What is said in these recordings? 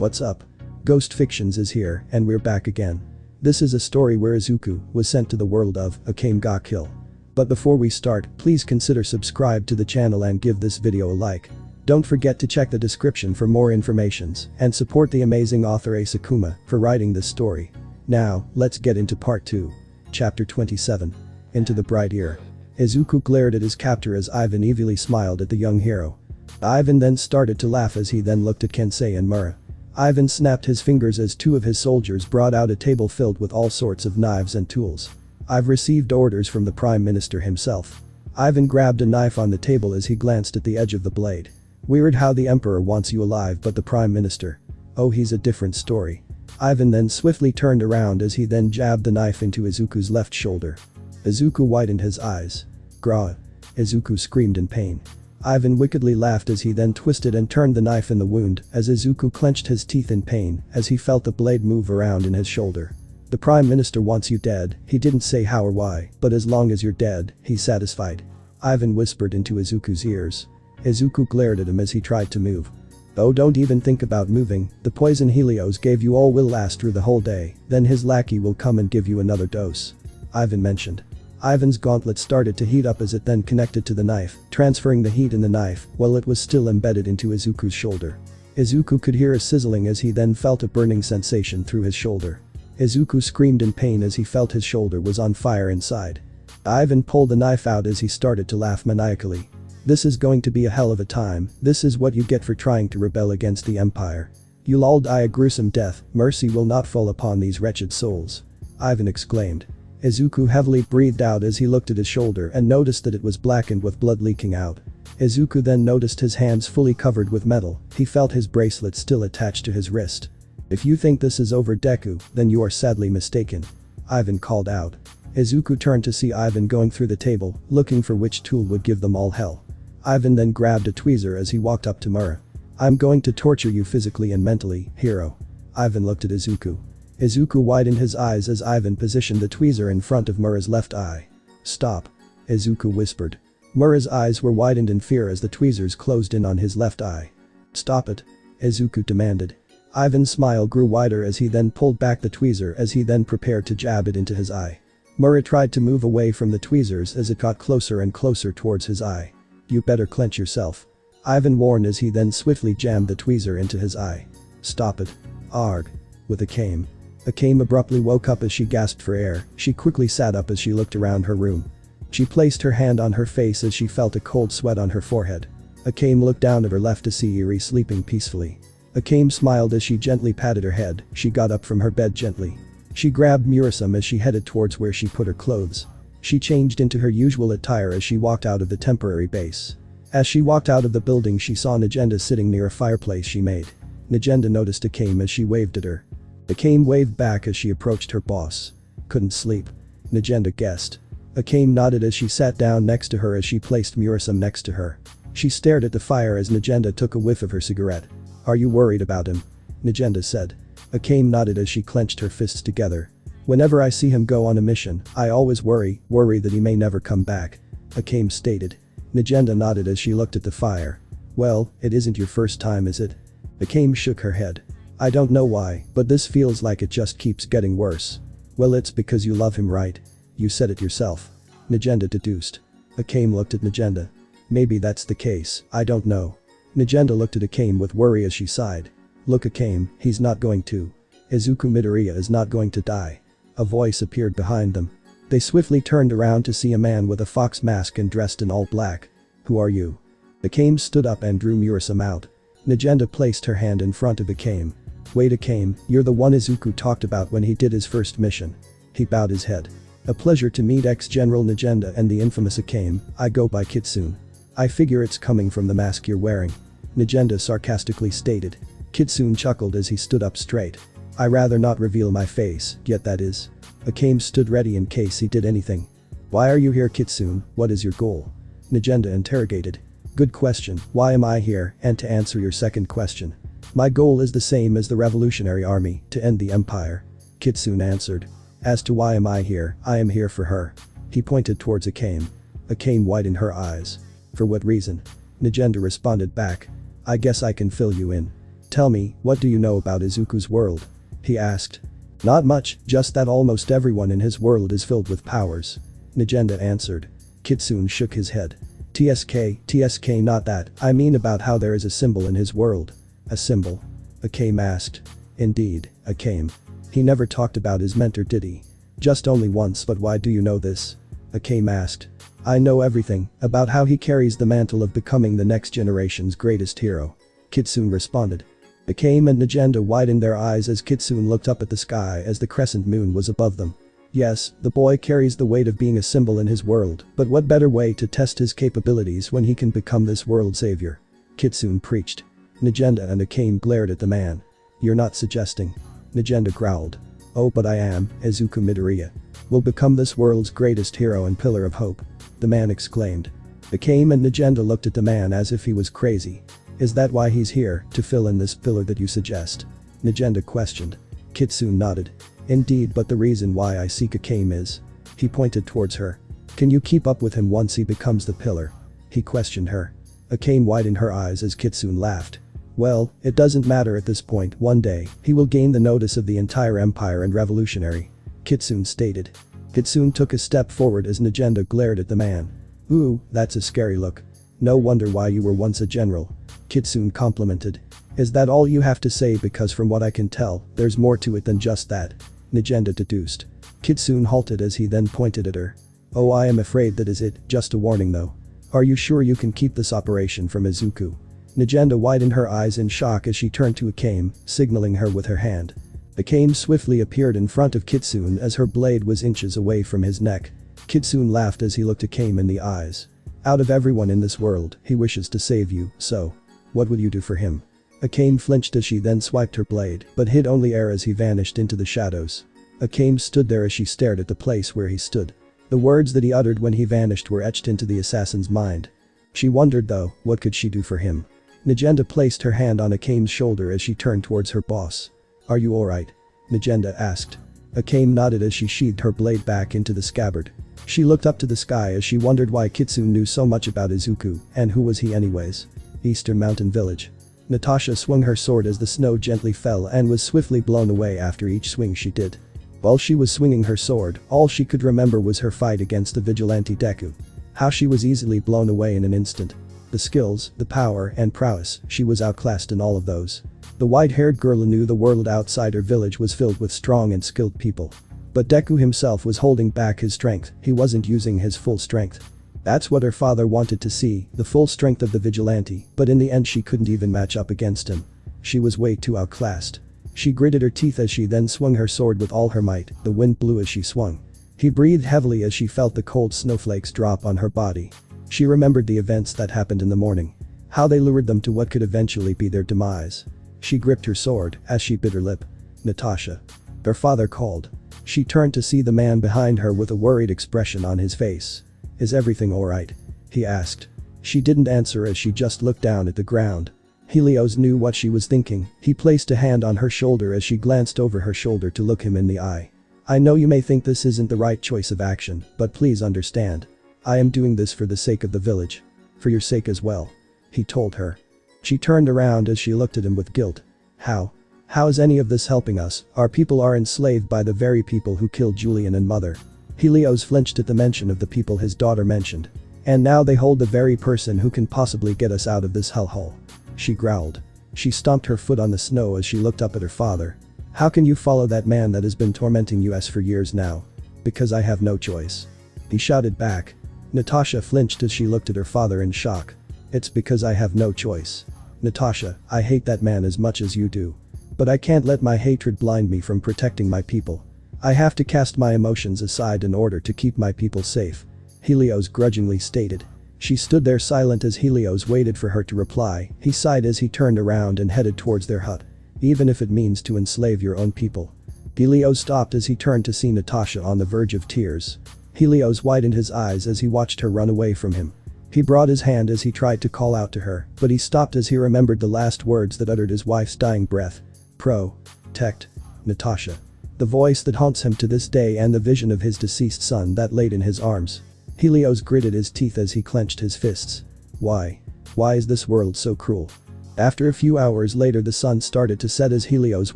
What's up? Ghost Fictions is here, and we're back again. This is a story where Izuku was sent to the world of Akame ga Kill. But before we start, please consider subscribe to the channel and give this video a like. Don't forget to check the description for more informations and support the amazing author AceAkuma for writing this story. Now, let's get into part 2. Chapter 27. Into the Bright Ear. Izuku glared at his captor as Ivan evilly smiled at the young hero. Ivan then started to laugh as he then looked at Kensei and Mura. Ivan snapped his fingers as two of his soldiers brought out a table filled with all sorts of knives and tools. I've received orders from the Prime Minister himself. Ivan grabbed a knife on the table as he glanced at the edge of the blade. Weird how the Emperor wants you alive but the Prime Minister. Oh, he's a different story. Ivan then swiftly turned around as he then jabbed the knife into Izuku's left shoulder. Izuku widened his eyes. Grah! Izuku screamed in pain. Ivan wickedly laughed as he then twisted and turned the knife in the wound as Izuku clenched his teeth in pain as he felt the blade move around in his shoulder. The Prime Minister wants you dead, he didn't say how or why, but as long as you're dead, he's satisfied. Ivan whispered into Izuku's ears. Izuku glared at him as he tried to move. Oh, don't even think about moving, the poison Helios gave you all will last through the whole day, then his lackey will come and give you another dose. Ivan mentioned. Ivan's gauntlet started to heat up as it then connected to the knife, transferring the heat in the knife while it was still embedded into Izuku's shoulder. Izuku could hear a sizzling as he then felt a burning sensation through his shoulder. Izuku screamed in pain as he felt his shoulder was on fire inside. Ivan pulled the knife out as he started to laugh maniacally. This is going to be a hell of a time, this is what you get for trying to rebel against the Empire. You'll all die a gruesome death, mercy will not fall upon these wretched souls. Ivan exclaimed. Izuku heavily breathed out as he looked at his shoulder and noticed that it was blackened with blood leaking out. Izuku then noticed his hands fully covered with metal, he felt his bracelet still attached to his wrist. If you think this is over Deku, then you are sadly mistaken. Ivan called out. Izuku turned to see Ivan going through the table, looking for which tool would give them all hell. Ivan then grabbed a tweezer as he walked up to Mura. I'm going to torture you physically and mentally, hero. Ivan looked at Izuku. Izuku widened his eyes as Ivan positioned the tweezer in front of Mura's left eye. Stop. Izuku whispered. Mura's eyes were widened in fear as the tweezers closed in on his left eye. Stop it. Izuku demanded. Ivan's smile grew wider as he then pulled back the tweezer as he then prepared to jab it into his eye. Mura tried to move away from the tweezers as it got closer and closer towards his eye. You better clench yourself. Ivan warned as he then swiftly jammed the tweezer into his eye. Stop it. Arg. With Akame. Akame abruptly woke up as she gasped for air, she quickly sat up as she looked around her room. She placed her hand on her face as she felt a cold sweat on her forehead. Akame looked down at her left to see Eri sleeping peacefully. Akame smiled as she gently patted her head, she got up from her bed gently. She grabbed Murasame as she headed towards where she put her clothes. She changed into her usual attire as she walked out of the temporary base. As she walked out of the building she saw Najenda sitting near a fireplace she made. Najenda noticed Akame as she waved at her. Akame waved back as she approached her boss. Couldn't sleep. Najenda guessed. Akame nodded as she sat down next to her as she placed Murasame next to her. She stared at the fire as Najenda took a whiff of her cigarette. Are you worried about him? Najenda said. Akame nodded as she clenched her fists together. Whenever I see him go on a mission, I always worry that he may never come back. Akame stated. Najenda nodded as she looked at the fire. Well, it isn't your first time, is it? Akame shook her head. I don't know why, but this feels like it just keeps getting worse. Well, it's because you love him, right? You said it yourself. Najenda deduced. Akame looked at Najenda. Maybe that's the case, I don't know. Najenda looked at Akame with worry as she sighed. Look Akame, he's not going to. Izuku Midoriya is not going to die. A voice appeared behind them. They swiftly turned around to see a man with a fox mask and dressed in all black. Who are you? Akame stood up and drew Murasame out. Najenda placed her hand in front of Akame. Wait Akame, you're the one Izuku talked about when he did his first mission. He bowed his head. A pleasure to meet ex-General Najenda and the infamous Akame, I go by Kitsune. I figure it's coming from the mask you're wearing. Najenda sarcastically stated. Kitsune chuckled as he stood up straight. I rather not reveal my face, yet that is. Akame stood ready in case he did anything. Why are you here Kitsune, what is your goal? Najenda interrogated. Good question, why am I here, and to answer your second question. My goal is the same as the Revolutionary Army, to end the Empire. Kitsune answered. As to why am I here, I am here for her. He pointed towards Akame. Akame widened her eyes. For what reason? Najenda responded back. I guess I can fill you in. Tell me, what do you know about Izuku's world? He asked. Not much, just that almost everyone in his world is filled with powers. Nagenda answered. Kitsune shook his head. TSK, not that, I mean about how there is a symbol in his world. A symbol? Akame asked. Indeed, Akame. He never talked about his mentor, did he? Just only once, but why do you know this? Akame asked. I know everything about how he carries the mantle of becoming the next generation's greatest hero. Kitsune responded. Akame and Nagenda widened their eyes as Kitsune looked up at the sky as the crescent moon was above them. Yes, the boy carries the weight of being a symbol in his world, but what better way to test his capabilities when he can become this world savior? Kitsune preached. Nagenda and Akame glared at the man. You're not suggesting. Nagenda growled. Oh, but I am, Izuku Midoriya. Will become this world's greatest hero and pillar of hope. The man exclaimed. Akame and Nagenda looked at the man as if he was crazy. Is that why he's here, to fill in this pillar that you suggest? Nagenda questioned. Kitsune nodded. Indeed, but the reason why I seek Akame is. He pointed towards her. Can you keep up with him once he becomes the pillar? He questioned her. Akame widened her eyes as Kitsune laughed. Well, it doesn't matter at this point, one day, he will gain the notice of the entire empire and revolutionary. Kitsune stated. Kitsune took a step forward as Nagenda glared at the man. Ooh, that's a scary look. No wonder why you were once a general. Kitsune complimented. Is that all you have to say? Because from what I can tell, there's more to it than just that. Nagenda deduced. Kitsune halted as he then pointed at her. Oh, I am afraid that is it, just a warning though. Are you sure you can keep this operation from Izuku? Nagenda widened her eyes in shock as she turned to Akame, signaling her with her hand. Akame swiftly appeared in front of Kitsune as her blade was inches away from his neck. Kitsune laughed as he looked Akame in the eyes. Out of everyone in this world, he wishes to save you, so. What would you do for him? Akame flinched as she then swiped her blade, but hit only air as he vanished into the shadows. Akame stood there as she stared at the place where he stood. The words that he uttered when he vanished were etched into the assassin's mind. She wondered though, what could she do for him? Nagenda placed her hand on Akame's shoulder as she turned towards her boss. Are you alright? Nagenda asked. Akame nodded as she sheathed her blade back into the scabbard. She looked up to the sky as she wondered why Kitsune knew so much about Izuku, and who was he anyways? Eastern Mountain Village. Natasha swung her sword as the snow gently fell and was swiftly blown away after each swing she did. While she was swinging her sword, all she could remember was her fight against the vigilante Deku. How she was easily blown away in an instant. The skills, the power and prowess, she was outclassed in all of those. The white-haired girl knew the world outside her village was filled with strong and skilled people. But Deku himself was holding back his strength, he wasn't using his full strength. That's what her father wanted to see, the full strength of the vigilante, but in the end she couldn't even match up against him. She was way too outclassed. She gritted her teeth as she then swung her sword with all her might, the wind blew as she swung. He breathed heavily as she felt the cold snowflakes drop on her body. She remembered the events that happened in the morning. How they lured them to what could eventually be their demise. She gripped her sword as she bit her lip. Natasha. Her father called. She turned to see the man behind her with a worried expression on his face. Is everything alright? He asked. She didn't answer as she just looked down at the ground. Helios knew what she was thinking, he placed a hand on her shoulder as she glanced over her shoulder to look him in the eye. I know you may think this isn't the right choice of action, but please understand. I am doing this for the sake of the village. For your sake as well. He told her. She turned around as she looked at him with guilt. How? How is any of this helping us? Our people are enslaved by the very people who killed Julian and Mother. Helios flinched at the mention of the people his daughter mentioned. And now they hold the very person who can possibly get us out of this hellhole. She growled. She stomped her foot on the snow as she looked up at her father. How can you follow that man that has been tormenting us for years now? Because I have no choice. He shouted back. Natasha flinched as she looked at her father in shock. It's because I have no choice. Natasha, I hate that man as much as you do. But I can't let my hatred blind me from protecting my people. I have to cast my emotions aside in order to keep my people safe. Helios grudgingly stated. She stood there silent as Helios waited for her to reply. He sighed as he turned around and headed towards their hut. Even if it means to enslave your own people. Helios stopped as he turned to see Natasha on the verge of tears. Helios widened his eyes as he watched her run away from him. He brought his hand as he tried to call out to her, but he stopped as he remembered the last words that uttered his wife's dying breath. Protect. Natasha. The voice that haunts him to this day and the vision of his deceased son that laid in his arms. Helios gritted his teeth as he clenched his fists. Why? Why is this world so cruel? After a few hours later the sun started to set as Helios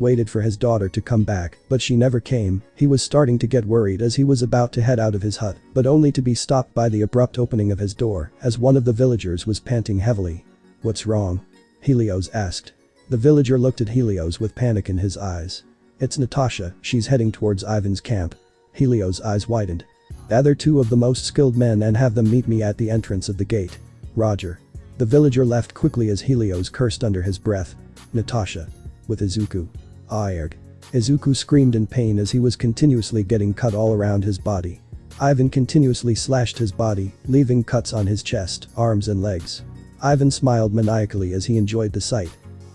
waited for his daughter to come back, but she never came. He was starting to get worried as he was about to head out of his hut, but only to be stopped by the abrupt opening of his door, as one of the villagers was panting heavily. "What's wrong?" Helios asked. The villager looked at Helios with panic in his eyes. "It's Natasha, she's heading towards Ivan's camp." Helios' eyes widened. "Gather 2 of the most skilled men and have them meet me at the entrance of the gate." "Roger." The villager left quickly as Helios cursed under his breath. "Natasha. With Izuku." "Ayerg." Izuku screamed in pain as he was continuously getting cut all around his body. Ivan continuously slashed his body, leaving cuts on his chest, arms and legs. Ivan smiled maniacally as he enjoyed the sight.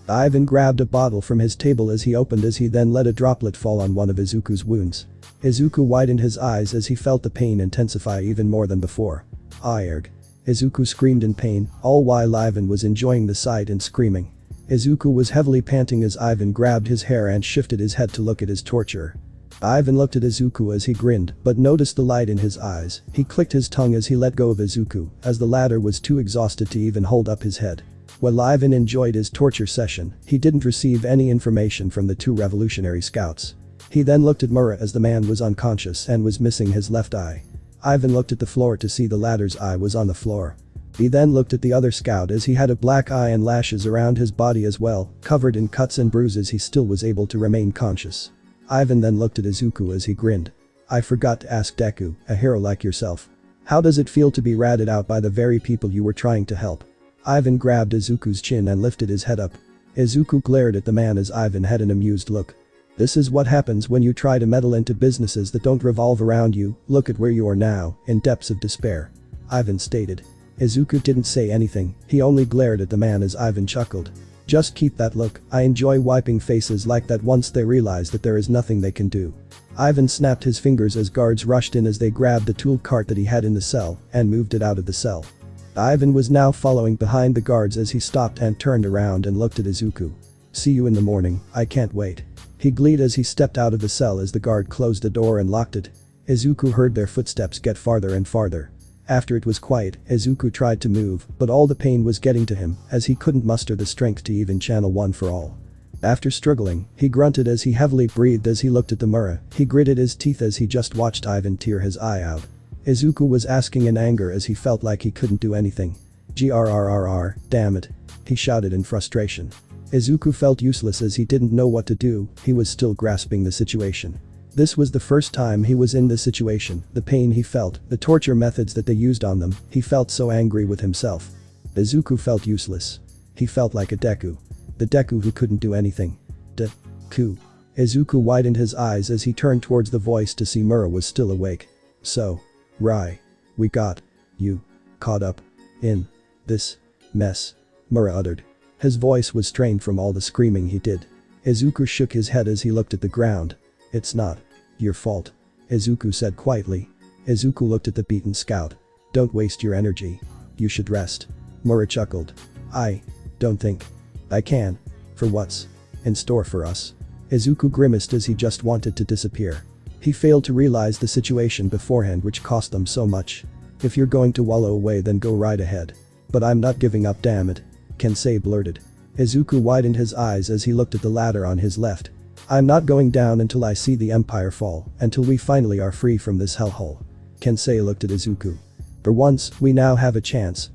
Ivan grabbed a bottle from his table as he then let a droplet fall on one of Izuku's wounds. Izuku widened his eyes as he felt the pain intensify even more than before. "Ayerg." Izuku screamed in pain, all while Ivan was enjoying the sight and screaming. Izuku was heavily panting as Ivan grabbed his hair and shifted his head to look at his torturer. Ivan looked at Izuku as he grinned, but noticed the light in his eyes. He clicked his tongue as he let go of Izuku, as the latter was too exhausted to even hold up his head. While Ivan enjoyed his torture session, he didn't receive any information from the 2 revolutionary scouts. He then looked at Mura as the man was unconscious and was missing his left eye. Ivan looked at the floor to see the latter's eye was on the floor. He then looked at the other scout as he had a black eye and lashes around his body as well, covered in cuts and bruises. He still was able to remain conscious. Ivan then looked at Izuku as he grinned. "I forgot to ask Deku, a hero like yourself. How does it feel to be ratted out by the very people you were trying to help?" Ivan grabbed Izuku's chin and lifted his head up. Izuku glared at the man as Ivan had an amused look. "This is what happens when you try to meddle into businesses that don't revolve around you. Look at where you are now, in depths of despair," Ivan stated. Izuku didn't say anything, he only glared at the man as Ivan chuckled. "Just keep that look, I enjoy wiping faces like that once they realize that there is nothing they can do." Ivan snapped his fingers as guards rushed in as they grabbed the tool cart that he had in the cell and moved it out of the cell. Ivan was now following behind the guards as he stopped and turned around and looked at Izuku. "See you in the morning, I can't wait." He gleed as he stepped out of the cell as the guard closed the door and locked it. Izuku heard their footsteps get farther and farther. After it was quiet, Izuku tried to move, but all the pain was getting to him as he couldn't muster the strength to even channel one for all. After struggling, he grunted as he heavily breathed as he looked at the Mura. He gritted his teeth as he just watched Ivan tear his eye out. Izuku was asking in anger as he felt like he couldn't do anything. "Grrrr, damn it," he shouted in frustration. Izuku felt useless as he didn't know what to do. He was still grasping the situation. This was the first time he was in this situation. The pain he felt, the torture methods that they used on them, he felt so angry with himself. Izuku felt useless. He felt like a Deku. The Deku who couldn't do anything. Deku. Izuku widened his eyes as he turned towards the voice to see Mura was still awake. "So. Rai. We got you caught up in this mess," Mura uttered. His voice was strained from all the screaming he did. Izuku shook his head as he looked at the ground. "It's not your fault," Izuku said quietly. Izuku looked at the beaten scout. "Don't waste your energy. You should rest." Mura chuckled. "I don't think I can. For what's in store for us." Izuku grimaced as he just wanted to disappear. He failed to realize the situation beforehand which cost them so much. "If you're going to wallow away then go right ahead. But I'm not giving up, damn it," Kensei blurted. Izuku widened his eyes as he looked at the ladder on his left. "I'm not going down until I see the Empire fall, until we finally are free from this hellhole." Kensei looked at Izuku. "For once, we now have a chance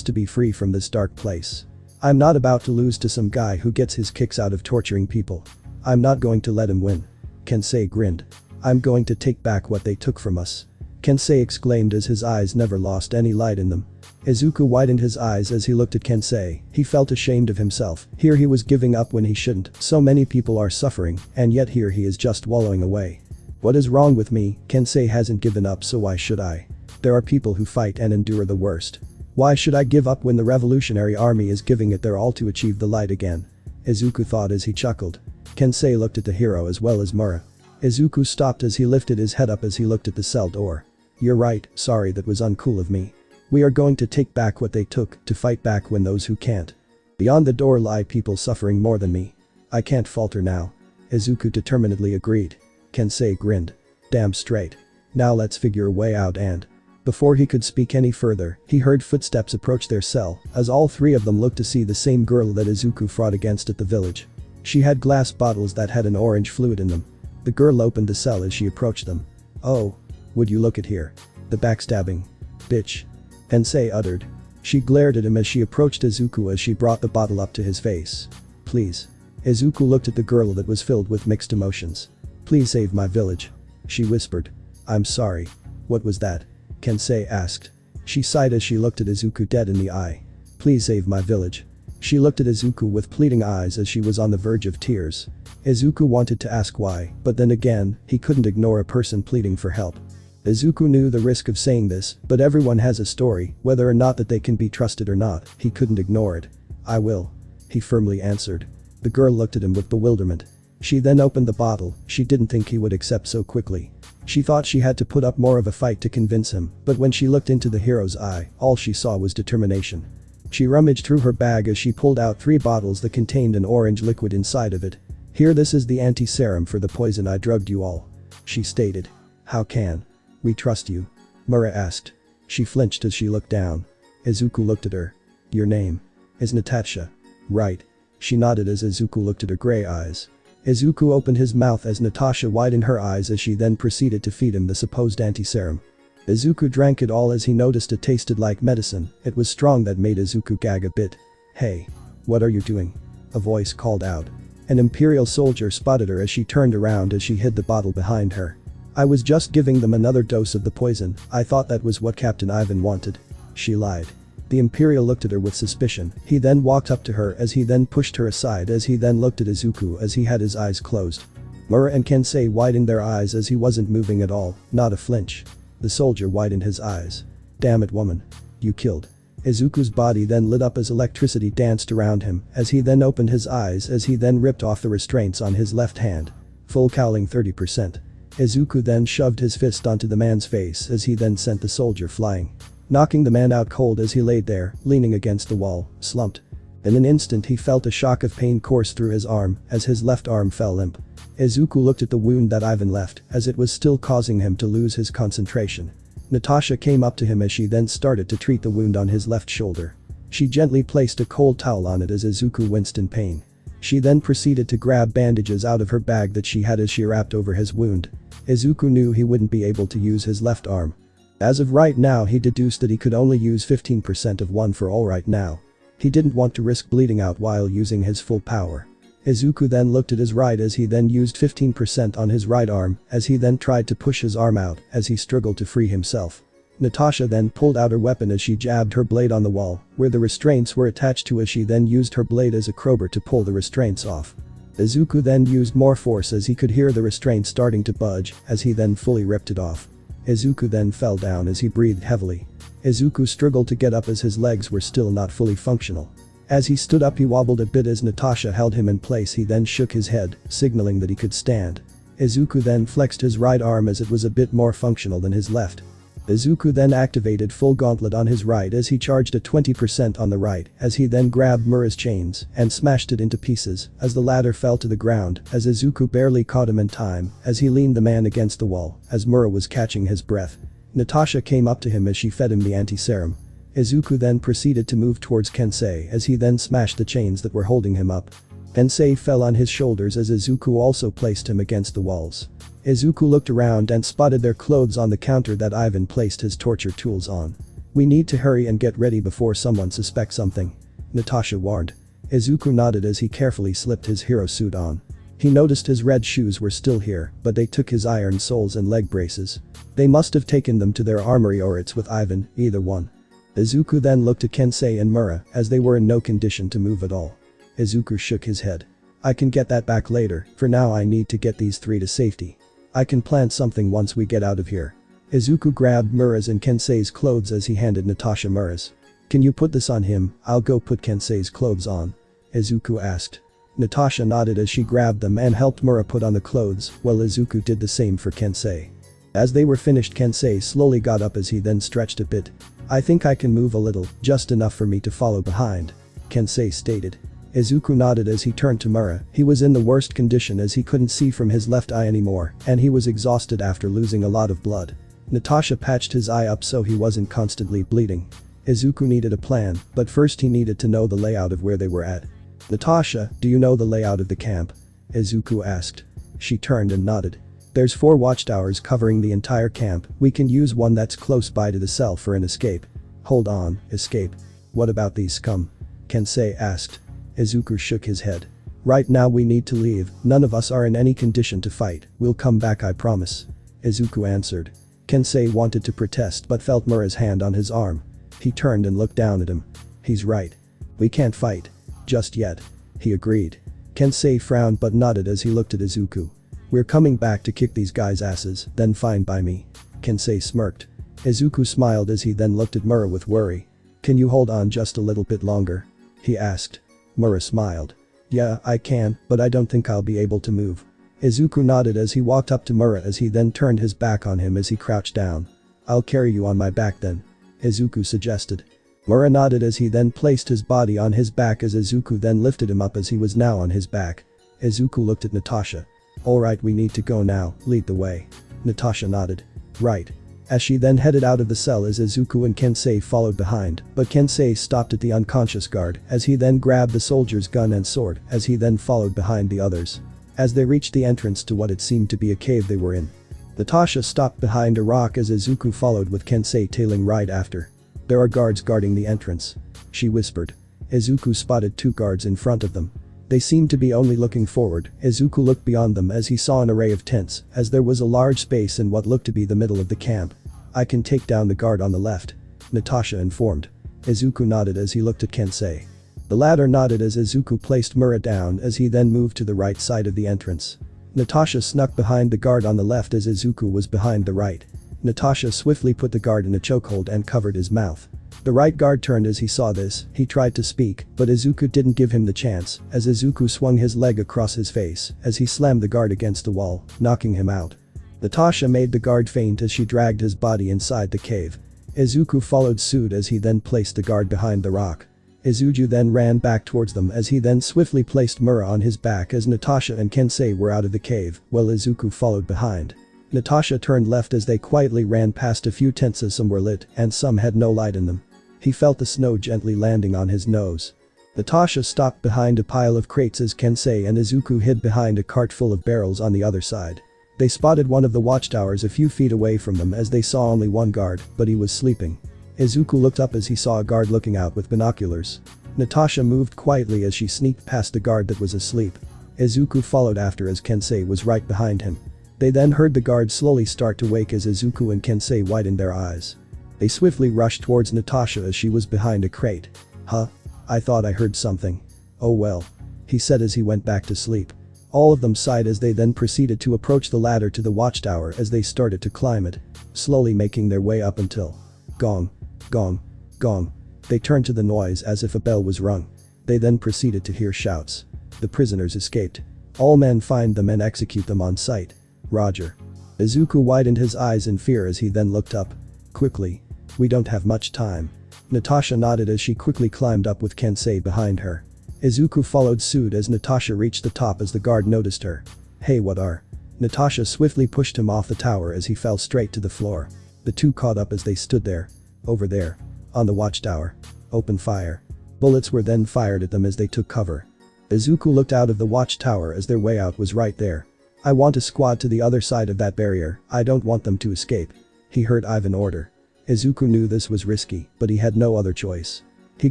to be free from this dark place. I'm not about to lose to some guy who gets his kicks out of torturing people. I'm not going to let him win." Kensei grinned. "I'm going to take back what they took from us," Kensei exclaimed as his eyes never lost any light in them. Izuku widened his eyes as he looked at Kensei. He felt ashamed of himself. Here he was giving up when he shouldn't. So many people are suffering, and yet here he is just wallowing away. "What is wrong with me? Kensei hasn't given up, so why should I? There are people who fight and endure the worst. Why should I give up when the revolutionary army is giving it their all to achieve the light again?" Izuku thought as he chuckled. Kensei looked at the hero as well as Mura. Izuku stopped as he lifted his head up as he looked at the cell door. "You're right, sorry, that was uncool of me. We are going to take back what they took, to fight back when those who can't. Beyond the door lie people suffering more than me. I can't falter now." Izuku determinedly agreed. Kensei grinned. "Damn straight. Now let's figure a way out and Before he could speak any further, he heard footsteps approach their cell, as all three of them looked to see the same girl that Izuku fought against at the village. She had glass bottles that had an orange fluid in them. The girl opened the cell as she approached them. "Oh. Would you look at here. The backstabbing. Bitch." Tensei uttered. She glared at him as she approached Izuku as she brought the bottle up to his face. "Please." Izuku looked at the girl that was filled with mixed emotions. "Please save my village." She whispered. "I'm sorry." "What was that?" Tensei asked. She sighed as she looked at Izuku dead in the eye. "Please save my village." She looked at Izuku with pleading eyes as she was on the verge of tears. Izuku wanted to ask why, but then again, he couldn't ignore a person pleading for help. Izuku knew the risk of saying this, but everyone has a story, whether or not that they can be trusted or not, he couldn't ignore it. "I will." He firmly answered. The girl looked at him with bewilderment. She then opened the bottle. She didn't think he would accept so quickly. She thought she had to put up more of a fight to convince him, but when she looked into the hero's eye, all she saw was determination. She rummaged through her bag as she pulled out 3 bottles that contained an orange liquid inside of it. "Here, this is the anti-serum for the poison I drugged you all," she stated. "How can we trust you?" Mura asked. She flinched as she looked down. Izuku looked at her. "Your name is Natasha, right?" She nodded as Izuku looked at her gray eyes. Izuku opened his mouth as Natasha widened her eyes as she then proceeded to feed him the supposed anti-serum. Izuku drank it all as he noticed it tasted like medicine. It was strong that made Izuku gag a bit. "Hey. What are you doing?" a voice called out. An Imperial soldier spotted her as she turned around as she hid the bottle behind her. "I was just giving them another dose of the poison. I thought that was what Captain Ivan wanted." She lied. The Imperial looked at her with suspicion. He then walked up to her as he then pushed her aside as he then looked at Izuku as he had his eyes closed. Mura and Tensei widened their eyes as he wasn't moving at all, not a flinch. The soldier widened his eyes. "Damn it, woman. You killed." Izuku's body then lit up as electricity danced around him as he then opened his eyes as he then ripped off the restraints on his left hand. Full cowling 30%. Izuku then shoved his fist onto the man's face as he then sent the soldier flying, knocking the man out cold as he laid there, leaning against the wall, slumped. In an instant he felt a shock of pain course through his arm as his left arm fell limp. Izuku looked at the wound that Ivan left as it was still causing him to lose his concentration. Natasha came up to him as she then started to treat the wound on his left shoulder. She gently placed a cold towel on it as Izuku winced in pain. She then proceeded to grab bandages out of her bag that she had as she wrapped over his wound. Izuku knew he wouldn't be able to use his left arm. As of right now, he deduced that he could only use 15% of one for all right now. He didn't want to risk bleeding out while using his full power. Izuku then looked at his right as he then used 15% on his right arm as he then tried to push his arm out as he struggled to free himself. Natasha then pulled out her weapon as she jabbed her blade on the wall where the restraints were attached to as she then used her blade as a crowbar to pull the restraints off. Izuku then used more force as he could hear the restraint starting to budge as he then fully ripped it off. Izuku then fell down as he breathed heavily. Izuku struggled to get up as his legs were still not fully functional. As he stood up, he wobbled a bit as Natasha held him in place. He then shook his head, signaling that he could stand. Izuku then flexed his right arm as it was a bit more functional than his left. Izuku then activated full gauntlet on his right as he charged a 20% on the right as he then grabbed Mura's chains and smashed it into pieces as the latter fell to the ground as Izuku barely caught him in time as he leaned the man against the wall as Mura was catching his breath. Natasha came up to him as she fed him the anti-serum. Izuku then proceeded to move towards Tensei as he then smashed the chains that were holding him up. Tensei fell on his shoulders as Izuku also placed him against the walls. Izuku looked around and spotted their clothes on the counter that Ivan placed his torture tools on. "We need to hurry and get ready before someone suspects something," Natasha warned. Izuku nodded as he carefully slipped his hero suit on. He noticed his red shoes were still here, but they took his iron soles and leg braces. They must have taken them to their armory or it's with Ivan, either one. Izuku then looked at Tensei and Mura as they were in no condition to move at all. Izuku shook his head. "I can get that back later, for now I need to get these 3 to safety. I can plan something once we get out of here." Izuku grabbed Mura's and Tensei's clothes as he handed Natasha Mura's. "Can you put this on him? I'll go put Tensei's clothes on," Izuku asked. Natasha nodded as she grabbed them and helped Mura put on the clothes while Izuku did the same for Tensei. As they were finished, Tensei slowly got up as he then stretched a bit. "I think I can move a little, just enough for me to follow behind," Tensei stated. Izuku nodded as he turned to Mura. He was in the worst condition as he couldn't see from his left eye anymore and he was exhausted after losing a lot of blood. Natasha patched his eye up so he wasn't constantly bleeding. Izuku needed a plan, but first he needed to know the layout of where they were at. "Natasha, do you know the layout of the camp?" Izuku asked. She turned and nodded. "There's 4 watchtowers covering the entire camp. We can use one that's close by to the cell for an escape." "Hold on, escape? What about these scum?" Kensei asked. Izuku shook his head. "Right now we need to leave, none of us are in any condition to fight, we'll come back I promise." Izuku answered. Kensei wanted to protest but felt Mura's hand on his arm. He turned and looked down at him. "He's right. We can't fight. Just yet." He agreed. Kensei frowned but nodded as he looked at Izuku. "We're coming back to kick these guys' asses, then fine by me." Kensei smirked. Izuku smiled as he then looked at Mura with worry. "Can you hold on just a little bit longer?" he asked. Mura smiled. "Yeah, I can, but I don't think I'll be able to move." Izuku nodded as he walked up to Mura as he then turned his back on him as he crouched down. "I'll carry you on my back then," Izuku suggested. Mura nodded as he then placed his body on his back as Izuku then lifted him up as he was now on his back. Izuku looked at Natasha. "Alright, we need to go now, lead the way." Natasha nodded. "Right." As she then headed out of the cell as Izuku and Kensei followed behind, but Kensei stopped at the unconscious guard as he then grabbed the soldier's gun and sword as he then followed behind the others. As they reached the entrance to what it seemed to be a cave they were in, Natasha stopped behind a rock as Izuku followed with Kensei tailing right after. "There are guards guarding the entrance," she whispered. Izuku spotted 2 guards in front of them. They seemed to be only looking forward. Izuku looked beyond them as he saw an array of tents as there was a large space in what looked to be the middle of the camp. "I can take down the guard on the left," Natasha informed. Izuku nodded as he looked at Kensei. The latter nodded as Izuku placed Mura down as he then moved to the right side of the entrance. Natasha snuck behind the guard on the left as Izuku was behind the right. Natasha swiftly put the guard in a chokehold and covered his mouth. The right guard turned as he saw this. He tried to speak, but Izuku didn't give him the chance as Izuku swung his leg across his face as he slammed the guard against the wall, knocking him out. Natasha made the guard faint as she dragged his body inside the cave. Izuku followed suit as he then placed the guard behind the rock. Izuku then ran back towards them as he then swiftly placed Mura on his back as Natasha and Kensei were out of the cave, while Izuku followed behind. Natasha turned left as they quietly ran past a few tents as some were lit and some had no light in them. He felt the snow gently landing on his nose. Natasha stopped behind a pile of crates as Kensei and Izuku hid behind a cart full of barrels on the other side. They spotted one of the watchtowers a few feet away from them as they saw only one guard, but he was sleeping. Izuku looked up as he saw a guard looking out with binoculars. Natasha moved quietly as she sneaked past the guard that was asleep. Izuku followed after as Kensei was right behind him. They then heard the guard slowly start to wake as Izuku and Kensei widened their eyes. They swiftly rushed towards Natasha as she was behind a crate. "Huh? I thought I heard something." "Oh well," he said as he went back to sleep. All of them sighed as they then proceeded to approach the ladder to the watchtower as they started to climb it, slowly making their way up until gong, gong, gong. They turned to the noise as if a bell was rung. They then proceeded to hear shouts. "The prisoners escaped. All men find them and execute them on sight. Roger." Izuku widened his eyes in fear as he then looked up. "Quickly. We don't have much time." Natasha nodded as she quickly climbed up with Kensei behind her. Izuku followed suit as Natasha reached the top as the guard noticed her. "Hey, what are?" Natasha swiftly pushed him off the tower as he fell straight to the floor. The two caught up as they stood there. "Over there. On the watchtower. Open fire." Bullets were then fired at them as they took cover. Izuku looked out of the watchtower as their way out was right there. "I want a squad to the other side of that barrier, I don't want them to escape," he heard Ivan order. Izuku knew this was risky, but he had no other choice. He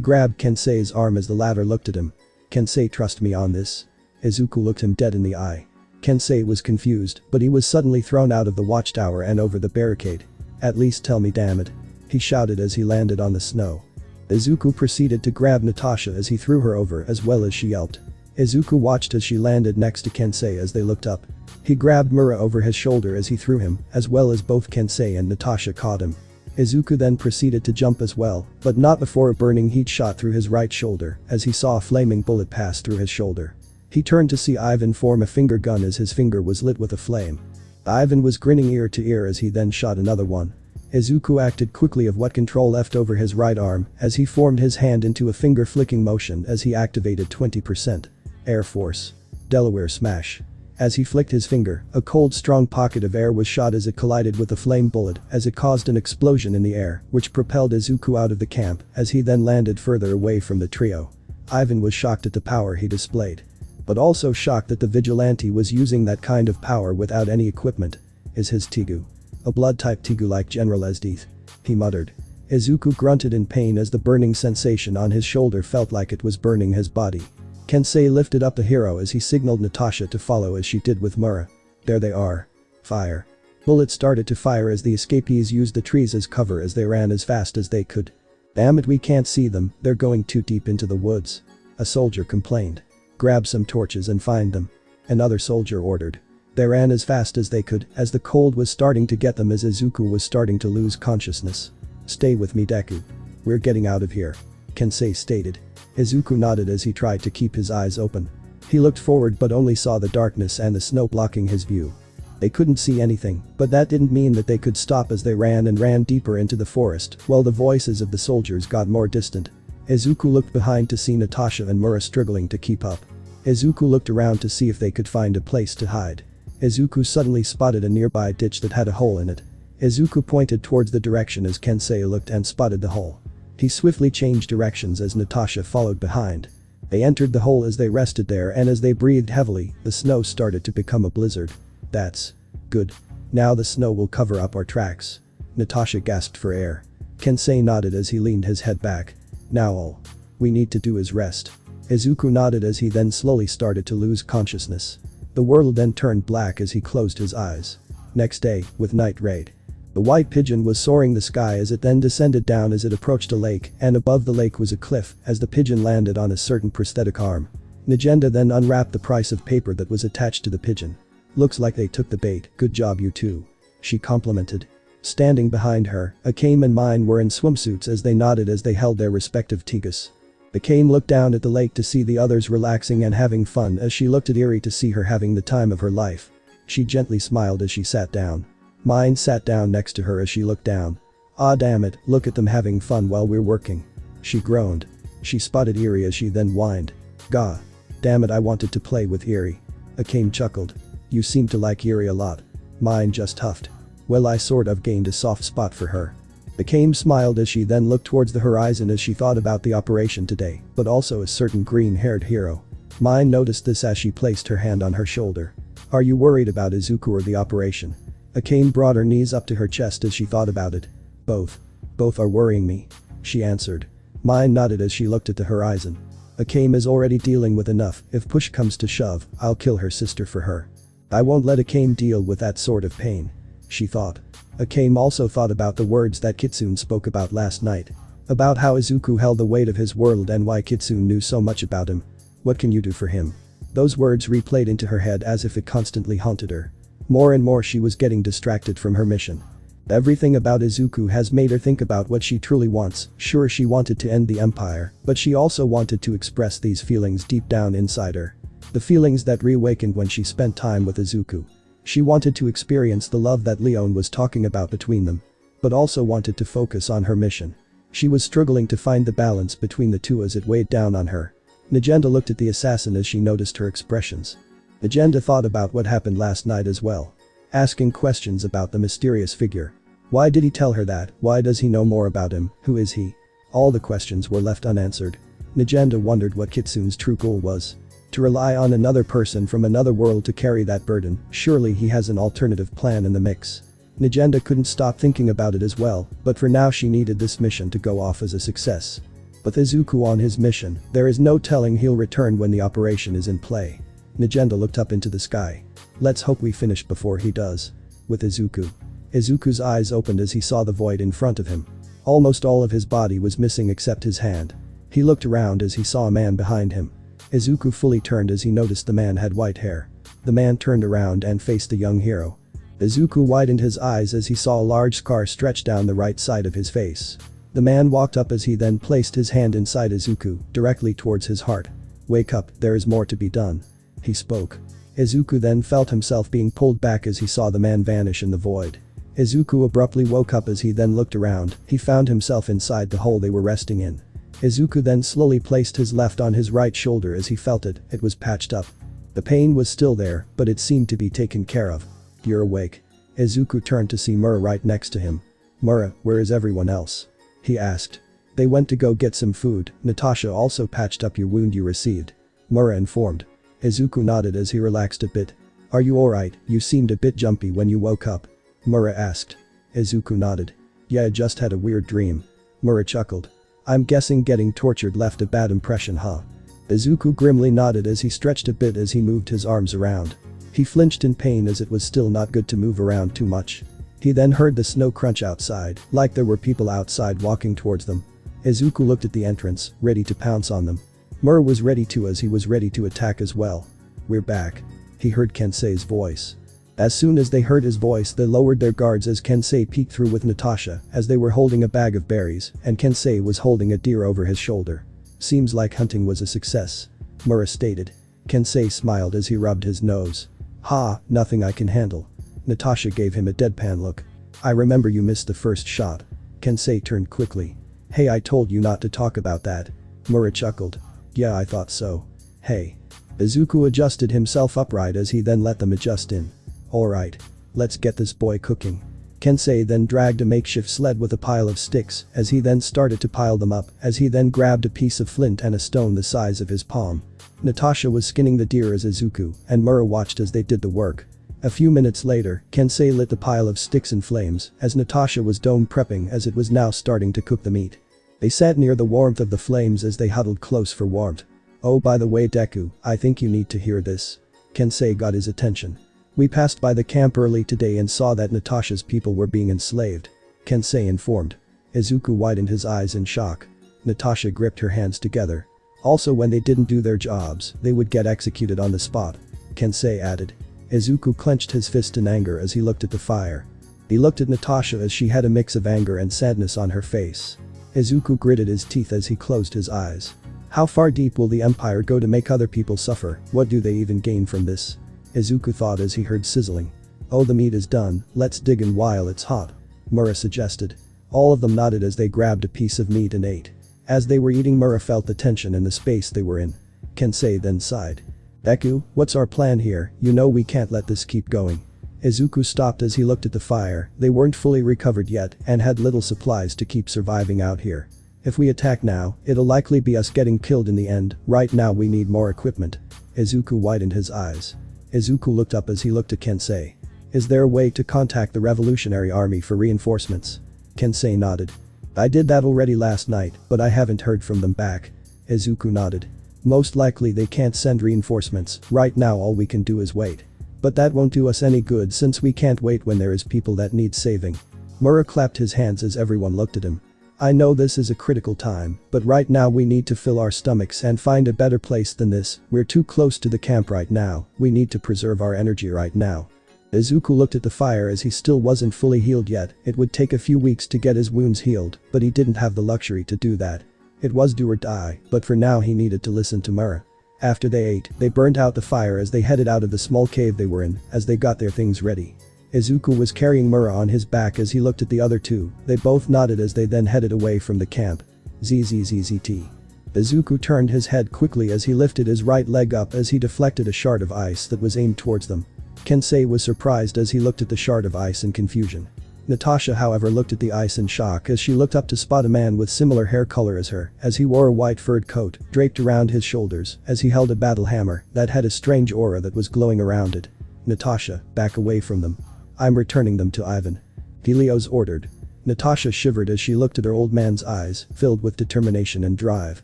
grabbed Kensei's arm as the latter looked at him. "Kensei, trust me on this." Izuku looked him dead in the eye. Kensei was confused, but he was suddenly thrown out of the watchtower and over the barricade. "At least tell me, damn it," he shouted as he landed on the snow. Izuku proceeded to grab Natasha as he threw her over as well as she yelped. Izuku watched as she landed next to Kensei as they looked up. He grabbed Mura over his shoulder as he threw him, as well as both Kensei and Natasha caught him. Izuku then proceeded to jump as well, but not before a burning heat shot through his right shoulder as he saw a flaming bullet pass through his shoulder. He turned to see Ivan form a finger gun as his finger was lit with a flame. Ivan was grinning ear to ear as he then shot another one. Izuku acted quickly of what control left over his right arm as he formed his hand into a finger flicking motion as he activated 20%. Air Force. Delaware Smash. As he flicked his finger, a cold strong pocket of air was shot as it collided with a flame bullet as it caused an explosion in the air which propelled Izuku out of the camp as he then landed further away from the trio. Ivan was shocked at the power he displayed. But also shocked that the vigilante was using that kind of power without any equipment. Is his Tigu a blood-type Tigu like General ESDEATH? He muttered. Izuku grunted in pain as the burning sensation on his shoulder felt like it was burning his body. Kensei lifted up the hero as he signaled Natasha to follow as she did with Mura. There they are. Fire. Bullets started to fire as the escapees used the trees as cover as they ran as fast as they could. Damn it, we can't see them, they're going too deep into the woods. A soldier complained. Grab some torches and find them. Another soldier ordered. They ran as fast as they could as the cold was starting to get them as Izuku was starting to lose consciousness. Stay with me, Deku. We're getting out of here. Kensei stated. Izuku nodded as he tried to keep his eyes open. He looked forward but only saw the darkness and the snow blocking his view. They couldn't see anything, but that didn't mean that they could stop as they ran and ran deeper into the forest while the voices of the soldiers got more distant. Izuku looked behind to see Natasha and Mura struggling to keep up. Izuku looked around to see if they could find a place to hide. Izuku suddenly spotted a nearby ditch that had a hole in it. Izuku pointed towards the direction as Kensei looked and spotted the hole. He swiftly changed directions as Natasha followed behind. They entered the hole as they rested there and as they breathed heavily, the snow started to become a blizzard. That's good. Now the snow will cover up our tracks. Natasha gasped for air. Kensei nodded as he leaned his head back. Now all we need to do is rest. Izuku nodded as he then slowly started to lose consciousness. The world then turned black as he closed his eyes. Next day, with night raid. The white pigeon was soaring the sky as it then descended down as it approached a lake and above the lake was a cliff as the pigeon landed on a certain prosthetic arm. Najenda then unwrapped the price of paper that was attached to the pigeon. Looks like they took the bait, good job you two. She complimented. Standing behind her, Akame and Mine were in swimsuits as they nodded as they held their respective tigas. Akame looked down at the lake to see the others relaxing and having fun as she looked at Eri to see her having the time of her life. She gently smiled as she sat down. Mine sat down next to her as she looked down. Ah damn it, look at them having fun while we're working. She groaned. She spotted Eri as she then whined. Gah. Damn it, I wanted to play with Eri. Akame chuckled. You seem to like Eri a lot. Mine just huffed. Well, I sort of gained a soft spot for her. Akame smiled as she then looked towards the horizon as she thought about the operation today, but also a certain green-haired hero. Mine noticed this as she placed her hand on her shoulder. Are you worried about Izuku or the operation? Akame brought her knees up to her chest as she thought about it. Both. Both are worrying me. She answered. Mine nodded as she looked at the horizon. Akame is already dealing with enough, if push comes to shove, I'll kill her sister for her. I won't let Akame deal with that sort of pain. She thought. Akame also thought about the words that Kitsune spoke about last night. About how Izuku held the weight of his world and why Kitsune knew so much about him. What can you do for him? Those words replayed into her head as if it constantly haunted her. More and more she was getting distracted from her mission. Everything about Izuku has made her think about what she truly wants. Sure, she wanted to end the empire, but she also wanted to express these feelings deep down inside her. The feelings that reawakened when she spent time with Izuku. She wanted to experience the love that Leon was talking about between them. But also wanted to focus on her mission. She was struggling to find the balance between the two as it weighed down on her. Najenda looked at the assassin as she noticed her expressions. Najenda thought about what happened last night as well. Asking questions about the mysterious figure. Why did he tell her that? Why does he know more about him? Who is he? All the questions were left unanswered. Najenda wondered what Kitsune's true goal was. To rely on another person from another world to carry that burden, surely he has an alternative plan in the mix. Najenda couldn't stop thinking about it as well, but for now she needed this mission to go off as a success. With Izuku on his mission, there is no telling he'll return when the operation is in play. Najenda looked up into the sky. Let's hope we finish before he does. With Izuku. Izuku's eyes opened as he saw the void in front of him. Almost all of his body was missing except his hand. He looked around as he saw a man behind him. Izuku fully turned as he noticed the man had white hair. The man turned around and faced the young hero. Izuku widened his eyes as he saw a large scar stretch down the right side of his face. The man walked up as he then placed his hand inside Izuku, directly towards his heart. Wake up, there is more to be done. He spoke. Izuku then felt himself being pulled back as he saw the man vanish in the void. Izuku abruptly woke up as he then looked around, he found himself inside the hole they were resting in. Izuku then slowly placed his left on his right shoulder as he felt it was patched up. The pain was still there, but it seemed to be taken care of. You're awake. Izuku turned to see Mura right next to him. Mura, where is everyone else? He asked. They went to go get some food. Natasha also patched up your wound you received. Mura informed. Izuku nodded as he relaxed a bit. Are you alright? You seemed a bit jumpy when you woke up. Mura asked. Izuku nodded. Yeah, I just had a weird dream. Mura chuckled. I'm guessing getting tortured left a bad impression, huh? Izuku grimly nodded as he stretched a bit as he moved his arms around. He flinched in pain as it was still not good to move around too much. He then heard the snow crunch outside, like there were people outside walking towards them. Izuku looked at the entrance, ready to pounce on them. Mura was ready to as he was ready to attack as well. We're back. He heard Kensei's voice. As soon as they heard his voice they lowered their guards as Kensei peeked through with Natasha as they were holding a bag of berries and Kensei was holding a deer over his shoulder. Seems like hunting was a success. Mura stated. Kensei smiled as he rubbed his nose. Ha, nothing I can handle. Natasha gave him a deadpan look. I remember you missed the first shot. Kensei turned quickly. Hey, I told you not to talk about that. Mura chuckled. Yeah, I thought so. Hey. Izuku adjusted himself upright as he then let them adjust in. Alright. Let's get this boy cooking. Kensei then dragged a makeshift sled with a pile of sticks as he then started to pile them up as he then grabbed a piece of flint and a stone the size of his palm. Natasha was skinning the deer as Izuku and Mura watched as they did the work. A few minutes later, Kensei lit the pile of sticks in flames as Natasha was dome prepping as it was now starting to cook the meat. They sat near the warmth of the flames as they huddled close for warmth. Oh, by the way, Deku, I think you need to hear this. Kensei got his attention. We passed by the camp early today and saw that Natasha's people were being enslaved. Kensei informed. Izuku widened his eyes in shock. Natasha gripped her hands together. Also, when they didn't do their jobs, they would get executed on the spot. Kensei added. Izuku clenched his fist in anger as he looked at the fire. He looked at Natasha as she had a mix of anger and sadness on her face. Izuku gritted his teeth as he closed his eyes. How far deep will the Empire go to make other people suffer? What do they even gain from this? Izuku thought as he heard sizzling. Oh, the meat is done, let's dig in while it's hot. Mura suggested. All of them nodded as they grabbed a piece of meat and ate. As they were eating, Mura felt the tension in the space they were in. Kensei then sighed. Deku, what's our plan here? You know we can't let this keep going. Izuku stopped as he looked at the fire. They weren't fully recovered yet and had little supplies to keep surviving out here. If we attack now, it'll likely be us getting killed in the end. Right now we need more equipment. Izuku widened his eyes. Izuku looked up as he looked at Kensei. Is there a way to contact the Revolutionary Army for reinforcements? Kensei nodded. I did that already last night, but I haven't heard from them back. Izuku nodded. Most likely they can't send reinforcements. Right now all we can do is wait. But that won't do us any good since we can't wait when there is people that need saving. Mura clapped his hands as everyone looked at him. I know this is a critical time, but right now we need to fill our stomachs and find a better place than this. We're too close to the camp right now. We need to preserve our energy right now. Izuku looked at the fire as he still wasn't fully healed yet. It would take a few weeks to get his wounds healed, but he didn't have the luxury to do that. It was do or die, but for now he needed to listen to Mura. After they ate, they burned out the fire as they headed out of the small cave they were in as they got their things ready. Izuku was carrying Mura on his back as he looked at the other two. They both nodded as they then headed away from the camp. ZZZZT. Izuku turned his head quickly as he lifted his right leg up as he deflected a shard of ice that was aimed towards them. Kensei was surprised as he looked at the shard of ice in confusion. Natasha, however, looked at the ice in shock as she looked up to spot a man with similar hair color as her as he wore a white furred coat draped around his shoulders as he held a battle hammer that had a strange aura that was glowing around it. Natasha, back away from them. I'm returning them to Ivan. Helios ordered. Natasha shivered as she looked at her old man's eyes, filled with determination and drive.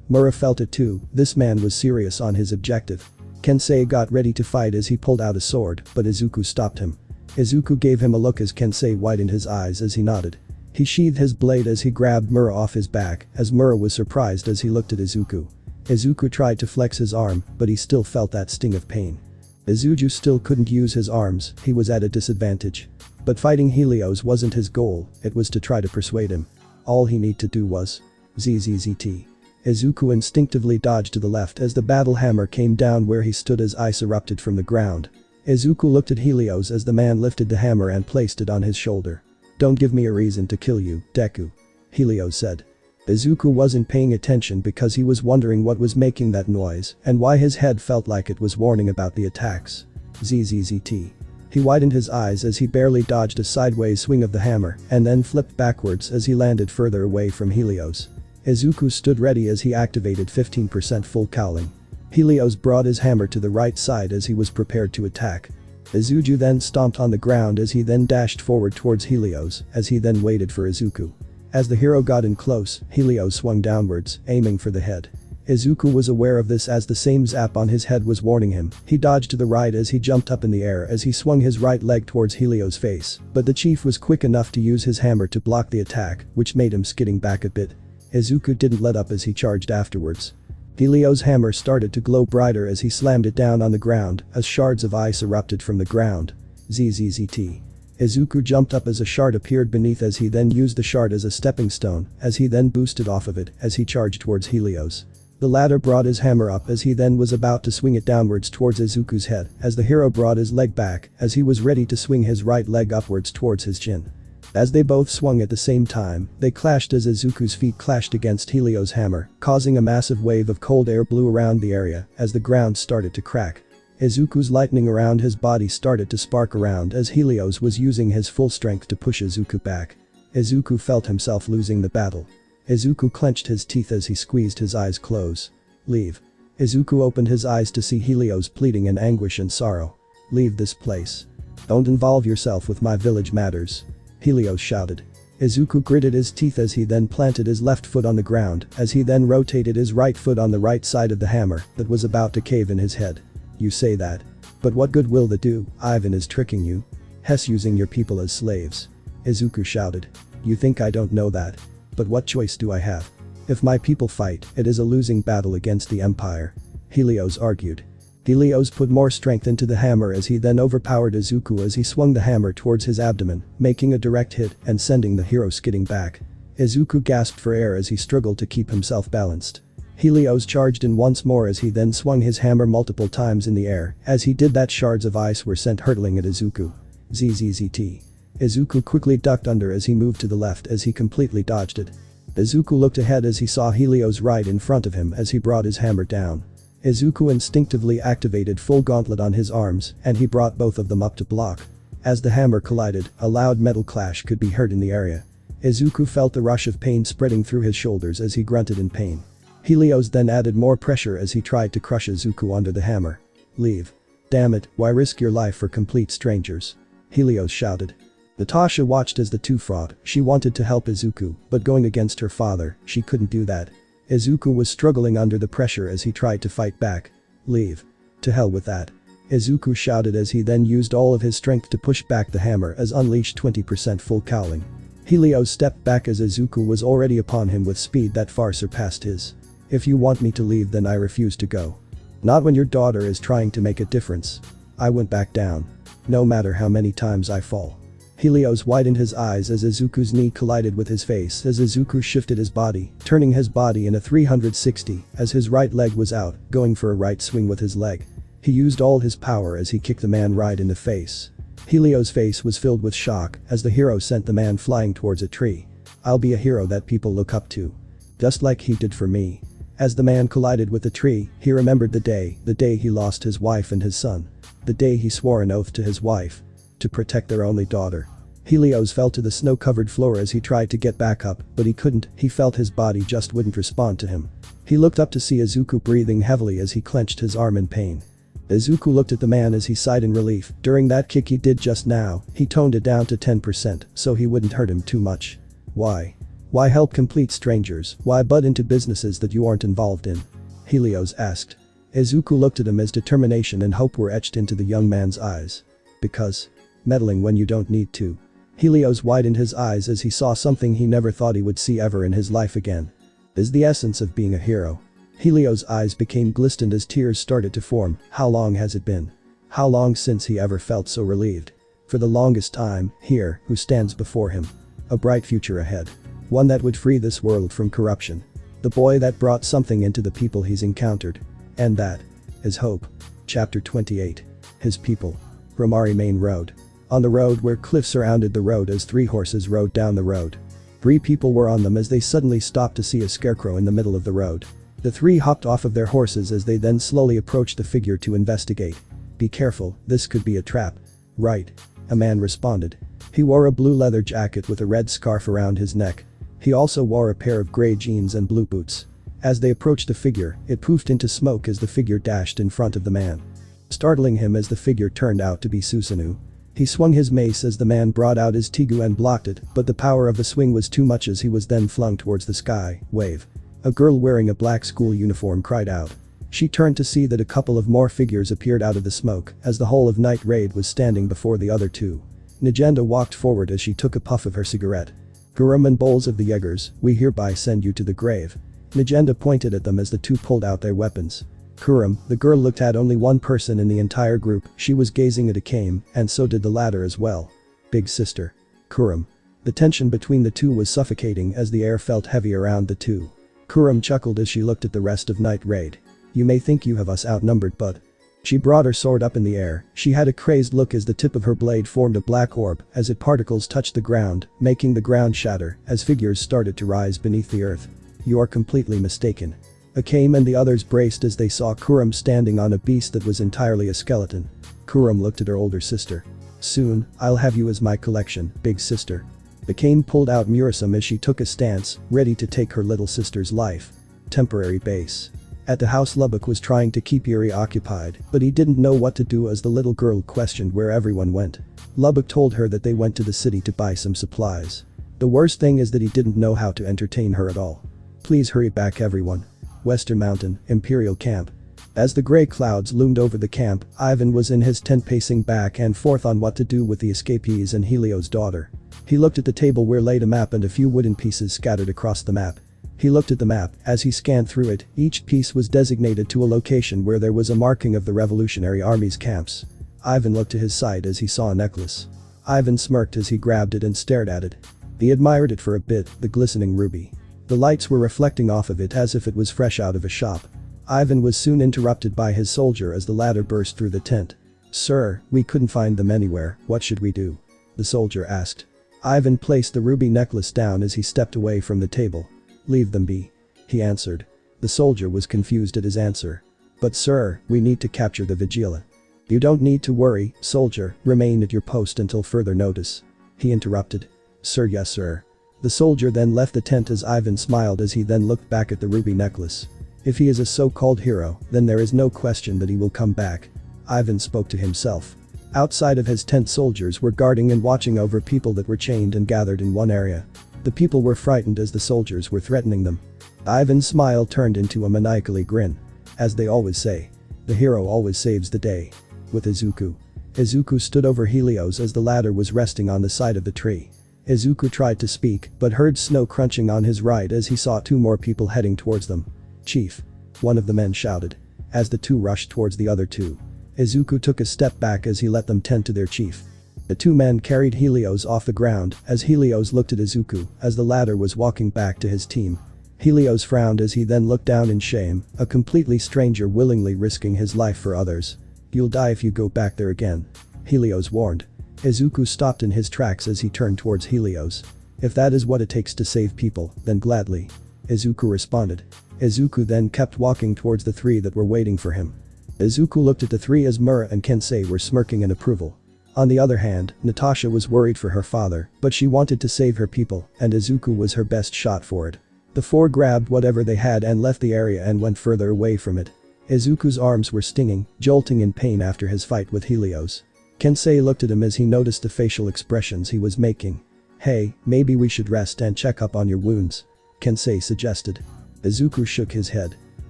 Mura felt it too, this man was serious on his objective. Kensei got ready to fight as he pulled out a sword, but Izuku stopped him. Izuku gave him a look as Kensei widened his eyes as he nodded. He sheathed his blade as he grabbed Mura off his back, as Mura was surprised as he looked at Izuku. Izuku tried to flex his arm, but he still felt that sting of pain. Izuku still couldn't use his arms, he was at a disadvantage. But fighting Helios wasn't his goal, it was to try to persuade him. All he needed to do was ZZZT. Izuku instinctively dodged to the left as the battle hammer came down where he stood as ice erupted from the ground. Izuku looked at Helios as the man lifted the hammer and placed it on his shoulder. Don't give me a reason to kill you, Deku. Helios said. Izuku wasn't paying attention because he was wondering what was making that noise and why his head felt like it was warning about the attacks. ZZZT. He widened his eyes as he barely dodged a sideways swing of the hammer and then flipped backwards as he landed further away from Helios. Izuku stood ready as he activated 15% full cowling. Helios brought his hammer to the right side as he was prepared to attack. Izuku then stomped on the ground as he then dashed forward towards Helios as he then waited for Izuku. As the hero got in close, Helios swung downwards, aiming for the head. Izuku was aware of this as the same zap on his head was warning him. He dodged to the right as he jumped up in the air as he swung his right leg towards Helios' face, but the chief was quick enough to use his hammer to block the attack, which made him skidding back a bit. Izuku didn't let up as he charged afterwards. Helios' hammer started to glow brighter as he slammed it down on the ground as shards of ice erupted from the ground. ZZZT. Izuku jumped up as a shard appeared beneath as he then used the shard as a stepping stone as he then boosted off of it as he charged towards Helios. The latter brought his hammer up as he then was about to swing it downwards towards Izuku's head as the hero brought his leg back as he was ready to swing his right leg upwards towards his chin. As they both swung at the same time, they clashed as Izuku's feet clashed against Helios' hammer, causing a massive wave of cold air blew around the area as the ground started to crack. Izuku's lightning around his body started to spark around as Helios was using his full strength to push Izuku back. Izuku felt himself losing the battle. Izuku clenched his teeth as he squeezed his eyes close. Leave. Izuku opened his eyes to see Helios pleading in anguish and sorrow. Leave this place. Don't involve yourself with my village matters. Helios shouted. Izuku gritted his teeth as he then planted his left foot on the ground as he then rotated his right foot on the right side of the hammer that was about to cave in his head. You say that. But what good will that do? Ivan is tricking you. Hess using your people as slaves. Izuku shouted. You think I don't know that? But what choice do I have? If my people fight, it is a losing battle against the Empire. Helios argued. Helios put more strength into the hammer as he then overpowered Izuku as he swung the hammer towards his abdomen, making a direct hit and sending the hero skidding back. Izuku gasped for air as he struggled to keep himself balanced. Helios charged in once more as he then swung his hammer multiple times in the air. As he did that, shards of ice were sent hurtling at Izuku. ZZZT. Izuku quickly ducked under as he moved to the left as he completely dodged it. Izuku looked ahead as he saw Helios right in front of him as he brought his hammer down. Izuku instinctively activated full gauntlet on his arms and he brought both of them up to block. As the hammer collided, a loud metal clash could be heard in the area. Izuku felt the rush of pain spreading through his shoulders as he grunted in pain. Helios then added more pressure as he tried to crush Izuku under the hammer. Leave. Damn it, why risk your life for complete strangers? Helios shouted. Natasha watched as the two fought. She wanted to help Izuku, but going against her father, she couldn't do that. Izuku was struggling under the pressure as he tried to fight back. Leave. To hell with that. Izuku shouted as he then used all of his strength to push back the hammer as unleashed 20% full cowling. Helios stepped back as Izuku was already upon him with speed that far surpassed his. If you want me to leave, then I refuse to go. Not when your daughter is trying to make a difference. I went back down. No matter how many times I fall. Helios widened his eyes as Izuku's knee collided with his face as Izuku shifted his body, turning his body in a 360 as his right leg was out, going for a right swing with his leg. He used all his power as he kicked the man right in the face. Helios' face was filled with shock as the hero sent the man flying towards a tree. I'll be a hero that people look up to. Just like he did for me. As the man collided with the tree, he remembered the day he lost his wife and his son. The day he swore an oath to his wife. To protect their only daughter. Helios fell to the snow-covered floor as he tried to get back up, but he couldn't. He felt his body just wouldn't respond to him. He looked up to see Izuku breathing heavily as he clenched his arm in pain. Izuku looked at the man as he sighed in relief. During that kick he did just now, he toned it down to 10% so he wouldn't hurt him too much. Why? Why help complete strangers? Why butt into businesses that you aren't involved in? Helios asked. Izuku looked at him as determination and hope were etched into the young man's eyes. Because. Meddling when you don't need to. Helios widened his eyes as he saw something he never thought he would see ever in his life again. Is the essence of being a hero. Helios' eyes became glistened as tears started to form. How long has it been? How long since he ever felt so relieved? For the longest time, here, who stands before him. A bright future ahead. One that would free this world from corruption. The boy that brought something into the people he's encountered. And that. Is hope. Chapter 28. His people. Romari Main Road. On the road where cliffs surrounded the road as three horses rode down the road. 3 people were on them as they suddenly stopped to see a scarecrow in the middle of the road. The 3 hopped off of their horses as they then slowly approached the figure to investigate. "Be careful, this could be a trap." "Right," a man responded. He wore a blue leather jacket with a red scarf around his neck. He also wore a pair of grey jeans and blue boots. As they approached the figure, it poofed into smoke as the figure dashed in front of the man, startling him as the figure turned out to be Susanoo. He swung his mace as the man brought out his Tigu and blocked it, but the power of the swing was too much as he was then flung towards the sky. "Wave." A girl wearing a black school uniform cried out. She turned to see that a couple of more figures appeared out of the smoke as the whole of Night Raid was standing before the other 2. Najenda walked forward as she took a puff of her cigarette. "Harem and Bowls of the Jaegers, we hereby send you to the grave." Najenda pointed at them as the 2 pulled out their weapons. Harem, the girl looked at only one person in the entire group, she was gazing at Akame, and so did the latter as well. "Big sister." Harem. The tension between the 2 was suffocating as the air felt heavy around the 2. Harem chuckled as she looked at the rest of Night Raid. "You may think you have us outnumbered but..." She brought her sword up in the air, she had a crazed look as the tip of her blade formed a black orb as its particles touched the ground, making the ground shatter as figures started to rise beneath the earth. "You are completely mistaken." Akame and the others braced as they saw Kurum standing on a beast that was entirely a skeleton. Kurum looked at her older sister. "Soon, I'll have you as my collection, big sister." Akame pulled out Murasame as she took a stance, ready to take her little sister's life. Temporary base. At the house Lubbock was trying to keep Yuri occupied, but he didn't know what to do as the little girl questioned where everyone went. Lubbock told her that they went to the city to buy some supplies. The worst thing is that he didn't know how to entertain her at all. "Please hurry back everyone." Western Mountain, Imperial Camp. As the grey clouds loomed over the camp, Ivan was in his tent pacing back and forth on what to do with the escapees and Helio's daughter. He looked at the table where laid a map and a few wooden pieces scattered across the map. He looked at the map, as he scanned through it, each piece was designated to a location where there was a marking of the Revolutionary Army's camps. Ivan looked to his side as he saw a necklace. Ivan smirked as he grabbed it and stared at it. He admired it for a bit, the glistening ruby. The lights were reflecting off of it as if it was fresh out of a shop. Ivan was soon interrupted by his soldier as the latter burst through the tent. "Sir, we couldn't find them anywhere, what should we do?" the soldier asked. Ivan placed the ruby necklace down as he stepped away from the table. "Leave them be," he answered. The soldier was confused at his answer. "But sir, we need to capture the Vigila." "You don't need to worry, soldier, remain at your post until further notice," he interrupted. "Sir, yes sir." The soldier then left the tent as Ivan smiled as he then looked back at the ruby necklace. If he is a so-called hero, then there is no question that he will come back. Ivan spoke to himself. Outside of his tent, soldiers were guarding and watching over people that were chained and gathered in one area. The people were frightened as the soldiers were threatening them. Ivan's smile turned into a maniacally grin. As they always say, the hero always saves the day. With Izuku. Izuku stood over Helios as the latter was resting on the side of the tree. Izuku tried to speak but heard snow crunching on his right as he saw 2 more people heading towards them. "Chief," one of the men shouted. As the 2 rushed towards the other 2. Izuku took a step back as he let them tend to their chief. The 2 men carried Helios off the ground as Helios looked at Izuku as the latter was walking back to his team. Helios frowned as he then looked down in shame, a completely stranger willingly risking his life for others. "You'll die if you go back there again," Helios warned. Izuku stopped in his tracks as he turned towards Helios. "If that is what it takes to save people, then gladly," Izuku responded. Izuku then kept walking towards the 3 that were waiting for him. Izuku looked at the 3 as Mura and Kensei were smirking in approval. On the other hand, Natasha was worried for her father, but she wanted to save her people, and Izuku was her best shot for it. The 4 grabbed whatever they had and left the area and went further away from it. Izuku's arms were stinging, jolting in pain after his fight with Helios. Kensei looked at him as he noticed the facial expressions he was making. "Hey, maybe we should rest and check up on your wounds," Kensei suggested. Izuku shook his head.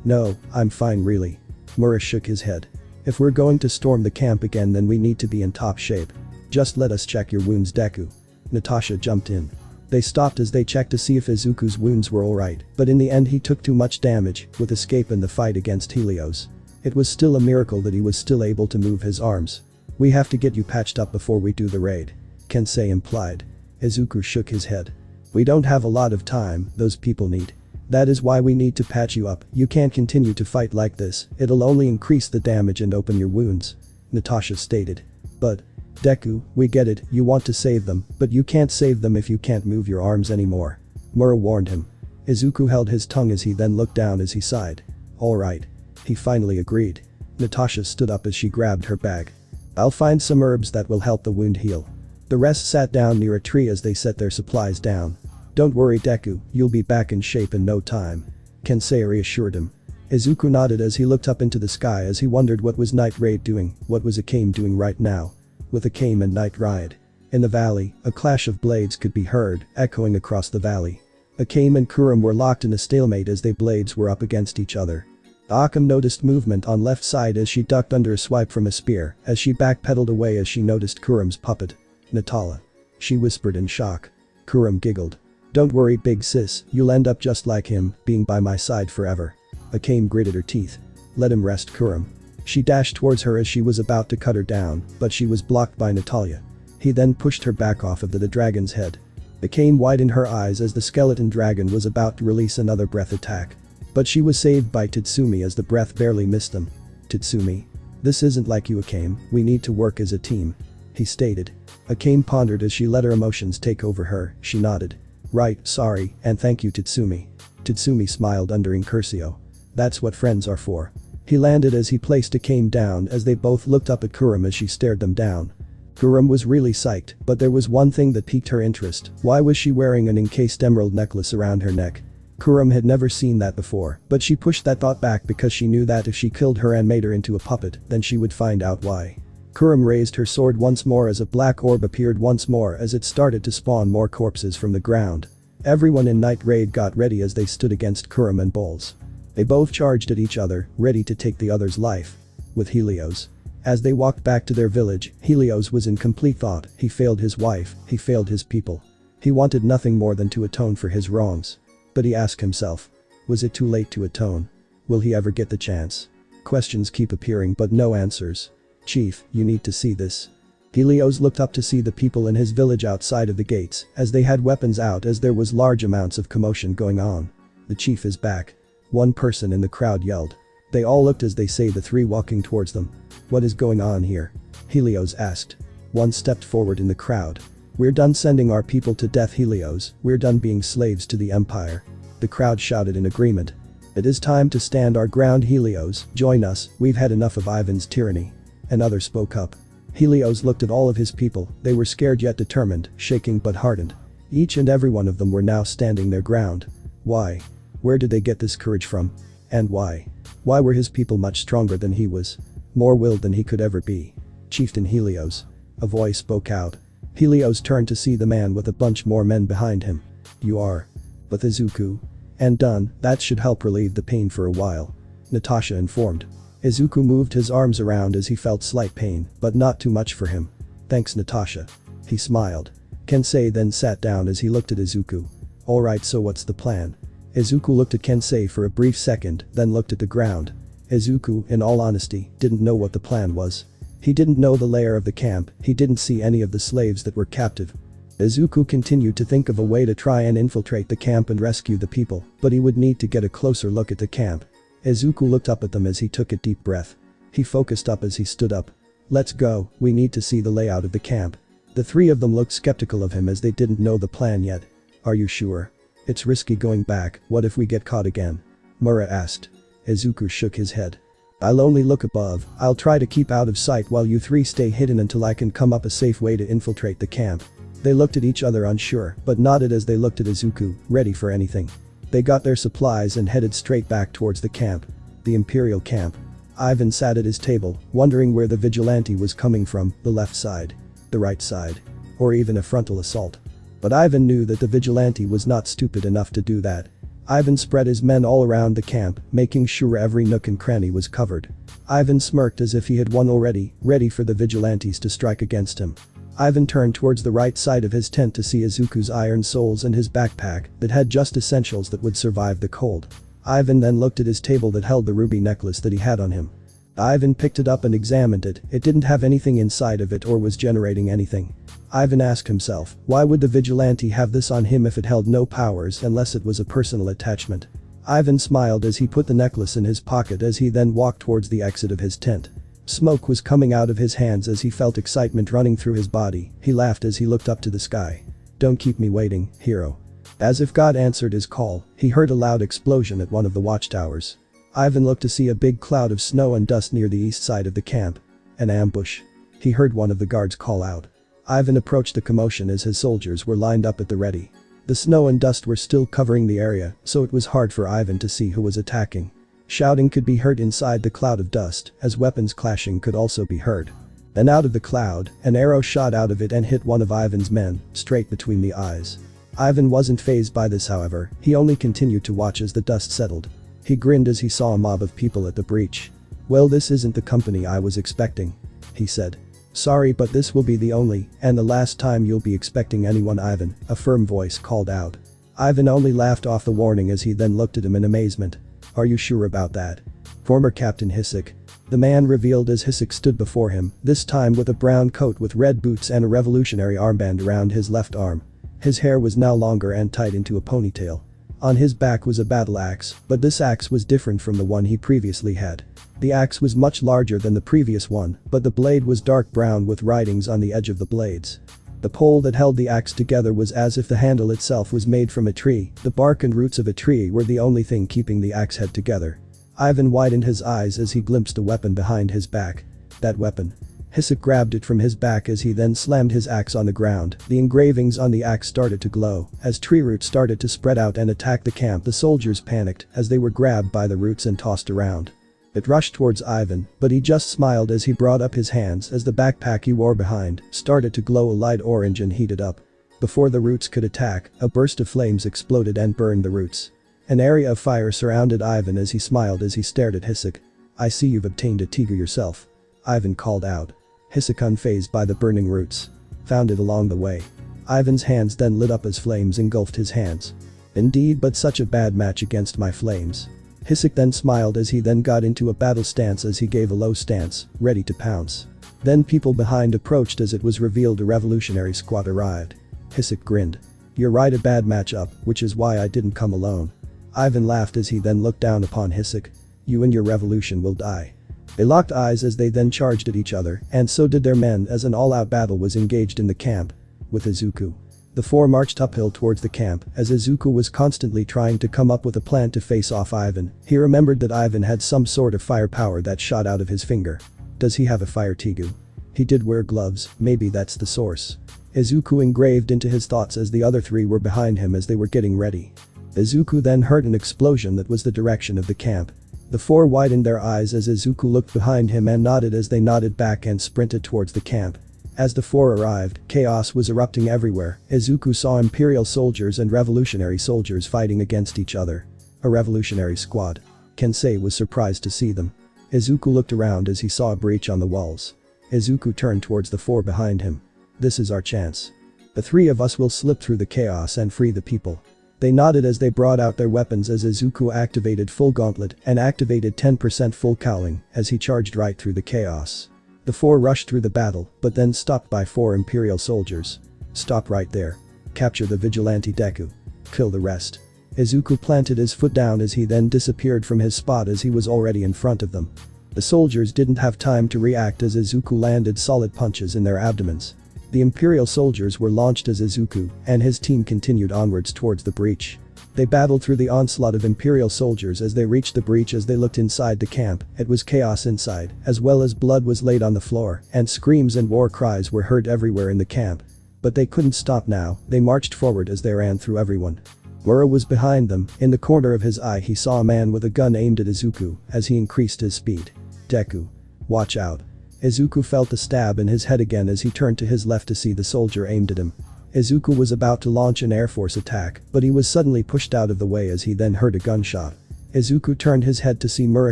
"No, I'm fine really." Mura shook his head. "If we're going to storm the camp again then we need to be in top shape. Just let us check your wounds, Deku." Natasha jumped in. They stopped as they checked to see if Izuku's wounds were alright, but in the end he took too much damage, with escape in the fight against Helios. It was still a miracle that he was still able to move his arms. "We have to get you patched up before we do the raid," Kensei implied. Izuku shook his head. "We don't have a lot of time, those people need. That is why we need to patch you up, you can't continue to fight like this, it'll only increase the damage and open your wounds," Natasha stated. "But, Deku, we get it, you want to save them, but you can't save them if you can't move your arms anymore," Mura warned him. Izuku held his tongue as he then looked down as he sighed. Alright. He finally agreed. Natasha stood up as she grabbed her bag. I'll find some herbs that will help the wound heal. The rest sat down near a tree as they set their supplies down. Don't worry Deku, you'll be back in shape in no time. Kensei reassured him. Izuku nodded as he looked up into the sky as he wondered what was Night Raid doing, what was Akame doing right now. With Akame and Night Raid. In the valley, a clash of blades could be heard, echoing across the valley. Akame and Kurum were locked in a stalemate as their blades were up against each other. Akame noticed movement on left side as she ducked under a swipe from a spear, as she backpedaled away as she noticed Kurum's puppet. Natala. She whispered in shock. Kurum giggled. Don't worry big sis, you'll end up just like him, being by my side forever. Akame gritted her teeth. Let him rest Kurum. She dashed towards her as she was about to cut her down, but she was blocked by Natalia. He then pushed her back off of the dragon's head. Akame widened her eyes as the skeleton dragon was about to release another breath attack. But she was saved by Tatsumi as the breath barely missed them. Tatsumi. This isn't like you Akame, we need to work as a team. He stated. Akame pondered as she let her emotions take over her, she nodded. Right, sorry, and thank you Tatsumi. Tatsumi smiled under Incursio. That's what friends are for. He landed as he placed Akame down as they both looked up at Kurum as she stared them down. Kurum was really psyched, but there was one thing that piqued her interest. Why was she wearing an encased emerald necklace around her neck? Kurum had never seen that before, but she pushed that thought back because she knew that if she killed her and made her into a puppet, then she would find out why. Kurum raised her sword once more as a black orb appeared once more as it started to spawn more corpses from the ground. Everyone in Night Raid got ready as they stood against Kurum and Bowls. They both charged at each other, ready to take the other's life. With Helios. As they walked back to their village, Helios was in complete thought. He failed his wife, he failed his people. He wanted nothing more than to atone for his wrongs. But he asked himself. Was it too late to atone? Will he ever get the chance? Questions keep appearing but no answers. Chief, you need to see this. Helios looked up to see the people in his village outside of the gates, as they had weapons out as there was large amounts of commotion going on. The chief is back. One person in the crowd yelled. They all looked as they say the three walking towards them. What is going on here? Helios asked. One stepped forward in the crowd. We're done sending our people to death Helios, we're done being slaves to the empire. The crowd shouted in agreement. It is time to stand our ground Helios, join us, we've had enough of Ivan's tyranny. Another spoke up. Helios looked at all of his people, they were scared yet determined, shaking but hardened. Each and every one of them were now standing their ground. Why? Where did they get this courage from? And why? Why were his people much stronger than he was? More willed than he could ever be. Chieftain Helios. A voice spoke out. Helios turned to see the man with a bunch more men behind him. You are. But Izuku. And done, that should help relieve the pain for a while. Natasha informed. Izuku moved his arms around as he felt slight pain, but not too much for him. Thanks Natasha. He smiled. Kensei then sat down as he looked at Izuku. Alright, so what's the plan? Izuku looked at Kensei for a brief second, then looked at the ground. Izuku, in all honesty, didn't know what the plan was. He didn't know the layer of the camp, he didn't see any of the slaves that were captive. Izuku continued to think of a way to try and infiltrate the camp and rescue the people, but he would need to get a closer look at the camp. Izuku looked up at them as he took a deep breath. He focused up as he stood up. Let's go, we need to see the layout of the camp. The three of them looked skeptical of him as they didn't know the plan yet. Are you sure? It's risky going back, what if we get caught again? Mura asked. Izuku shook his head. I'll only look above, I'll try to keep out of sight while you three stay hidden until I can come up a safe way to infiltrate the camp. They looked at each other unsure, but nodded as they looked at Izuku, ready for anything. They got their supplies and headed straight back towards the camp. The Imperial camp. Ivan sat at his table, wondering where the vigilante was coming from, the left side, the right side, or even a frontal assault. But Ivan knew that the vigilante was not stupid enough to do that. Ivan spread his men all around the camp, making sure every nook and cranny was covered. Ivan smirked as if he had won already, ready for the vigilantes to strike against him. Ivan turned towards the right side of his tent to see Izuku's iron soles and his backpack that had just essentials that would survive the cold. Ivan then looked at his table that held the ruby necklace that he had on him. Ivan picked it up and examined it, it didn't have anything inside of it or was generating anything. Ivan asked himself, why would the vigilante have this on him if it held no powers unless it was a personal attachment? Ivan smiled as he put the necklace in his pocket as he then walked towards the exit of his tent. Smoke was coming out of his hands as he felt excitement running through his body, he laughed as he looked up to the sky. Don't keep me waiting, hero. As if God answered his call, he heard a loud explosion at one of the watchtowers. Ivan looked to see a big cloud of snow and dust near the east side of the camp. An ambush. He heard one of the guards call out. Ivan approached the commotion as his soldiers were lined up at the ready. The snow and dust were still covering the area, so it was hard for Ivan to see who was attacking. Shouting could be heard inside the cloud of dust, as weapons clashing could also be heard. Then out of the cloud, an arrow shot out of it and hit one of Ivan's men, straight between the eyes. Ivan wasn't fazed by this, however, he only continued to watch as the dust settled. He grinned as he saw a mob of people at the breach. "Well, this isn't the company I was expecting," he said. "Sorry, but this will be the only and the last time you'll be expecting anyone, Ivan," a firm voice called out. Ivan only laughed off the warning as he then looked at him in amazement. "Are you sure about that?" "Former Captain Hisuk," the man revealed as Hisuk stood before him, this time with a brown coat with red boots and a revolutionary armband around his left arm. His hair was now longer and tied into a ponytail. On his back was a battle axe, but this axe was different from the one he previously had. The axe was much larger than the previous one, but the blade was dark brown with writings on the edge of the blades. The pole that held the axe together was as if the handle itself was made from a tree. The bark and roots of a tree were the only thing keeping the axe head together. Ivan widened his eyes as he glimpsed a weapon behind his back. That weapon. Hisuk grabbed it from his back as he then slammed his axe on the ground. The engravings on the axe started to glow. As tree roots started to spread out and attack the camp, the soldiers panicked as they were grabbed by the roots and tossed around. It rushed towards Ivan, but he just smiled as he brought up his hands as the backpack he wore behind started to glow a light orange and heated up. Before the roots could attack, a burst of flames exploded and burned the roots. An area of fire surrounded Ivan as he smiled as he stared at Hisuk. "I see you've obtained a tiger yourself," Ivan called out. Hisuk, unfazed by the burning roots, found it along the way. Ivan's hands then lit up as flames engulfed his hands. "Indeed, but such a bad match against my flames." Hisuk then smiled as he then got into a battle stance as he gave a low stance, ready to pounce. Then people behind approached as it was revealed a revolutionary squad arrived. Hisuk grinned. "You're right, a bad matchup, which is why I didn't come alone." Ivan laughed as he then looked down upon Hisuk. "You and your revolution will die." They locked eyes as they then charged at each other, and so did their men as an all-out battle was engaged in the camp. With Izuku. The four marched uphill towards the camp as Izuku was constantly trying to come up with a plan to face off Ivan. He remembered that Ivan had some sort of firepower that shot out of his finger. Does he have a fire tigu? He did wear gloves, maybe that's the source. Izuku engraved into his thoughts as the other three were behind him as they were getting ready. Izuku then heard an explosion that was the direction of the camp. The four widened their eyes as Izuku looked behind him and nodded as they nodded back and sprinted towards the camp. As the four arrived, chaos was erupting everywhere. Izuku saw Imperial soldiers and revolutionary soldiers fighting against each other. A revolutionary squad. Kensei was surprised to see them. Izuku looked around as he saw a breach on the walls. Izuku turned towards the four behind him. "This is our chance. The three of us will slip through the chaos and free the people." They nodded as they brought out their weapons as Izuku activated full gauntlet and activated 10% full cowling as he charged right through the chaos. The four rushed through the battle, but then stopped by four Imperial soldiers. "Stop right there. Capture the vigilante Deku. Kill the rest." Izuku planted his foot down as he then disappeared from his spot as he was already in front of them. The soldiers didn't have time to react as Izuku landed solid punches in their abdomens. The Imperial soldiers were launched as Izuku and his team continued onwards towards the breach. They battled through the onslaught of Imperial soldiers as they reached the breach. As they looked inside the camp, it was chaos inside, as well as blood was laid on the floor, and screams and war cries were heard everywhere in the camp. But they couldn't stop now, they marched forward as they ran through everyone. Mura was behind them. In the corner of his eye he saw a man with a gun aimed at Izuku as he increased his speed. "Deku. Watch out." Izuku felt a stab in his head again as he turned to his left to see the soldier aimed at him. Izuku was about to launch an Air Force attack, but he was suddenly pushed out of the way as he then heard a gunshot. Izuku turned his head to see Mura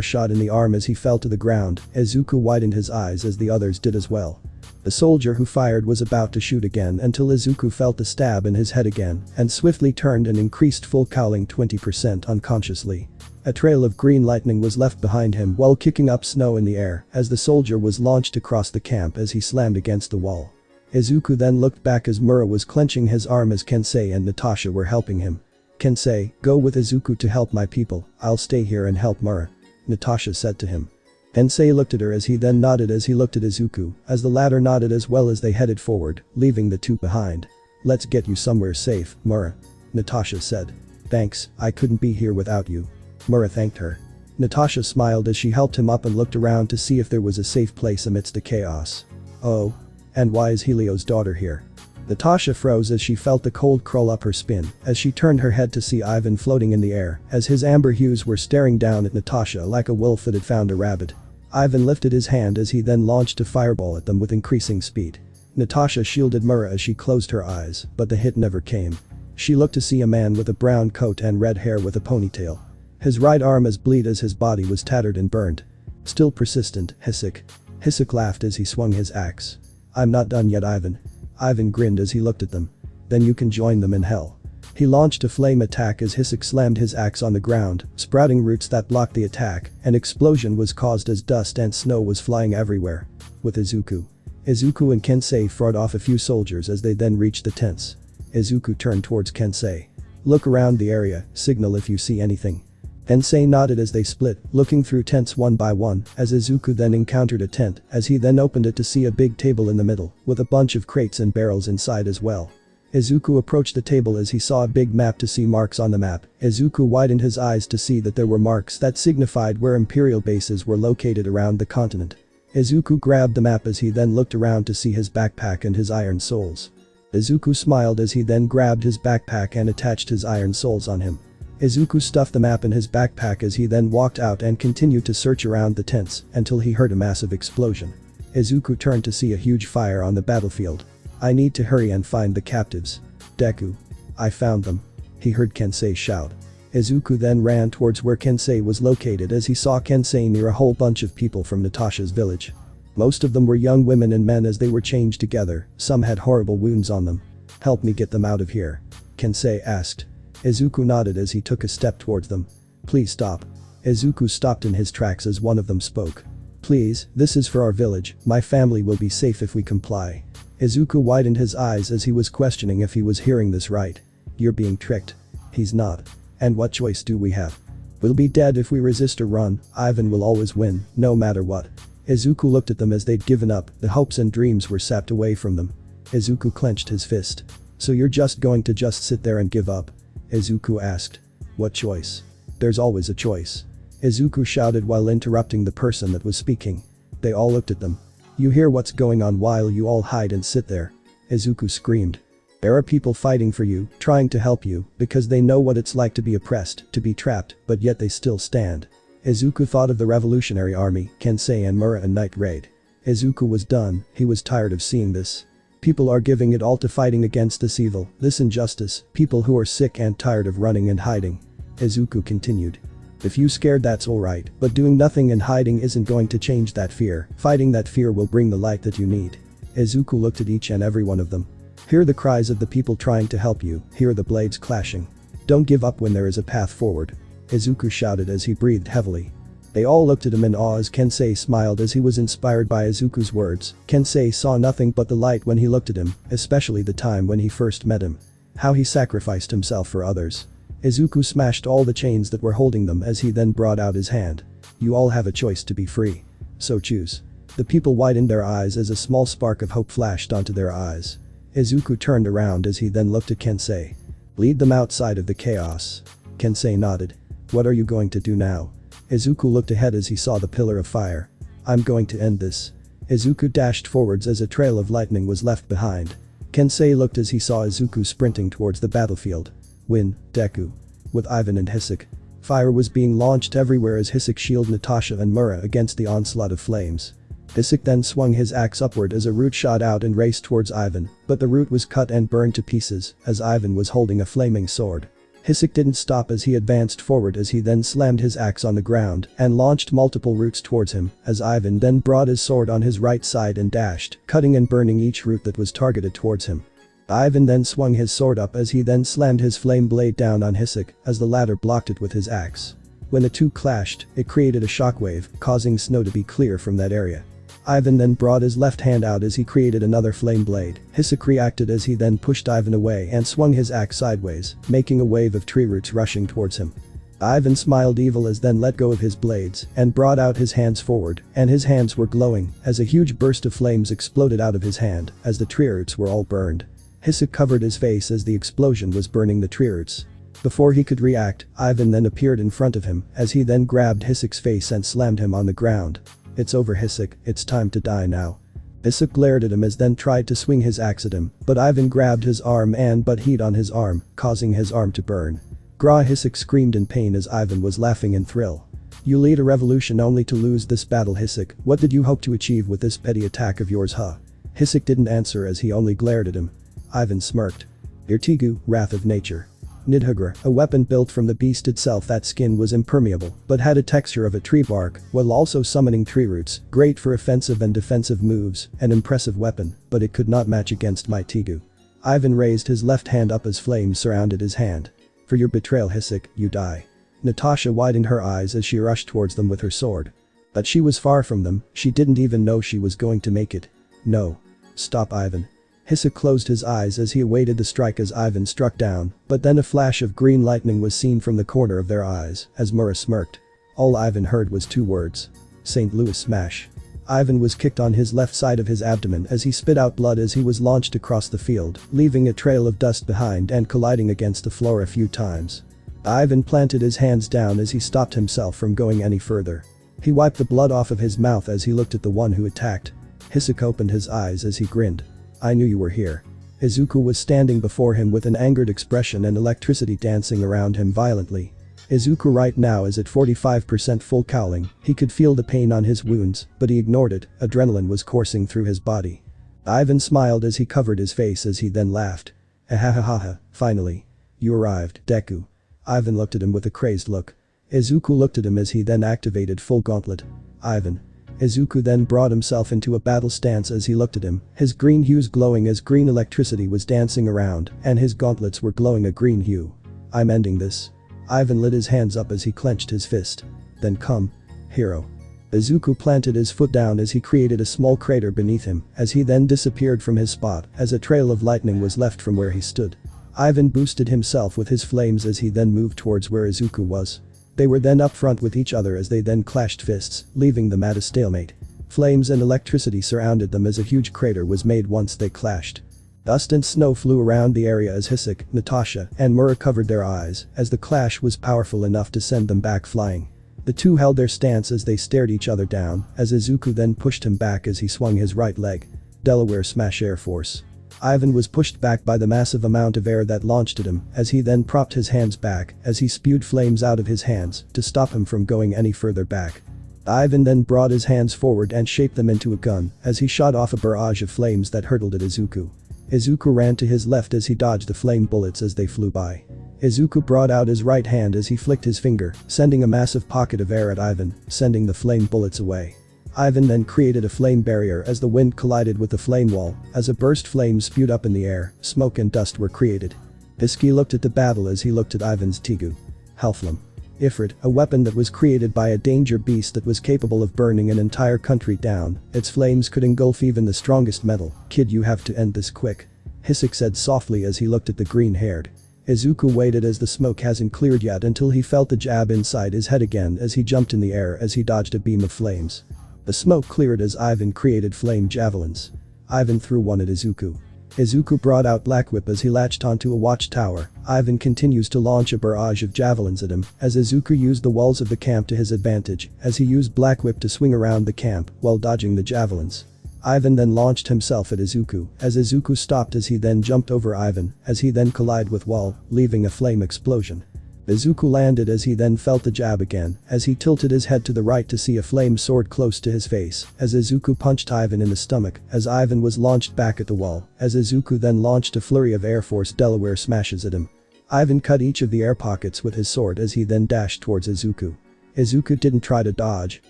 shot in the arm as he fell to the ground. Izuku widened his eyes as the others did as well. The soldier who fired was about to shoot again until Izuku felt a stab in his head again and swiftly turned and increased full cowling 20% unconsciously. A trail of green lightning was left behind him while kicking up snow in the air as the soldier was launched across the camp as he slammed against the wall. Izuku then looked back as Mura was clenching his arm as Kensei and Natasha were helping him. "Kensei, go with Izuku to help my people, I'll stay here and help Mura," Natasha said to him. Kensei looked at her as he then nodded as he looked at Izuku, as the latter nodded as well as they headed forward, leaving the two behind. "Let's get you somewhere safe, Mura," Natasha said. Thanks, I couldn't be here without you. Mura thanked her. Natasha smiled as she helped him up and looked around to see if there was a safe place amidst the chaos. Oh. And why is Helio's daughter here? Natasha froze as she felt the cold crawl up her spine as she turned her head to see Ivan floating in the air as his amber hues were staring down at Natasha like a wolf that had found a rabbit. Ivan lifted his hand as he then launched a fireball at them with increasing speed. Natasha shielded Mura as she closed her eyes, but the hit never came. She looked to see a man with a brown coat and red hair with a ponytail. His right arm as bleed as his body was tattered and burned. Still persistent, Hisuk. Hisuk laughed as he swung his axe. I'm not done yet, Ivan. Ivan grinned as he looked at them. Then you can join them in hell. He launched a flame attack as Hisuk slammed his axe on the ground, sprouting roots that blocked the attack. An explosion was caused as dust and snow was flying everywhere. With Izuku. Izuku and Kensei fought off a few soldiers as they then reached the tents. Izuku turned towards Kensei. Look around the area, signal if you see anything. Kensei nodded as they split, looking through tents one by one, as Izuku then encountered a tent, as he then opened it to see a big table in the middle, with a bunch of crates and barrels inside as well. Izuku approached the table as he saw a big map to see marks on the map. Izuku widened his eyes to see that there were marks that signified where imperial bases were located around the continent. Izuku grabbed the map as he then looked around to see his backpack and his iron soles. Izuku smiled as he then grabbed his backpack and attached his iron soles on him. Izuku stuffed the map in his backpack as he then walked out and continued to search around the tents until he heard a massive explosion. Izuku turned to see a huge fire on the battlefield. I need to hurry and find the captives. Deku. I found them. He heard Kensei shout. Izuku then ran towards where Kensei was located as he saw Kensei near a whole bunch of people from Natasha's village. Most of them were young women and men as they were chained together, some had horrible wounds on them. Help me get them out of here. Kensei asked. Izuku nodded as he took a step towards them. Please stop. Izuku stopped in his tracks as one of them spoke. Please, this is for our village, my family will be safe if we comply. Izuku widened his eyes as he was questioning if he was hearing this right. You're being tricked. He's not. And what choice do we have? We'll be dead if we resist or run, Ivan will always win, no matter what. Izuku looked at them as they'd given up, the hopes and dreams were sapped away from them. Izuku clenched his fist. So you're just going to just sit there and give up? Izuku asked. What choice? There's always a choice. Izuku shouted while interrupting the person that was speaking. They all looked at them. You hear what's going on while you all hide and sit there? Izuku screamed. There are people fighting for you, trying to help you, because they know what it's like to be oppressed, to be trapped, but yet they still stand. Izuku thought of the Revolutionary Army, Kensei and Mura and Night Raid. Izuku was done, he was tired of seeing this. People are giving it all to fighting against this evil, this injustice, people who are sick and tired of running and hiding. Izuku continued. If you scared that's alright, but doing nothing and hiding isn't going to change that fear, fighting that fear will bring the light that you need. Izuku looked at each and every one of them. Hear the cries of the people trying to help you, hear the blades clashing. Don't give up when there is a path forward. Izuku shouted as he breathed heavily. They all looked at him in awe as Kensei smiled as he was inspired by Izuku's words. Kensei saw nothing but the light when he looked at him, especially the time when he first met him. How he sacrificed himself for others. Izuku smashed all the chains that were holding them as he then brought out his hand. You all have a choice to be free. So choose. The people widened their eyes as a small spark of hope flashed onto their eyes. Izuku turned around as he then looked at Kensei. Lead them outside of the chaos. Kensei nodded. What are you going to do now? Izuku looked ahead as he saw the pillar of fire. I'm going to end this. Izuku dashed forwards as a trail of lightning was left behind. Kensei looked as he saw Izuku sprinting towards the battlefield. Win, Deku. With Ivan and Hisuk. Fire was being launched everywhere as Hisuk shielded Natasha and Mura against the onslaught of flames. Hisuk then swung his axe upward as a root shot out and raced towards Ivan, but the root was cut and burned to pieces as Ivan was holding a flaming sword. Hisuk didn't stop as he advanced forward as he then slammed his axe on the ground and launched multiple roots towards him as Ivan then brought his sword on his right side and dashed, cutting and burning each root that was targeted towards him. Ivan then swung his sword up as he then slammed his flame blade down on Hisuk as the latter blocked it with his axe. When the two clashed, it created a shockwave, causing snow to be clear from that area. Ivan then brought his left hand out as he created another flame blade. Hisuk reacted as he then pushed Ivan away and swung his axe sideways, making a wave of tree roots rushing towards him. Ivan smiled evil as then let go of his blades and brought out his hands forward, and his hands were glowing as a huge burst of flames exploded out of his hand as the tree roots were all burned. Hisuk covered his face as the explosion was burning the tree roots. Before he could react, Ivan then appeared in front of him as he then grabbed Hisuk's face and slammed him on the ground. "It's over, Hisuk, it's time to die now." Hisuk glared at him as then tried to swing his axe at him, but Ivan grabbed his arm and put heat on his arm, causing his arm to burn. "Gra!" Hisuk screamed in pain as Ivan was laughing in thrill. "You lead a revolution only to lose this battle, Hisuk. What did you hope to achieve with this petty attack of yours, huh?" Hisuk didn't answer as he only glared at him. Ivan smirked. "Irtigu, Wrath of Nature. Nidhugra, a weapon built from the beast itself. That skin was impermeable, but had a texture of a tree bark, while also summoning tree roots, great for offensive and defensive moves, an impressive weapon, but it could not match against my Tigu." Ivan raised his left hand up as flames surrounded his hand. "For your betrayal, Hisuk, you die." Natasha widened her eyes as she rushed towards them with her sword. But she was far from them, she didn't even know she was going to make it. "No. Stop, Ivan." Hisuk closed his eyes as he awaited the strike as Ivan struck down, but then a flash of green lightning was seen from the corner of their eyes as Mura smirked. All Ivan heard was two words. St. Louis smash. Ivan was kicked on his left side of his abdomen as he spit out blood as he was launched across the field, leaving a trail of dust behind and colliding against the floor a few times. Ivan planted his hands down as he stopped himself from going any further. He wiped the blood off of his mouth as he looked at the one who attacked. Hisuk opened his eyes as he grinned. "I knew you were here." Izuku was standing before him with an angered expression and electricity dancing around him violently. Izuku right now is at 45% full cowling, he could feel the pain on his wounds, but he ignored it, adrenaline was coursing through his body. Ivan smiled as he covered his face as he then laughed. "Ahahaha, finally. You arrived, Deku." Ivan looked at him with a crazed look. Izuku looked at him as he then activated full gauntlet. "Ivan." Izuku then brought himself into a battle stance as he looked at him, his green hues glowing as green electricity was dancing around, and his gauntlets were glowing a green hue. "I'm ending this." Ivan lit his hands up as he clenched his fist. "Then come, hero." Izuku planted his foot down as he created a small crater beneath him, as he then disappeared from his spot as a trail of lightning was left from where he stood. Ivan boosted himself with his flames as he then moved towards where Izuku was. They were then up front with each other as they then clashed fists, leaving them at a stalemate. Flames and electricity surrounded them as a huge crater was made once they clashed. Dust and snow flew around the area as Hisuk, Natasha, and Mura covered their eyes as the clash was powerful enough to send them back flying. The two held their stance as they stared each other down as Izuku then pushed him back as he swung his right leg. Delaware Smash Air Force. Ivan was pushed back by the massive amount of air that launched at him as he then propped his hands back as he spewed flames out of his hands to stop him from going any further back. Ivan then brought his hands forward and shaped them into a gun as he shot off a barrage of flames that hurtled at Izuku. Izuku ran to his left as he dodged the flame bullets as they flew by. Izuku brought out his right hand as he flicked his finger, sending a massive pocket of air at Ivan, sending the flame bullets away. Ivan then created a flame barrier as the wind collided with the flame wall, as a burst flame spewed up in the air, smoke and dust were created. Iski looked at the battle as he looked at Ivan's Tigu. Halflam. Ifrit, a weapon that was created by a danger beast that was capable of burning an entire country down, its flames could engulf even the strongest metal. "Kid, you have to end this quick," Hisuk said softly as he looked at the green-haired. Izuku waited as the smoke hasn't cleared yet until he felt the jab inside his head again as he jumped in the air as he dodged a beam of flames. The smoke cleared as Ivan created flame javelins. Ivan threw one at Izuku. Izuku brought out Black Whip as he latched onto a watchtower. Ivan continues to launch a barrage of javelins at him as Izuku used the walls of the camp to his advantage as he used Black Whip to swing around the camp while dodging the javelins. Ivan then launched himself at Izuku as Izuku stopped as he then jumped over Ivan as he then collided with wall, leaving a flame explosion. Izuku landed as he then felt the jab again as he tilted his head to the right to see a flame sword close to his face as Izuku punched Ivan in the stomach as Ivan was launched back at the wall as Izuku then launched a flurry of Air Force Delaware smashes at him. Ivan cut each of the air pockets with his sword as he then dashed towards Izuku. Izuku didn't try to dodge,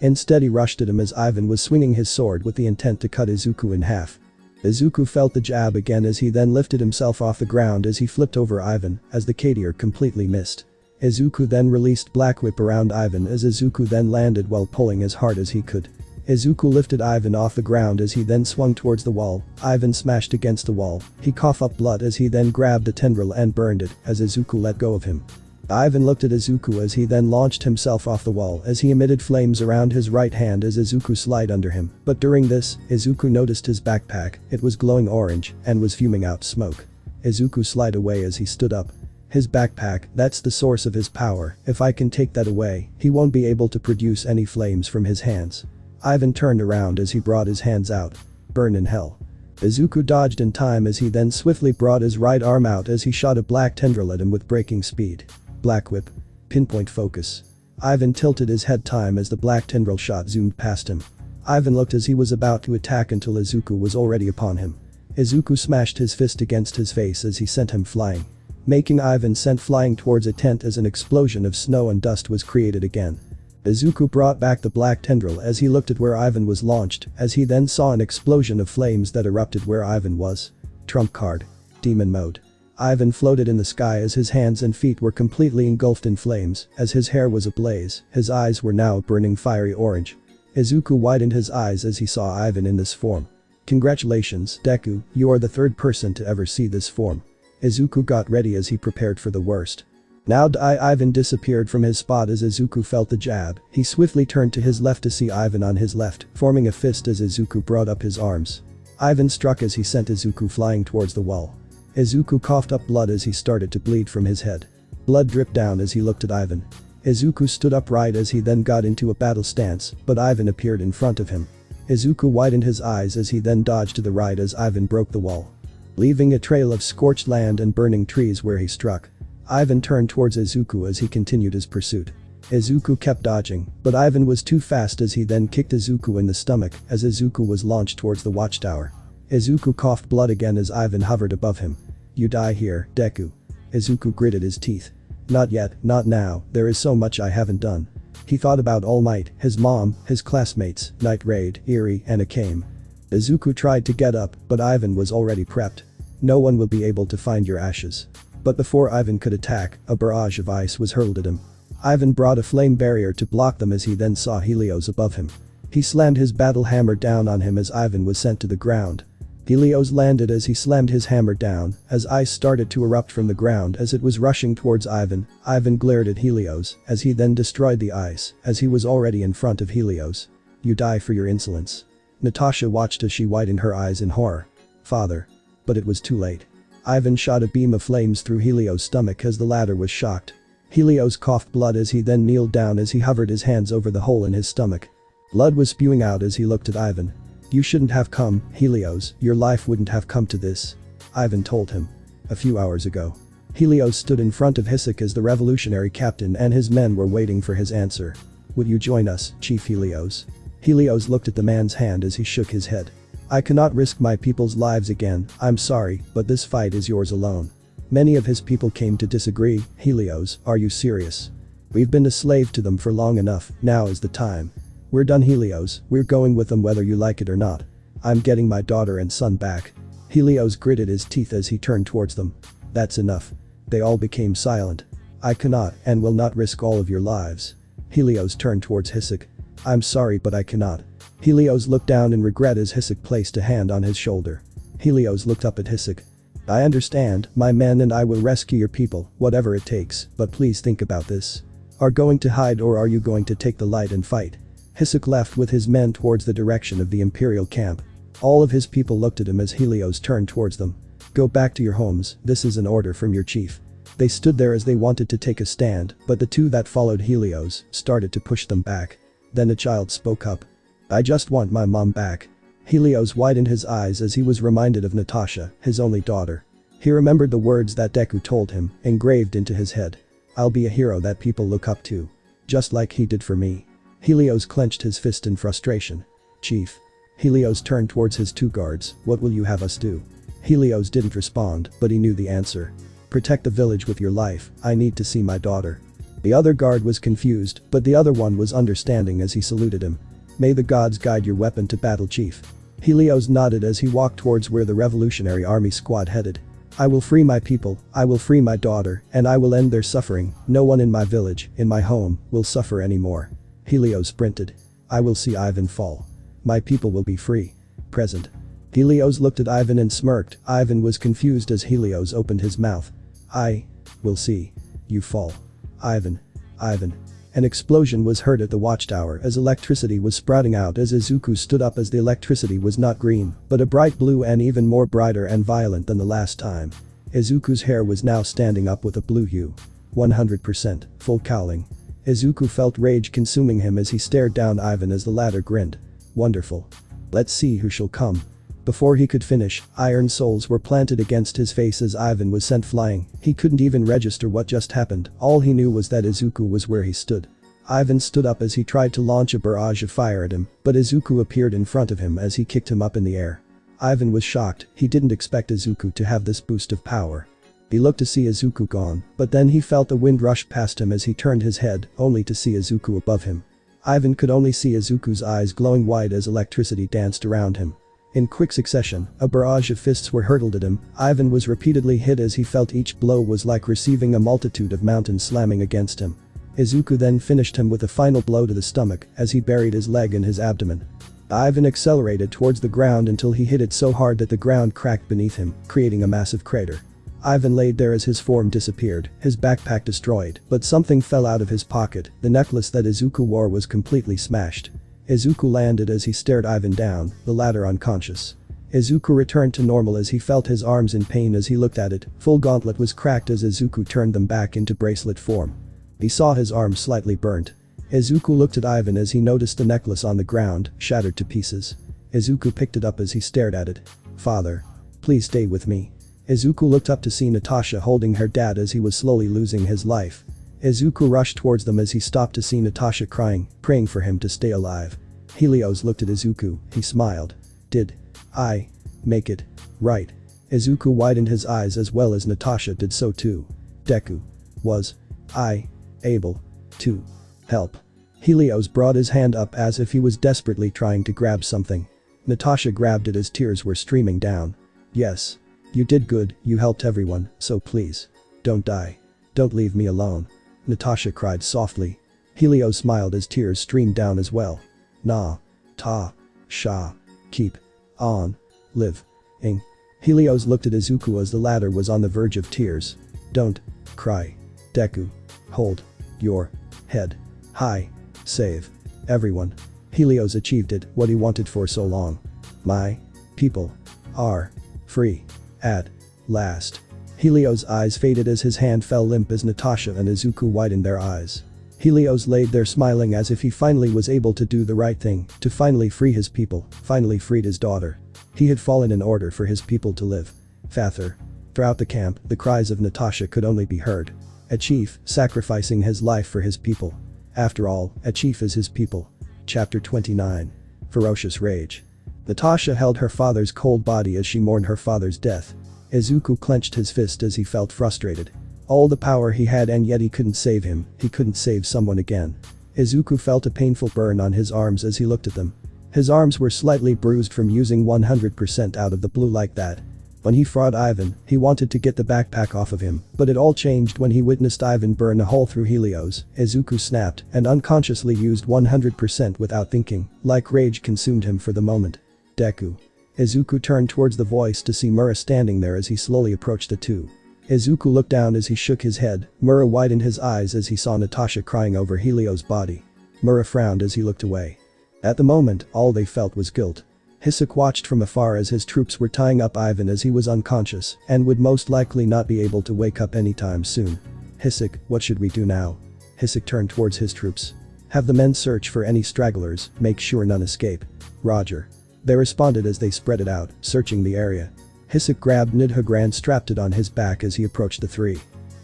instead he rushed at him as Ivan was swinging his sword with the intent to cut Izuku in half. Izuku felt the jab again as he then lifted himself off the ground as he flipped over Ivan as the Kadir completely missed. Izuku then released Black Whip around Ivan as Izuku then landed while pulling as hard as he could. Izuku lifted Ivan off the ground as he then swung towards the wall. Ivan smashed against the wall. He coughed up blood as he then grabbed a tendril and burned it as Izuku let go of him. Ivan looked at Izuku as he then launched himself off the wall as he emitted flames around his right hand as Izuku slid under him. But during this, Izuku noticed his backpack, it was glowing orange and was fuming out smoke. Izuku slid away as he stood up. His backpack, that's the source of his power, if I can take that away, he won't be able to produce any flames from his hands. Ivan turned around as he brought his hands out. Burn in hell. Izuku dodged in time as he then swiftly brought his right arm out as he shot a black tendril at him with breaking speed. Black whip. Pinpoint focus. Ivan tilted his head time as the black tendril shot zoomed past him. Ivan looked as he was about to attack until Izuku was already upon him. Izuku smashed his fist against his face as he sent him flying, making Ivan sent flying towards a tent as an explosion of snow and dust was created again. Izuku brought back the black tendril as he looked at where Ivan was launched, as he then saw an explosion of flames that erupted where Ivan was. Trump card. Demon mode. Ivan floated in the sky as his hands and feet were completely engulfed in flames, as his hair was ablaze, his eyes were now burning fiery orange. Izuku widened his eyes as he saw Ivan in this form. Congratulations, Deku, you are the third person to ever see this form. Izuku got ready as he prepared for the worst. Now Ivan disappeared from his spot as Izuku felt the jab. He swiftly turned to his left to see Ivan on his left, forming a fist as Izuku brought up his arms. Ivan struck as he sent Izuku flying towards the wall. Izuku coughed up blood as he started to bleed from his head. Blood dripped down as he looked at Ivan. Izuku stood upright as he then got into a battle stance, but Ivan appeared in front of him. Izuku widened his eyes as he then dodged to the right as Ivan broke the wall, leaving a trail of scorched land and burning trees where he struck. Ivan turned towards Izuku as he continued his pursuit. Izuku kept dodging, but Ivan was too fast as he then kicked Izuku in the stomach as Izuku was launched towards the watchtower. Izuku coughed blood again as Ivan hovered above him. You die here, Deku. Izuku gritted his teeth. Not yet, not now, there is so much I haven't done. He thought about All Might, his mom, his classmates, Night Raid, Eri, and Akame. Izuku tried to get up, but Ivan was already prepped. No one will be able to find your ashes. But before Ivan could attack, a barrage of ice was hurled at him. Ivan brought a flame barrier to block them as he then saw Helios above him. He slammed his battle hammer down on him as Ivan was sent to the ground. Helios landed as he slammed his hammer down, as ice started to erupt from the ground as it was rushing towards Ivan. Ivan glared at Helios, as he then destroyed the ice, as he was already in front of Helios. You die for your insolence. Natasha watched as she widened her eyes in horror. Father. But it was too late. Ivan shot a beam of flames through Helios' stomach as the latter was shocked. Helios coughed blood as he then kneeled down as he hovered his hands over the hole in his stomach. Blood was spewing out as he looked at Ivan. You shouldn't have come, Helios, your life wouldn't have come to this. Ivan told him. A few hours ago. Helios stood in front of Hisoka as the revolutionary captain and his men were waiting for his answer. Would you join us, Chief Helios? Helios looked at the man's hand as he shook his head. I cannot risk my people's lives again, I'm sorry, but this fight is yours alone. Many of his people came to disagree. Helios, are you serious? We've been a slave to them for long enough, now is the time. We're done, Helios, we're going with them whether you like it or not. I'm getting my daughter and son back. Helios gritted his teeth as he turned towards them. That's enough. They all became silent. I cannot and will not risk all of your lives. Helios turned towards Hisoka. I'm sorry but I cannot. Helios looked down in regret as Hisoka placed a hand on his shoulder. Helios looked up at Hisoka. I understand, my men and I will rescue your people, whatever it takes, but please think about this. Are going to hide or are you going to take the light and fight? Hisoka left with his men towards the direction of the Imperial camp. All of his people looked at him as Helios turned towards them. Go back to your homes, this is an order from your chief. They stood there as they wanted to take a stand, but the two that followed Helios started to push them back. Then a child spoke up. I just want my mom back. Helios widened his eyes as he was reminded of Natasha, his only daughter. He remembered the words that Deku told him, engraved into his head. I'll be a hero that people look up to. Just like he did for me. Helios clenched his fist in frustration. Chief. Helios turned towards his two guards. What will you have us do? Helios didn't respond, but he knew the answer. Protect the village with your life, I need to see my daughter. The other guard was confused, but the other one was understanding as he saluted him. May the gods guide your weapon to battle, Chief. Helios nodded as he walked towards where the Revolutionary Army squad headed. I will free my people, I will free my daughter, and I will end their suffering. No one in my village, in my home, will suffer anymore. Helios sprinted. I will see Ivan fall. My people will be free. Present. Helios looked at Ivan and smirked. Ivan was confused as Helios opened his mouth. I will see you fall. Ivan. Ivan. An explosion was heard at the watchtower as electricity was sprouting out as Izuku stood up as the electricity was not green, but a bright blue and even more brighter and violent than the last time. Izuku's hair was now standing up with a blue hue. 100%, full cowling. Izuku felt rage consuming him as he stared down Ivan as the latter grinned. Wonderful. Let's see who shall come. Before he could finish, iron souls were planted against his face as Ivan was sent flying. He couldn't even register what just happened, all he knew was that Izuku was where he stood. Ivan stood up as he tried to launch a barrage of fire at him, but Izuku appeared in front of him as he kicked him up in the air. Ivan was shocked, he didn't expect Izuku to have this boost of power. He looked to see Izuku gone, but then he felt the wind rush past him as he turned his head, only to see Izuku above him. Ivan could only see Izuku's eyes glowing white as electricity danced around him. In quick succession, a barrage of fists were hurled at him. Ivan was repeatedly hit as he felt each blow was like receiving a multitude of mountains slamming against him. Izuku then finished him with a final blow to the stomach as he buried his leg in his abdomen. Ivan accelerated towards the ground until he hit it so hard that the ground cracked beneath him, creating a massive crater. Ivan laid there as his form disappeared, his backpack destroyed, but something fell out of his pocket. The necklace that Izuku wore was completely smashed. Izuku landed as he stared Ivan down, the latter unconscious. Izuku returned to normal as he felt his arms in pain as he looked at it. Full gauntlet was cracked as Izuku turned them back into bracelet form. He saw his arms slightly burnt. Izuku looked at Ivan as he noticed the necklace on the ground, shattered to pieces. Izuku picked it up as he stared at it. Father. Please stay with me. Izuku looked up to see Natasha holding her dad as he was slowly losing his life. Izuku rushed towards them as he stopped to see Natasha crying, praying for him to stay alive. Helios looked at Izuku, he smiled. Did I make it right? Izuku widened his eyes as well as Natasha did so too. Deku. Was I able to help? Helios brought his hand up as if he was desperately trying to grab something. Natasha grabbed it as tears were streaming down. Yes. You did good, you helped everyone, so please. Don't die. Don't leave me alone. Natasha cried softly. Helios smiled as tears streamed down as well. Nah. Ta. Sha. Keep. On. Live. Ing. Helios looked at Izuku as the latter was on the verge of tears. Don't. Cry. Deku. Hold. Your. Head. High. Save. Everyone. Helios achieved it, what he wanted for so long. My. People. Are. Free. At. Last. Helios' eyes faded as his hand fell limp as Natasha and Izuku widened their eyes. Helios laid there smiling as if he finally was able to do the right thing, to finally free his people, finally freed his daughter. He had fallen in order for his people to live. Father. Throughout the camp, the cries of Natasha could only be heard. A chief, sacrificing his life for his people. After all, a chief is his people. Chapter 29. Ferocious Rage. Natasha held her father's cold body as she mourned her father's death. Izuku clenched his fist as he felt frustrated. All the power he had and yet he couldn't save him, he couldn't save someone again. Izuku felt a painful burn on his arms as he looked at them. His arms were slightly bruised from using 100% out of the blue like that. When he fought Ivan, he wanted to get the backpack off of him, but it all changed when he witnessed Ivan burn a hole through Helios. Izuku snapped and unconsciously used 100% without thinking, like rage consumed him for the moment. Deku. Izuku turned towards the voice to see Mura standing there as he slowly approached the two. Izuku looked down as he shook his head. Mura widened his eyes as he saw Natasha crying over Helios' body. Mura frowned as he looked away. At the moment, all they felt was guilt. Hisuk watched from afar as his troops were tying up Ivan as he was unconscious and would most likely not be able to wake up anytime soon. Hisuk, what should we do now? Hisuk turned towards his troops. Have the men search for any stragglers, make sure none escape. Roger. They responded as they spread it out, searching the area. Hisuk grabbed Nidhogran and strapped it on his back as he approached the three.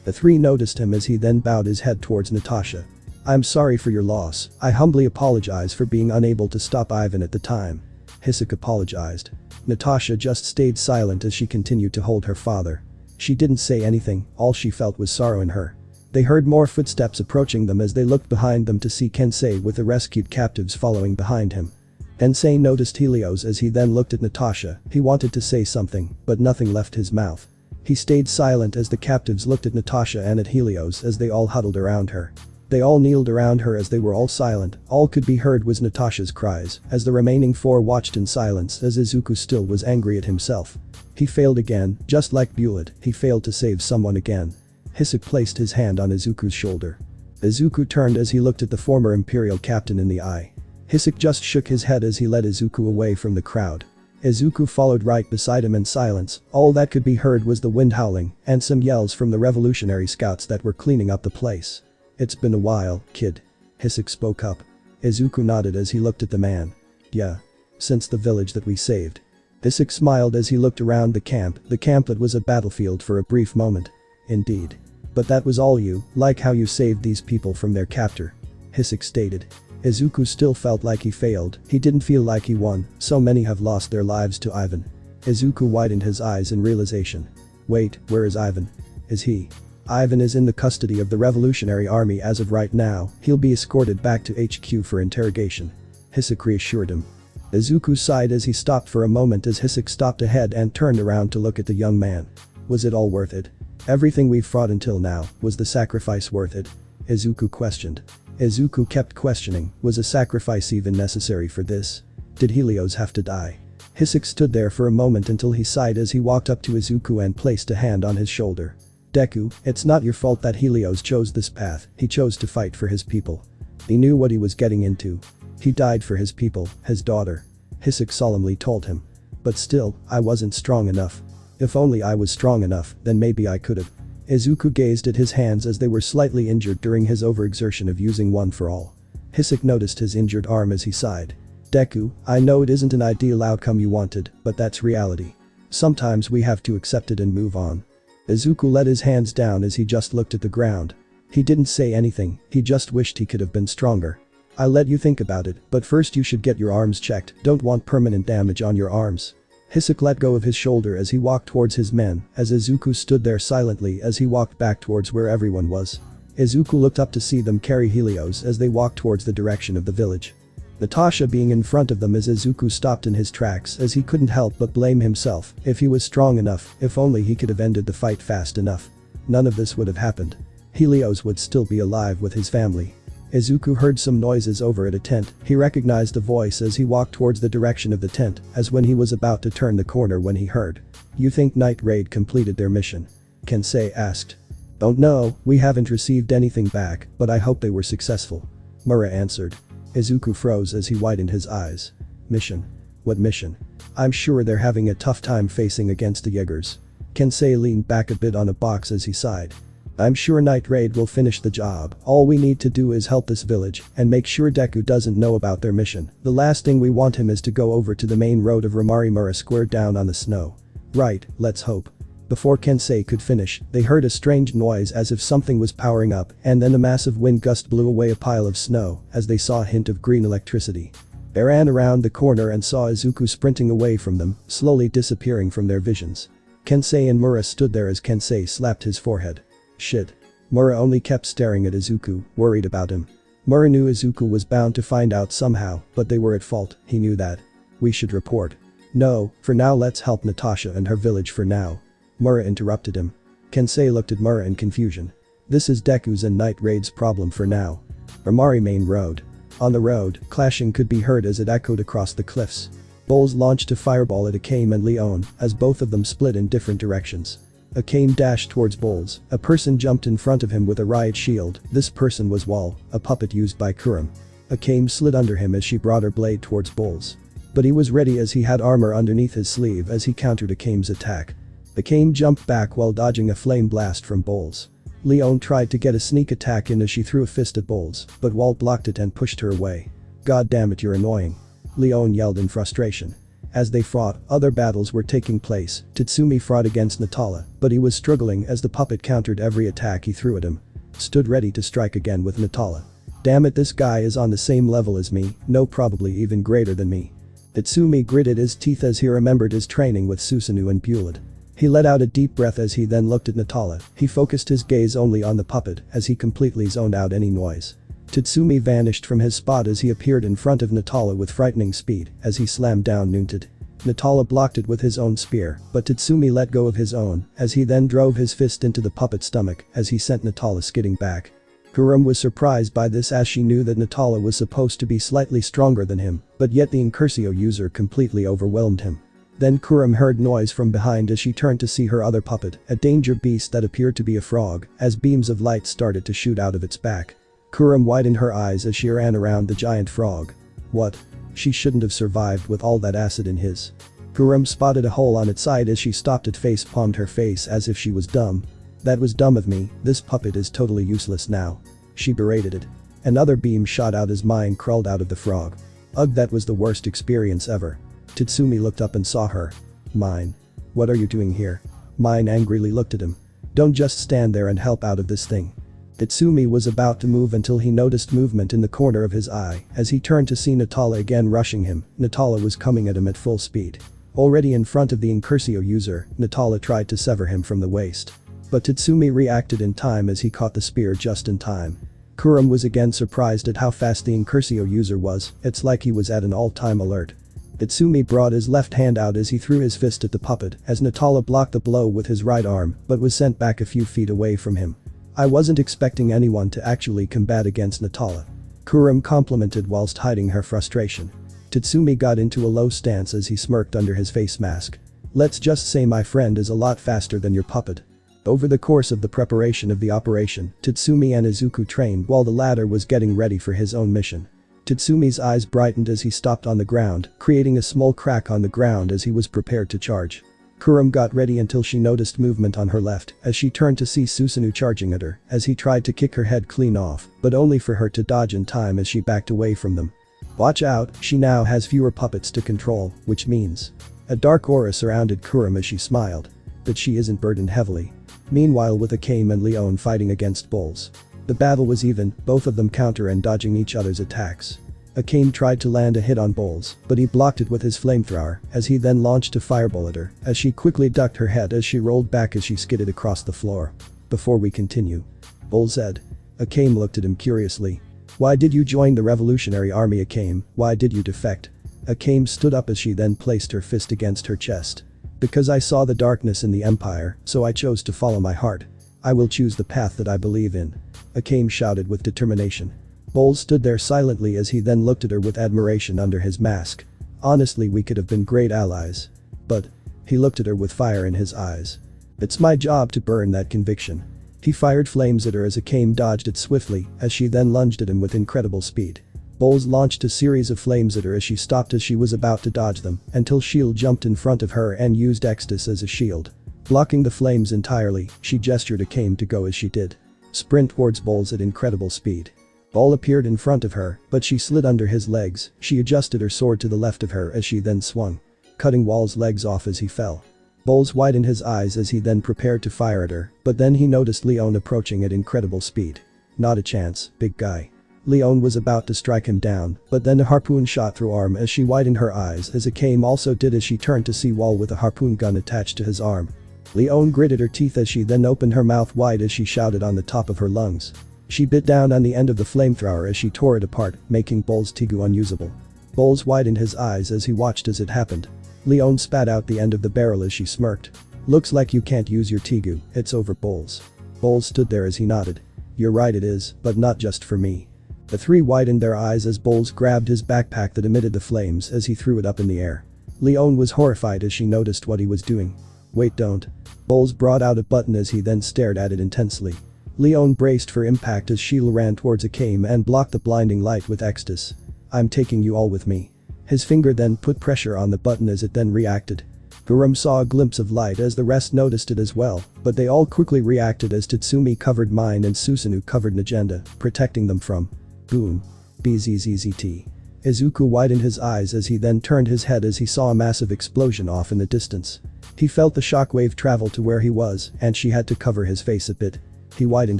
The three noticed him as he then bowed his head towards Natasha. I'm sorry for your loss, I humbly apologize for being unable to stop Ivan at the time. Hisuk apologized. Natasha just stayed silent as she continued to hold her father. She didn't say anything, all she felt was sorrow in her. They heard more footsteps approaching them as they looked behind them to see Kensei with the rescued captives following behind him. Kensei noticed Helios as he then looked at Natasha. He wanted to say something, but nothing left his mouth. He stayed silent as the captives looked at Natasha and at Helios as they all huddled around her. They all kneeled around her as they were all silent. All could be heard was Natasha's cries as the remaining four watched in silence as Izuku still was angry at himself. He failed again, just like Bullet, he failed to save someone again. Hisuk placed his hand on Izuku's shoulder. Izuku turned as he looked at the former Imperial captain in the eye. Hisuk just shook his head as he led Izuku away from the crowd. Izuku followed right beside him in silence. All that could be heard was the wind howling and some yells from the revolutionary scouts that were cleaning up the place. "It's been a while, kid." Hisuk spoke up. Izuku nodded as he looked at the man. "Yeah. Since the village that we saved." Hisuk smiled as he looked around the camp that was a battlefield for a brief moment. "Indeed. But that was all you, like how you saved these people from their captor," Hisuk stated. Izuku still felt like he failed. He didn't feel like he won. So many have lost their lives to Ivan. Izuku widened his eyes in realization. "Wait, where is Ivan? Is he?" "Ivan is in the custody of the Revolutionary Army as of right now. He'll be escorted back to HQ for interrogation," Hisuk reassured him. Izuku sighed as he stopped for a moment as Hisuk stopped ahead and turned around to look at the young man. "Was it all worth it? Everything we've fought until now, was the sacrifice worth it?" Izuku questioned. Izuku kept questioning, was a sacrifice even necessary for this? Did Helios have to die? Hisuk stood there for a moment until he sighed as he walked up to Izuku and placed a hand on his shoulder. "Deku, it's not your fault that Helios chose this path. He chose to fight for his people. He knew what he was getting into. He died for his people, his daughter," Hisuk solemnly told him. "But still, I wasn't strong enough. If only I was strong enough, then maybe I could've." Izuku gazed at his hands as they were slightly injured during his overexertion of using one for all. Hisuk noticed his injured arm as he sighed. "Deku, I know it isn't an ideal outcome you wanted, but that's reality. Sometimes we have to accept it and move on." Izuku let his hands down as he just looked at the ground. He didn't say anything, he just wished he could have been stronger. "I'll let you think about it, but first you should get your arms checked. Don't want permanent damage on your arms." Hisuk let go of his shoulder as he walked towards his men, as Izuku stood there silently as he walked back towards where everyone was. Izuku looked up to see them carry Helios as they walked towards the direction of the village. Natasha being in front of them as Izuku stopped in his tracks as he couldn't help but blame himself. If he was strong enough, if only he could have ended the fight fast enough. None of this would have happened. Helios would still be alive with his family. Izuku heard some noises over at a tent. He recognized a voice as he walked towards the direction of the tent, as when he was about to turn the corner when he heard. "You think Night Raid completed their mission?" Kensei asked. "Don't know, we haven't received anything back, but I hope they were successful," Mura answered. Izuku froze as he widened his eyes. "Mission? What mission? I'm sure they're having a tough time facing against the Jaegers." Kensei leaned back a bit on a box as he sighed. "I'm sure Night Raid will finish the job. All we need to do is help this village and make sure Deku doesn't know about their mission. The last thing we want him is to go over to the main road of Romarimura Square down on the snow." "Right, let's hope." Before Kensei could finish, they heard a strange noise as if something was powering up, and then a massive wind gust blew away a pile of snow as they saw a hint of green electricity. They ran around the corner and saw Izuku sprinting away from them, slowly disappearing from their visions. Kensei and Mura stood there as Kensei slapped his forehead. "Shit." Mura only kept staring at Izuku, worried about him. Mura knew Izuku was bound to find out somehow, but they were at fault, he knew that. "We should report." "No, for now let's help Natasha and her village for now." Mura interrupted him. Kensei looked at Mura in confusion. "This is Deku's and Night Raid's problem for now." Romari Main Road. On the road, clashing could be heard as it echoed across the cliffs. Bowles launched a fireball at Akame and Leon, as both of them split in different directions. Akame dashed towards Bowles. A person jumped in front of him with a riot shield. This person was Wall, a puppet used by Kurum. Akame slid under him as she brought her blade towards Bowles. But he was ready as he had armor underneath his sleeve as he countered Akame's attack. Akame jumped back while dodging a flame blast from Bowles. Leon tried to get a sneak attack in as she threw a fist at Bowles, but Wall blocked it and pushed her away. "God damn it, you're annoying," Leon yelled in frustration. As they fought, other battles were taking place. Tatsumi fought against Natala, but he was struggling as the puppet countered every attack he threw at him. Stood ready to strike again with Natala. "Damn it, this guy is on the same level as me, no, probably even greater than me." Tatsumi gritted his teeth as he remembered his training with Susanoo and Bulid. He let out a deep breath as he then looked at Natala. He focused his gaze only on the puppet as he completely zoned out any noise. Tatsumi vanished from his spot as he appeared in front of Natala with frightening speed as he slammed down Noontid. Natala blocked it with his own spear, but Tatsumi let go of his own as he then drove his fist into the puppet's stomach as he sent Natala skidding back. Kurum was surprised by this as she knew that Natala was supposed to be slightly stronger than him, but yet the Incursio user completely overwhelmed him. Then Kurum heard noise from behind as she turned to see her other puppet, a danger beast that appeared to be a frog, as beams of light started to shoot out of its back. Kurum widened her eyes as she ran around the giant frog. What? She shouldn't have survived with all that acid in his. Harem spotted a hole on its side as she stopped it, face palmed her face as if she was dumb. That was dumb of me, this puppet is totally useless now. She berated it. Another beam shot out as mine crawled out of the frog. Ugh, that was the worst experience ever. Tatsumi looked up and saw her. Mine. What are you doing here? Mine angrily looked at him. Don't just stand there and help out of this thing. Tatsumi was about to move until he noticed movement in the corner of his eye. As he turned to see Natala again rushing him, Natala was coming at him at full speed. Already in front of the Incursio user, Natala tried to sever him from the waist. But Tatsumi reacted in time as he caught the spear just in time. Harem was again surprised at how fast the Incursio user was, it's like he was at an all-time alert. Tatsumi brought his left hand out as he threw his fist at the puppet as Natala blocked the blow with his right arm but was sent back a few feet away from him. I wasn't expecting anyone to actually combat against Natala. Harem complimented whilst hiding her frustration. Tatsumi got into a low stance as he smirked under his face mask. Let's just say my friend is a lot faster than your puppet. Over the course of the preparation of the operation, Tatsumi and Izuku trained while the latter was getting ready for his own mission. Tatsumi's eyes brightened as he stopped on the ground, creating a small crack on the ground as he was prepared to charge. Harem got ready until she noticed movement on her left as she turned to see Susanoo charging at her as he tried to kick her head clean off, but only for her to dodge in time as she backed away from them. Watch out, she now has fewer puppets to control, which means. A dark aura surrounded Harem as she smiled. But she isn't burdened heavily. Meanwhile, with Akame and Leon fighting against bulls. The battle was even, both of them counter and dodging each other's attacks. Akame tried to land a hit on Bulls, but he blocked it with his flamethrower as he then launched a fireball at her as she quickly ducked her head as she rolled back as she skidded across the floor. Before we continue. Bull said. Akame looked at him curiously. Why did you join the Revolutionary Army, Akame? Why did you defect? Akame stood up as she then placed her fist against her chest. Because I saw the darkness in the Empire, so I chose to follow my heart. I will choose the path that I believe in. Akame shouted with determination. Bowles stood there silently as he then looked at her with admiration under his mask. Honestly, we could have been great allies. But. He looked at her with fire in his eyes. It's my job to burn that conviction. He fired flames at her as Akame dodged it swiftly as she then lunged at him with incredible speed. Bowles launched a series of flames at her as she stopped as she was about to dodge them until Shield jumped in front of her and used Extus as a shield. Blocking the flames entirely, she gestured Akame to go as she did. Sprint towards Bowles at incredible speed. Ball appeared in front of her, but she slid under his legs. She adjusted her sword to the left of her as she then swung, cutting Wall's legs off as he fell. Bowles widened his eyes as he then prepared to fire at her, but then he noticed Leon approaching at incredible speed. Not a chance, big guy. Leon was about to strike him down, but then a harpoon shot through arm as she widened her eyes as Akame also did as she turned to see Wall with a harpoon gun attached to his arm. Leon gritted her teeth as she then opened her mouth wide as she shouted on the top of her lungs. She bit down on the end of the flamethrower as she tore it apart, making Bowles' Tigu unusable. Bowles widened his eyes as he watched as it happened. Leon spat out the end of the barrel as she smirked. Looks like you can't use your Tigu, it's over, Bowles. Bowles stood there as he nodded. You're right, it is, but not just for me. The three widened their eyes as Bowles grabbed his backpack that emitted the flames as he threw it up in the air. Leon was horrified as she noticed what he was doing. Wait, don't. Bowles brought out a button as he then stared at it intensely. Leon braced for impact as Sheila ran towards Akame and blocked the blinding light with Extus. I'm taking you all with me. His finger then put pressure on the button as it then reacted. Harem saw a glimpse of light as the rest noticed it as well, but they all quickly reacted as Tatsumi covered mine and Susanoo covered Nagenda, protecting them from. Boom. BZZZT. Izuku widened his eyes as he then turned his head as he saw a massive explosion off in the distance. He felt the shockwave travel to where he was and she had to cover his face a bit. He widened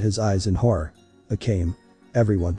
his eyes in horror. Akame. Everyone.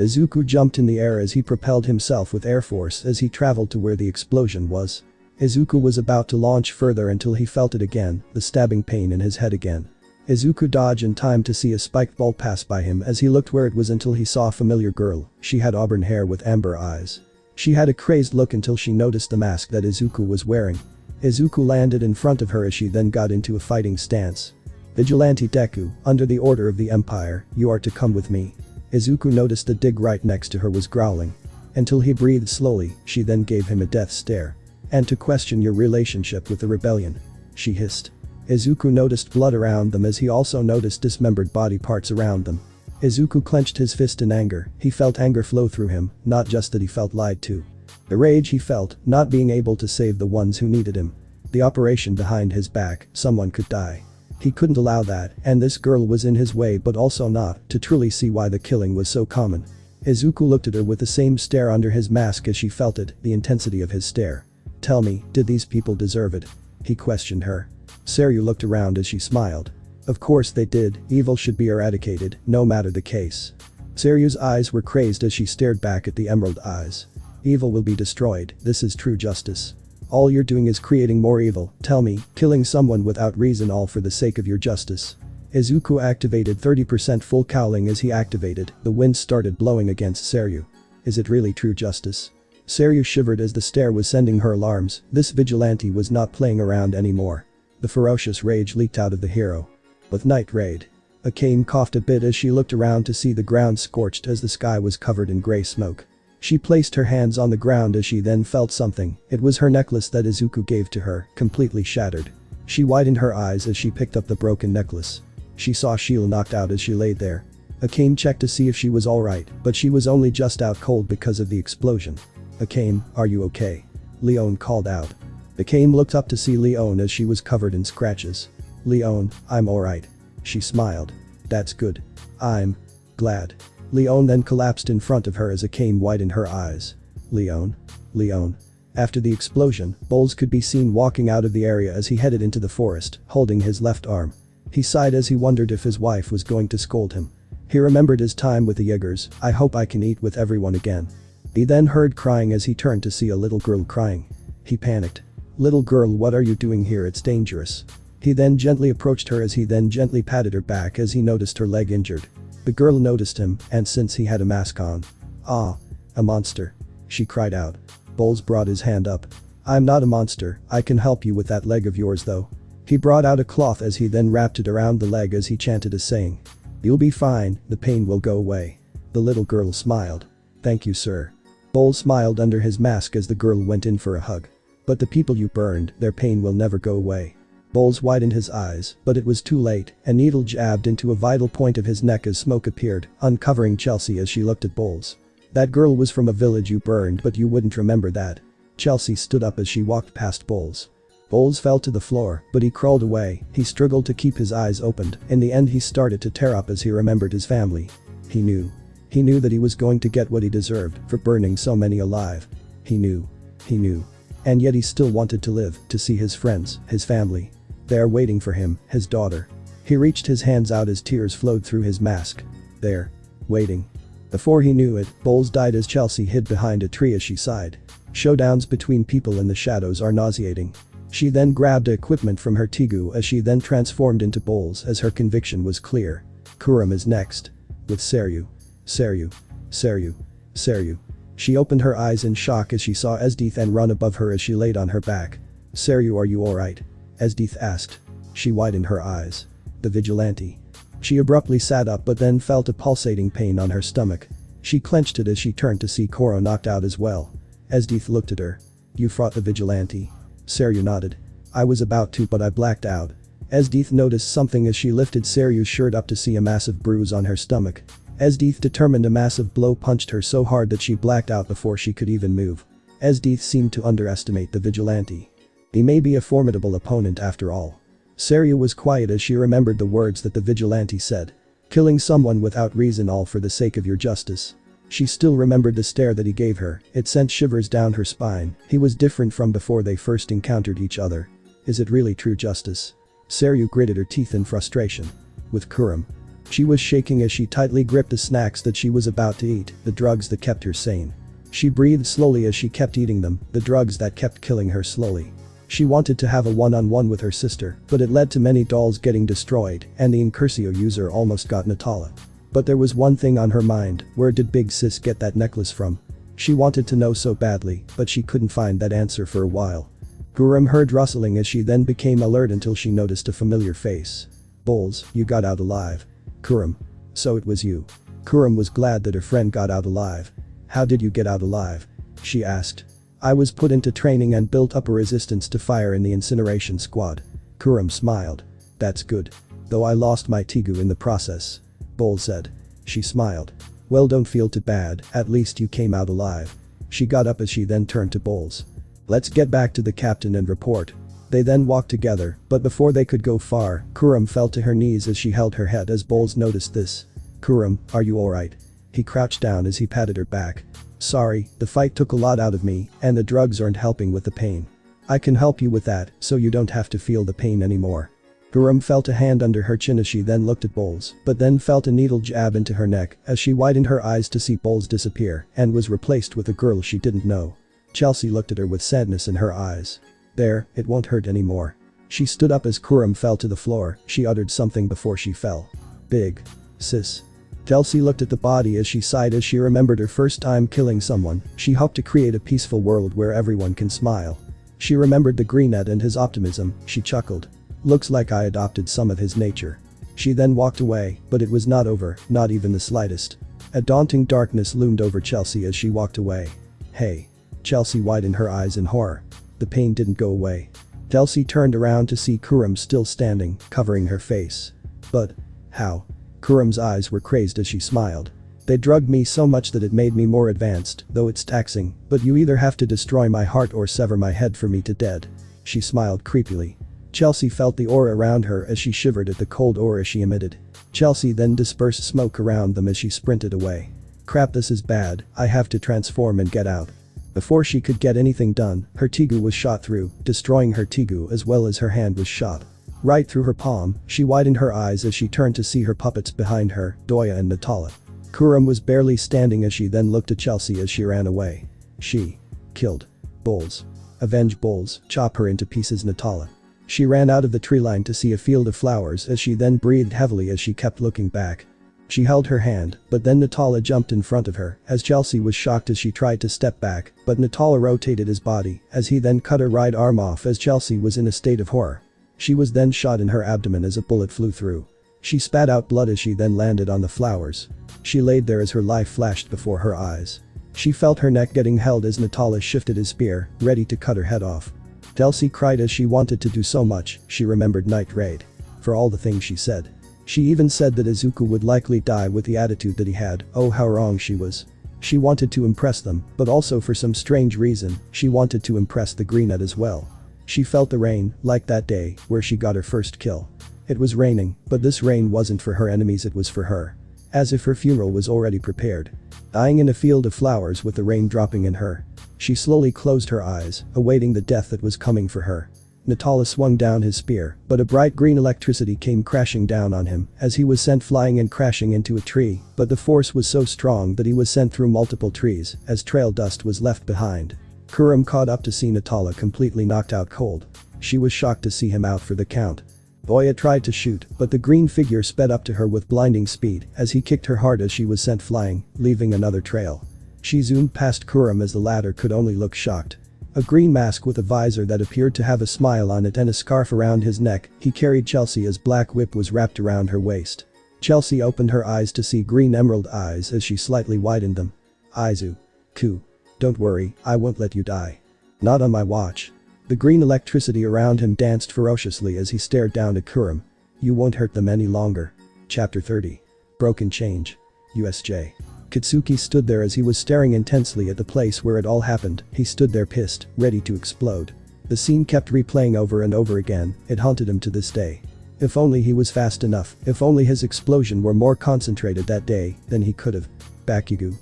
Izuku jumped in the air as he propelled himself with air force as he traveled to where the explosion was. Izuku was about to launch further until he felt it again, the stabbing pain in his head again. Izuku dodged in time to see a spiked ball pass by him as he looked where it was until he saw a familiar girl. She had auburn hair with amber eyes. She had a crazed look until she noticed the mask that Izuku was wearing. Izuku landed in front of her as she then got into a fighting stance. Vigilante Deku, under the order of the Empire, you are to come with me. Izuku noticed the dig right next to her was growling. Until he breathed slowly, she then gave him a death stare. And to question your relationship with the rebellion. She hissed. Izuku noticed blood around them as he also noticed dismembered body parts around them. Izuku clenched his fist in anger. He felt anger flow through him, not just that he felt lied to. The rage he felt, not being able to save the ones who needed him. The operation behind his back, someone could die. He couldn't allow that, and this girl was in his way but also not, to truly see why the killing was so common. Izuku looked at her with the same stare under his mask as she felt it, the intensity of his stare. "Tell me, did these people deserve it?" he questioned her. Saryu looked around as she smiled. "Of course they did, evil should be eradicated, no matter the case." Saryu's eyes were crazed as she stared back at the emerald eyes. "Evil will be destroyed, this is true justice. All you're doing is creating more evil, tell me, killing someone without reason all for the sake of your justice." Izuku activated 30% full cowling as he activated, the wind started blowing against Saryu. "Is it really true justice?" Saryu shivered as the stare was sending her alarms, this vigilante was not playing around anymore. The ferocious rage leaked out of the hero. "With night raid." Akame coughed a bit as she looked around to see the ground scorched as the sky was covered in grey smoke. She placed her hands on the ground as she then felt something, it was her necklace that Izuku gave to her, completely shattered. She widened her eyes as she picked up the broken necklace. She saw Sheila knocked out as she laid there. Akame checked to see if she was alright, but she was only just out cold because of the explosion. "Akame, are you okay?" Leon called out. Akame looked up to see Leon as she was covered in scratches. "Leon, I'm alright." She smiled. "That's good. I'm glad." Leon then collapsed in front of her as Akame widened her eyes. "Leon? Leon?" After the explosion, Bowles could be seen walking out of the area as he headed into the forest, holding his left arm. He sighed as he wondered if his wife was going to scold him. He remembered his time with the Jaegers, "I hope I can eat with everyone again." He then heard crying as he turned to see a little girl crying. He panicked. "Little girl, what are you doing here? It's dangerous." He then gently approached her as he then gently patted her back as he noticed her leg injured. The girl noticed him, and since he had a mask on. "Ah, a monster," she cried out. Bowles brought his hand up. "I'm not a monster, I can help you with that leg of yours though." He brought out a cloth as he then wrapped it around the leg as he chanted a saying. "You'll be fine, the pain will go away." The little girl smiled. "Thank you, sir." Bowles smiled under his mask as the girl went in for a hug. "But the people you burned, their pain will never go away." Bowles widened his eyes, but it was too late, a needle jabbed into a vital point of his neck as smoke appeared, uncovering Chelsea as she looked at Bowles. "That girl was from a village you burned, but you wouldn't remember that." Chelsea stood up as she walked past Bowles. Bowles fell to the floor, but he crawled away, he struggled to keep his eyes opened, in the end he started to tear up as he remembered his family. He knew. He knew that he was going to get what he deserved for burning so many alive. He knew. He knew. And yet he still wanted to live, to see his friends, his family. There waiting for him, his daughter. He reached his hands out as tears flowed through his mask. There. Waiting. Before he knew it, Bowles died as Chelsea hid behind a tree as she sighed. Showdowns between people in the shadows are nauseating. She then grabbed equipment from her Tegu as she then transformed into Bowles as her conviction was clear. Kuram is next. With Saryu. Saryu. Saryu. Saryu. She opened her eyes in shock as she saw ESDEATH and run above her as she laid on her back. "Saryu, are you alright?" ESDEATH asked. She widened her eyes. "The vigilante." She abruptly sat up but then felt a pulsating pain on her stomach. She clenched it as she turned to see Koro knocked out as well. ESDEATH looked at her. "You fought the vigilante?" Saryu nodded. "I was about to but I blacked out." ESDEATH noticed something as she lifted Saryu's shirt up to see a massive bruise on her stomach. ESDEATH determined a massive blow punched her so hard that she blacked out before she could even move. ESDEATH seemed to underestimate the vigilante. He may be a formidable opponent after all. Saryu was quiet as she remembered the words that the vigilante said. Killing someone without reason all for the sake of your justice. She still remembered the stare that he gave her, it sent shivers down her spine, he was different from before they first encountered each other. Is it really true justice? Saryu gritted her teeth in frustration. With Kuram. She was shaking as she tightly gripped the snacks that she was about to eat, the drugs that kept her sane. She breathed slowly as she kept eating them, the drugs that kept killing her slowly. She wanted to have a one-on-one with her sister, but it led to many dolls getting destroyed, and the Incursio user almost got Natala. But there was one thing on her mind, where did Big Sis get that necklace from? She wanted to know so badly, but she couldn't find that answer for a while. Kuram heard rustling as she then became alert until she noticed a familiar face. Bowles, you got out alive. Kuram. So it was you. Kuram was glad that her friend got out alive. How did you get out alive? She asked. I was put into training and built up a resistance to fire in the incineration squad. Kuram smiled. That's good. Though I lost my Tegu in the process. Bowles said. She smiled. Well, don't feel too bad, at least you came out alive. She got up as she then turned to Bowles. "Let's get back to the captain and report." They then walked together, but before they could go far, Kurum fell to her knees as she held her head as Bowles noticed this. "Kurum, are you alright?" He crouched down as he patted her back. "Sorry, the fight took a lot out of me, and the drugs aren't helping with the pain. I can help you with that, so you don't have to feel the pain anymore." Kurum felt a hand under her chin as she then looked at Bowles, but then felt a needle jab into her neck as she widened her eyes to see Bowles disappear and was replaced with a girl she didn't know. Chelsea looked at her with sadness in her eyes. "There, it won't hurt anymore." She stood up as Kurum fell to the floor. She uttered something before she fell. "Big. Sis." Chelsea looked at the body as she sighed as she remembered her first time killing someone. She hoped to create a peaceful world where everyone can smile. She remembered the greenette and his optimism. She chuckled. "Looks like I adopted some of his nature." She then walked away, but it was not over, not even the slightest. A daunting darkness loomed over Chelsea as she walked away. "Hey." Chelsea widened her eyes in horror. The pain didn't go away. Chelsea turned around to see Kurum still standing, covering her face. "But how?" Kurum's eyes were crazed as she smiled. "They drugged me so much that it made me more advanced, though it's taxing, but you either have to destroy my heart or sever my head for me to dead." She smiled creepily. Chelsea felt the aura around her as she shivered at the cold aura she emitted. Chelsea then dispersed smoke around them as she sprinted away. "Crap, this is bad, I have to transform and get out." Before she could get anything done, her Tigu was shot through, destroying her Tigu as well as her hand was shot. Right through her palm. She widened her eyes as she turned to see her puppets behind her, Doya and Natala. Kurum was barely standing as she then looked at Chelsea as she ran away. She killed Bowles. Avenge Bowles, chop her into pieces, Natala. She ran out of the tree line to see a field of flowers as she then breathed heavily as she kept looking back. She held her hand, but then Natala jumped in front of her as Chelsea was shocked as she tried to step back, but Natala rotated his body as he then cut her right arm off as Chelsea was in a state of horror. She was then shot in her abdomen as a bullet flew through. She spat out blood as she then landed on the flowers. She laid there as her life flashed before her eyes. She felt her neck getting held as Natala shifted his spear, ready to cut her head off. Chelsea cried as she wanted to do so much. She remembered Night Raid. For all the things she said. She even said that Izuku would likely die with the attitude that he had. Oh, how wrong she was. She wanted to impress them, but also for some strange reason, she wanted to impress the greenette as well. She felt the rain, like that day, where she got her first kill. It was raining, but this rain wasn't for her enemies, it was for her. As if her funeral was already prepared. Dying in a field of flowers with the rain dropping in her. She slowly closed her eyes, awaiting the death that was coming for her. Natala swung down his spear, but a bright green electricity came crashing down on him as he was sent flying and crashing into a tree, but the force was so strong that he was sent through multiple trees as trail dust was left behind. Kurum caught up to see Natala completely knocked out cold. She was shocked to see him out for the count. Doya tried to shoot, but the green figure sped up to her with blinding speed as he kicked her hard as she was sent flying, leaving another trail. She zoomed past Kurum as the latter could only look shocked. A green mask with a visor that appeared to have a smile on it and a scarf around his neck, he carried Chelsea as black whip was wrapped around her waist. Chelsea opened her eyes to see green emerald eyes as she slightly widened them. "Izuku. Don't worry, I won't let you die. Not on my watch." The green electricity around him danced ferociously as he stared down at Kurum. "You won't hurt them any longer." Chapter 30. Broken Change. USJ. Katsuki stood there as he was staring intensely at the place where it all happened. He stood there pissed, ready to explode. The scene kept replaying over and over again. It haunted him to this day. If only he was fast enough, if only his explosion were more concentrated that day, then he could've. Bakugo.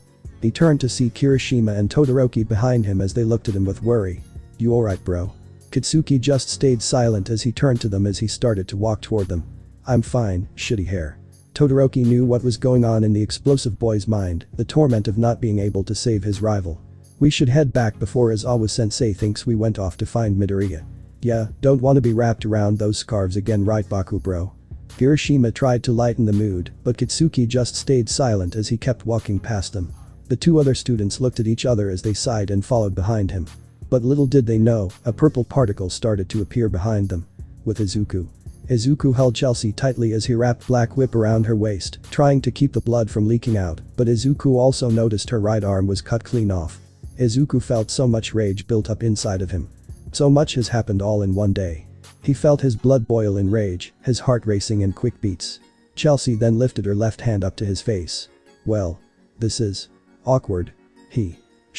He turned to see Kirishima and Todoroki behind him as they looked at him with worry. "You alright, bro?" Katsuki just stayed silent as he turned to them as he started to walk toward them. "I'm fine, shitty hair." Todoroki knew what was going on in the explosive boy's mind, the torment of not being able to save his rival. "We should head back before Izawa-sensei thinks we went off to find Midoriya." "Yeah, don't wanna be wrapped around those scarves again, right, Baku bro?" Kirishima tried to lighten the mood, but Katsuki just stayed silent as he kept walking past them. The two other students looked at each other as they sighed and followed behind him. But little did they know, a purple particle started to appear behind them. With Izuku. Izuku held Chelsea tightly as he wrapped Black Whip around her waist, trying to keep the blood from leaking out, but Izuku also noticed her right arm was cut clean off. Izuku felt so much rage built up inside of him. So much has happened all in one day. He felt his blood boil in rage, his heart racing in quick beats. Chelsea then lifted her left hand up to his face. "Well. This is awkward."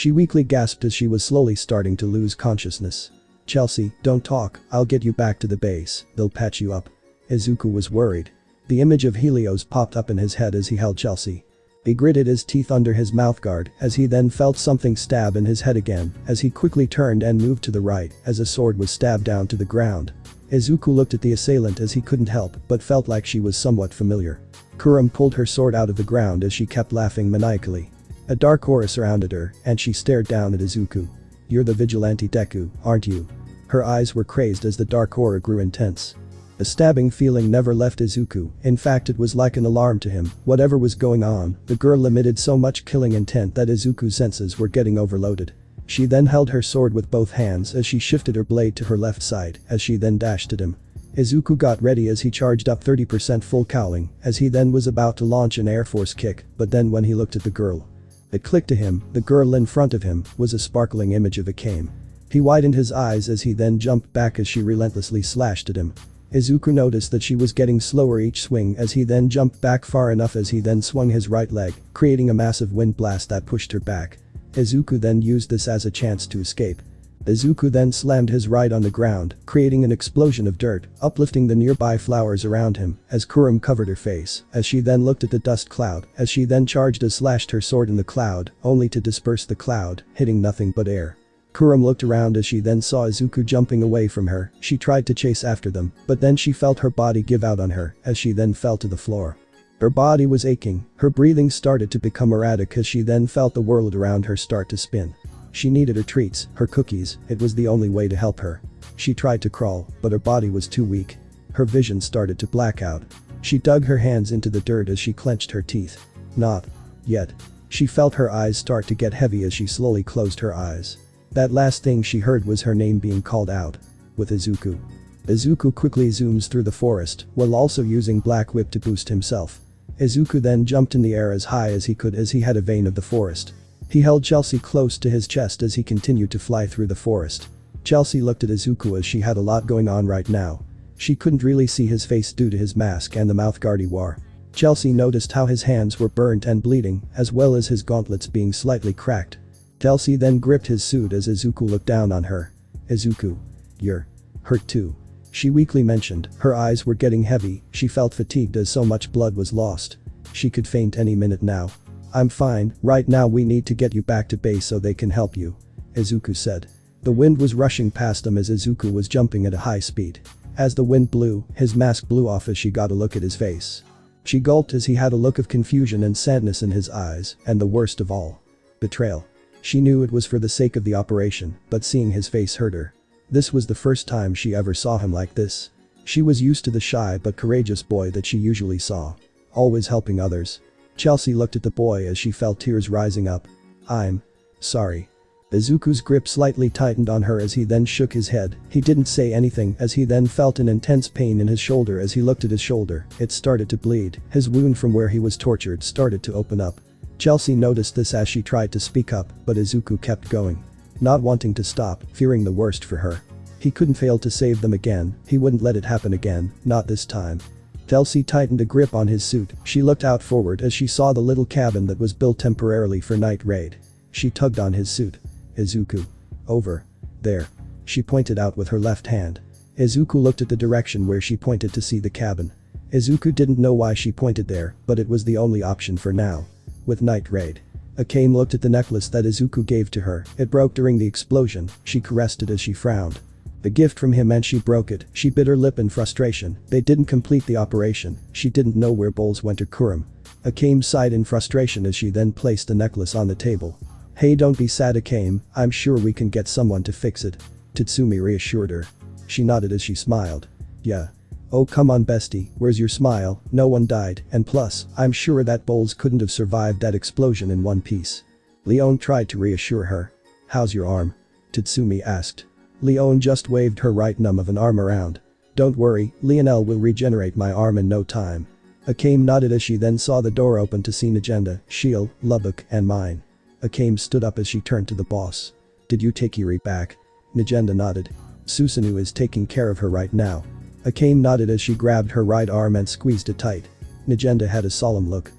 She weakly gasped as she was slowly starting to lose consciousness. "Chelsea, don't talk, I'll get you back to the base, they'll patch you up." Izuku was worried. The image of Helios popped up in his head as he held Chelsea. He gritted his teeth under his mouthguard as he then felt something stab in his head again as he quickly turned and moved to the right as a sword was stabbed down to the ground. Izuku looked at the assailant as he couldn't help but felt like she was somewhat familiar. Kurum pulled her sword out of the ground as she kept laughing maniacally. A dark aura surrounded her and she stared down at Izuku. "You're the vigilante Deku, aren't you?" Her eyes were crazed as the dark aura grew intense. A stabbing feeling never left Izuku, in fact it was like an alarm to him, whatever was going on, the girl emitted so much killing intent that Izuku's senses were getting overloaded. She then held her sword with both hands as she shifted her blade to her left side as she then dashed at him. Izuku got ready as he charged up 30% full cowling as he then was about to launch an air force kick, but then when he looked at the girl. It clicked to him, the girl in front of him was a sparkling image of Akame. He widened his eyes as he then jumped back as she relentlessly slashed at him. Izuku noticed that she was getting slower each swing as he then jumped back far enough as he then swung his right leg, creating a massive wind blast that pushed her back. Izuku then used this as a chance to escape. Izuku then slammed his right on the ground, creating an explosion of dirt, uplifting the nearby flowers around him as Kurum covered her face as she then looked at the dust cloud as she then charged and slashed her sword in the cloud, only to disperse the cloud, hitting nothing but air. Kurum looked around as she then saw Izuku jumping away from her. She tried to chase after them, but then she felt her body give out on her as she then fell to the floor. Her body was aching, her breathing started to become erratic as she then felt the world around her start to spin. She needed her treats, her cookies, it was the only way to help her. She tried to crawl, but her body was too weak. Her vision started to black out. She dug her hands into the dirt as she clenched her teeth. Not yet. She felt her eyes start to get heavy as she slowly closed her eyes. That last thing she heard was her name being called out. With Izuku. Izuku quickly zooms through the forest while also using Black Whip to boost himself. Izuku then jumped in the air as high as he could as he had a vein of the forest. He held Chelsea close to his chest as he continued to fly through the forest. Chelsea looked at Izuku as she had a lot going on right now. She couldn't really see his face due to his mask and the mouthguard he wore. Chelsea noticed how his hands were burnt and bleeding as well as his gauntlets being slightly cracked. Chelsea then gripped his suit as Izuku looked down on her. "Izuku. You're hurt too." She weakly mentioned, her eyes were getting heavy, she felt fatigued as so much blood was lost. She could faint any minute now. "I'm fine, right now we need to get you back to base so they can help you," Izuku said. The wind was rushing past them as Izuku was jumping at a high speed. As the wind blew, his mask blew off as she got a look at his face. She gulped as he had a look of confusion and sadness in his eyes, and the worst of all. Betrayal. She knew it was for the sake of the operation, but seeing his face hurt her. This was the first time she ever saw him like this. She was used to the shy but courageous boy that she usually saw. Always helping others. Chelsea looked at the boy as she felt tears rising up. "I'm sorry." Izuku's grip slightly tightened on her as he then shook his head. He didn't say anything as he then felt an intense pain in his shoulder as he looked at his shoulder. It started to bleed. His wound from where he was tortured started to open up. Chelsea noticed this as she tried to speak up, but Izuku kept going. Not wanting to stop, fearing the worst for her. He couldn't fail to save them again, he wouldn't let it happen again, not this time. Chelsea tightened a grip on his suit, she looked out forward as she saw the little cabin that was built temporarily for night raid. She tugged on his suit. "Izuku. Over. There." She pointed out with her left hand. Izuku looked at the direction where she pointed to see the cabin. Izuku didn't know why she pointed there, but it was the only option for now. With night raid. Akame looked at the necklace that Izuku gave to her, it broke during the explosion, she caressed it as she frowned. The gift from him and she broke it, she bit her lip in frustration, they didn't complete the operation, she didn't know where bowls went to Kurum. Akame sighed in frustration as she then placed the necklace on the table. "Hey, don't be sad, Akame, I'm sure we can get someone to fix it," Tatsumi reassured her. She nodded as she smiled. "Yeah. Oh come on bestie, where's your smile, no one died, and plus, I'm sure that bowls couldn't have survived that explosion in one piece." Leon tried to reassure her. "How's your arm?" Tatsumi asked. Leon just waved her right numb of an arm around. "Don't worry, Lionel will regenerate my arm in no time." Akame nodded as she then saw the door open to see Najenda, Shield, Lubbock, and mine. Akame stood up as she turned to the boss. "Did you take Eri back?" Najenda nodded. "Susanoo is taking care of her right now." Akame nodded as she grabbed her right arm and squeezed it tight. Najenda had a solemn look.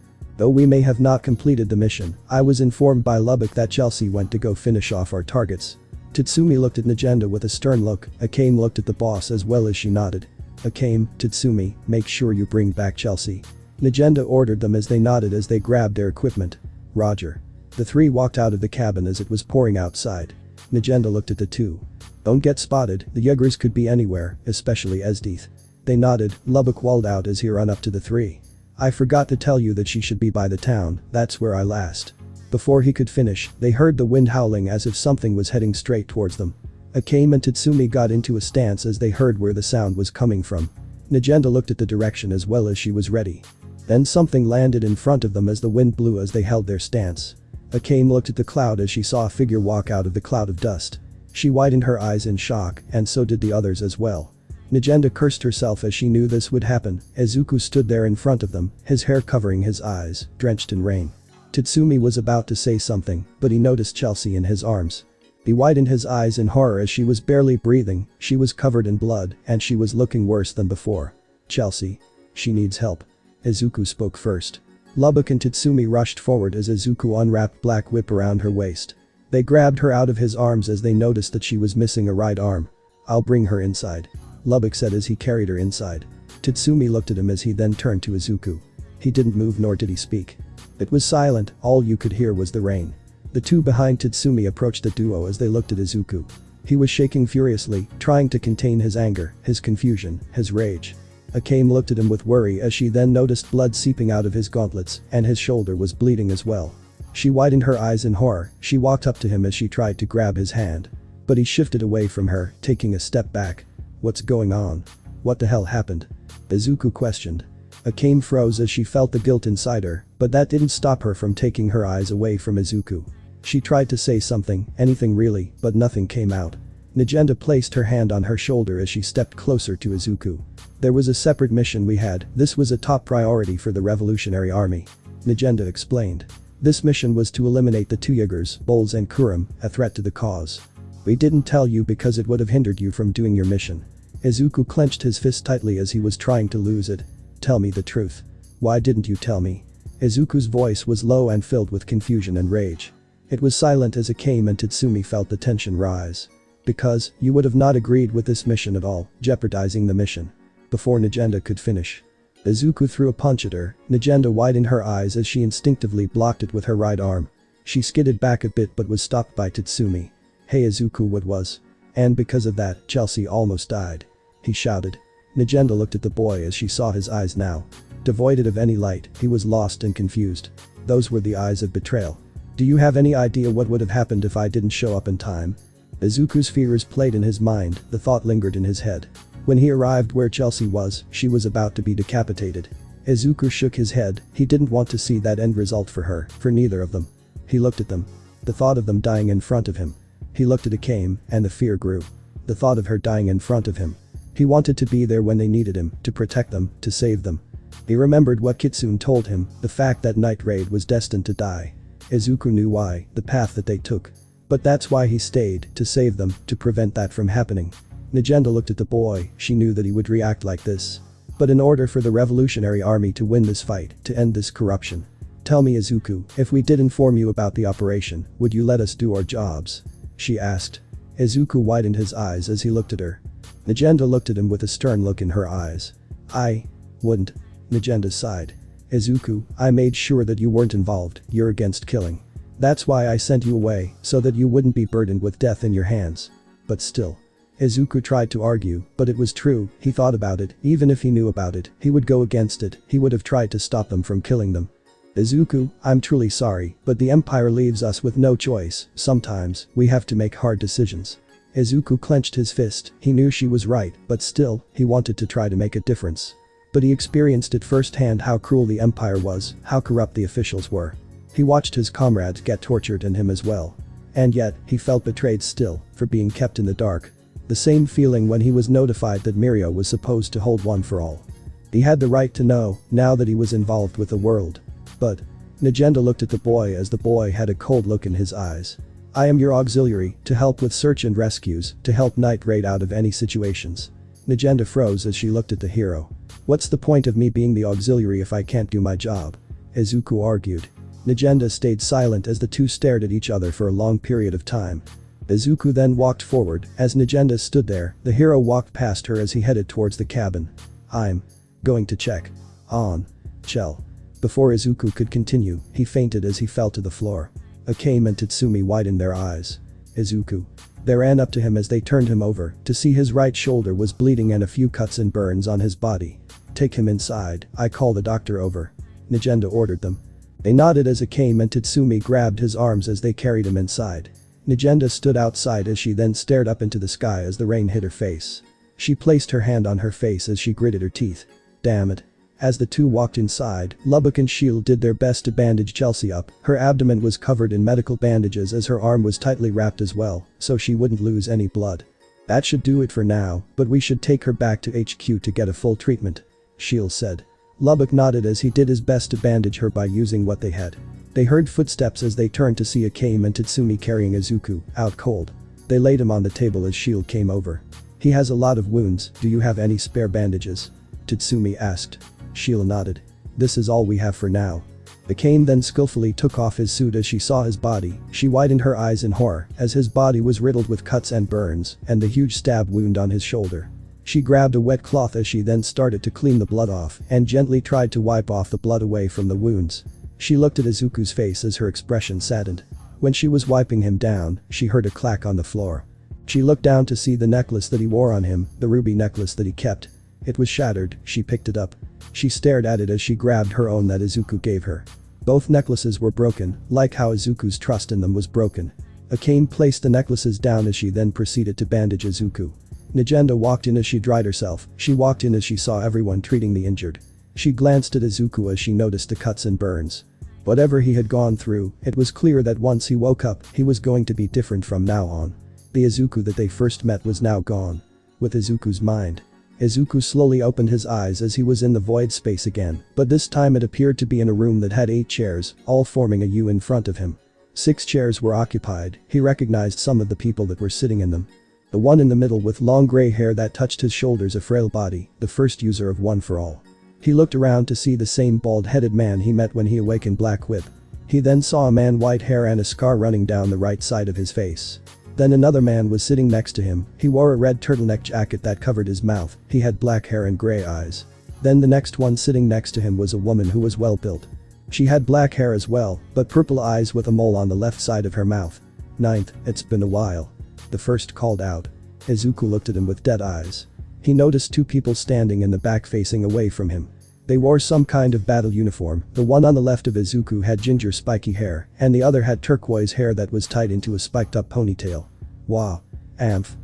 Though we may have not completed the mission, I was informed by Lubbock that Chelsea went to go finish off our targets. Tatsumi looked at Nagenda with a stern look. Akame looked at the boss as well as she nodded. Akame, Tatsumi, make sure you bring back Chelsea. Nagenda ordered them as they nodded as they grabbed their equipment. Roger. The three walked out of the cabin as it was pouring outside. Nagenda looked at the two. Don't get spotted, the Yuggers could be anywhere, especially ESDEATH. They nodded. Lubbock walled out as he ran up to the three. I forgot to tell you that she should be by the town, that's where I last. Before he could finish, they heard the wind howling as if something was heading straight towards them. Akame and Tatsumi got into a stance as they heard where the sound was coming from. Nagenda looked at the direction as well as she was ready. Then something landed in front of them as the wind blew as they held their stance. Akame looked at the cloud as she saw a figure walk out of the cloud of dust. She widened her eyes in shock, and so did the others as well. Nagenda cursed herself as she knew this would happen. Izuku stood there in front of them, his hair covering his eyes, drenched in rain. Tatsumi was about to say something, but he noticed Chelsea in his arms. He widened his eyes in horror as she was barely breathing, she was covered in blood, and she was looking worse than before. Chelsea. She needs help. Izuku spoke first. Lubbock and Tatsumi rushed forward as Izuku unwrapped black whip around her waist. They grabbed her out of his arms as they noticed that she was missing a right arm. I'll bring her inside. Lubbock said as he carried her inside. Tatsumi looked at him as he then turned to Izuku. He didn't move nor did he speak. It was silent, all you could hear was the rain. The two behind Tatsumi approached the duo as they looked at Izuku. He was shaking furiously, trying to contain his anger, his confusion, his rage. Akame looked at him with worry as she then noticed blood seeping out of his gauntlets, and his shoulder was bleeding as well. She widened her eyes in horror, she walked up to him as she tried to grab his hand. But he shifted away from her, taking a step back. What's going on? What the hell happened? Izuku questioned. Akame froze as she felt the guilt inside her, but that didn't stop her from taking her eyes away from Izuku. She tried to say something, anything really, but nothing came out. Nagenda placed her hand on her shoulder as she stepped closer to Izuku. There was a separate mission we had, this was a top priority for the Revolutionary Army. Nagenda explained. This mission was to eliminate the two Yuggers, Bulls and Kurum, a threat to the cause. We didn't tell you because it would have hindered you from doing your mission. Izuku clenched his fist tightly as he was trying to lose it. Tell me the truth. Why didn't you tell me? Izuku's voice was low and filled with confusion and rage. It was silent as Akame and Tatsumi felt the tension rise. Because, you would have not agreed with this mission at all, jeopardizing the mission. Before Nagenda could finish. Izuku threw a punch at her, Nagenda widened her eyes as she instinctively blocked it with her right arm. She skidded back a bit but was stopped by Tatsumi. Hey Izuku, what was? And because of that, Chelsea almost died. He shouted. Nagenda looked at the boy as she saw his eyes now. Devoid of any light, he was lost and confused. Those were the eyes of betrayal. Do you have any idea what would have happened if I didn't show up in time? Izuku's fears played in his mind, the thought lingered in his head. When he arrived where Chelsea was, she was about to be decapitated. Izuku shook his head, he didn't want to see that end result for her, for neither of them. He looked at them. The thought of them dying in front of him. He looked at Akame, and the fear grew. The thought of her dying in front of him. He wanted to be there when they needed him, to protect them, to save them. He remembered what Kitsune told him, the fact that Night Raid was destined to die. Izuku knew why, the path that they took. But that's why he stayed, to save them, to prevent that from happening. Nagenda looked at the boy, she knew that he would react like this. But in order for the Revolutionary Army to win this fight, to end this corruption. Tell me Izuku, if we did inform you about the operation, would you let us do our jobs? She asked. Izuku widened his eyes as he looked at her. Nagenda looked at him with a stern look in her eyes. I wouldn't. Nagenda sighed. Izuku, I made sure that you weren't involved, you're against killing. That's why I sent you away, so that you wouldn't be burdened with death in your hands. But still. Izuku tried to argue, but it was true, he thought about it, even if he knew about it, he would go against it, he would have tried to stop them from killing them. Izuku, I'm truly sorry, but the Empire leaves us with no choice, sometimes, we have to make hard decisions. Izuku clenched his fist, he knew she was right, but still, he wanted to try to make a difference. But he experienced it firsthand how cruel the Empire was, how corrupt the officials were. He watched his comrades get tortured and him as well. And yet, he felt betrayed still, for being kept in the dark. The same feeling when he was notified that Mirio was supposed to hold One for All. He had the right to know, now that he was involved with the world. But, Nagenda looked at the boy as the boy had a cold look in his eyes. I am your auxiliary, to help with search and rescues, to help Night Raid out of any situations. Nagenda froze as she looked at the hero. What's the point of me being the auxiliary if I can't do my job? Izuku argued. Nagenda stayed silent as the two stared at each other for a long period of time. Izuku then walked forward. As Nagenda stood there, the hero walked past her as he headed towards the cabin. "I'm going to check on Chell." Before Izuku could continue, he fainted as he fell to the floor. Akame and Tatsumi widened their eyes. "Izuku." They ran up to him as they turned him over to see his right shoulder was bleeding and a few cuts and burns on his body. "Take him inside, I call the doctor over." Nagenda ordered them. They nodded as Akame and Tatsumi grabbed his arms as they carried him inside. Nagenda stood outside as she then stared up into the sky as the rain hit her face. She placed her hand on her face as she gritted her teeth. "Damn it." As the two walked inside, Lubbock and Shield did their best to bandage Chelsea up. Her abdomen was covered in medical bandages as her arm was tightly wrapped as well, so she wouldn't lose any blood. "That should do it for now, but we should take her back to HQ to get a full treatment," Shield said. Lubbock nodded as he did his best to bandage her by using what they had. They heard footsteps as they turned to see Akame and Tatsumi carrying Izuku, out cold. They laid him on the table as Shield came over. "He has a lot of wounds, do you have any spare bandages?" Tatsumi asked. Shield nodded. "This is all we have for now." Akame then skillfully took off his suit as she saw his body. She widened her eyes in horror as his body was riddled with cuts and burns and the huge stab wound on his shoulder. She grabbed a wet cloth as she then started to clean the blood off and gently tried to wipe off the blood away from the wounds. She looked at Izuku's face as her expression saddened. When she was wiping him down, she heard a clack on the floor. She looked down to see the necklace that he wore on him, the ruby necklace that he kept. It was shattered. She picked it up. She stared at it as she grabbed her own that Izuku gave her. Both necklaces were broken, like how Izuku's trust in them was broken. Akame placed the necklaces down as she then proceeded to bandage Izuku. Nagenda walked in as she dried herself. She walked in as she saw everyone treating the injured. She glanced at Izuku as she noticed the cuts and burns. Whatever he had gone through, it was clear that once he woke up, he was going to be different from now on. The Izuku that they first met was now gone. With Izuku's mind. Izuku slowly opened his eyes as he was in the void space again, but this time it appeared to be in a room that had 8 chairs, all forming a U in front of him. 6 chairs were occupied. He recognized some of the people that were sitting in them. The one in the middle with long gray hair that touched his shoulders, a frail body, the first user of One for All. He looked around to see the same bald-headed man he met when he awakened Black Whip. He then saw a man white hair and a scar running down the right side of his face. Then another man was sitting next to him. He wore a red turtleneck jacket that covered his mouth. He had black hair and gray eyes. Then the next one sitting next to him was a woman who was well built. She had black hair as well, but purple eyes with a mole on the left side of her mouth. "Ninth, it's been a while." The first called out. Izuku looked at him with dead eyes. He noticed 2 people standing in the back facing away from him. They wore some kind of battle uniform. The one on the left of Izuku had ginger spiky hair, and the other had turquoise hair that was tied into a spiked up ponytail. "Wow. Amph.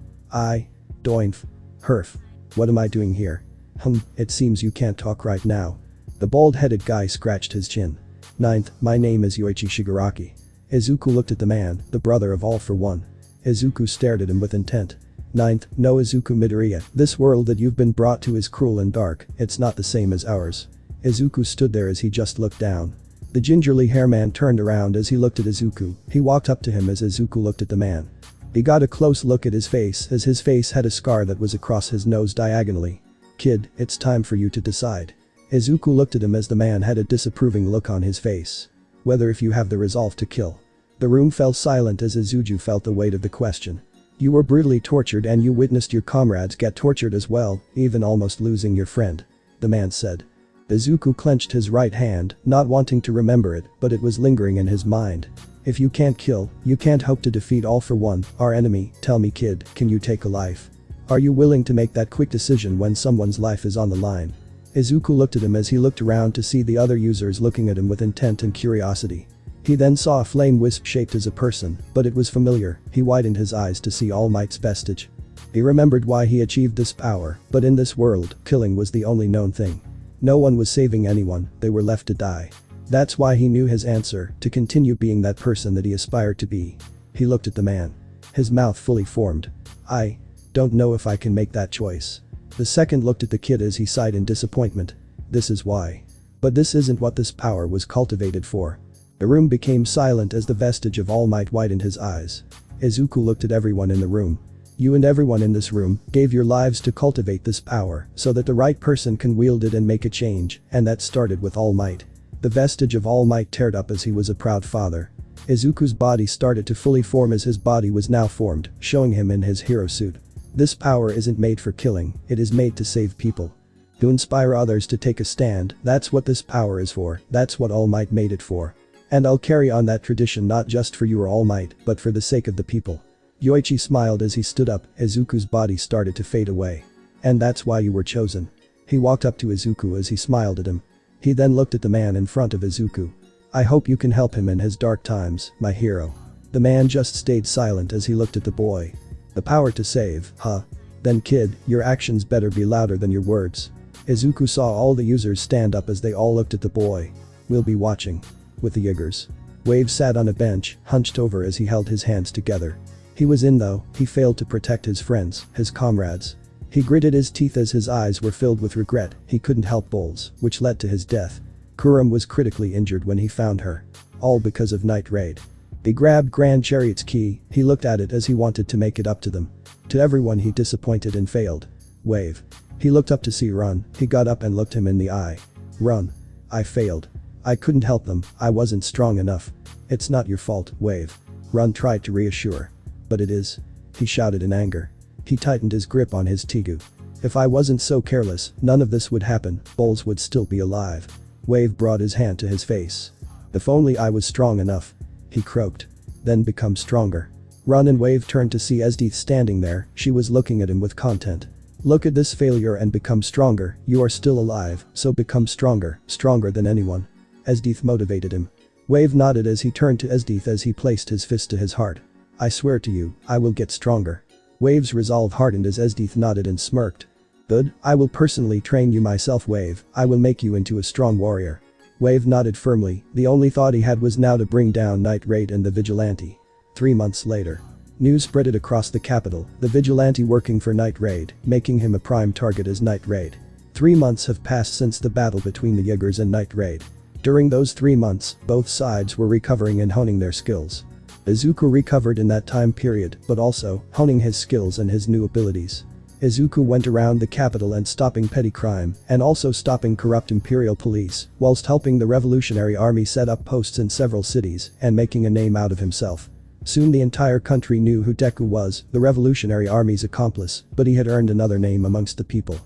Doinf. Herf. What am I doing here? It seems you can't talk right now." The bald-headed guy scratched his chin. "Ninth, my name is Yoichi Shigaraki." Izuku looked at the man, the brother of All for One. Izuku stared at him with intent. "Ninth, no Izuku Midoriya, this world that you've been brought to is cruel and dark, it's not the same as ours." Izuku stood there as he just looked down. The gingerly hair man turned around as he looked at Izuku. He walked up to him as Izuku looked at the man. He got a close look at his face as his face had a scar that was across his nose diagonally. "Kid, it's time for you to decide." Izuku looked at him as the man had a disapproving look on his face. "Whether if you have the resolve to kill." The room fell silent as Izuku felt the weight of the question. "You were brutally tortured and you witnessed your comrades get tortured as well, even almost losing your friend," the man said. Izuku clenched his right hand, not wanting to remember it, but it was lingering in his mind. "If you can't kill, you can't hope to defeat All for One, our enemy. Tell me kid, can you take a life? Are you willing to make that quick decision when someone's life is on the line?" Izuku looked at him as he looked around to see the other users looking at him with intent and curiosity. He then saw a flame wisp shaped as a person, but it was familiar. He widened his eyes to see All Might's vestige. He remembered why he achieved this power, but in this world, killing was the only known thing. No one was saving anyone, they were left to die. That's why he knew his answer, to continue being that person that he aspired to be. He looked at the man. His mouth fully formed. "I don't know if I can make that choice." The second looked at the kid as he sighed in disappointment. "This is why. But this isn't what this power was cultivated for." The room became silent as the vestige of All Might widened his eyes. Izuku looked at everyone in the room. "You and everyone in this room gave your lives to cultivate this power so that the right person can wield it and make a change, and that started with All Might. The vestige of all might teared up as he was a proud father. Izuku's body started to fully form as his body was now formed, showing him in his hero suit. This power isn't made for killing, it is made to save people. To inspire others to take a stand, that's what this power is for, that's what All Might made it for. And I'll carry on that tradition not just for your All Might, but for the sake of the people. Yoichi smiled as he stood up. Izuku's body started to fade away. And that's why you were chosen. He walked up to Izuku as he smiled at him. He then looked at the man in front of Izuku. I hope you can help him in his dark times, my hero. The man just stayed silent as he looked at the boy. The power to save, huh? Then kid, your actions better be louder than your words. Izuku saw all the users stand up as they all looked at the boy. We'll be watching. With the Yagers. Wave sat on a bench, hunched over as he held his hands together. He was in though, he failed to protect his friends, his comrades. He gritted his teeth as his eyes were filled with regret. He couldn't help Bulls, which led to his death. Kurum was critically injured when he found her. All because of Night Raid. He grabbed Grand Chariot's key, he looked at it as he wanted to make it up to them. To everyone he disappointed and failed. Wave. He looked up to see Run, he got up and looked him in the eye. Run. I failed. I couldn't help them, I wasn't strong enough. It's not your fault, Wave. Run tried to reassure. But it is. He shouted in anger. He tightened his grip on his Tigu. If I wasn't so careless, none of this would happen, Bulls would still be alive. Wave brought his hand to his face. If only I was strong enough. He croaked. Then become stronger. Run and Wave turned to see ESDEATH standing there, she was looking at him with content. Look at this failure and become stronger, you are still alive, so become stronger, stronger than anyone. ESDEATH motivated him. Wave nodded as he turned to ESDEATH as he placed his fist to his heart. I swear to you, I will get stronger. Wave's resolve hardened as ESDEATH nodded and smirked. Good, I will personally train you myself Wave, I will make you into a strong warrior. Wave nodded firmly, the only thought he had was now to bring down Night Raid and the Vigilante. 3 months later. News spreaded across the capital, the Vigilante working for Night Raid, making him a prime target as Night Raid. 3 months have passed since the battle between the Yagers and Night Raid. During those 3 months, both sides were recovering and honing their skills. Izuku recovered in that time period, but also, honing his skills and his new abilities. Izuku went around the capital and stopping petty crime, and also stopping corrupt imperial police, whilst helping the revolutionary army set up posts in several cities, and making a name out of himself. Soon the entire country knew who Deku was, the revolutionary army's accomplice, but he had earned another name amongst the people.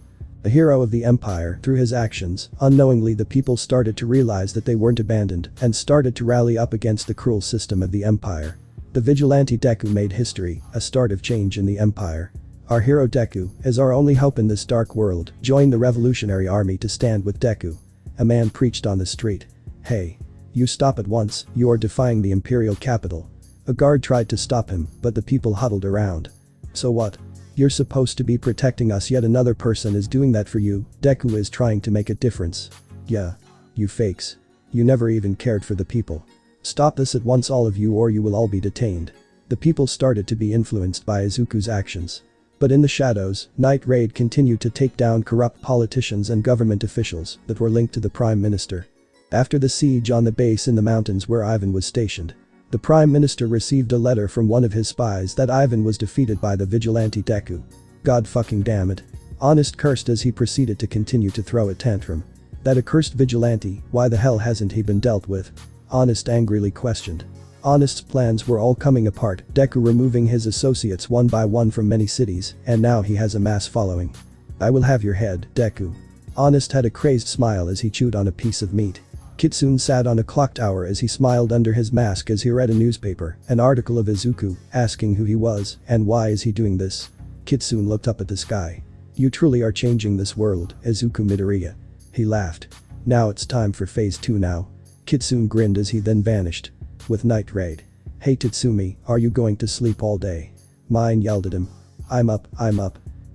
The hero of the empire, through his actions, unknowingly the people started to realize that they weren't abandoned, and started to rally up against the cruel system of the empire. The vigilante Deku made history, a start of change in the empire. Our hero Deku is our only hope in this dark world, join the revolutionary army to stand with Deku. A man preached on the street. Hey. You stop at once, you are defying the imperial capital. A guard tried to stop him, but the people huddled around. So what? You're supposed to be protecting us yet another person is doing that for you, Deku is trying to make a difference. Yeah. You fakes. You never even cared for the people. Stop this at once all of you or you will all be detained. The people started to be influenced by Izuku's actions. But in the shadows, Night Raid continued to take down corrupt politicians and government officials that were linked to the Prime Minister. After the siege on the base in the mountains where Ivan was stationed, the Prime Minister received a letter from one of his spies that Ivan was defeated by the vigilante Deku. God fucking damn it. Honest cursed as he proceeded to continue to throw a tantrum. That accursed vigilante, why the hell hasn't he been dealt with? Honest angrily questioned. Honest's plans were all coming apart, Deku removing his associates one by one from many cities, and now he has a mass following. I will have your head, Deku. Honest had a crazed smile as he chewed on a piece of meat. Kitsune sat on a clock tower as he smiled under his mask as he read a newspaper, an article of Izuku, asking who he was, and why is he doing this. Kitsune looked up at the sky. You truly are changing this world, Izuku Midoriya. He laughed. Now it's time for phase 2 now. Kitsune grinned as he then vanished. With Night Raid. Hey Tatsumi, are you going to sleep all day? Mine yelled at him. I'm up.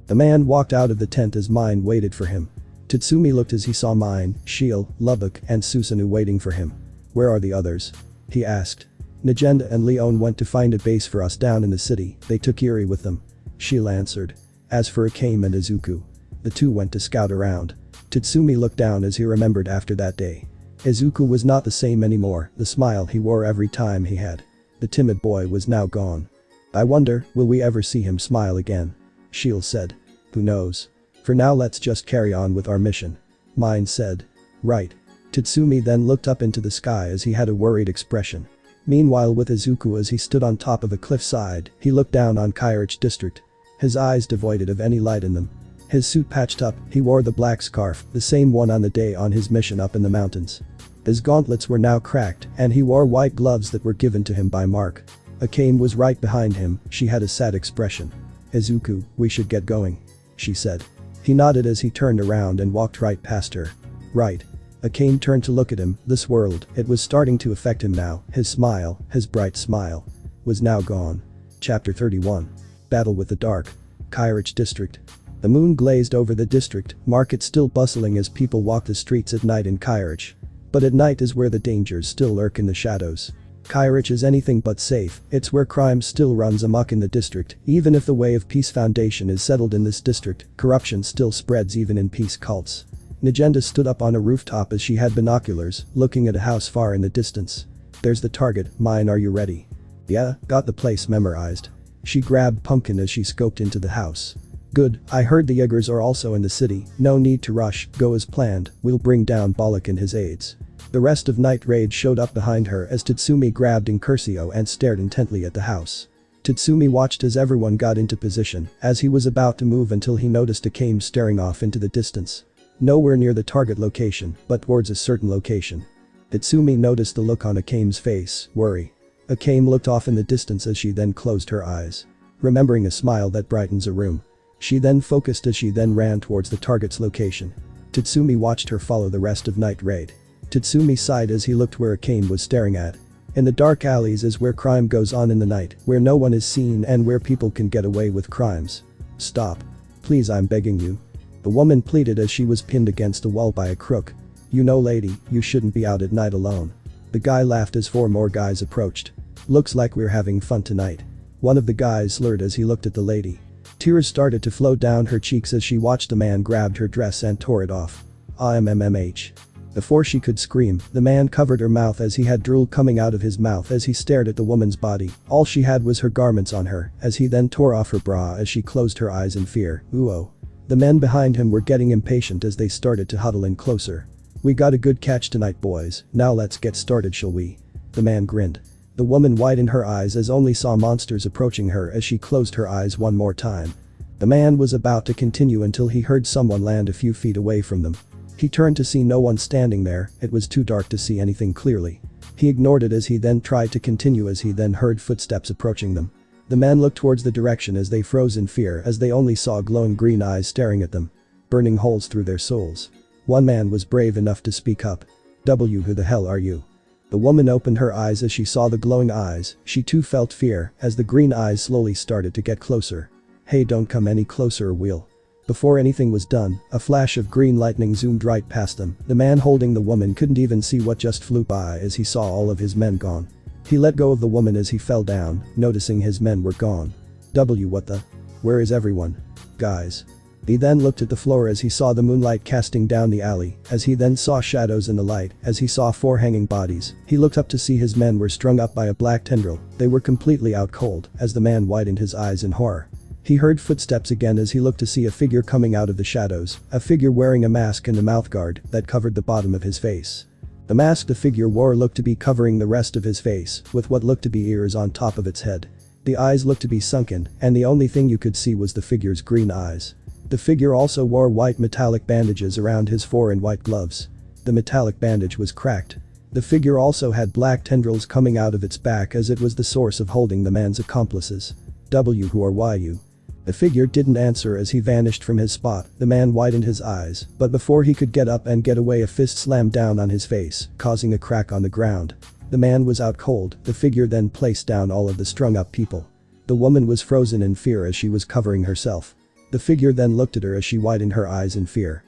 The man walked out of the tent as Mine waited for him. Tatsumi looked as he saw Mine, Shiel, Lubbock and Susanoo waiting for him. Where are the others? He asked. Najenda and Leon went to find a base for us down in the city, they took Eri with them. Shiel answered. As for Akame and Izuku. The two went to scout around. Tatsumi looked down as he remembered after that day. Izuku was not the same anymore, the smile he wore every time he had. The timid boy was now gone. I wonder, will we ever see him smile again? Shiel said. Who knows? For now let's just carry on with our mission. Mine said. Right. Tatsumi then looked up into the sky as he had a worried expression. Meanwhile with Izuku as he stood on top of a cliffside, he looked down on Kairich district. His eyes devoid of any light in them. His suit patched up, he wore the black scarf, the same one on the day on his mission up in the mountains. His gauntlets were now cracked, and he wore white gloves that were given to him by Mark. Akame was right behind him, she had a sad expression. "Izuku, we should get going," she said. He nodded as he turned around and walked right past her. "Right." Akame turned to look at him, this world, it was starting to affect him now, his smile, his bright smile, was now gone. Chapter 31. Battle with the Dark. Kairich District. The moon glazed over the district, market still bustling as people walk the streets at night in Kairich. But at night is where the dangers still lurk in the shadows. Kairich is anything but safe, it's where crime still runs amok in the district, even if the Way of Peace Foundation is settled in this district, corruption still spreads even in peace cults. Najenda stood up on a rooftop as she had binoculars, looking at a house far in the distance. "There's the target, mine, are you ready?" "Yeah, got the place memorized." She grabbed Pumpkin as she scoped into the house. "Good, I heard the Yagers are also in the city, no need to rush, go as planned, we'll bring down Bollock and his aides." The rest of Night Raid showed up behind her as Tatsumi grabbed Incursio and stared intently at the house. Tatsumi watched as everyone got into position, as he was about to move until he noticed Akame staring off into the distance. Nowhere near the target location, but towards a certain location. Tatsumi noticed the look on Akame's face, worry. Akame looked off in the distance as she then closed her eyes. Remembering a smile that brightens a room. She then focused as she then ran towards the target's location. Tatsumi watched her follow the rest of Night Raid. Tatsumi sighed as he looked where Akame was staring at. In the dark alleys is where crime goes on in the night, where no one is seen and where people can get away with crimes. "Stop. Please, I'm begging you." The woman pleaded as she was pinned against a wall by a crook. "You know lady, you shouldn't be out at night alone." The guy laughed as 4 more guys approached. "Looks like we're having fun tonight." One of the guys slurred as he looked at the lady. Tears started to flow down her cheeks as she watched the man grabbed her dress and tore it off. "MMH." Before she could scream, the man covered her mouth as he had drool coming out of his mouth as he stared at the woman's body. All she had was her garments on her, as he then tore off her bra as she closed her eyes in fear. "Ooh-oh." The men behind him were getting impatient as they started to huddle in closer. "We got a good catch tonight boys, now let's get started shall we?" The man grinned. The woman widened her eyes as only saw monsters approaching her as she closed her eyes one more time. The man was about to continue until he heard someone land a few feet away from them. He turned to see no one standing there, it was too dark to see anything clearly. He ignored it as he then tried to continue as he then heard footsteps approaching them. The men looked towards the direction as they froze in fear as they only saw glowing green eyes staring at them. Burning holes through their souls. One man was brave enough to speak up. "Who the hell are you?" The woman opened her eyes as she saw the glowing eyes, she too felt fear as the green eyes slowly started to get closer. "Hey, don't come any closer or we'll..." Before anything was done, a flash of green lightning zoomed right past them. The man holding the woman couldn't even see what just flew by as he saw all of his men gone. He let go of the woman as he fell down, noticing his men were gone. What the? Where is everyone? Guys. He then looked at the floor as he saw the moonlight casting down the alley, as he then saw shadows in the light, as he saw 4 hanging bodies. He looked up to see his men were strung up by a black tendril, they were completely out cold, as the man widened his eyes in horror. He heard footsteps again as he looked to see a figure coming out of the shadows, a figure wearing a mask and a mouthguard that covered the bottom of his face. The mask the figure wore looked to be covering the rest of his face, with what looked to be ears on top of its head. The eyes looked to be sunken, and the only thing you could see was the figure's green eyes. The figure also wore white metallic bandages around his fore and white gloves. The metallic bandage was cracked. The figure also had black tendrils coming out of its back as it was the source of holding the man's accomplices. Who are you? The figure didn't answer as he vanished from his spot. The man widened his eyes, but before he could get up and get away a fist slammed down on his face, causing a crack on the ground. The man was out cold, the figure then placed down all of the strung up people. The woman was frozen in fear as she was covering herself. The figure then looked at her as she widened her eyes in fear.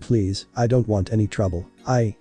Please, I don't want any trouble, I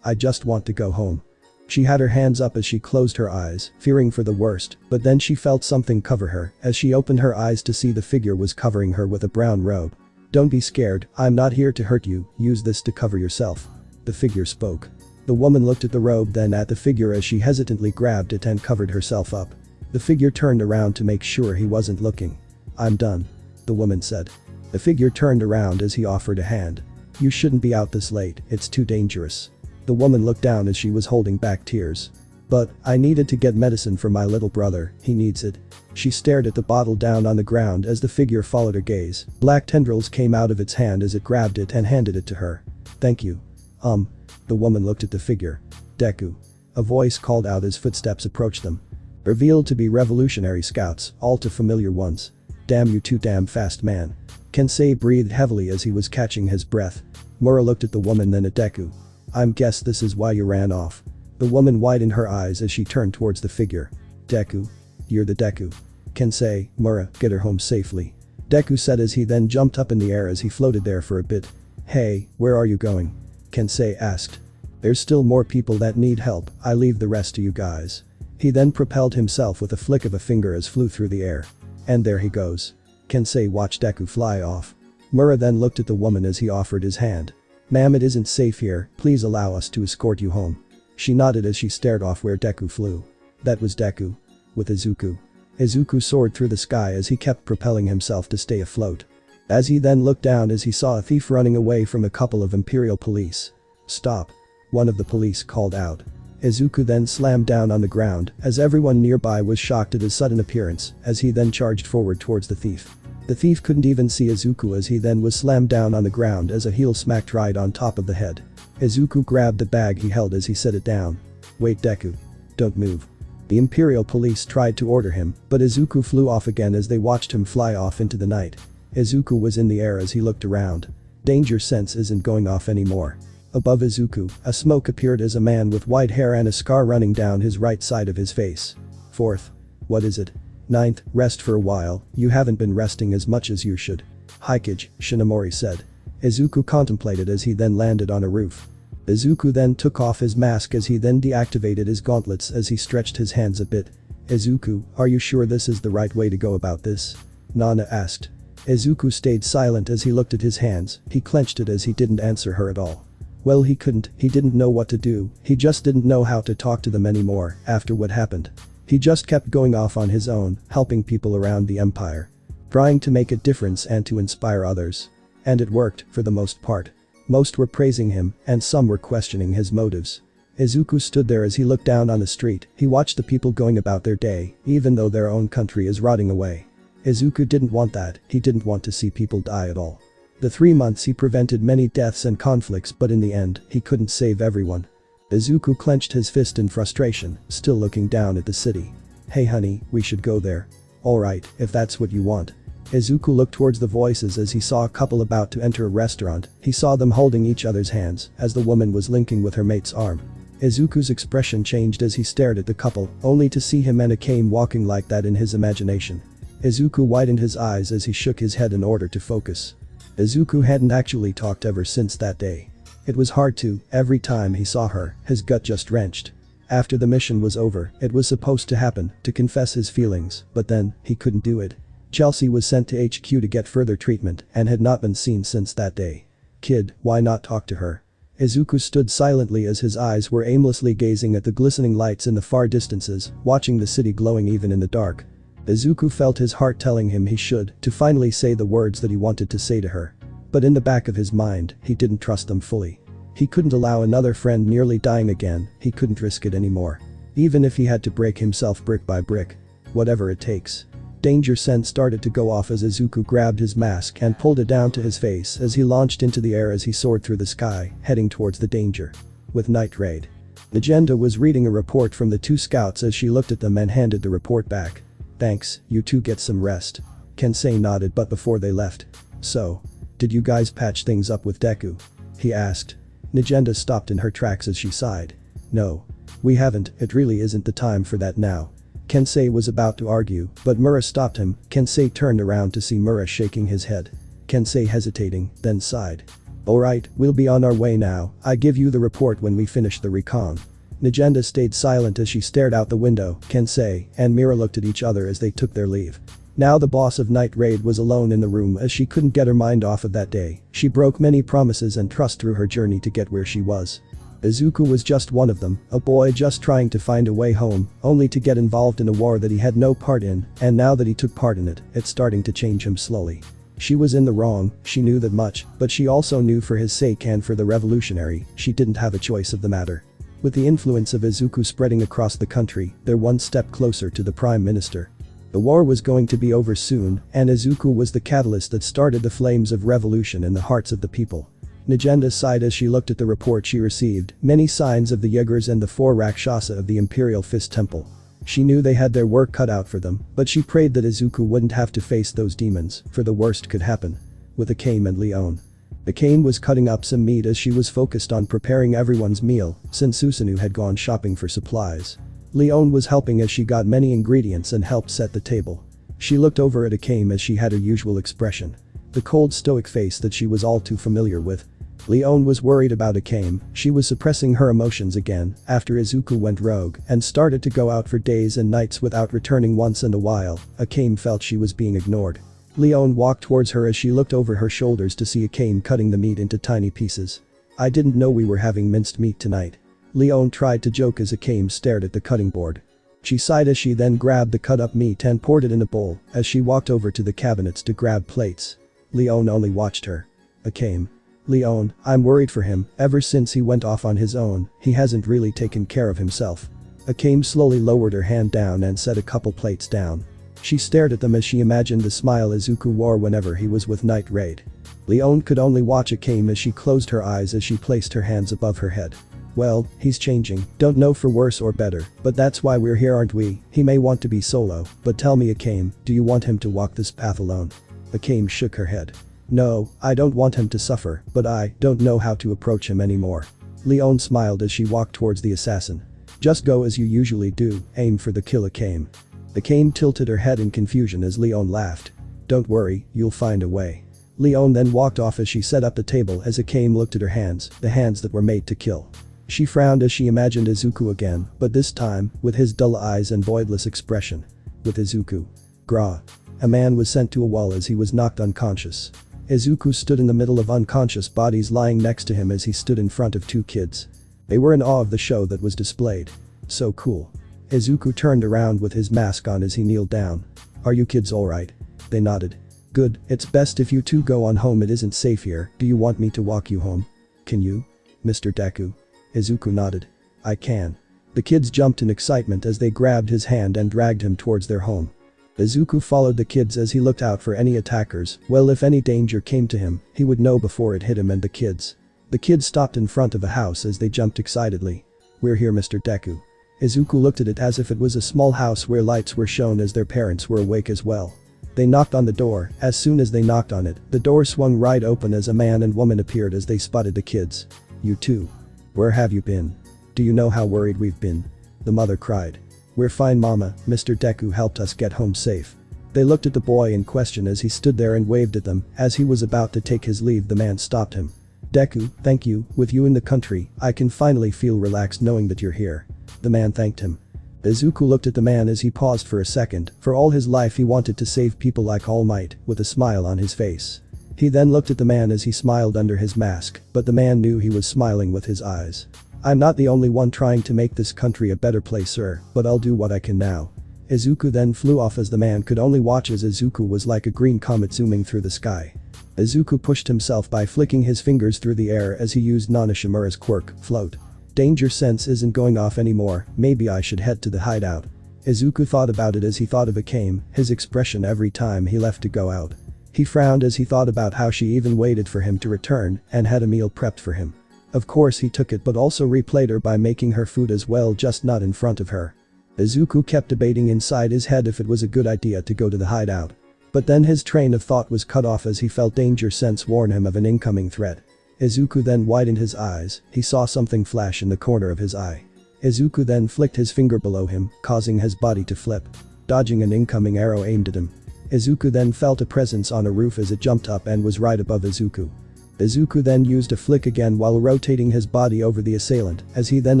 just want to go home." She had her hands up as she closed her eyes, fearing for the worst, but then she felt something cover her as she opened her eyes to see the figure was covering her with a brown robe. "Don't be scared, I'm not here to hurt you, use this to cover yourself." The figure spoke. The woman looked at the robe then at the figure as she hesitantly grabbed it and covered herself up. The figure turned around to make sure he wasn't looking. "I'm done," the woman said. The figure turned around as he offered a hand. "You shouldn't be out this late, it's too dangerous." The woman looked down as she was holding back tears. But, I needed to get medicine for my little brother, he needs it. She stared at the bottle down on the ground as the figure followed her gaze. Black tendrils came out of its hand as it grabbed it and handed it to her. Thank you. The woman looked at the figure. Deku. A voice called out as footsteps approached them. Revealed to be revolutionary scouts, all too familiar ones. Damn you too damn fast man. Kensei breathed heavily as he was catching his breath. Mura looked at the woman then at Deku. I'm guess this is why you ran off. The woman widened her eyes as she turned towards the figure. Deku. You're the Deku. Kensei, Mura, get her home safely. Deku said as he then jumped up in the air as he floated there for a bit. Hey, where are you going? Kensei asked. There's still more people that need help, I leave the rest to you guys. He then propelled himself with a flick of a finger as flew through the air. And there he goes. Kensei watched Deku fly off. Mura then looked at the woman as he offered his hand. Ma'am, it isn't safe here, please allow us to escort you home. She nodded as she stared off where Deku flew. That was Deku. With Izuku. Izuku soared through the sky as he kept propelling himself to stay afloat. As he then looked down as he saw a thief running away from a couple of Imperial police. Stop. One of the police called out. Izuku then slammed down on the ground as everyone nearby was shocked at his sudden appearance as he then charged forward towards the thief. The thief couldn't even see Izuku as he then was slammed down on the ground as a heel smacked right on top of the head. Izuku grabbed the bag he held as he set it down. Wait Deku. Don't move. The Imperial police tried to order him, but Izuku flew off again as they watched him fly off into the night. Izuku was in the air as he looked around. Danger sense isn't going off anymore. Above Izuku, a smoke appeared as a man with white hair and a scar running down his right side of his face. 4th. What is it? 9th, rest for a while, you haven't been resting as much as you should. Hikage, Shinomori said. Izuku contemplated as he then landed on a roof. Izuku then took off his mask as he then deactivated his gauntlets as he stretched his hands a bit. Izuku, are you sure this is the right way to go about this? Nana asked. Izuku stayed silent as he looked at his hands, he clenched it as he didn't answer her at all. Well he didn't know what to do, he just didn't know how to talk to them anymore after what happened. He just kept going off on his own, helping people around the empire. Trying to make a difference and to inspire others. And it worked, for the most part. Most were praising him, and some were questioning his motives. Izuku stood there as he looked down on the street, he watched the people going about their day, even though their own country is rotting away. Izuku didn't want that, he didn't want to see people die at all. The 3 months he prevented many deaths and conflicts but in the end, he couldn't save everyone. Izuku clenched his fist in frustration, still looking down at the city. Hey honey, we should go there. Alright, if that's what you want. Izuku looked towards the voices as he saw a couple about to enter a restaurant, he saw them holding each other's hands as the woman was linking with her mate's arm. Izuku's expression changed as he stared at the couple, only to see him and Akame walking like that in his imagination. Izuku widened his eyes as he shook his head in order to focus. Izuku hadn't actually talked ever since that day. It was hard to, every time he saw her, his gut just wrenched. After the mission was over, it was supposed to happen, to confess his feelings, but then, he couldn't do it. Chelsea was sent to HQ to get further treatment and had not been seen since that day. Kid, why not talk to her? Izuku stood silently as his eyes were aimlessly gazing at the glistening lights in the far distances, watching the city glowing even in the dark. Izuku felt his heart telling him he should, to finally say the words that he wanted to say to her. But in the back of his mind, he didn't trust them fully. He couldn't allow another friend nearly dying again, he couldn't risk it anymore. Even if he had to break himself brick by brick. Whatever it takes. Danger sense started to go off as Izuku grabbed his mask and pulled it down to his face as he launched into the air as he soared through the sky, heading towards the danger. With Night Raid. Agenda was reading a report from the 2 scouts as she looked at them and handed the report back. Thanks, you 2 get some rest. Kensei nodded but before they left. So. Did you guys patch things up with Deku? He asked. Nagenda stopped in her tracks as she sighed. No. We haven't, it really isn't the time for that now. Kensei was about to argue, but Mura stopped him. Kensei turned around to see Mura shaking his head. Kensei hesitating, then sighed. Alright, we'll be on our way now, I give you the report when we finish the recon. Nagenda stayed silent as she stared out the window, Kensei and Mira looked at each other as they took their leave. Now the boss of Night Raid was alone in the room as she couldn't get her mind off of that day. She broke many promises and trust through her journey to get where she was. Izuku was just one of them, a boy just trying to find a way home, only to get involved in a war that he had no part in, and now that he took part in it, it's starting to change him slowly. She was in the wrong, she knew that much, but she also knew for his sake and for the revolutionary, she didn't have a choice of the matter. With the influence of Izuku spreading across the country, they're one step closer to the Prime Minister. The war was going to be over soon, and Izuku was the catalyst that started the flames of revolution in the hearts of the people. Nagenda sighed as she looked at the report she received, many signs of the Yagers and the 4 Rakshasa of the Imperial Fist Temple. She knew they had their work cut out for them, but she prayed that Izuku wouldn't have to face those demons, for the worst could happen. With Akame and Leon. Akame was cutting up some meat as she was focused on preparing everyone's meal, since Susanoo had gone shopping for supplies. Leon was helping as she got many ingredients and helped set the table. She looked over at Akame as she had her usual expression. The cold stoic face that she was all too familiar with. Leon was worried about Akame, she was suppressing her emotions again after Izuku went rogue and started to go out for days and nights without returning once in a while. Akame felt she was being ignored. Leon walked towards her as she looked over her shoulders to see Akame cutting the meat into tiny pieces. I didn't know we were having minced meat tonight. Leon tried to joke as Akame stared at the cutting board. She sighed as she then grabbed the cut up meat and poured it in a bowl as she walked over to the cabinets to grab plates. Leon only watched her. Akame. Leon, I'm worried for him, ever since he went off on his own, he hasn't really taken care of himself. Akame slowly lowered her hand down and set a couple plates down. She stared at them as she imagined the smile Izuku wore whenever he was with Night Raid. Leon could only watch Akame as she closed her eyes as she placed her hands above her head. Well, he's changing, don't know for worse or better, but that's why we're here, aren't we? He may want to be solo, but tell me Akame, do you want him to walk this path alone? Akame shook her head. No, I don't want him to suffer, but I don't know how to approach him anymore. Leon smiled as she walked towards the assassin. Just go as you usually do, aim for the kill Akame. Akame tilted her head in confusion as Leon laughed. Don't worry, you'll find a way. Leon then walked off as she set up the table as Akame looked at her hands, the hands that were made to kill. She frowned as she imagined Izuku again, but this time, with his dull eyes and voidless expression. With Izuku. Gra. A man was sent to a wall as he was knocked unconscious. Izuku stood in the middle of unconscious bodies lying next to him as he stood in front of 2 kids. They were in awe of the show that was displayed. So cool. Izuku turned around with his mask on as he kneeled down. Are you kids alright? They nodded. Good, it's best if you 2 go on home, it isn't safe here, do you want me to walk you home? Can you? Mr. Deku? Izuku nodded. I can. The kids jumped in excitement as they grabbed his hand and dragged him towards their home. Izuku followed the kids as he looked out for any attackers, well if any danger came to him, he would know before it hit him and the kids. The kids stopped in front of a house as they jumped excitedly. We're here, Mr. Deku. Izuku looked at it as if it was a small house where lights were shown as their parents were awake as well. They knocked on the door, as soon as they knocked on it, the door swung right open as a man and woman appeared as they spotted the kids. You too. Where have you been? Do you know how worried we've been? The mother cried. We're fine mama, Mr. Deku helped us get home safe. They looked at the boy in question as he stood there and waved at them, as he was about to take his leave the man stopped him. Deku, thank you, with you in the country, I can finally feel relaxed knowing that you're here. The man thanked him. Izuku looked at the man as he paused for a second, for all his life he wanted to save people like All Might, with a smile on his face. He then looked at the man as he smiled under his mask, but the man knew he was smiling with his eyes. I'm not the only one trying to make this country a better place, sir, but I'll do what I can now. Izuku then flew off as the man could only watch as Izuku was like a green comet zooming through the sky. Izuku pushed himself by flicking his fingers through the air as he used Nanashimura's quirk, float. Danger sense isn't going off anymore, maybe I should head to the hideout. Izuku thought about it as he thought of Akame, his expression every time he left to go out. He frowned as he thought about how she even waited for him to return and had a meal prepped for him. Of course he took it but also replayed her by making her food as well, just not in front of her. Izuku kept debating inside his head if it was a good idea to go to the hideout. But then his train of thought was cut off as he felt danger sense warn him of an incoming threat. Izuku then widened his eyes, he saw something flash in the corner of his eye. Izuku then flicked his finger below him, causing his body to flip. Dodging an incoming arrow aimed at him. Izuku then felt a presence on a roof as it jumped up and was right above Izuku. Izuku then used a flick again while rotating his body over the assailant as he then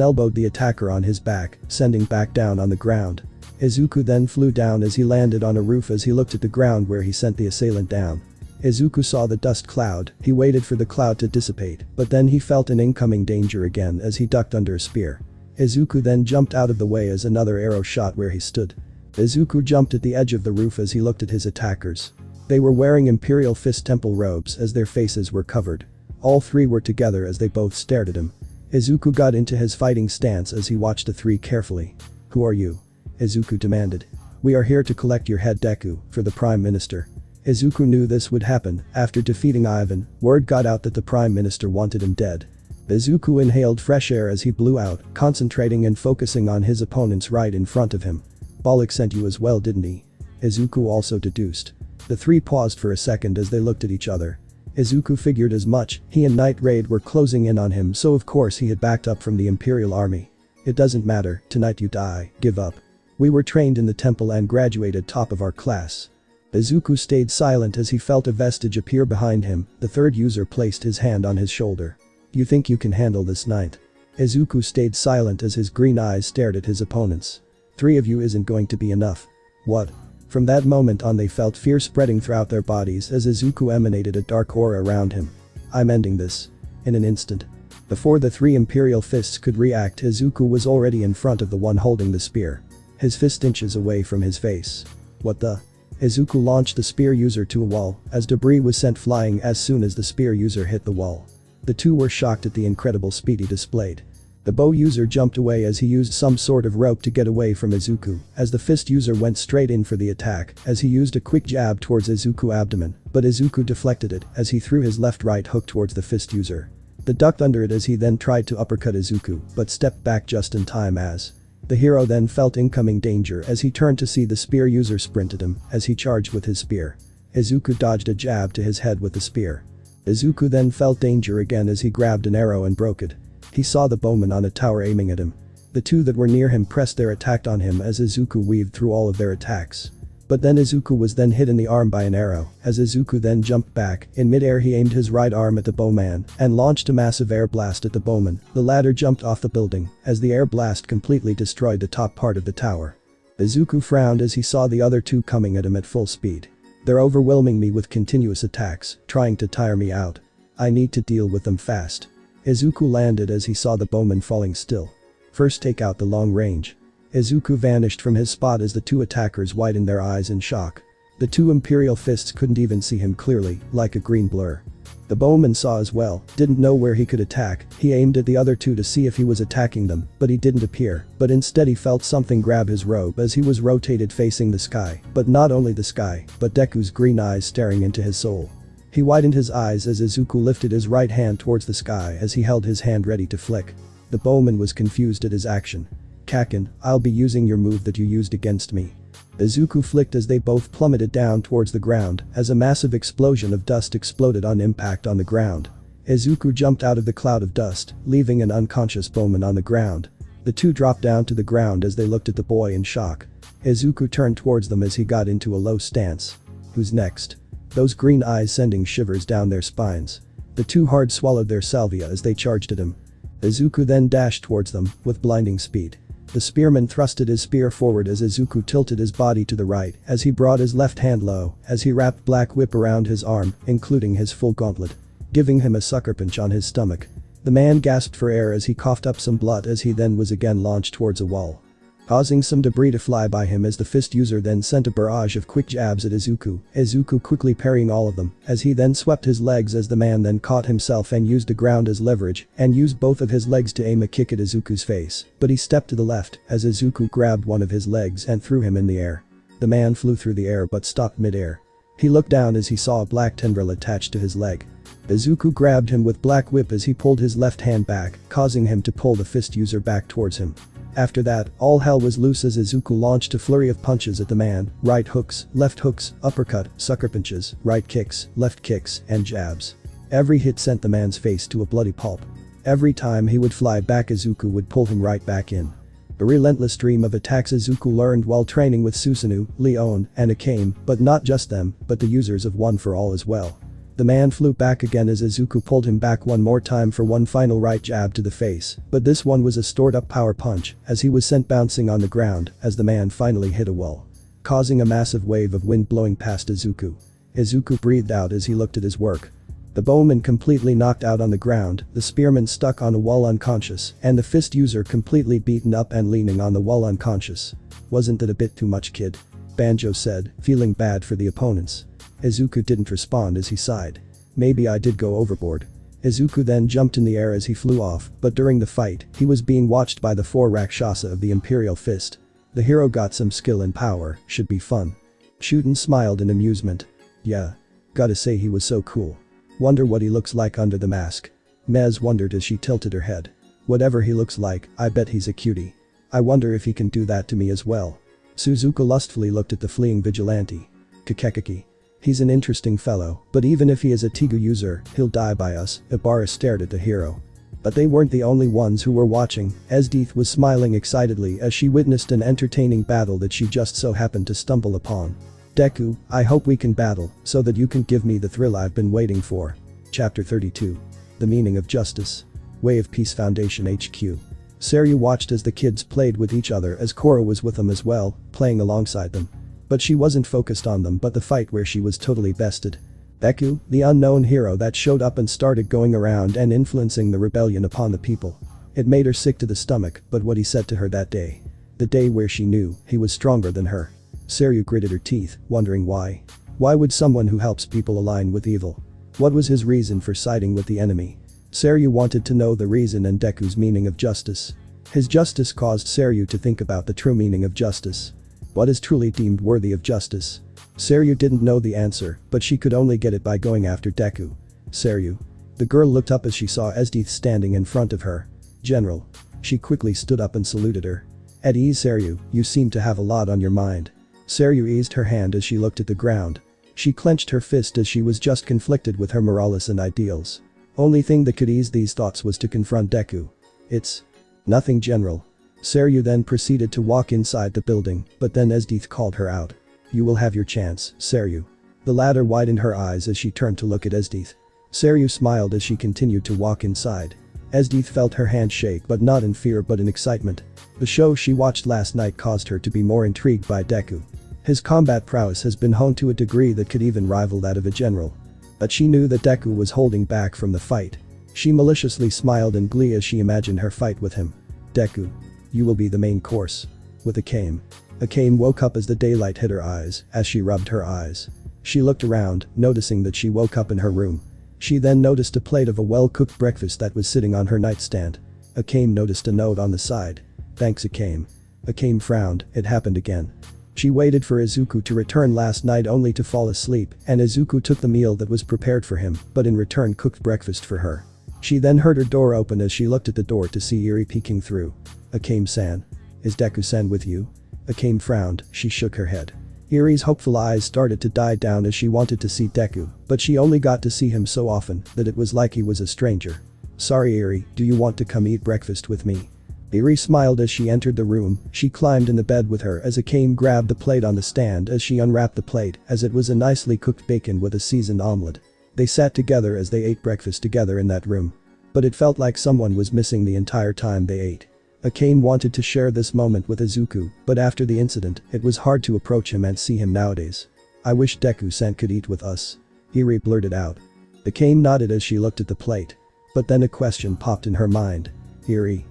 elbowed the attacker on his back, sending back down on the ground. Izuku then flew down as he landed on a roof as he looked at the ground where he sent the assailant down. Izuku saw the dust cloud, he waited for the cloud to dissipate, but then he felt an incoming danger again as he ducked under a spear. Izuku then jumped out of the way as another arrow shot where he stood. Izuku jumped at the edge of the roof as he looked at his attackers. They were wearing Imperial Fist Temple robes as their faces were covered. All three were together as they both stared at him. Izuku got into his fighting stance as he watched the three carefully. "Who are you?" Izuku demanded. "We are here to collect your head, Deku, for the Prime Minister." Izuku knew this would happen. After defeating Ivan, word got out that the Prime Minister wanted him dead. Izuku inhaled fresh air as he blew out, concentrating and focusing on his opponents right in front of him. "Bollock sent you as well, didn't he?" Izuku also deduced. The three paused for a second as they looked at each other. Izuku figured as much. He and Night Raid were closing in on him, so of course he had backed up from the Imperial Army. "It doesn't matter, tonight you die, give up. We were trained in the temple and graduated top of our class." Izuku stayed silent as he felt a vestige appear behind him. The third user placed his hand on his shoulder. "You think you can handle this, Knight?" Izuku stayed silent as his green eyes stared at his opponents. "Three of you isn't going to be enough." "What?" From that moment on they felt fear spreading throughout their bodies as Izuku emanated a dark aura around him. "I'm ending this." In an instant. Before the three Imperial Fists could react, Izuku was already in front of the one holding the spear. His fist inches away from his face. "What the?" Izuku launched the spear user to a wall as debris was sent flying as soon as the spear user hit the wall. The two were shocked at the incredible speed he displayed. The bow user jumped away as he used some sort of rope to get away from Izuku, as the fist user went straight in for the attack as he used a quick jab towards Izuku's abdomen, but Izuku deflected it as he threw his left-right hook towards the fist user. The ducked under it as he then tried to uppercut Izuku, but stepped back just in time as the hero then felt incoming danger as he turned to see the spear user sprint at him as he charged with his spear. Izuku dodged a jab to his head with the spear. Izuku then felt danger again as he grabbed an arrow and broke it. He saw the bowmen on a tower aiming at him. The two that were near him pressed their attack on him as Izuku weaved through all of their attacks. But then Izuku was then hit in the arm by an arrow, as Izuku then jumped back. In mid-air he aimed his right arm at the bowman and launched a massive air blast at the bowman. The latter jumped off the building as the air blast completely destroyed the top part of the tower. Izuku frowned as he saw the other two coming at him at full speed. "They're overwhelming me with continuous attacks, trying to tire me out. I need to deal with them fast." Izuku landed as he saw the bowman falling still. "First take out the long range." Izuku vanished from his spot as the two attackers widened their eyes in shock. The two Imperial Fists couldn't even see him clearly, like a green blur. The bowman saw as well, didn't know where he could attack. He aimed at the other two to see if he was attacking them, but he didn't appear, but instead he felt something grab his robe as he was rotated facing the sky, but not only the sky, but Deku's green eyes staring into his soul. He widened his eyes as Izuku lifted his right hand towards the sky as he held his hand ready to flick. The bowman was confused at his action. "Kakin, I'll be using your move that you used against me." Izuku flicked as they both plummeted down towards the ground as a massive explosion of dust exploded on impact on the ground. Izuku jumped out of the cloud of dust, leaving an unconscious bowman on the ground. The two dropped down to the ground as they looked at the boy in shock. Izuku turned towards them as he got into a low stance. "Who's next?" Those green eyes sending shivers down their spines. The two hard swallowed their salvia as they charged at him. Izuku then dashed towards them with blinding speed. The spearman thrusted his spear forward as Izuku tilted his body to the right as he brought his left hand low as he wrapped Black Whip around his arm, including his full gauntlet, giving him a sucker punch on his stomach. The man gasped for air as he coughed up some blood as he then was again launched towards a wall, causing some debris to fly by him as the fist user then sent a barrage of quick jabs at Izuku quickly parrying all of them as he then swept his legs as the man then caught himself and used the ground as leverage and used both of his legs to aim a kick at Izuku's face, but he stepped to the left as Izuku grabbed one of his legs and threw him in the air. The man flew through the air but stopped mid-air. He looked down as he saw a black tendril attached to his leg. Izuku grabbed him with Black Whip as he pulled his left hand back, causing him to pull the fist user back towards him. After that, all hell was loose as Izuku launched a flurry of punches at the man, right hooks, left hooks, uppercut, sucker punches, right kicks, left kicks, and jabs. Every hit sent the man's face to a bloody pulp. Every time he would fly back, Izuku would pull him right back in. A relentless stream of attacks Izuku learned while training with Susanoo, Leon, and Akame, but not just them, but the users of One for All as well. The man flew back again as Izuku pulled him back one more time for one final right jab to the face, but this one was a stored up power punch as he was sent bouncing on the ground as the man finally hit a wall, causing a massive wave of wind blowing past Izuku. Izuku breathed out as he looked at his work. The bowman completely knocked out on the ground, the spearman stuck on a wall unconscious, and the fist user completely beaten up and leaning on the wall unconscious. "Wasn't that a bit too much, kid?" Banjo said, feeling bad for the opponents. Izuku didn't respond as he sighed. Maybe I did go overboard. Izuku then jumped in the air as he flew off, but during the fight, he was being watched by the 4 Rakshasa of the Imperial Fist. The hero got some skill and power, should be fun. Shuten smiled in amusement. Yeah. Gotta say he was so cool. Wonder what he looks like under the mask. Mez wondered as she tilted her head. Whatever he looks like, I bet he's a cutie. I wonder if he can do that to me as well. Suzuka lustfully looked at the fleeing vigilante. Kakekaki. He's an interesting fellow, but even if he is a Tigu user, he'll die by us. Ibarra stared at the hero. But they weren't the only ones who were watching. ESDEATH was smiling excitedly as she witnessed an entertaining battle that she just so happened to stumble upon. Deku, I hope we can battle, so that you can give me the thrill I've been waiting for. Chapter 32. The Meaning of Justice. Way of Peace Foundation HQ. Seryu watched as the kids played with each other as Korra was with them as well, playing alongside them. But she wasn't focused on them but the fight where she was totally bested. Deku, the unknown hero that showed up and started going around and influencing the rebellion upon the people. It made her sick to the stomach, but what he said to her that day. The day where she knew he was stronger than her. Seryu gritted her teeth, wondering why. Why would someone who helps people align with evil? What was his reason for siding with the enemy? Seryu wanted to know the reason and Deku's meaning of justice. His justice caused Seryu to think about the true meaning of justice. What is truly deemed worthy of justice? Seryu didn't know the answer, but she could only get it by going after Deku. Seryu. The girl looked up as she saw ESDEATH standing in front of her. General. She quickly stood up and saluted her. At ease Seryu, you seem to have a lot on your mind. Seryu eased her hand as she looked at the ground. She clenched her fist as she was just conflicted with her morals and ideals. Only thing that could ease these thoughts was to confront Deku. It's nothing, General. Seryu then proceeded to walk inside the building, but then ESDEATH called her out. You will have your chance, Seryu. The latter widened her eyes as she turned to look at ESDEATH. Seryu smiled as she continued to walk inside. ESDEATH felt her hand shake but not in fear but in excitement. The show she watched last night caused her to be more intrigued by Deku. His combat prowess has been honed to a degree that could even rival that of a general. But she knew that Deku was holding back from the fight. She maliciously smiled in glee as she imagined her fight with him. Deku. You will be the main course. With Akame. Akame woke up as the daylight hit her eyes, as she rubbed her eyes. She looked around, noticing that she woke up in her room. She then noticed a plate of a well-cooked breakfast that was sitting on her nightstand. Akame noticed a note on the side. Thanks Akame. Akame frowned, it happened again. She waited for Izuku to return last night only to fall asleep, and Izuku took the meal that was prepared for him, but in return cooked breakfast for her. She then heard her door open as she looked at the door to see Eri peeking through. Akame-san. Is Deku-san with you? Akame frowned, she shook her head. Eri's hopeful eyes started to die down as she wanted to see Deku, but she only got to see him so often that it was like he was a stranger. Sorry Eri, do you want to come eat breakfast with me? Eri smiled as she entered the room. She climbed in the bed with her as Akame grabbed the plate on the stand as she unwrapped the plate as it was a nicely cooked bacon with a seasoned omelette. They sat together as they ate breakfast together in that room. But it felt like someone was missing the entire time they ate. Akame wanted to share this moment with Izuku, but after the incident, it was hard to approach him and see him nowadays. I wish Deku-san could eat with us. Eri blurted out. Akame nodded as she looked at the plate. But then a question popped in her mind. Eri.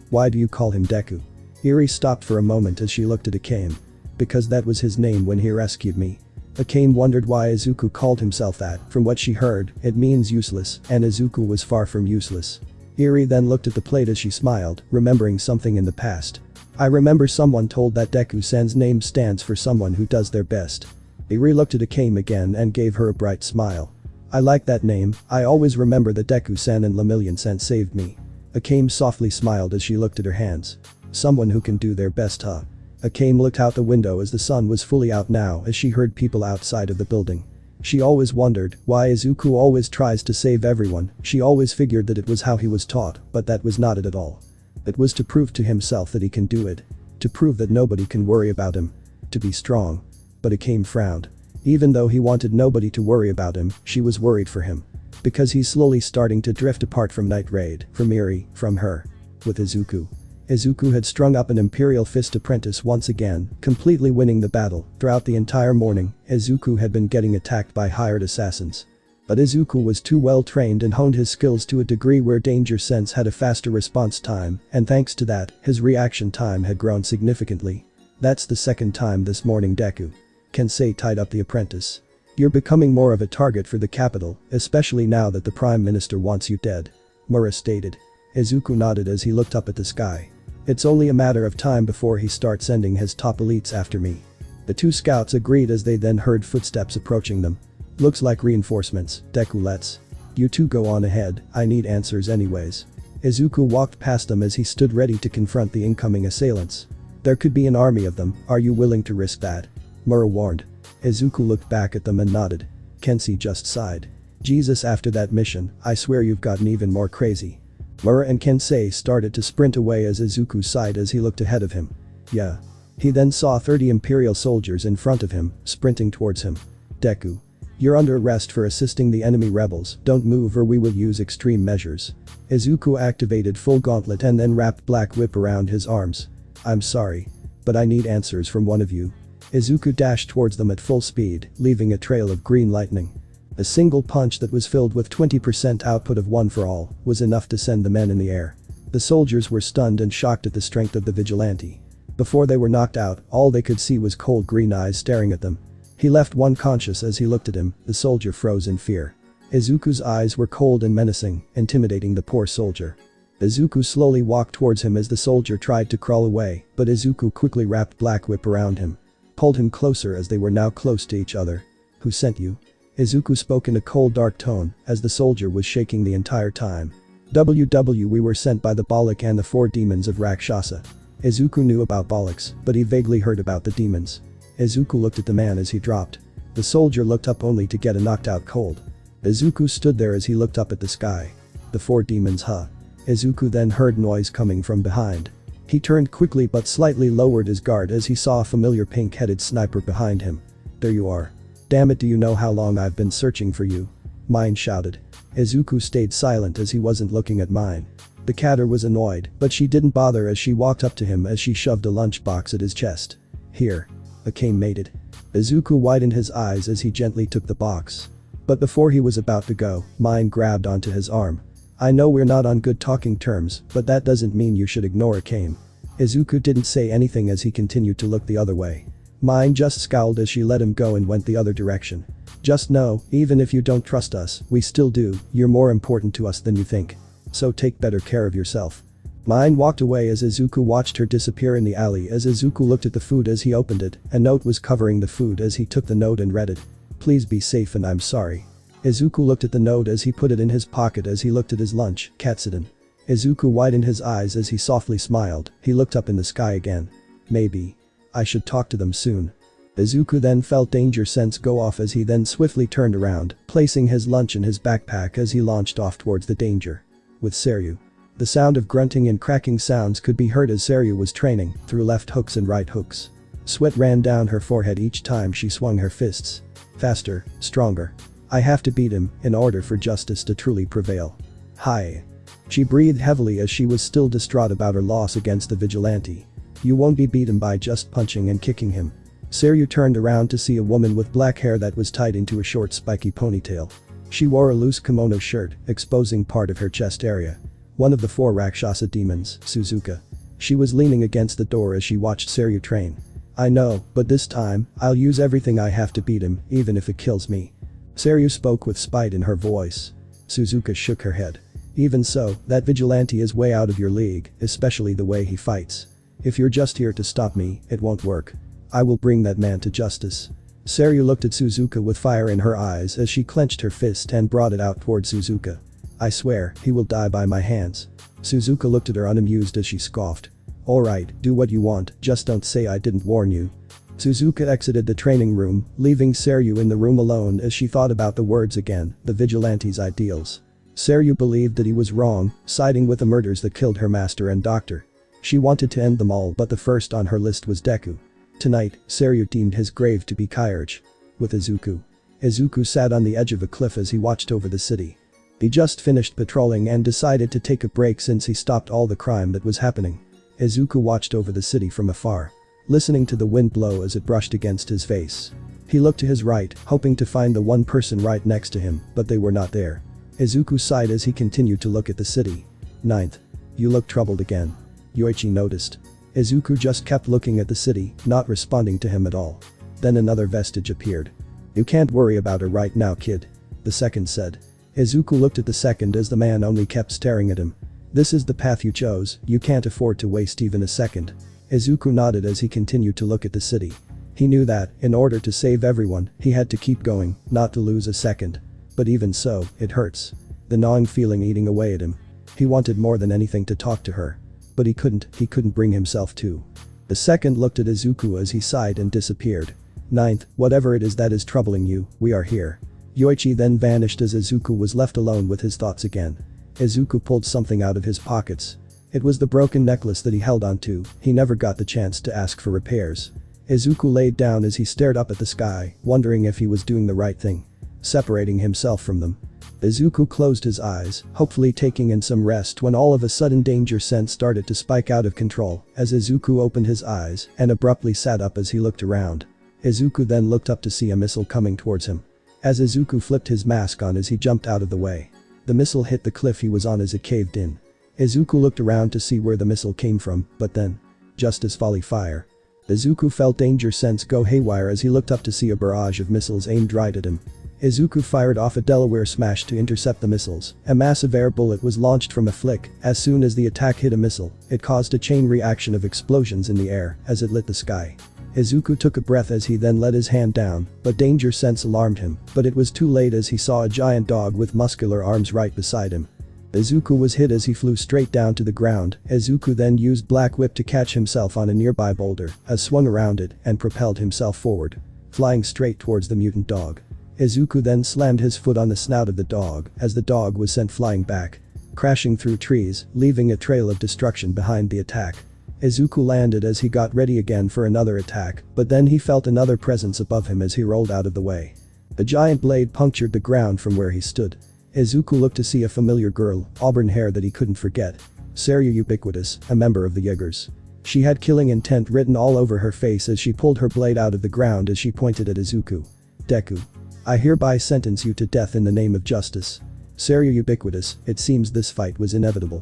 Why do you call him Deku? Eri stopped for a moment as she looked at Akame. Because that was his name when he rescued me. Akame wondered why Izuku called himself that. From what she heard, it means useless, and Izuku was far from useless. Eri then looked at the plate as she smiled, remembering something in the past. I remember someone told that Deku-san's name stands for someone who does their best. Eri looked at Akame again and gave her a bright smile. I like that name, I always remember that Deku-san and Lemillion-san saved me. Akame softly smiled as she looked at her hands. Someone who can do their best, huh? Akame looked out the window as the sun was fully out now as she heard people outside of the building. She always wondered why Izuku always tries to save everyone. She always figured that it was how he was taught, but that was not it at all. It was to prove to himself that he can do it. To prove that nobody can worry about him. To be strong. But Akame frowned. Even though he wanted nobody to worry about him, she was worried for him. Because he's slowly starting to drift apart from Night Raid, from Eri, from her. With Izuku. Izuku had strung up an Imperial Fist apprentice once again, completely winning the battle. Throughout the entire morning, Izuku had been getting attacked by hired assassins. But Izuku was too well trained and honed his skills to a degree where danger sense had a faster response time, and thanks to that, his reaction time had grown significantly. That's the second time this morning Deku. Kensei tied up the apprentice. You're becoming more of a target for the capital, especially now that the Prime Minister wants you dead," Mura stated. Izuku nodded as he looked up at the sky. "It's only a matter of time before he starts sending his top elites after me." The two scouts agreed as they then heard footsteps approaching them. "Looks like reinforcements, Deku, let's. You two go on ahead, I need answers anyways." Izuku walked past them as he stood ready to confront the incoming assailants. "There could be an army of them, are you willing to risk that?" Mura warned. Izuku looked back at them and nodded. Kenshi just sighed. "Jesus, after that mission, I swear you've gotten even more crazy." Mura and Kensei started to sprint away as Izuku sighed as he looked ahead of him. "Yeah." He then saw 30 Imperial soldiers in front of him, sprinting towards him. "Deku. You're under arrest for assisting the enemy rebels, don't move or we will use extreme measures." Izuku activated full gauntlet and then wrapped black whip around his arms. "I'm sorry. But I need answers from one of you." Izuku dashed towards them at full speed, leaving a trail of green lightning. A single punch that was filled with 20% output of One for All was enough to send the men in the air. The soldiers were stunned and shocked at the strength of the vigilante. Before they were knocked out, all they could see was cold green eyes staring at them. He left one conscious as he looked at him, the soldier froze in fear. Izuku's eyes were cold and menacing, intimidating the poor soldier. Izuku slowly walked towards him as the soldier tried to crawl away, but Izuku quickly wrapped black whip around him. Pulled him closer as they were now close to each other. "Who sent you?" Izuku spoke in a cold dark tone, as the soldier was shaking the entire time. We were sent by the Bollock and the 4 demons of Rakshasa." Izuku knew about Bollocks, but he vaguely heard about the demons. Izuku looked at the man as he dropped. The soldier looked up only to get a knocked out cold. Izuku stood there as he looked up at the sky. "The 4 demons, huh?" Izuku then heard noise coming from behind. He turned quickly but slightly lowered his guard as he saw a familiar pink-headed sniper behind him. "There you are. Damn it, do you know how long I've been searching for you?" Mine shouted. Izuku stayed silent as he wasn't looking at Mine. The catter was annoyed, but she didn't bother as she walked up to him as she shoved a lunchbox at his chest. "Here." Akame mated. Izuku widened his eyes as he gently took the box. But before he was about to go, Mine grabbed onto his arm. "I know we're not on good talking terms, but that doesn't mean you should ignore Akame." Izuku didn't say anything as he continued to look the other way. Mine just scowled as she let him go and went the other direction. "Just know, even if you don't trust us, we still do, you're more important to us than you think. So take better care of yourself." Mine walked away as Izuku watched her disappear in the alley as Izuku looked at the food as he opened it, a note was covering the food as he took the note and read it. "Please be safe and I'm sorry." Izuku looked at the note as he put it in his pocket as he looked at his lunch, Katsuden. Izuku widened his eyes as he softly smiled, he looked up in the sky again. "Maybe. I should talk to them soon." Izuku then felt danger sense go off as he then swiftly turned around, placing his lunch in his backpack as he launched off towards the danger. With Seryu. The sound of grunting and cracking sounds could be heard as Seryu was training, through left hooks and right hooks. Sweat ran down her forehead each time she swung her fists. Faster, stronger. "I have to beat him, in order for justice to truly prevail." "Hi." She breathed heavily as she was still distraught about her loss against the vigilante. "You won't be beaten by just punching and kicking him." Seryu turned around to see a woman with black hair that was tied into a short spiky ponytail. She wore a loose kimono shirt, exposing part of her chest area. One of the 4 Rakshasa demons, Suzuka. She was leaning against the door as she watched Seryu train. "I know, but this time, I'll use everything I have to beat him, even if it kills me." Seryu spoke with spite in her voice. Suzuka shook her head. "Even so, that vigilante is way out of your league, especially the way he fights. If you're just here to stop me, it won't work. I will bring that man to justice." Seryu looked at Suzuka with fire in her eyes as she clenched her fist and brought it out toward Suzuka. "I swear, he will die by my hands." Suzuka looked at her unamused as she scoffed. "Alright, do what you want, just don't say I didn't warn you." Suzuka exited the training room, leaving Seryu in the room alone as she thought about the words again, the vigilante's ideals. Seryu believed that he was wrong, siding with the murders that killed her master and doctor. She wanted to end them all, but the first on her list was Deku. Tonight, Seryu deemed his grave to be Kaiurge. With Izuku. Izuku sat on the edge of a cliff as he watched over the city. He just finished patrolling and decided to take a break since he stopped all the crime that was happening. Izuku watched over the city from afar, listening to the wind blow as it brushed against his face. He looked to his right, hoping to find the one person right next to him, but they were not there. Izuku sighed as he continued to look at the city. "Ninth. You look troubled again." Yoichi noticed. Izuku just kept looking at the city, not responding to him at all. Then another vestige appeared. You can't worry about her right now, kid. The second said. Izuku looked at the second as the man only kept staring at him. This is the path you chose, you can't afford to waste even a second. Izuku nodded as he continued to look at the city. He knew that, in order to save everyone, he had to keep going, not to lose a second. But even so, it hurts. The gnawing feeling eating away at him. He wanted more than anything to talk to her. But he couldn't bring himself to. The second looked at Izuku as he sighed and disappeared. Ninth, whatever it is that is troubling you, we are here. Yoichi then vanished as Izuku was left alone with his thoughts again. Izuku pulled something out of his pockets. It was the broken necklace that he held onto, he never got the chance to ask for repairs. Izuku laid down as he stared up at the sky, wondering if he was doing the right thing. Separating himself from them. Izuku closed his eyes, hopefully taking in some rest when all of a sudden danger sense started to spike out of control as Izuku opened his eyes and abruptly sat up as he looked around. Izuku then looked up to see a missile coming towards him. As Izuku flipped his mask on as he jumped out of the way. The missile hit the cliff he was on as it caved in. Izuku looked around to see where the missile came from, but then. Just as volley fire. Izuku felt danger sense go haywire as he looked up to see a barrage of missiles aimed right at him. Izuku fired off a Delaware smash to intercept the missiles. A massive air bullet was launched from a flick. As soon as the attack hit a missile, it caused a chain reaction of explosions in the air as it lit the sky. Izuku took a breath as he then let his hand down, but danger sense alarmed him, but it was too late as he saw a giant dog with muscular arms right beside him. Izuku was hit as he flew straight down to the ground. Izuku then used Black Whip to catch himself on a nearby boulder, as swung around it and propelled himself forward, flying straight towards the mutant dog. Izuku then slammed his foot on the snout of the dog as the dog was sent flying back, crashing through trees, leaving a trail of destruction behind the attack. Izuku landed as he got ready again for another attack, but then he felt another presence above him as he rolled out of the way. The giant blade punctured the ground from where he stood. Izuku looked to see a familiar girl, auburn hair that he couldn't forget. Seryu Ubiquitous, a member of the Jaegers. She had killing intent written all over her face as she pulled her blade out of the ground as she pointed at Izuku. Deku. I hereby sentence you to death in the name of justice. Seryu Ubiquitous, it seems this fight was inevitable.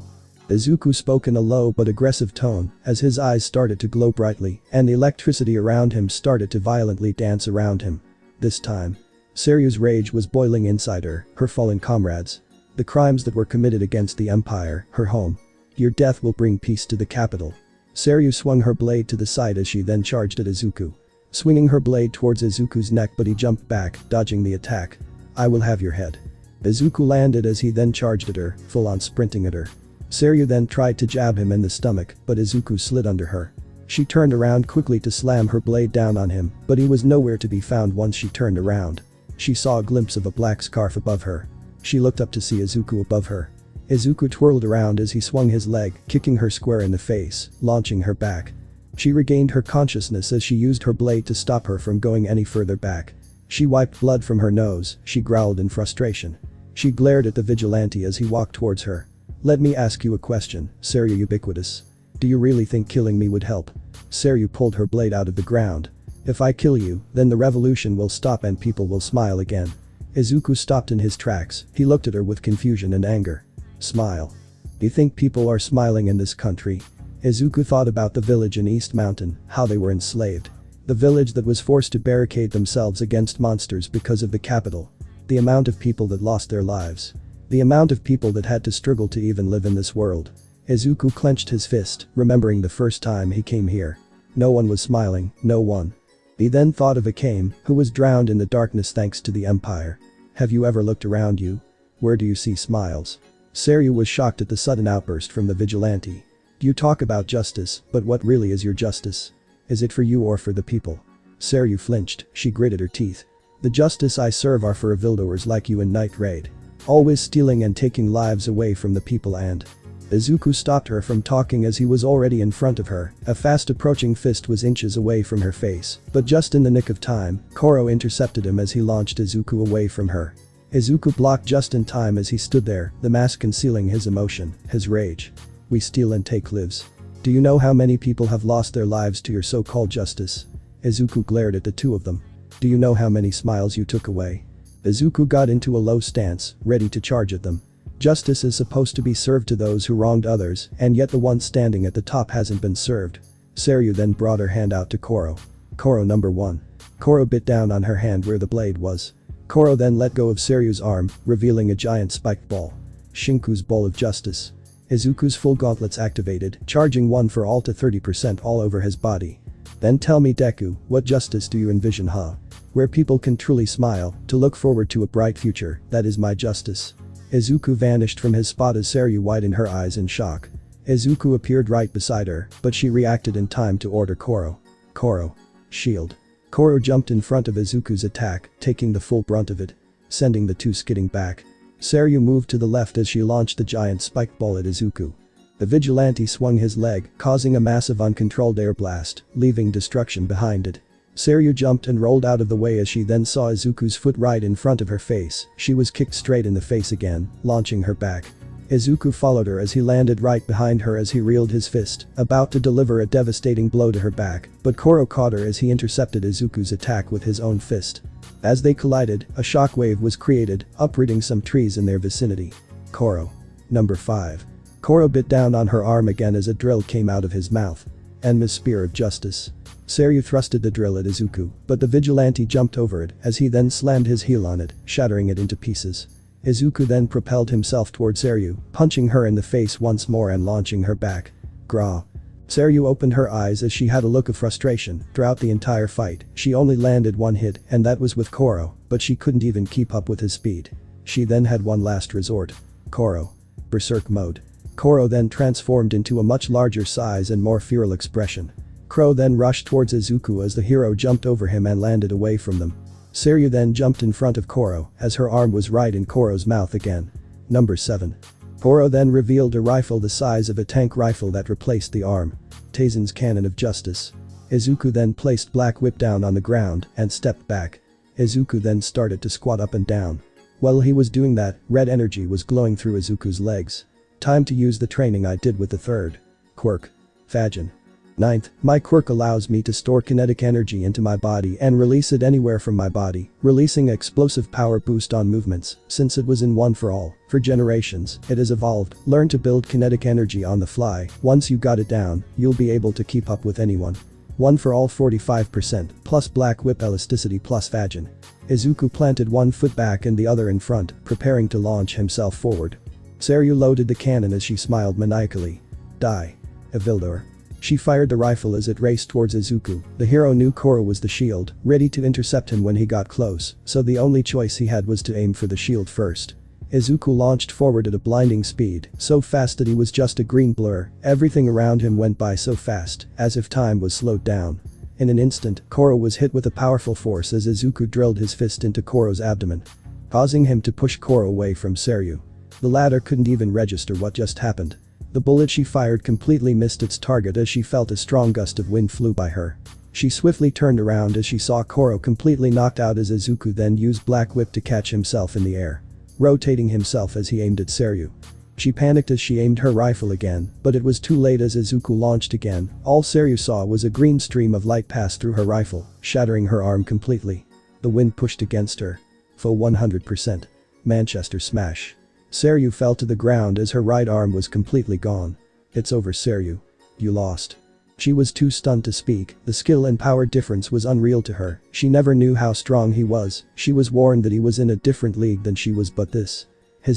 Izuku spoke in a low but aggressive tone as his eyes started to glow brightly and the electricity around him started to violently dance around him. This time. Seryu's rage was boiling inside her fallen comrades. The crimes that were committed against the Empire, her home. Your death will bring peace to the capital. Seryu swung her blade to the side as she then charged at Izuku. Swinging her blade towards Izuku's neck but he jumped back, dodging the attack. I will have your head. Izuku landed as he then charged at her, full on sprinting at her. Seryu then tried to jab him in the stomach, but Izuku slid under her. She turned around quickly to slam her blade down on him, but he was nowhere to be found once she turned around. She saw a glimpse of a black scarf above her. She looked up to see Izuku above her. Izuku twirled around as he swung his leg, kicking her square in the face, launching her back. She regained her consciousness as she used her blade to stop her from going any further back. She wiped blood from her nose, she growled in frustration. She glared at the vigilante as he walked towards her. Let me ask you a question, Seryu Ubiquitous. Do you really think killing me would help? Seryu pulled her blade out of the ground. If I kill you, then the revolution will stop and people will smile again. Izuku stopped in his tracks, he looked at her with confusion and anger. Smile. Do you think people are smiling in this country? Izuku thought about the village in East Mountain, how they were enslaved. The village that was forced to barricade themselves against monsters because of the capital. The amount of people that lost their lives. The amount of people that had to struggle to even live in this world. Izuku clenched his fist, remembering the first time he came here. No one was smiling, no one. He then thought of Akame, who was drowned in the darkness thanks to the Empire. Have you ever looked around you? Where do you see smiles? Seryu was shocked at the sudden outburst from the vigilante. You talk about justice, but what really is your justice? Is it for you or for the people? Seryu flinched, she gritted her teeth. The justice I serve are for evildoers like you in Night Raid. Always stealing and taking lives away from the people and… Izuku stopped her from talking as he was already in front of her. A fast approaching fist was inches away from her face, but just in the nick of time, Koro intercepted him as he launched Izuku away from her. Izuku blocked just in time as he stood there, the mask concealing his emotion, his rage. We steal and take lives. Do you know how many people have lost their lives to your so-called justice? Izuku glared at the two of them. Do you know how many smiles you took away? Izuku got into a low stance, ready to charge at them. Justice is supposed to be served to those who wronged others, and yet the one standing at the top hasn't been served. Seryu then brought her hand out to Koro. Koro number 1. Koro bit down on her hand where the blade was. Koro then let go of Seryu's arm, revealing a giant spiked ball. Shinku's Bowl of Justice. Izuku's full gauntlets activated, charging one for all to 30% all over his body. Then tell me Deku, what justice do you envision, huh? Where people can truly smile, to look forward to a bright future, that is my justice. Izuku vanished from his spot as Seryu widened her eyes in shock. Izuku appeared right beside her, but she reacted in time to order Koro. Koro. Shield. Koro jumped in front of Izuku's attack, taking the full brunt of it, sending the two skidding back. Seryu moved to the left as she launched the giant spiked ball at Izuku. The vigilante swung his leg, causing a massive uncontrolled air blast, leaving destruction behind it. Seryu jumped and rolled out of the way as she then saw Izuku's foot right in front of her face. She was kicked straight in the face again, launching her back. Izuku followed her as he landed right behind her as he reeled his fist, about to deliver a devastating blow to her back, but Koro caught her as he intercepted Izuku's attack with his own fist. As they collided, a shockwave was created, uprooting some trees in their vicinity. Koro. Number 5. Koro bit down on her arm again as a drill came out of his mouth. Enma's Spear of Justice. Seryu thrusted the drill at Izuku, but the vigilante jumped over it as he then slammed his heel on it, shattering it into pieces. Izuku then propelled himself toward Seryu, punching her in the face once more and launching her back. Gra. Seryu opened her eyes as she had a look of frustration. Throughout the entire fight, she only landed one hit, and that was with Koro, but she couldn't even keep up with his speed. She then had one last resort. Koro. Berserk mode. Koro then transformed into a much larger size and more feral expression. Koro then rushed towards Izuku as the hero jumped over him and landed away from them. Seryu then jumped in front of Koro as her arm was right in Koro's mouth again. Number 7. Koro then revealed a rifle the size of a tank rifle that replaced the arm. Taizen's Cannon of Justice. Izuku then placed Black Whip down on the ground and stepped back. Izuku then started to squat up and down. While he was doing that, red energy was glowing through Izuku's legs. Time to use the training I did with the third quirk. Fajin. 9th, my quirk allows me to store kinetic energy into my body and release it anywhere from my body, releasing explosive power boost on movements. Since it was in One for All, for generations, it has evolved. Learn to build kinetic energy on the fly. Once you got it down, you'll be able to keep up with anyone. One for All 45%, plus Black Whip elasticity plus Fajin. Izuku planted one foot back and the other in front, preparing to launch himself forward. Seryu loaded the cannon as she smiled maniacally. Die. Evildor. She fired the rifle as it raced towards Izuku. The hero knew Koro was the shield, ready to intercept him when he got close, so the only choice he had was to aim for the shield first. Izuku launched forward at a blinding speed, so fast that he was just a green blur. Everything around him went by so fast, as if time was slowed down. In an instant, Koro was hit with a powerful force as Izuku drilled his fist into Koro's abdomen, causing him to push Koro away from Seryu. The latter couldn't even register what just happened. The bullet she fired completely missed its target as she felt a strong gust of wind flew by her. She swiftly turned around as she saw Koro completely knocked out as Izuku then used Black Whip to catch himself in the air, rotating himself as he aimed at Seryu. She panicked as she aimed her rifle again, but it was too late as Izuku launched again. All Seryu saw was a green stream of light pass through her rifle, shattering her arm completely. The wind pushed against her. Full 100%. Manchester Smash. Seryu fell to the ground as her right arm was completely gone. It's over, Seryu. You lost. She was too stunned to speak. The skill and power difference was unreal to her. She never knew how strong he was. She was warned that he was in a different league than she was, but his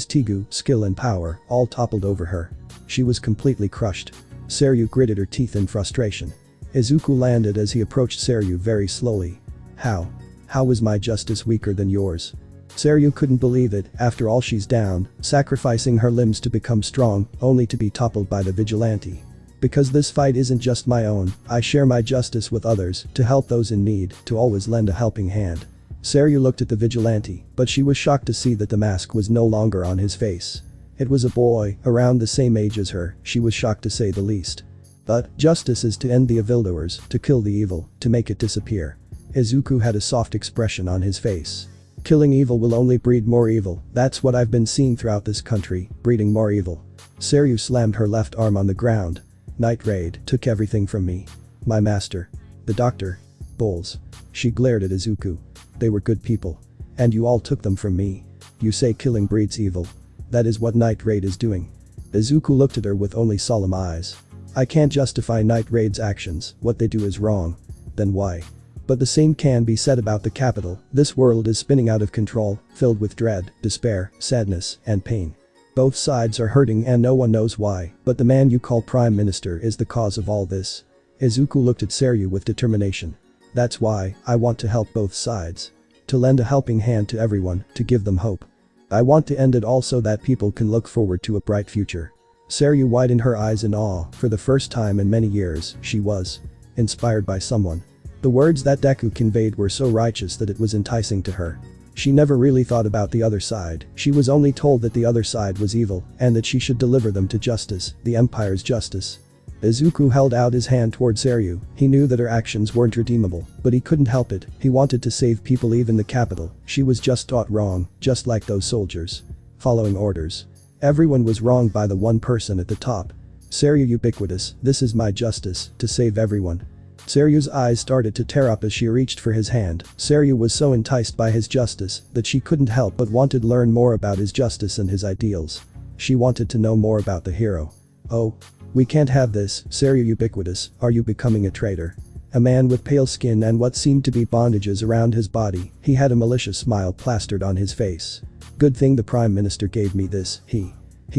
Tigu, skill and power, all toppled over her. She was completely crushed. Seryu gritted her teeth in frustration. Izuku landed as he approached Seryu very slowly. How? How was my justice weaker than yours? Seryu couldn't believe it. After all, she's down, sacrificing her limbs to become strong, only to be toppled by the vigilante. Because this fight isn't just my own, I share my justice with others, to help those in need, to always lend a helping hand. Seryu looked at the vigilante, but she was shocked to see that the mask was no longer on his face. It was a boy, around the same age as her. She was shocked to say the least. But justice is to end the evildoers, to kill the evil, to make it disappear. Izuku had a soft expression on his face. Killing evil will only breed more evil. That's what I've been seeing throughout this country, breeding more evil. Seryu slammed her left arm on the ground. Night Raid took everything from me. My master. The doctor. Bulls. She glared at Izuku. They were good people. And you all took them from me. You say killing breeds evil. That is what Night Raid is doing. Izuku looked at her with only solemn eyes. I can't justify Night Raid's actions. What they do is wrong. Then why? But the same can be said about the capital. This world is spinning out of control, filled with dread, despair, sadness, and pain. Both sides are hurting and no one knows why, but the man you call Prime Minister is the cause of all this. Izuku looked at Seiryu with determination. That's why I want to help both sides. To lend a helping hand to everyone, to give them hope. I want to end it all so that people can look forward to a bright future. Seiryu widened her eyes in awe. For the first time in many years, she was inspired by someone. The words that Deku conveyed were so righteous that it was enticing to her. She never really thought about the other side. She was only told that the other side was evil and that she should deliver them to justice, the Empire's justice. Izuku held out his hand toward Seiryu. He knew that her actions weren't redeemable, but he couldn't help it. He wanted to save people, even the capital. She was just taught wrong, just like those soldiers. Following orders. Everyone was wronged by the one person at the top. Seiryu ubiquitous, this is my justice, to save everyone. Seiryu's eyes started to tear up as she reached for his hand. Seiryu was so enticed by his justice that she couldn't help but wanted to learn more about his justice and his ideals. She wanted to know more about the hero. Oh. We can't have this, Seiryu ubiquitous, are you becoming a traitor? A man with pale skin and what seemed to be bandages around his body, he had a malicious smile plastered on his face. Good thing the Prime Minister gave me this, he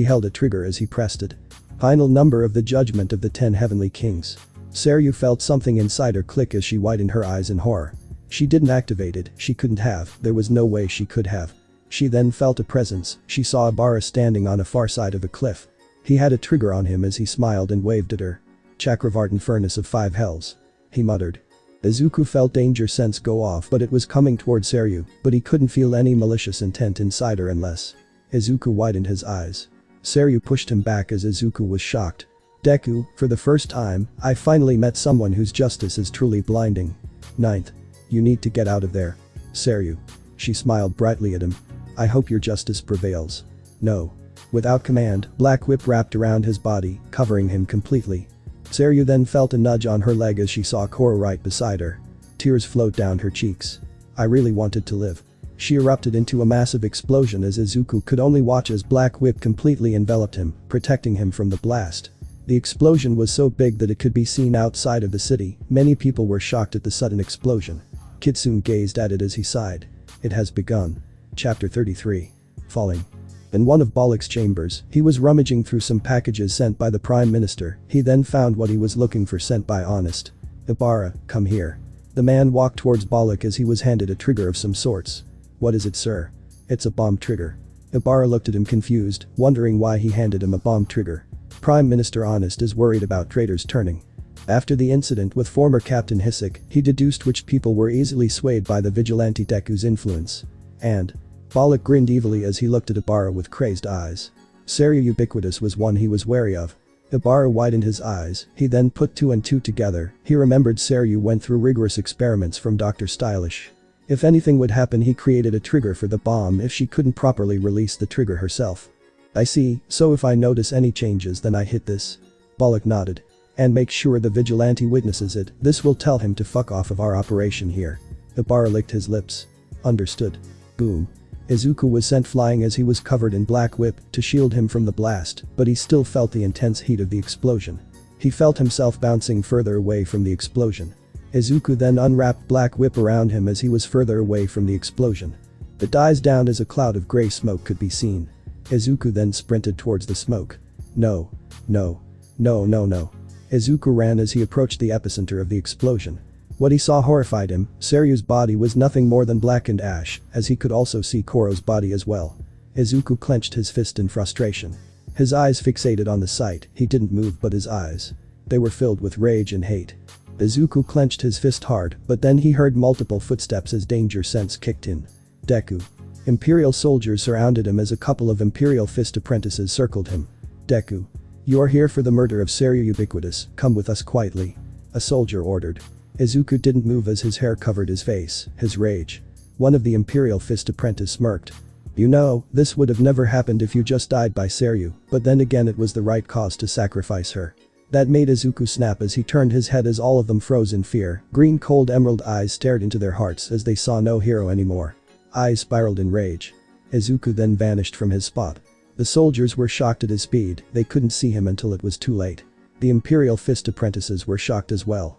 held a trigger as he pressed it. Final number of the judgment of the 10 heavenly kings. Seiryu felt something inside her click as she widened her eyes in horror. She didn't activate it, she couldn't have, there was no way she could have. She then felt a presence. She saw Ibara standing on a far side of a cliff. He had a trigger on him as he smiled and waved at her. Chakravartin furnace of 5 hells. He muttered. Izuku felt danger sense go off, but it was coming toward Seiryu, but he couldn't feel any malicious intent inside her unless. Izuku widened his eyes. Seiryu pushed him back as Izuku was shocked. Deku, for the first time, I finally met someone whose justice is truly blinding. 9th. You need to get out of there. Seiryu. She smiled brightly at him. I hope your justice prevails. No. Without command, Black Whip wrapped around his body, covering him completely. Seiryu then felt a nudge on her leg as she saw Korra right beside her. Tears flowed down her cheeks. I really wanted to live. She erupted into a massive explosion as Izuku could only watch as Black Whip completely enveloped him, protecting him from the blast. The explosion was so big that it could be seen outside of the city. Many people were shocked at the sudden explosion. Kitsune gazed at it as he sighed. It has begun. Chapter 33. Falling. In one of Bollock's chambers, he was rummaging through some packages sent by the Prime Minister. He then found what he was looking for sent by Honest. Ibara, come here. The man walked towards Bollock as he was handed a trigger of some sorts. What is it, sir? It's a bomb trigger. Ibara looked at him confused, wondering why he handed him a bomb trigger. Prime Minister Honest is worried about traitors turning. After the incident with former Captain Hisik, he deduced which people were easily swayed by the vigilante Deku's influence. And Bollock grinned evilly as he looked at Ibara with crazed eyes. Seiryu ubiquitous was one he was wary of. Ibara widened his eyes. He then put 2 and 2 together. He remembered Seiryu went through rigorous experiments from Dr. Stylish. If anything would happen, he created a trigger for the bomb if she couldn't properly release the trigger herself. I see, so if I notice any changes then I hit this. Bollock nodded. And make sure the vigilante witnesses it, this will tell him to fuck off of our operation here. Ibara licked his lips. Understood. Boom. Izuku was sent flying as he was covered in Black Whip to shield him from the blast, but he still felt the intense heat of the explosion. He felt himself bouncing further away from the explosion. Izuku then unwrapped Black Whip around him as he was further away from the explosion. It dies down as a cloud of grey smoke could be seen. Izuku then sprinted towards the smoke. No. No. No, no, no. Izuku ran as he approached the epicenter of the explosion. What he saw horrified him. Seiryu's body was nothing more than blackened ash, as he could also see Koro's body as well. Izuku clenched his fist in frustration. His eyes fixated on the sight. He didn't move, but his eyes. They were filled with rage and hate. Izuku clenched his fist hard, but then he heard multiple footsteps as danger sense kicked in. Deku. Imperial soldiers surrounded him as a couple of Imperial Fist apprentices circled him. Deku. You are here for the murder of Seiryu ubiquitous, come with us quietly. A soldier ordered. Izuku didn't move as his hair covered his face, his rage. One of the Imperial Fist apprentice smirked. You know, this would have never happened if you just died by Seiryu, but then again it was the right cause to sacrifice her. That made Izuku snap as he turned his head as all of them froze in fear. Green cold emerald eyes stared into their hearts as they saw no hero anymore. Eyes spiraled in rage. Izuku then vanished from his spot. The soldiers were shocked at his speed, they couldn't see him until it was too late. The Imperial Fist apprentices were shocked as well.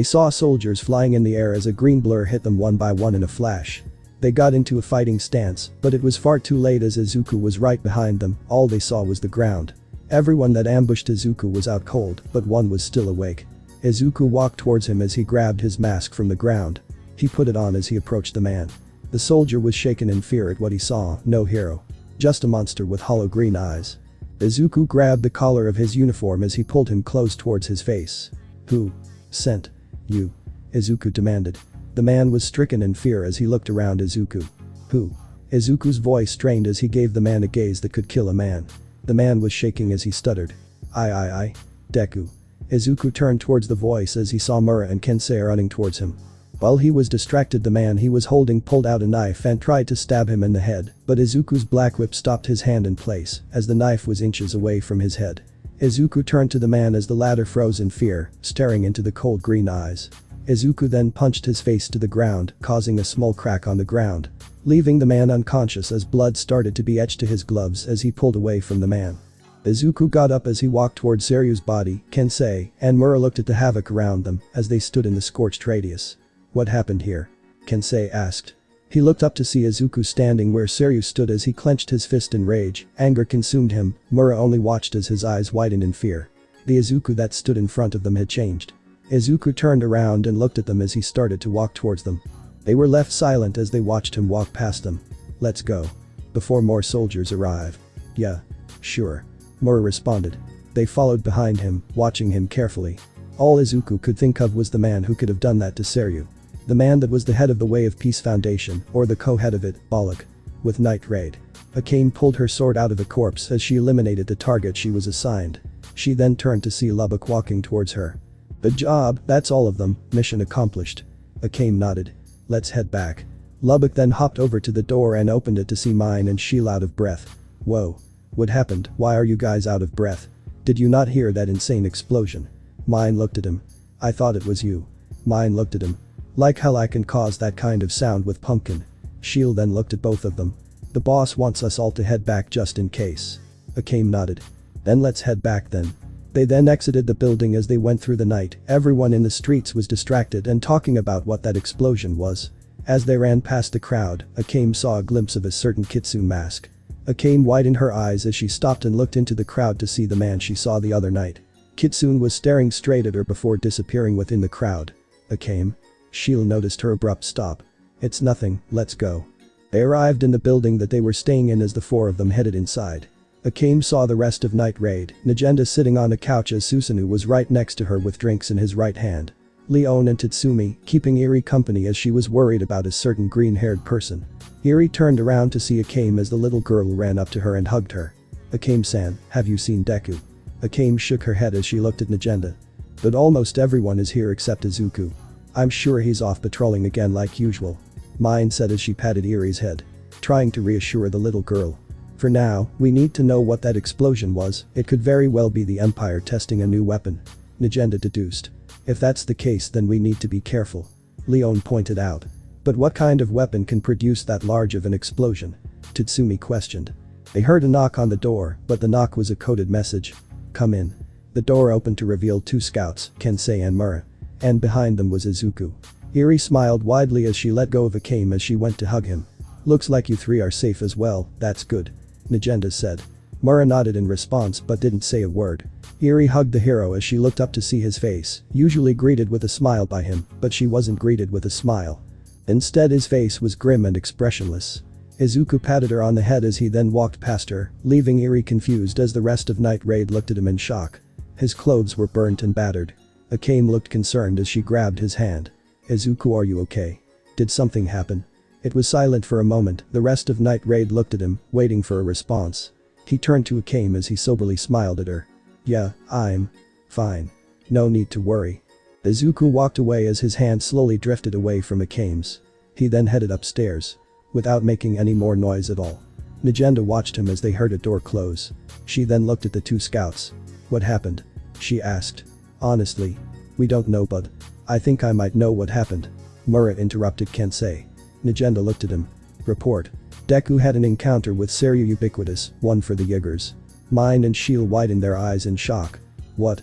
They saw soldiers flying in the air as a green blur hit them one by one in a flash. They got into a fighting stance, but it was far too late as Izuku was right behind them. All they saw was the ground. Everyone that ambushed Izuku was out cold, but one was still awake. Izuku walked towards him as he grabbed his mask from the ground. He put it on as he approached the man. The soldier was shaken in fear at what he saw. No hero. Just a monster with hollow green eyes. Izuku grabbed the collar of his uniform as he pulled him close towards his face. "Who sent you?" Izuku demanded. The man was stricken in fear as he looked around Izuku. "Who?" Izuku's voice strained as he gave the man a gaze that could kill a man. The man was shaking as he stuttered. I, Deku." Izuku turned towards the voice as he saw Mura and Kensei running towards him. While he was distracted, the man he was holding pulled out a knife and tried to stab him in the head, but Izuku's black whip stopped his hand in place as the knife was inches away from his head. Izuku turned to the man as the latter froze in fear, staring into the cold green eyes. Izuku then punched his face to the ground, causing a small crack on the ground, leaving the man unconscious as blood started to be etched to his gloves as he pulled away from the man. Izuku got up as he walked towards Seryu's body. Kensei and Mura looked at the havoc around them as they stood in the scorched radius. "What happened here?" Kensei asked. He looked up to see Izuku standing where Seryu stood as he clenched his fist in rage. Anger consumed him. Mura only watched as his eyes widened in fear. The Izuku that stood in front of them had changed. Izuku turned around and looked at them as he started to walk towards them. They were left silent as they watched him walk past them. "Let's go. Before more soldiers arrive." "Yeah. Sure." Mura responded. They followed behind him, watching him carefully. All Izuku could think of was the man who could have done that to Seryu. The man that was the head of the Way of Peace Foundation, or the co-head of it, Balak. With Night Raid. Akame pulled her sword out of a corpse as she eliminated the target she was assigned. She then turned to see Lubbock walking towards her. "Good job, that's all of them, mission accomplished." Akame nodded. "Let's head back." Lubbock then hopped over to the door and opened it to see Mine and Sheil out of breath. "Whoa. What happened? Why are you guys out of breath? Did you not hear that insane explosion?" Mine looked at him. "I thought it was you." Mine looked at him. "Like hell I can cause that kind of sound with Pumpkin." Sheil then looked at both of them. "The boss wants us all to head back just in case." Akame nodded. "Then let's head back then." They then exited the building as they went through the night. Everyone in the streets was distracted and talking about what that explosion was. As they ran past the crowd, Akame saw a glimpse of a certain Kitsune mask. Akame widened her eyes as she stopped and looked into the crowd to see the man she saw the other night. Kitsune was staring straight at her before disappearing within the crowd. "Akame?" Sheil noticed her abrupt stop. "It's nothing, let's go." They arrived in the building that they were staying in as the four of them headed inside. Akame saw the rest of Night Raid, Nagenda sitting on a couch as Susanoo was right next to her with drinks in his right hand. Leon and Tatsumi keeping Eri company as she was worried about a certain green-haired person. Eri turned around to see Akame as the little girl ran up to her and hugged her. "Akame-san, have you seen Deku?" Akame shook her head as she looked at Nagenda. "But almost everyone is here except Izuku. I'm sure he's off patrolling again like usual." Mine said as she patted Eri's head, trying to reassure the little girl. "For now, we need to know what that explosion was. It could very well be the Empire testing a new weapon." Nagenda deduced. "If that's the case then we need to be careful." Leon pointed out. "But what kind of weapon can produce that large of an explosion?" Tatsumi questioned. They heard a knock on the door, but the knock was a coded message. "Come in." The door opened to reveal two scouts, Kensei and Mura. And behind them was Izuku. Eri smiled widely as she let go of Akame as she went to hug him. "Looks like you three are safe as well, that's good," Nagenda said. Mura nodded in response but didn't say a word. Eri hugged the hero as she looked up to see his face, usually greeted with a smile by him, but she wasn't greeted with a smile. Instead his face was grim and expressionless. Izuku patted her on the head as he then walked past her, leaving Eri confused as the rest of Night Raid looked at him in shock. His clothes were burnt and battered. Akame looked concerned as she grabbed his hand. "Izuku, are you okay? Did something happen?" It was silent for a moment. The rest of Night Raid looked at him, waiting for a response. He turned to Akame as he soberly smiled at her. "Yeah, I'm fine. No need to worry." Izuku walked away as his hand slowly drifted away from Akame's. He then headed upstairs. Without making any more noise at all. Nagenda watched him as they heard a door close. She then looked at the two scouts. "What happened?" she asked. "Honestly, we don't know, but I think I might know what happened." Mura interrupted Kensei. Nagenda looked at him. "Report. Deku had an encounter with Seryu Ubiquitous, one for the Yagers." Mine and Sheil widened their eyes in shock. "What?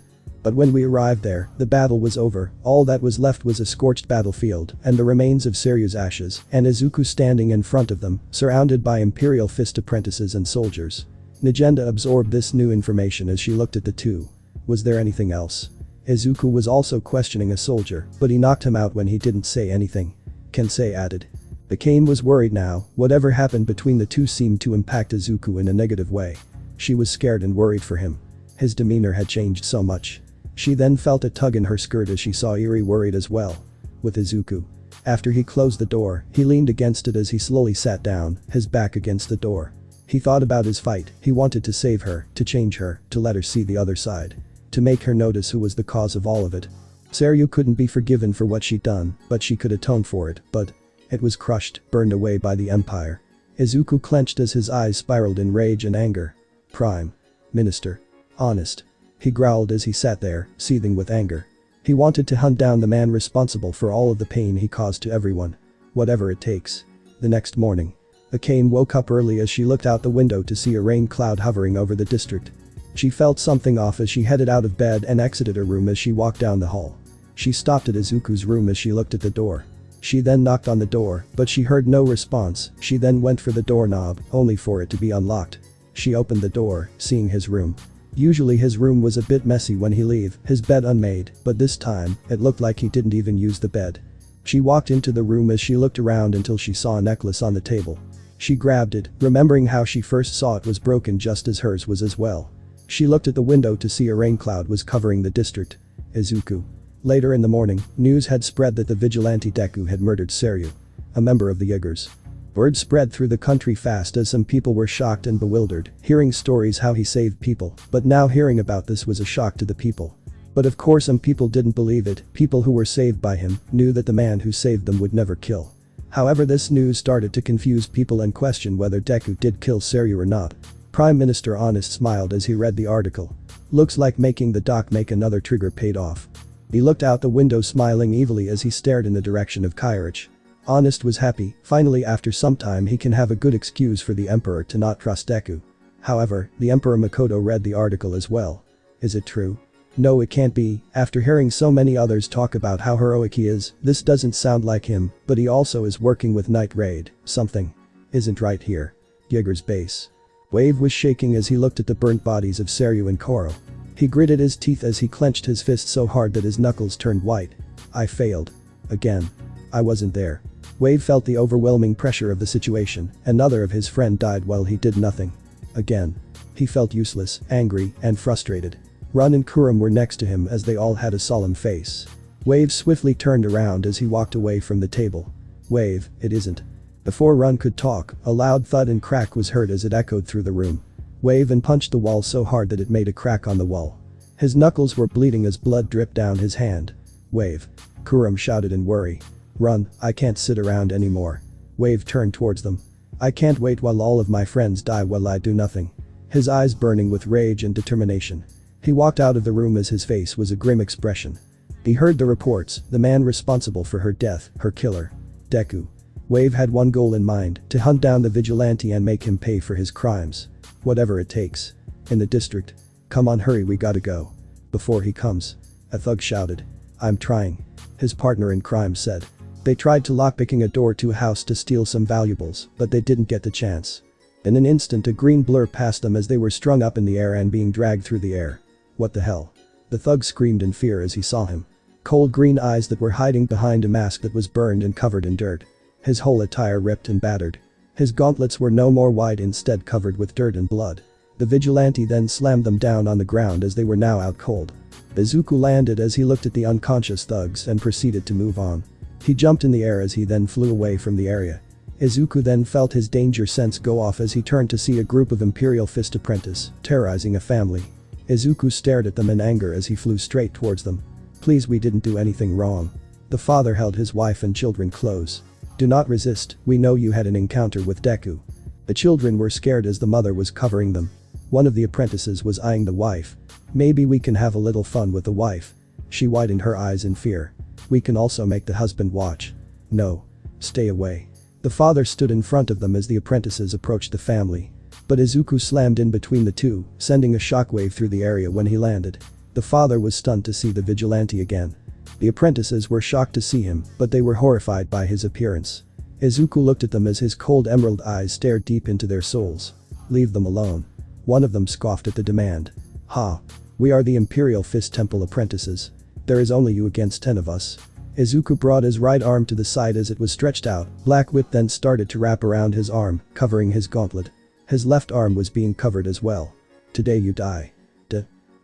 But when we arrived there, the battle was over, all that was left was a scorched battlefield and the remains of Seryu's ashes, and Izuku standing in front of them, surrounded by Imperial Fist apprentices and soldiers. Nagenda absorbed this new information as she looked at the two. Was there anything else? Izuku was also questioning a soldier, but he knocked him out when he didn't say anything. Kensei added. Akame was worried now, whatever happened between the two seemed to impact Izuku in a negative way. She was scared and worried for him. His demeanor had changed so much. She then felt a tug in her skirt as she saw Eri worried as well. With Izuku. After he closed the door, he leaned against it as he slowly sat down, his back against the door. He thought about his fight, he wanted to save her, to change her, to let her see the other side. To make her notice who was the cause of all of it. Seryu couldn't be forgiven for what she'd done, but she could atone for it, but it was crushed, burned away by the Empire. Izuku clenched as his eyes spiraled in rage and anger. Prime Minister. Honest. He growled as he sat there, seething with anger. He wanted to hunt down the man responsible for all of the pain he caused to everyone. Whatever it takes. The next morning. Akame woke up early as she looked out the window to see a rain cloud hovering over the district. She felt something off as she headed out of bed and exited her room as she walked down the hall. She stopped at Izuku's room as she looked at the door. She then knocked on the door, but she heard no response. She then went for the doorknob, only for it to be unlocked. She opened the door, seeing his room. Usually his room was a bit messy when he leave, his bed unmade, but this time, it looked like he didn't even use the bed. She walked into the room as she looked around until she saw a necklace on the table. She grabbed it, remembering how she first saw it was broken just as hers was as well. She looked at the window to see a rain cloud was covering the district. Izuku. Later in the morning, news had spread that the vigilante Deku had murdered Seryu, a member of the Yagers. Word spread through the country fast as some people were shocked and bewildered, hearing stories how he saved people, but now hearing about this was a shock to the people. But of course some people didn't believe it, people who were saved by him knew that the man who saved them would never kill. However, this news started to confuse people and question whether Deku did kill Seryu or not. Prime Minister Honest smiled as he read the article. Looks like making the doc make another trigger paid off. He looked out the window smiling evilly as he stared in the direction of Kairich. Honest was happy, finally after some time he can have a good excuse for the Emperor to not trust Deku. However, the Emperor Makoto read the article as well. Is it true? No, it can't be. After hearing so many others talk about how heroic he is, this doesn't sound like him, but he also is working with Night Raid. Something isn't right here. Jaeger's base. Wave was shaking as he looked at the burnt bodies of Seryu and Koro. He gritted his teeth as he clenched his fist so hard that his knuckles turned white. I failed. Again. I wasn't there. Wave felt the overwhelming pressure of the situation. Another of his friend died while he did nothing. Again. He felt useless, angry, and frustrated. Run and Kurum were next to him as they all had a solemn face. Wave swiftly turned around as he walked away from the table. Wave, it isn't. Before Run could talk, a loud thud and crack was heard as it echoed through the room. Wave and punched the wall so hard that it made a crack on the wall. His knuckles were bleeding as blood dripped down his hand. Wave. Kurum shouted in worry. Run, I can't sit around anymore. Wave turned towards them. I can't wait while all of my friends die while I do nothing. His eyes burning with rage and determination. He walked out of the room as his face was a grim expression. He heard the reports, the man responsible for her death, her killer. Deku. Wave had one goal in mind, to hunt down the vigilante and make him pay for his crimes. Whatever it takes. In the district. Come on, hurry, we gotta go. Before he comes. A thug shouted. I'm trying. His partner in crime said. They tried to lockpicking a door to a house to steal some valuables, but they didn't get the chance. In an instant a green blur passed them as they were strung up in the air and being dragged through the air. What the hell? The thug screamed in fear as he saw him. Cold green eyes that were hiding behind a mask that was burned and covered in dirt. His whole attire ripped and battered. His gauntlets were no more white, instead covered with dirt and blood. The vigilante then slammed them down on the ground as they were now out cold. Izuku landed as he looked at the unconscious thugs and proceeded to move on. He jumped in the air as he then flew away from the area. Izuku then felt his danger sense go off as he turned to see a group of Imperial Fist apprentices terrorizing a family. Izuku stared at them in anger as he flew straight towards them. Please, we didn't do anything wrong. The father held his wife and children close. Do not resist, we know you had an encounter with Deku. The children were scared as the mother was covering them. One of the apprentices was eyeing the wife. Maybe we can have a little fun with the wife. She widened her eyes in fear. We can also make the husband watch. No. Stay away. The father stood in front of them as the apprentices approached the family. But Izuku slammed in between the two, sending a shockwave through the area when he landed. The father was stunned to see the vigilante again. The apprentices were shocked to see him, but they were horrified by his appearance. Izuku looked at them as his cold emerald eyes stared deep into their souls. "Leave them alone." One of them scoffed at the demand. "Ha. We are the Imperial Fist Temple apprentices. There is only you against 10 of us." Izuku brought his right arm to the side as it was stretched out. Black whip then started to wrap around his arm, covering his gauntlet. His left arm was being covered as well. "Today you die."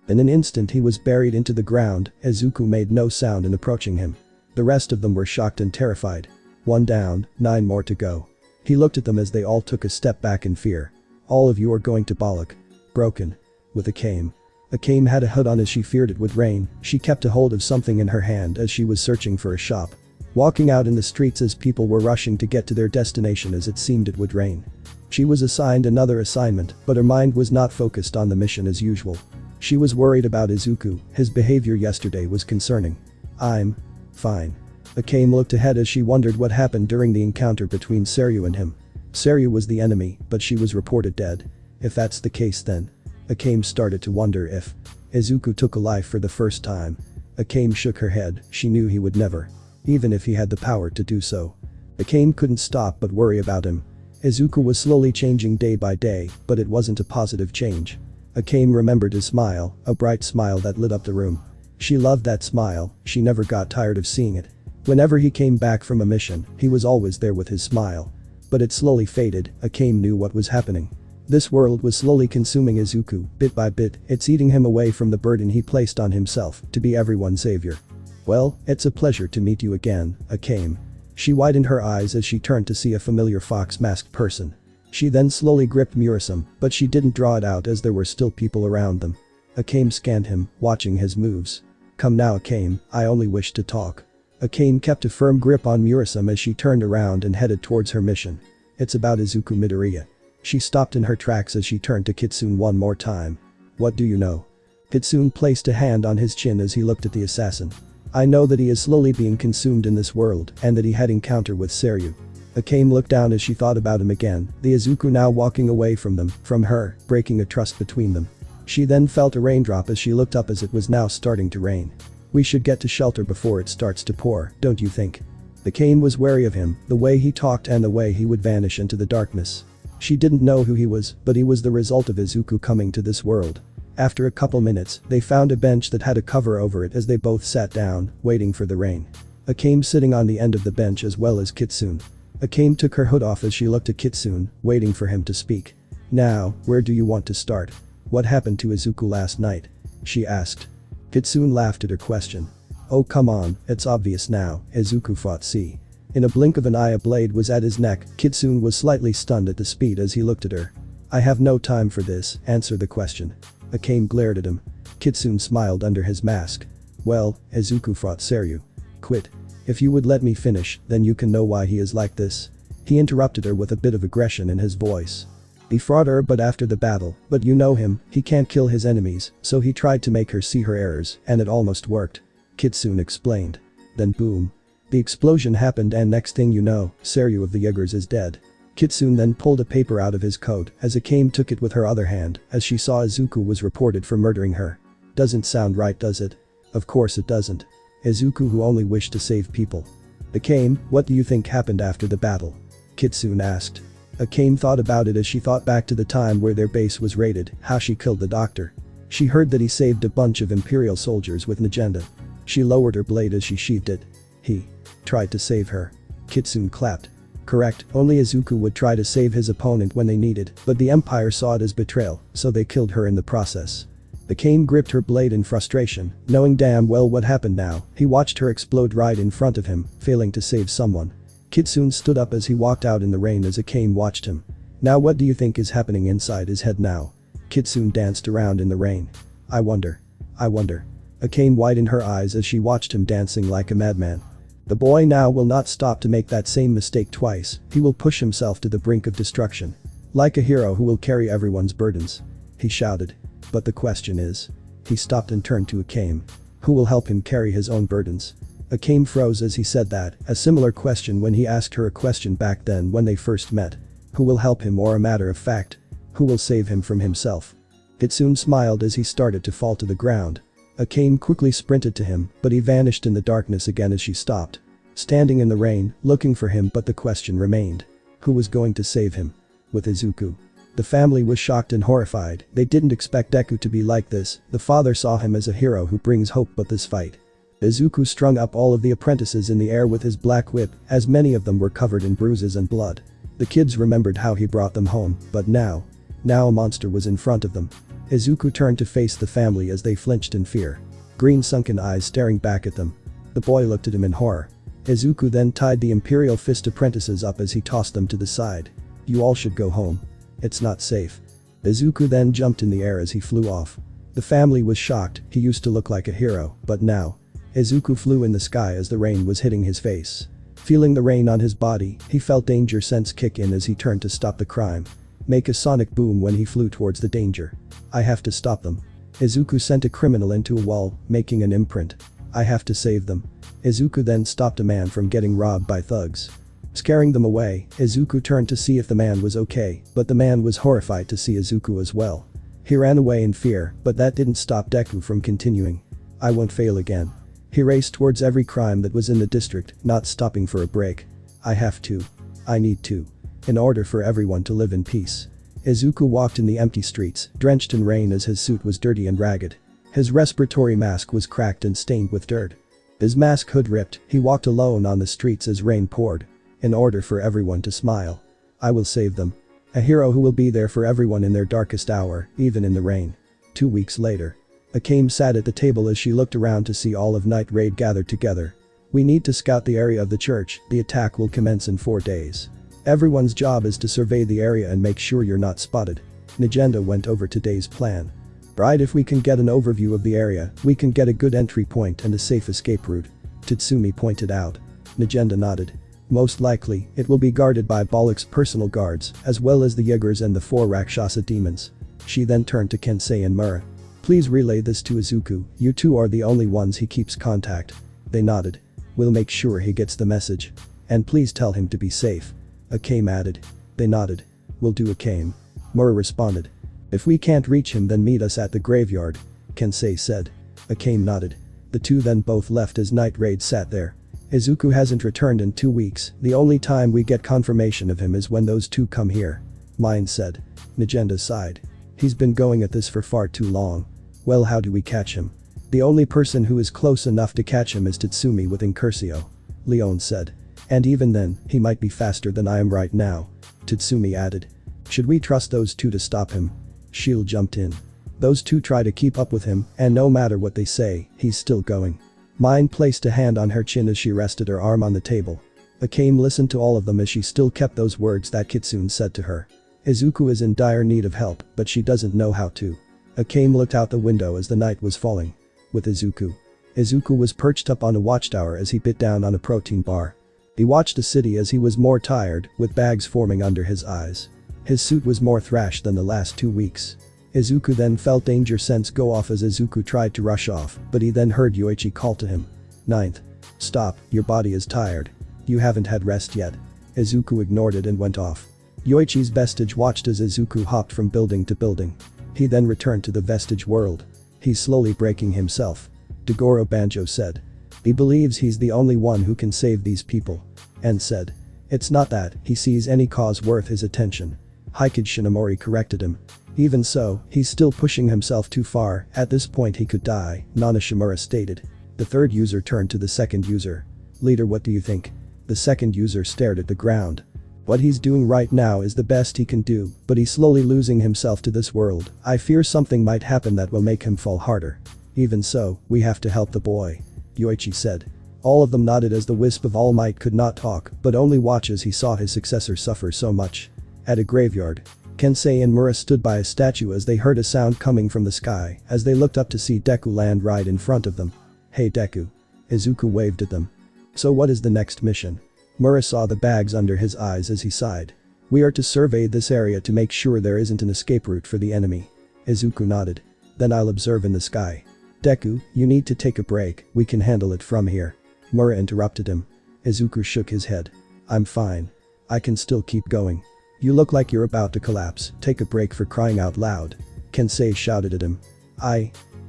In an instant he was buried into the ground. Izuku made no sound in approaching him. The rest of them were shocked and terrified. 1 down, 9 more to go. He looked at them as they all took a step back in fear. "All of you are going to bollock." Broken. With Akame. Akame had a hood on as she feared it would rain. She kept a hold of something in her hand as she was searching for a shop. Walking out in the streets as people were rushing to get to their destination as it seemed it would rain. She was assigned another assignment, but her mind was not focused on the mission as usual. She was worried about Izuku. His behavior yesterday was concerning. "I'm fine." Akame looked ahead as she wondered what happened during the encounter between Seryu and him. Seryu was the enemy, but she was reported dead. If that's the case then. Akame started to wonder if Izuku took a life for the first time. Akame shook her head. She knew he would never. Even if he had the power to do so. Akame couldn't stop but worry about him. Izuku was slowly changing day by day, but it wasn't a positive change. Akame remembered his smile, a bright smile that lit up the room. She loved that smile. She never got tired of seeing it. Whenever he came back from a mission, he was always there with his smile. But it slowly faded. Akame knew what was happening. This world was slowly consuming Izuku, bit by bit. It's eating him away from the burden he placed on himself, to be everyone's savior. "Well, it's a pleasure to meet you again, Akame." She widened her eyes as she turned to see a familiar fox-masked person. She then slowly gripped Murasame, but she didn't draw it out as there were still people around them. Akame scanned him, watching his moves. "Come now, Akame, I only wish to talk." Akame kept a firm grip on Murasame as she turned around and headed towards her mission. "It's about Izuku Midoriya." She stopped in her tracks as she turned to Kitsune one more time. "What do you know?" Kitsune placed a hand on his chin as he looked at the assassin. "I know that he is slowly being consumed in this world and that he had encounter with Seryu." Akame looked down as she thought about him again, the Izuku now walking away from them, from her, breaking a trust between them. She then felt a raindrop as she looked up as it was now starting to rain. "We should get to shelter before it starts to pour, don't you think?" Akame was wary of him, the way he talked and the way he would vanish into the darkness. She didn't know who he was, but he was the result of Izuku coming to this world. After a couple minutes, they found a bench that had a cover over it as they both sat down, waiting for the rain. Akame sitting on the end of the bench as well as Kitsune. Akame took her hood off as she looked at Kitsune, waiting for him to speak. "Now, where do you want to start? What happened to Izuku last night?" she asked. Kitsune laughed at her question. "Oh come on, it's obvious now, Izuku fought C." In a blink of an eye a blade was at his neck. Kitsune was slightly stunned at the speed as he looked at her. "I have no time for this, answer the question." Akame glared at him. Kitsune smiled under his mask. "Well, Izuku fought Seryu. Quit. If you would let me finish, then you can know why he is like this." He interrupted her with a bit of aggression in his voice. "He fought her but after the battle, but you know him, he can't kill his enemies, so he tried to make her see her errors, and it almost worked." Kitsune explained. Then boom. The explosion happened and next thing you know, Seryu of the Yagers is dead. Kitsune then pulled a paper out of his coat as Akame took it with her other hand as she saw Izuku was reported for murdering her. Doesn't sound right, does it? Of course it doesn't. Izuku who only wished to save people. "Akame, what do you think happened after the battle?" Kitsune asked. Akame thought about it as she thought back to the time where their base was raided, how she killed the doctor. She heard that he saved a bunch of Imperial soldiers with an agenda. She lowered her blade as she sheathed it. "He tried to save her." Kitsune clapped. "Correct, only Izuku would try to save his opponent when they needed, but the Empire saw it as betrayal, so they killed her in the process." Akame gripped her blade in frustration, knowing damn well what happened now. He watched her explode right in front of him, failing to save someone. Kitsune stood up as he walked out in the rain as Akame watched him. "Now what do you think is happening inside his head now?" Kitsune danced around in the rain. I wonder. Akame widened her eyes as she watched him dancing like a madman. The boy now will not stop to make that same mistake twice. He will push himself to the brink of destruction. Like a hero who will carry everyone's burdens. He shouted. But the question is. He stopped and turned to Akame. Who will help him carry his own burdens? Akame froze as he said that, a similar question when he asked her a question back then when they first met. Who will help him, or a matter of fact, who will save him from himself? Kitsune smiled as he started to fall to the ground. Akame quickly sprinted to him, but he vanished in the darkness again as she stopped. Standing in the rain, looking for him, but the question remained. Who was going to save him? With Izuku. The family was shocked and horrified. They didn't expect Deku to be like this. The father saw him as a hero who brings hope, but this fight. Izuku strung up all of the apprentices in the air with his black whip, as many of them were covered in bruises and blood. The kids remembered how he brought them home, but now a monster was in front of them. Izuku turned to face the family as they flinched in fear. Green sunken eyes staring back at them. The boy looked at him in horror. Izuku then tied the Imperial Fist apprentices up as he tossed them to the side. You all should go home. It's not safe. Izuku then jumped in the air as he flew off. The family was shocked. He used to look like a hero, but now. Izuku flew in the sky as the rain was hitting his face. Feeling the rain on his body, he felt danger sense kick in as he turned to stop the crime. Make a sonic boom when he flew towards the danger. I have to stop them. Izuku sent a criminal into a wall, making an imprint. I have to save them. Izuku then stopped a man from getting robbed by thugs. Scaring them away, Izuku turned to see if the man was okay, but the man was horrified to see Izuku as well. He ran away in fear, but that didn't stop Deku from continuing. I won't fail again. He raced towards every crime that was in the district, not stopping for a break. I have to. I need to. In order for everyone to live in peace. Izuku walked in the empty streets, drenched in rain as his suit was dirty and ragged. His respiratory mask was cracked and stained with dirt. His mask hood ripped, he walked alone on the streets as rain poured. In order for everyone to smile. I will save them. A hero who will be there for everyone in their darkest hour, even in the rain. 2 weeks later. Akame sat at the table as she looked around to see all of Night Raid gathered together. We need to scout the area of the church, the attack will commence in 4 days. Everyone's job is to survey the area and make sure you're not spotted. Nagenda went over today's plan. Right, if we can get an overview of the area, we can get a good entry point and a safe escape route. Tatsumi pointed out. Nagenda nodded. Most likely, it will be guarded by Balak's personal guards, as well as the Yagers and the 4 Rakshasa demons. She then turned to Kensei and Mura. Please relay this to Izuku, you two are the only ones he keeps contact. They nodded. We'll make sure he gets the message. And please tell him to be safe. Akame added. They nodded. We'll do Akame. Mura responded. If we can't reach him, then meet us at the graveyard. Kensei said. Akame nodded. The two then both left as Night Raid sat there. Izuku hasn't returned in 2 weeks, the only time we get confirmation of him is when those two come here. Mine said. Nagenda sighed. He's been going at this for far too long. Well, how do we catch him? The only person who is close enough to catch him is Tatsumi with Incursio. Leon said. And even then, he might be faster than I am right now. Tatsumi added. Should we trust those two to stop him? Shield jumped in. Those two try to keep up with him, and no matter what they say, he's still going. Mine placed a hand on her chin as she rested her arm on the table. Akame listened to all of them as she still kept those words that Kitsune said to her. Izuku is in dire need of help, but she doesn't know how to. Akame looked out the window as the night was falling. With Izuku. Izuku was perched up on a watchtower as he bit down on a protein bar. He watched the city as he was more tired, with bags forming under his eyes. His suit was more thrashed than the last 2 weeks. Izuku then felt danger sense go off as Izuku tried to rush off, but he then heard Yoichi call to him. Ninth. Stop, your body is tired. You haven't had rest yet. Izuku ignored it and went off. Yoichi's vestige watched as Izuku hopped from building to building. He then returned to the vestige world. He's slowly breaking himself. Dagoro Banjo said. He believes he's the only one who can save these people. And said. It's not that he sees any cause worth his attention. Hikage Shinomori corrected him. Even so, he's still pushing himself too far, at this point he could die, Nana Shimura stated. The third user turned to the second user. Leader, what do you think? The second user stared at the ground. What he's doing right now is the best he can do, but he's slowly losing himself to this world. I fear something might happen that will make him fall harder. Even so, we have to help the boy. Yoichi said. All of them nodded as the Wisp of All Might could not talk, but only watch as he saw his successor suffer so much. At a graveyard. Kensei and Mura stood by a statue as they heard a sound coming from the sky as they looked up to see Deku land right in front of them. Hey Deku. Izuku waved at them. So what is the next mission? Mura saw the bags under his eyes as he sighed. We are to survey this area to make sure there isn't an escape route for the enemy. Izuku nodded. Then I'll observe in the sky. Deku, you need to take a break, we can handle it from here. Mura interrupted him. Izuku shook his head. I'm fine. I can still keep going. You look like you're about to collapse, take a break for crying out loud. Kensei shouted at him.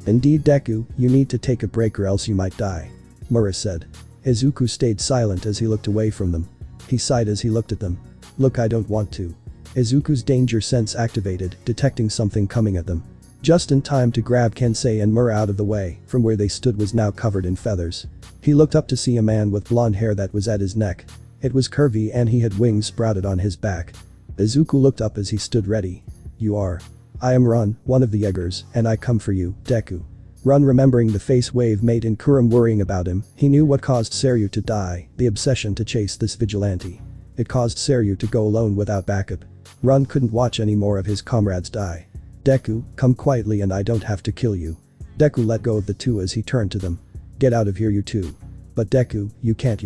Indeed Deku, you need to take a break or else you might die. Mura said. Izuku stayed silent as he looked away from them. He sighed as he looked at them. Look, I don't want to. Izuku's danger sense activated, detecting something coming at them. Just in time to grab Kensei and Mura out of the way, from where they stood was now covered in feathers. He looked up to see a man with blonde hair that was at his neck. It was curvy and he had wings sprouted on his back. Izuku looked up as he stood ready. You are. I am Run, one of the Jaegers, and I come for you, Deku. Run, remembering the face wave mate and Kurum worrying about him, he knew what caused Seryu to die, the obsession to chase this vigilante. It caused Seryu to go alone without backup. Run couldn't watch any more of his comrades die. Deku, come quietly and I don't have to kill you. Deku let go of the two as he turned to them. Get out of here you two. But Deku, you can't.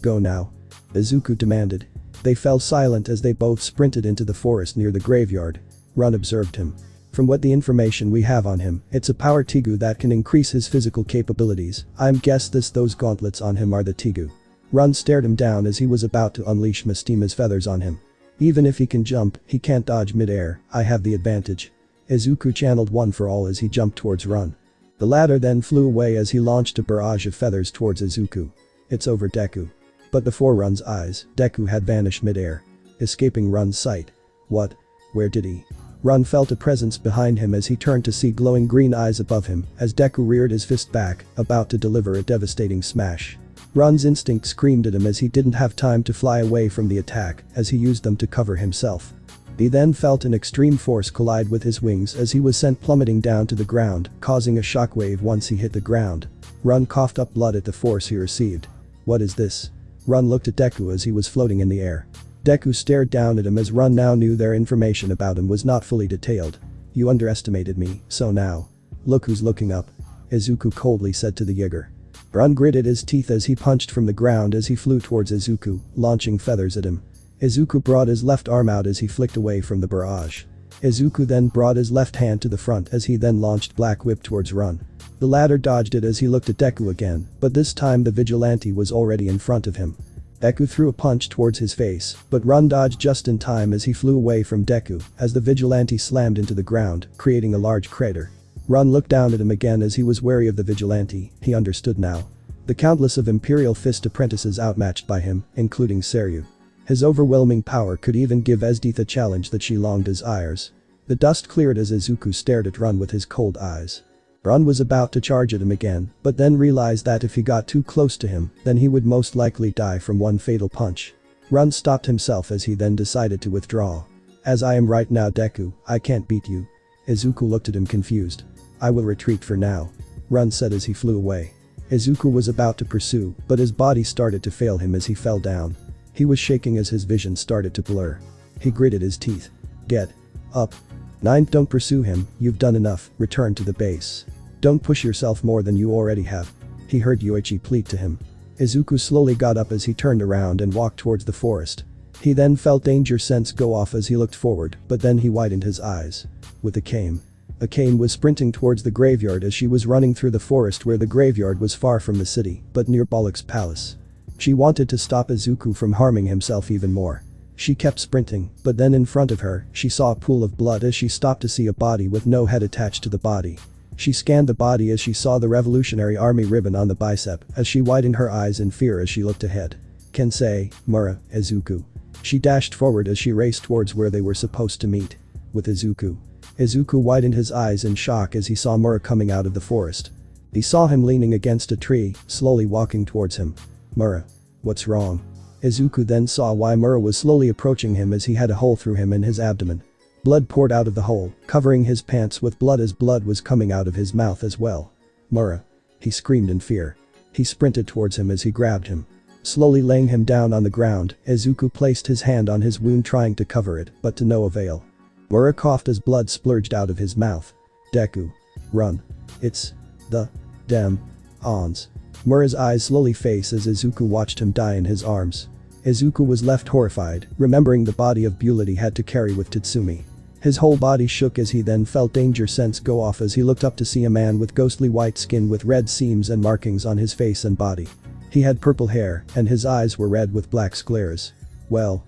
Go now. Izuku demanded. They fell silent as they both sprinted into the forest near the graveyard. Run observed him. From what the information we have on him, it's a power Tigu that can increase his physical capabilities. I'm guess those gauntlets on him are the Tigu. Run stared him down as he was about to unleash Mistima's feathers on him. Even if he can jump, he can't dodge mid-air. I have the advantage. Izuku channeled one for all as he jumped towards Run. The latter then flew away as he launched a barrage of feathers towards Izuku. It's over Deku. But before Run's eyes, Deku had vanished mid-air, escaping Run's sight. What? Where did he? Run felt a presence behind him as he turned to see glowing green eyes above him as Deku reared his fist back, about to deliver a devastating smash. Run's instinct screamed at him as he didn't have time to fly away from the attack as he used them to cover himself. He then felt an extreme force collide with his wings as he was sent plummeting down to the ground, causing a shockwave once he hit the ground. Run coughed up blood at the force he received. What is this? Run looked at Deku as he was floating in the air. Deku stared down at him as Run now knew their information about him was not fully detailed. You underestimated me, so now. Look who's looking up. Izuku coldly said to the Jaeger. Run gritted his teeth as he punched from the ground as he flew towards Izuku, launching feathers at him. Izuku brought his left arm out as he flicked away from the barrage. Izuku then brought his left hand to the front as he then launched Black Whip towards Run. The latter dodged it as he looked at Deku again, but this time the vigilante was already in front of him. Deku threw a punch towards his face, but Run dodged just in time as he flew away from Deku as the vigilante slammed into the ground, creating a large crater. Run looked down at him again as he was wary of the vigilante. He understood now. The countless of Imperial Fist apprentices outmatched by him, including Seryu. His overwhelming power could even give ESDEATH a challenge that she longed desires. The dust cleared as Izuku stared at Run with his cold eyes. Run was about to charge at him again, but then realized that if he got too close to him, then he would most likely die from one fatal punch. Run stopped himself as he then decided to withdraw. As I am right now Deku, I can't beat you. Izuku looked at him confused. I will retreat for now. Run said as he flew away. Izuku was about to pursue, but his body started to fail him as he fell down. He was shaking as his vision started to blur. He gritted his teeth. Get up. 9. Don't pursue him, you've done enough, return to the base. Don't push yourself more than you already have. He heard Yoichi plead to him. Izuku slowly got up as he turned around and walked towards the forest. He then felt danger sense go off as he looked forward, but then he widened his eyes. With Akame. Akame was sprinting towards the graveyard as she was running through the forest where the graveyard was far from the city, but near Bollock's palace. She wanted to stop Izuku from harming himself even more. She kept sprinting, but then in front of her, she saw a pool of blood as she stopped to see a body with no head attached to the body. She scanned the body as she saw the Revolutionary Army ribbon on the bicep as she widened her eyes in fear as she looked ahead. Kensei, Mura, Izuku. She dashed forward as she raced towards where they were supposed to meet. With Izuku. Izuku widened his eyes in shock as he saw Mura coming out of the forest. He saw him leaning against a tree, slowly walking towards him. Mura. What's wrong? Izuku then saw why Mura was slowly approaching him as he had a hole through him in his abdomen. Blood poured out of the hole, covering his pants with blood as blood was coming out of his mouth as well. Mura. He screamed in fear. He sprinted towards him as he grabbed him. Slowly laying him down on the ground, Izuku placed his hand on his wound trying to cover it, but to no avail. Mura coughed as blood splurged out of his mouth. Deku. Run. It's the damn ons. Mura's eyes slowly face as Izuku watched him die in his arms. Izuku was left horrified, remembering the body of Bullet he had to carry with Tatsumi. His whole body shook as he then felt danger sense go off as he looked up to see a man with ghostly white skin with red seams and markings on his face and body. He had purple hair, and his eyes were red with black sclers. Well.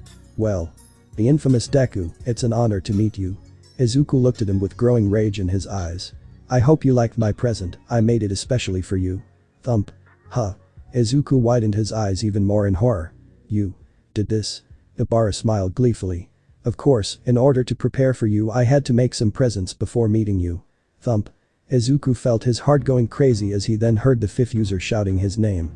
The infamous Deku, it's an honor to meet you. Izuku looked at him with growing rage in his eyes. I hope you liked my present, I made it especially for you. Thump. Huh. Izuku widened his eyes even more in horror. You did this? Ibara smiled gleefully. Of course, in order to prepare for you I had to make some presents before meeting you. Thump. Izuku felt his heart going crazy as he then heard the fifth user shouting his name.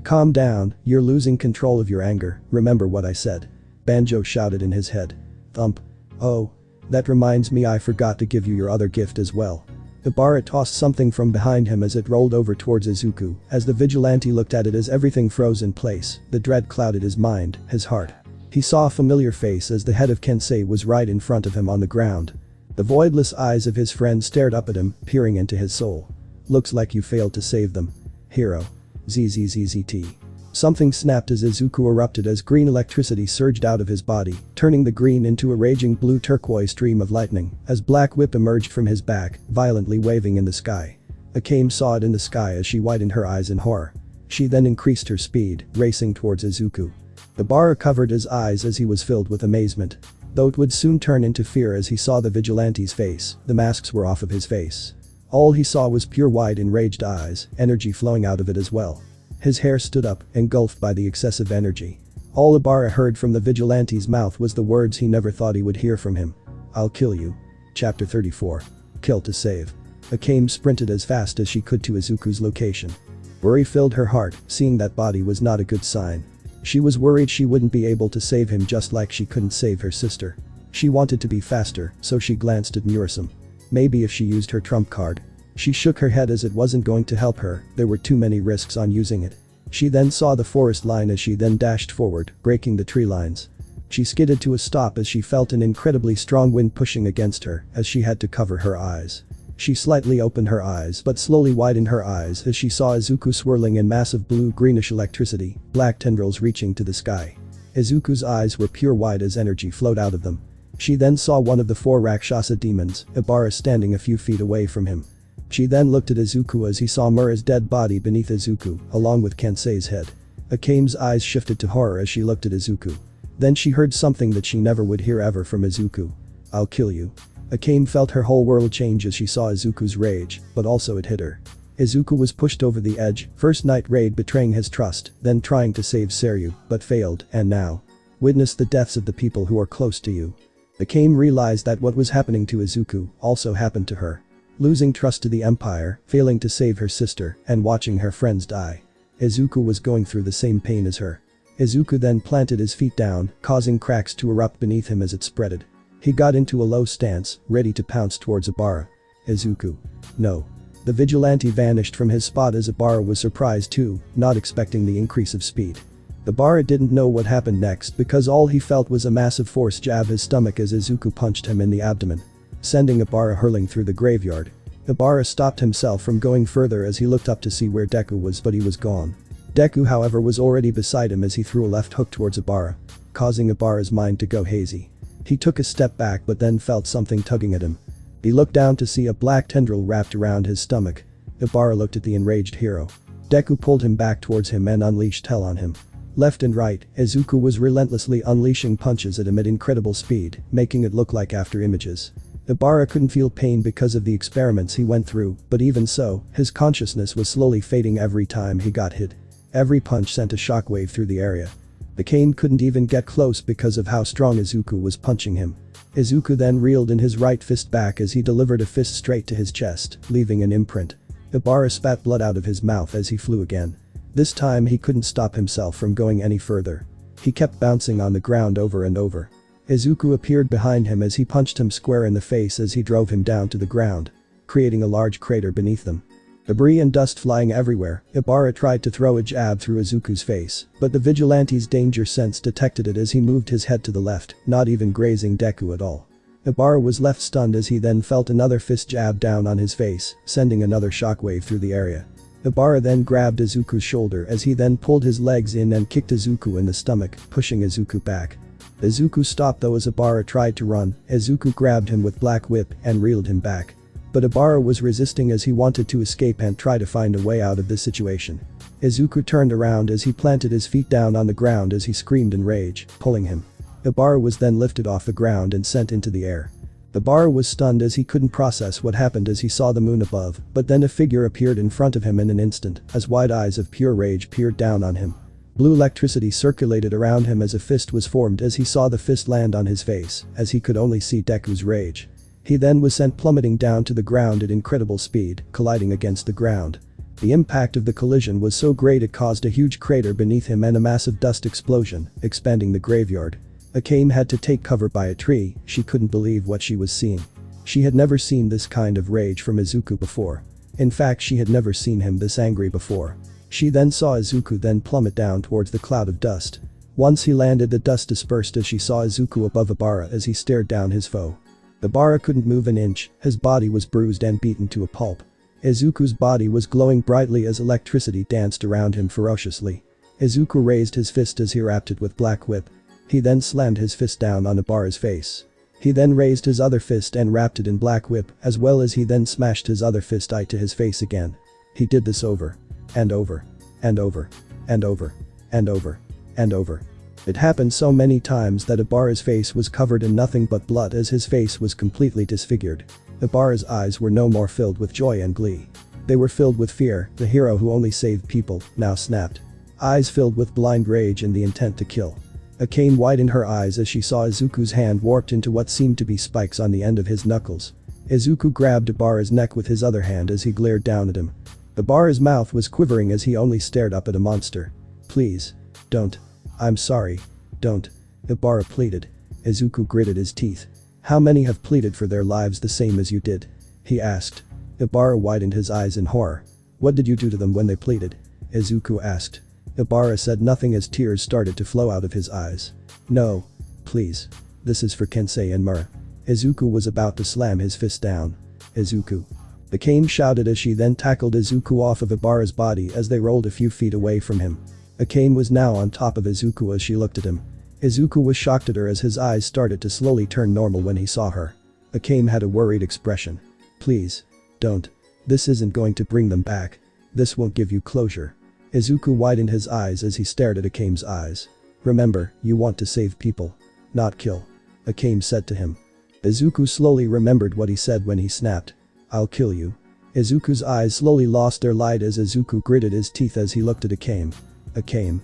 Calm down, you're losing control of your anger, remember what I said. Banjo shouted in his head. Thump. Oh. That reminds me I forgot to give you your other gift as well. Ibara tossed something from behind him as it rolled over towards Izuku, as the vigilante looked at it as everything froze in place, the dread clouded his mind, his heart. He saw a familiar face as the head of Kensei was right in front of him on the ground. The voidless eyes of his friend stared up at him, peering into his soul. Looks like you failed to save them. Hero. ZZZZT. Something snapped as Izuku erupted as green electricity surged out of his body, turning the green into a raging blue turquoise stream of lightning, as Black Whip emerged from his back, violently waving in the sky. Akame saw it in the sky as she widened her eyes in horror. She then increased her speed, racing towards Izuku. Ibara covered his eyes as he was filled with amazement. Though it would soon turn into fear as he saw the vigilante's face, the masks were off of his face. All he saw was pure wide enraged eyes, energy flowing out of it as well. His hair stood up, engulfed by the excessive energy. All Ibara heard from the vigilante's mouth was the words he never thought he would hear from him. I'll kill you. Chapter 34. Kill to save. Akame sprinted as fast as she could to Izuku's location. Worry filled her heart, seeing that body was not a good sign. She was worried she wouldn't be able to save him just like she couldn't save her sister. She wanted to be faster, so she glanced at Murasame. Maybe if she used her trump card. She shook her head as it wasn't going to help her, there were too many risks on using it. She then saw the forest line as she then dashed forward, breaking the tree lines. She skidded to a stop as she felt an incredibly strong wind pushing against her, as she had to cover her eyes. She slightly opened her eyes but slowly widened her eyes as she saw Izuku swirling in massive blue-greenish electricity, black tendrils reaching to the sky. Izuku's eyes were pure white as energy flowed out of them. She then saw one of the 4 Rakshasa demons, Ibara, standing a few feet away from him. She then looked at Izuku as he saw Mura's dead body beneath Izuku, along with Kensei's head. Akame's eyes shifted to horror as she looked at Izuku. Then she heard something that she never would hear ever from Izuku. I'll kill you. Akame felt her whole world change as she saw Izuku's rage, but also it hit her. Izuku was pushed over the edge, first Night Raid betraying his trust, then trying to save Seryu, but failed, and now. Witness the deaths of the people who are close to you. Akame realized that what was happening to Izuku also happened to her. Losing trust to the Empire, failing to save her sister, and watching her friends die. Izuku was going through the same pain as her. Izuku then planted his feet down, causing cracks to erupt beneath him as it spreaded. He got into a low stance, ready to pounce towards Ibara. Izuku. No. The vigilante vanished from his spot as Ibara was surprised too, not expecting the increase of speed. Ibara didn't know what happened next because all he felt was a massive force jab his stomach as Izuku punched him in the abdomen, sending Ibara hurling through the graveyard. Ibara stopped himself from going further as he looked up to see where Deku was, but he was gone. Deku, however, was already beside him as he threw a left hook towards Ibara, causing Ibara's mind to go hazy. He took a step back but then felt something tugging at him. He looked down to see a black tendril wrapped around his stomach. Ibara looked at the enraged hero. Deku pulled him back towards him and unleashed hell on him. Left and right, Izuku was relentlessly unleashing punches at him at incredible speed, making it look like after images. Ibara couldn't feel pain because of the experiments he went through, but even so, his consciousness was slowly fading every time he got hit. Every punch sent a shockwave through the area. Akame couldn't even get close because of how strong Izuku was punching him. Izuku then reeled in his right fist back as he delivered a fist straight to his chest, leaving an imprint. Ibara spat blood out of his mouth as he flew again. This time he couldn't stop himself from going any further. He kept bouncing on the ground over and over. Izuku appeared behind him as he punched him square in the face as he drove him down to the ground, creating a large crater beneath them. Debris and dust flying everywhere, Ibara tried to throw a jab through Izuku's face, but the vigilante's danger sense detected it as he moved his head to the left, not even grazing Deku at all. Ibara was left stunned as he then felt another fist jab down on his face, sending another shockwave through the area. Ibara then grabbed Izuku's shoulder as he then pulled his legs in and kicked Izuku in the stomach, pushing Izuku back. Izuku stopped though as Ibara tried to run. Izuku grabbed him with Black Whip and reeled him back. But Ibara was resisting as he wanted to escape and try to find a way out of this situation. Izuku turned around as he planted his feet down on the ground as he screamed in rage, pulling him. Ibara was then lifted off the ground and sent into the air. Ibara was stunned as he couldn't process what happened as he saw the moon above, but then a figure appeared in front of him in an instant as wide eyes of pure rage peered down on him. Blue electricity circulated around him as a fist was formed as he saw the fist land on his face, as he could only see Deku's rage. He then was sent plummeting down to the ground at incredible speed, colliding against the ground. The impact of the collision was so great it caused a huge crater beneath him and a massive dust explosion, expanding the graveyard. Akame had to take cover by a tree. She couldn't believe what she was seeing. She had never seen this kind of rage from Izuku before. In fact, she had never seen him this angry before. She then saw Izuku then plummet down towards the cloud of dust. Once he landed, the dust dispersed as she saw Izuku above Ibara as he stared down his foe. Ibara couldn't move an inch, his body was bruised and beaten to a pulp. Izuku's body was glowing brightly as electricity danced around him ferociously. Izuku raised his fist as he wrapped it with black whip. He then slammed his fist down on Ibara's face. He then raised his other fist and wrapped it in black whip, as well as he then smashed his other fist to his face again. He did this over and over and over and over and over and over. It happened so many times that Ibara's face was covered in nothing but blood as his face was completely disfigured. Ibara's eyes were no more filled with joy and glee. They were filled with fear. The hero who only saved people now snapped. Eyes filled with blind rage and the intent to kill. Akame widened her eyes as she saw Izuku's hand warped into what seemed to be spikes on the end of his knuckles. Izuku grabbed Ibara's neck with his other hand as he glared down at him. Ibara's mouth was quivering as he only stared up at a monster. "Please. Don't. I'm sorry. Don't." Ibara pleaded. Izuku gritted his teeth. "How many have pleaded for their lives the same as you did?" he asked. Ibara widened his eyes in horror. "What did you do to them when they pleaded?" Izuku asked. Ibara said nothing as tears started to flow out of his eyes. "No. Please. This is for Kensei and Mura." Izuku was about to slam his fist down. "Izuku." Akame shouted as she then tackled Izuku off of Ibara's body as they rolled a few feet away from him. Akame was now on top of Izuku as she looked at him. Izuku was shocked at her as his eyes started to slowly turn normal when he saw her. Akame had a worried expression. "Please. Don't. This isn't going to bring them back. This won't give you closure." Izuku widened his eyes as he stared at Akame's eyes. "Remember, you want to save people. Not kill," Akame said to him. Izuku slowly remembered what he said when he snapped. "I'll kill you." Izuku's eyes slowly lost their light as Izuku gritted his teeth as he looked at Akame. "Akame.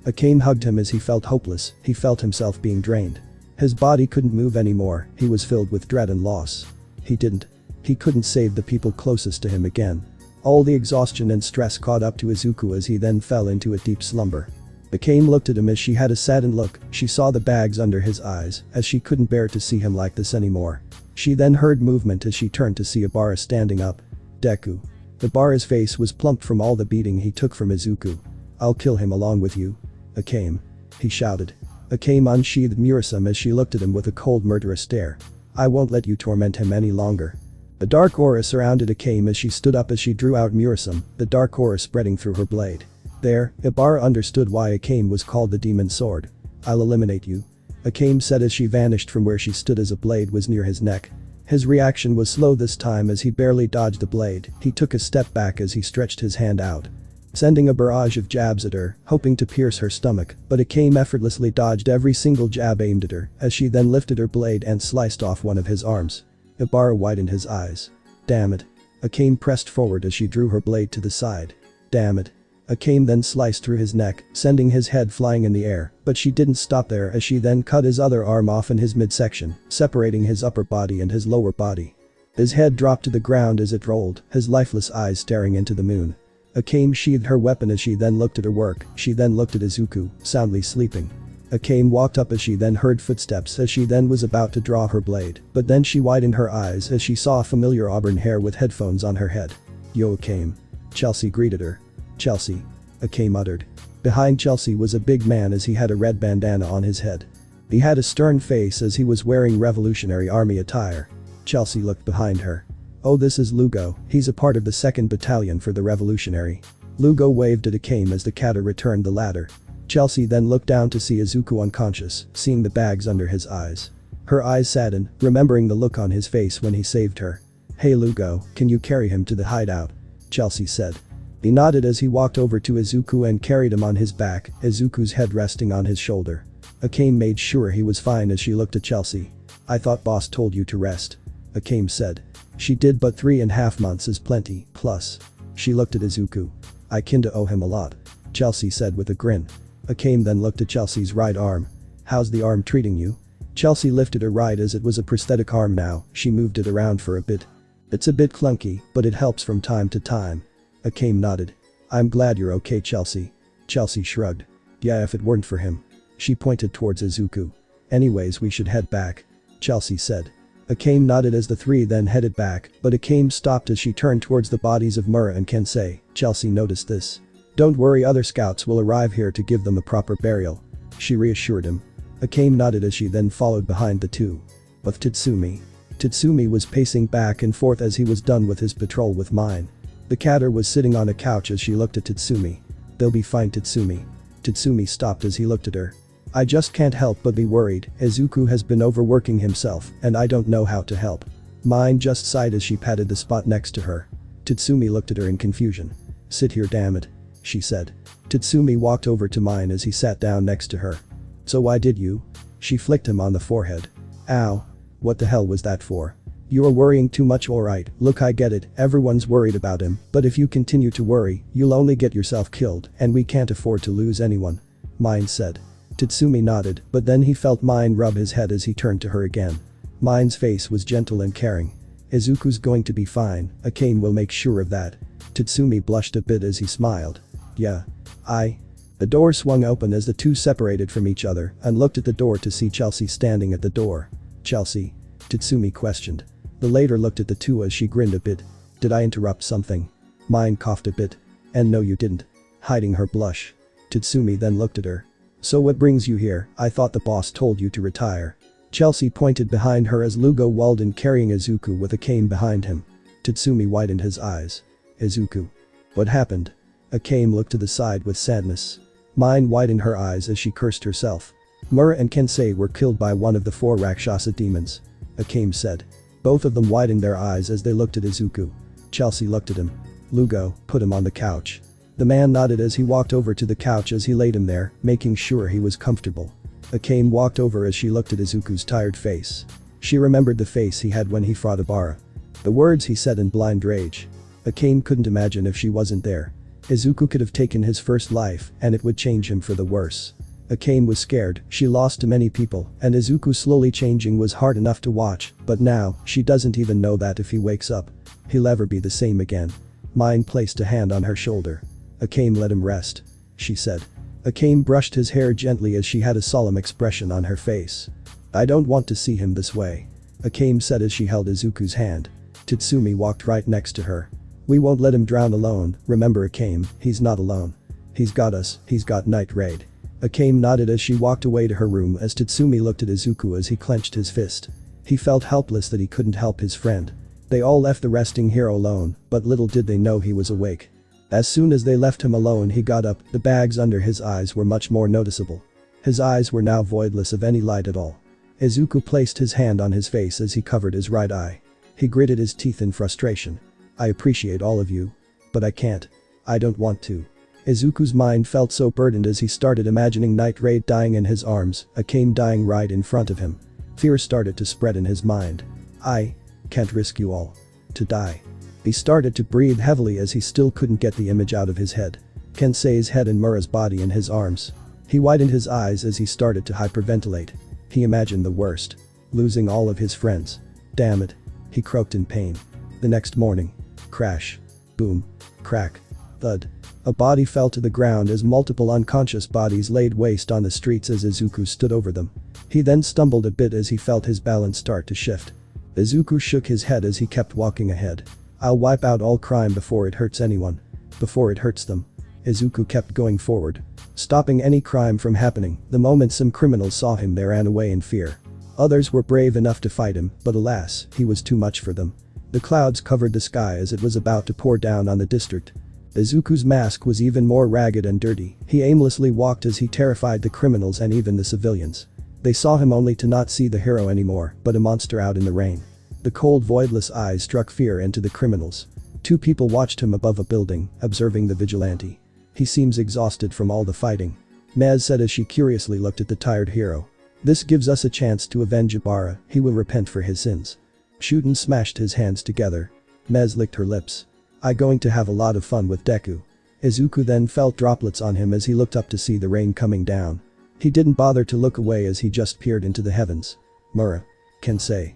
Akame hugged him as he felt hopeless. He felt himself being drained. His body couldn't move anymore. He was filled with dread and loss. He couldn't save the people closest to him again. All the exhaustion and stress caught up to Izuku as he then fell into a deep slumber. Akame looked at him as she had a saddened look. She saw the bags under his eyes as she couldn't bear to see him like this anymore. She then heard movement as she turned to see Ibara standing up. "Deku." Ibara's face was plumped from all the beating he took from Izuku. "I'll kill him along with you. Akame," he shouted. Akame unsheathed Murasame as she looked at him with a cold murderous stare. "I won't let you torment him any longer." A dark aura surrounded Akame as she stood up as she drew out Murasame, the dark aura spreading through her blade. There, Ibara understood why Akame was called the Demon Sword. "I'll eliminate you," Akame said as she vanished from where she stood as a blade was near his neck. His reaction was slow this time as he barely dodged the blade. He took a step back as he stretched his hand out, sending a barrage of jabs at her, hoping to pierce her stomach, but Akame effortlessly dodged every single jab aimed at her as she then lifted her blade and sliced off one of his arms. Ibara widened his eyes. "Damn it." Akame pressed forward as she drew her blade to the side. "Damn it." Akame then sliced through his neck, sending his head flying in the air, but she didn't stop there as she then cut his other arm off in his midsection, separating his upper body and his lower body. His head dropped to the ground as it rolled, his lifeless eyes staring into the moon. Akame sheathed her weapon as she then looked at her work. She then looked at Izuku, soundly sleeping. Akame walked up as she then heard footsteps as she then was about to draw her blade, but then she widened her eyes as she saw familiar auburn hair with headphones on her head. "Yo, Akame." Chelsea greeted her. "Chelsea," Akame uttered. Behind Chelsea was a big man as he had a red bandana on his head. He had a stern face as he was wearing Revolutionary Army attire. Chelsea looked behind her. "Oh, this is Lugo. He's a part of the 2nd Battalion for the Revolutionary." Lugo waved at Akame as the catter returned the ladder. Chelsea then looked down to see Izuku unconscious, seeing the bags under his eyes. Her eyes saddened, remembering the look on his face when he saved her. "Hey Lugo, can you carry him to the hideout?" Chelsea said. He nodded as he walked over to Izuku and carried him on his back, Izuku's head resting on his shoulder. Akame made sure he was fine as she looked at Chelsea. I thought boss told you to rest. Akame said. She did, but 3.5 months is plenty, plus. She looked at Izuku. I kinda owe him a lot. Chelsea said with a grin. Akame then looked at Chelsea's right arm. How's the arm treating you? Chelsea lifted her right as it was a prosthetic arm now, she moved it around for a bit. It's a bit clunky, but it helps from time to time. Akame nodded. I'm glad you're okay, Chelsea. Chelsea shrugged. Yeah, if it weren't for him. She pointed towards Izuku. Anyways, we should head back. Chelsea said. Akame nodded as the three then headed back, but Akame stopped as she turned towards the bodies of Mura and Kensei. Chelsea noticed this. Don't worry, other scouts will arrive here to give them a proper burial. She reassured him. Akame nodded as she then followed behind the two. With Tatsumi. Tatsumi was pacing back and forth as he was done with his patrol with mine. The catter was sitting on a couch as she looked at Tatsumi. They'll be fine, Tatsumi. Tatsumi stopped as he looked at her. I just can't help but be worried. Izuku has been overworking himself and I don't know how to help. Mine just sighed as she patted the spot next to her. Tatsumi looked at her in confusion. Sit here, damn it, she said. Tatsumi walked over to mine as he sat down next to her. So why did you? She flicked him on the forehead. Ow. What the hell was that for? You're worrying too much, alright, look, I get it, everyone's worried about him, but if you continue to worry, you'll only get yourself killed and we can't afford to lose anyone. Mine said. Tatsumi nodded, but then he felt Mine rub his head as he turned to her again. Mine's face was gentle and caring. Izuku's going to be fine, Akame will make sure of that. Tatsumi blushed a bit as he smiled. Yeah. The door swung open as the two separated from each other and looked at the door to see Chelsea standing at the door. Chelsea? Tatsumi questioned. The later looked at the two as she grinned a bit. Did I interrupt something? Mine coughed a bit. And no, you didn't. Hiding her blush. Tatsumi then looked at her. So what brings you here? I thought the boss told you to retire. Chelsea pointed behind her as Lugo Walden carrying Izuku with Akame behind him. Tatsumi widened his eyes. Izuku. What happened? Akame looked to the side with sadness. Mine widened her eyes as she cursed herself. Mura and Kensei were killed by one of the 4 Rakshasa demons. Akame said. Both of them widened their eyes as they looked at Izuku. Chelsea looked at him. Lugo, put him on the couch. The man nodded as he walked over to the couch as he laid him there, making sure he was comfortable. Akame walked over as she looked at Izuku's tired face. She remembered the face he had when he fought Ibara. The words he said in blind rage. Akame couldn't imagine if she wasn't there. Izuku could have taken his first life and it would change him for the worse. Akame was scared, she lost to many people, and Izuku slowly changing was hard enough to watch, but now, she doesn't even know that if he wakes up, he'll ever be the same again. Mine placed a hand on her shoulder. Akame, let him rest. She said. Akame brushed his hair gently as she had a solemn expression on her face. I don't want to see him this way. Akame said as she held Izuku's hand. Tatsumi walked right next to her. We won't let him drown alone, remember Akame, he's not alone. He's got us, he's got Night Raid. Akame nodded as she walked away to her room as Tatsumi looked at Izuku as he clenched his fist. He felt helpless that he couldn't help his friend. They all left the resting hero alone, but little did they know he was awake. As soon as they left him alone, he got up, the bags under his eyes were much more noticeable. His eyes were now voidless of any light at all. Izuku placed his hand on his face as he covered his right eye. He gritted his teeth in frustration. I appreciate all of you. But I can't. I don't want to. Izuku's mind felt so burdened as he started imagining Night Raid dying in his arms, Akame dying right in front of him. Fear started to spread in his mind. I can't risk you all to die. He started to breathe heavily as he still couldn't get the image out of his head. Kensei's head and Mura's body in his arms. He widened his eyes as he started to hyperventilate. He imagined the worst. Losing all of his friends. Damn it. He croaked in pain. The next morning. Crash. Boom. Crack. Thud. A body fell to the ground as multiple unconscious bodies laid waste on the streets as Izuku stood over them. He then stumbled a bit as he felt his balance start to shift. Izuku shook his head as he kept walking ahead. I'll wipe out all crime before it hurts anyone. Before it hurts them. Izuku kept going forward. Stopping any crime from happening, the moment some criminals saw him they ran away in fear. Others were brave enough to fight him, but alas, he was too much for them. The clouds covered the sky as it was about to pour down on the district. Izuku's mask was even more ragged and dirty. He aimlessly walked as he terrified the criminals and even the civilians. They saw him only to not see the hero anymore, but a monster out in the rain. The cold voidless eyes struck fear into the criminals. Two people watched him above a building, observing the vigilante. He seems exhausted from all the fighting. Mez said as she curiously looked at the tired hero. This gives us a chance to avenge Ibara, he will repent for his sins. Shuten smashed his hands together. Mez licked her lips. I going to have a lot of fun with Deku. Izuku then felt droplets on him as he looked up to see the rain coming down. He didn't bother to look away as he just peered into the heavens. Mura. Kensei.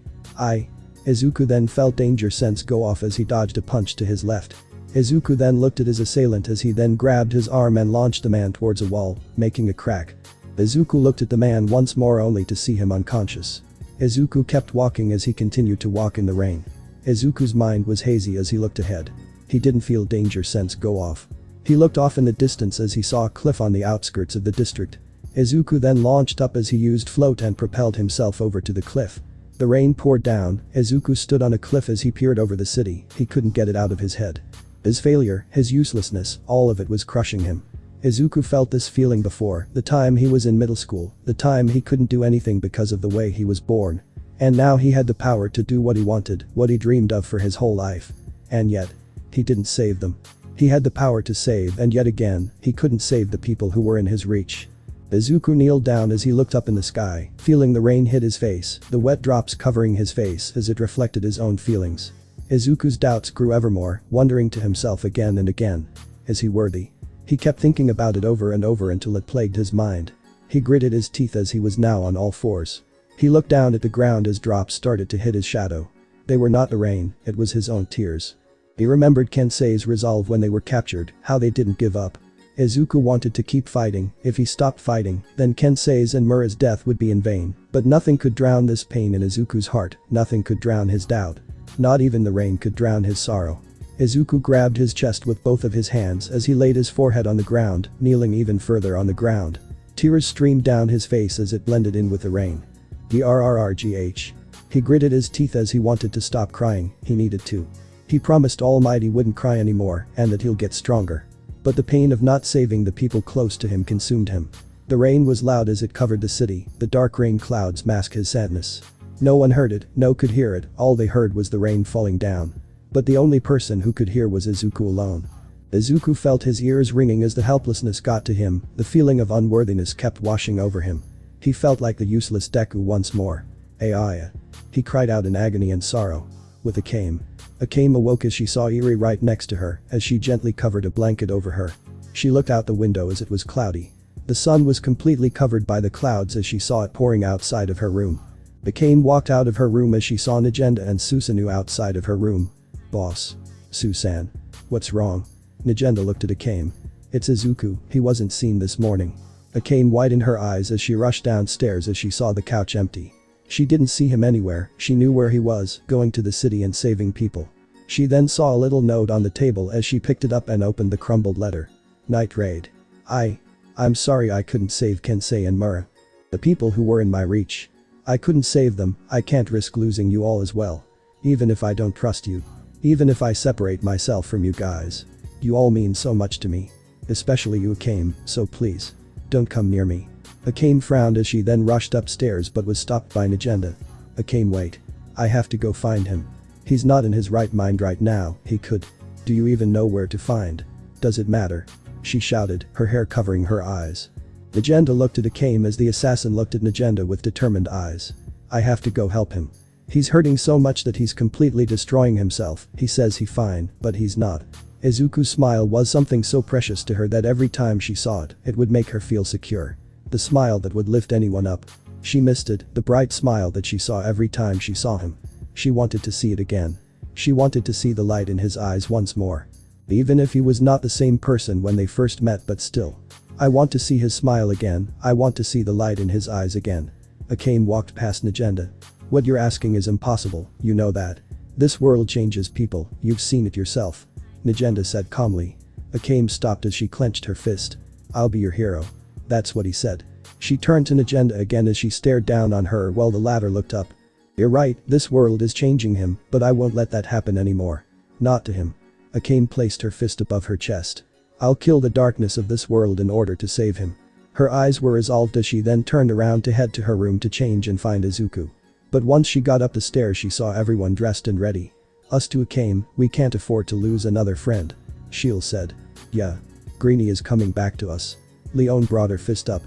Izuku then felt danger sense go off as he dodged a punch to his left. Izuku then looked at his assailant as he then grabbed his arm and launched the man towards a wall, making a crack. Izuku looked at the man once more only to see him unconscious. Izuku kept walking as he continued to walk in the rain. Izuku's mind was hazy as he looked ahead. He didn't feel danger sense go off. He looked off in the distance as he saw a cliff on the outskirts of the district. Izuku then launched up as he used float and propelled himself over to the cliff. The rain poured down. Izuku stood on a cliff as he peered over the city. He couldn't get it out of his head. His failure, his uselessness, all of it was crushing him. Izuku felt this feeling before, the time he was in middle school, the time he couldn't do anything because of the way he was born. And now he had the power to do what he wanted, what he dreamed of for his whole life. And yet, he didn't save them. He had the power to save and yet again, he couldn't save the people who were in his reach. Izuku kneeled down as he looked up in the sky, feeling the rain hit his face, the wet drops covering his face as it reflected his own feelings. Izuku's doubts grew ever more, wondering to himself again and again. Is he worthy? He kept thinking about it over and over until it plagued his mind. He gritted his teeth as he was now on all fours. He looked down at the ground as drops started to hit his shadow. They were not the rain, it was his own tears. He remembered Kensei's resolve when they were captured, how they didn't give up. Izuku wanted to keep fighting. If he stopped fighting, then Kensei's and Mura's death would be in vain. But nothing could drown this pain in Izuku's heart, nothing could drown his doubt. Not even the rain could drown his sorrow. Izuku grabbed his chest with both of his hands as he laid his forehead on the ground, kneeling even further on the ground. Tears streamed down his face as it blended in with the rain. Grrrgh. He gritted his teeth as he wanted to stop crying, he needed to. He promised Almighty wouldn't cry anymore and that he'll get stronger. But the pain of not saving the people close to him consumed him. The rain was loud as it covered the city, the dark rain clouds masked his sadness. No one heard it, no could hear it, all they heard was the rain falling down. But the only person who could hear was Izuku alone. Izuku felt his ears ringing as the helplessness got to him, the feeling of unworthiness kept washing over him. He felt like the useless Deku once more. Aya. He cried out in agony and sorrow. With Akame. Akame awoke as she saw Eri right next to her, as she gently covered a blanket over her. She looked out the window as it was cloudy. The sun was completely covered by the clouds as she saw it pouring outside of her room. Akame walked out of her room as she saw Nagenda and Susanoo outside of her room. Boss. Susan. What's wrong? Nagenda looked at Akame. It's Izuku, he wasn't seen this morning. Akame widened her eyes as she rushed downstairs as she saw the couch empty. She didn't see him anywhere, she knew where he was, going to the city and saving people. She then saw a little note on the table as she picked it up and opened the crumbled letter. Night raid. I'm sorry I couldn't save Kensei and Mura. The people who were in my reach. I couldn't save them, I can't risk losing you all as well. Even if I don't trust you. Even if I separate myself from you guys. You all mean so much to me. Especially you Akame, so please. Don't come near me. Akame frowned as she then rushed upstairs but was stopped by Nagenda. Akame wait. I have to go find him. He's not in his right mind right now, he could. Do you even know where to find? Does it matter? She shouted, her hair covering her eyes. Nagenda looked at Akame as the assassin looked at Nagenda with determined eyes. I have to go help him. He's hurting so much that he's completely destroying himself, he says he's fine, but he's not. Izuku's smile was something so precious to her that every time she saw it, it would make her feel secure. The smile that would lift anyone up. She missed it, the bright smile that she saw every time she saw him. She wanted to see it again. She wanted to see the light in his eyes once more. Even if he was not the same person when they first met, but still. I want to see his smile again, I want to see the light in his eyes again. Akame walked past Nagenda. What you're asking is impossible, you know that. This world changes people, you've seen it yourself. Nagenda said calmly. Akame stopped as she clenched her fist. I'll be your hero. That's what he said. She turned to Nagenda again as she stared down on her while the latter looked up. You're right, this world is changing him, but I won't let that happen anymore. Not to him. Akame placed her fist above her chest. I'll kill the darkness of this world in order to save him. Her eyes were resolved as she then turned around to head to her room to change and find Izuku. But once she got up the stairs she saw everyone dressed and ready. Us to Akame, we can't afford to lose another friend. Shield said. Yeah. Greenie is coming back to us. Leon brought her fist up.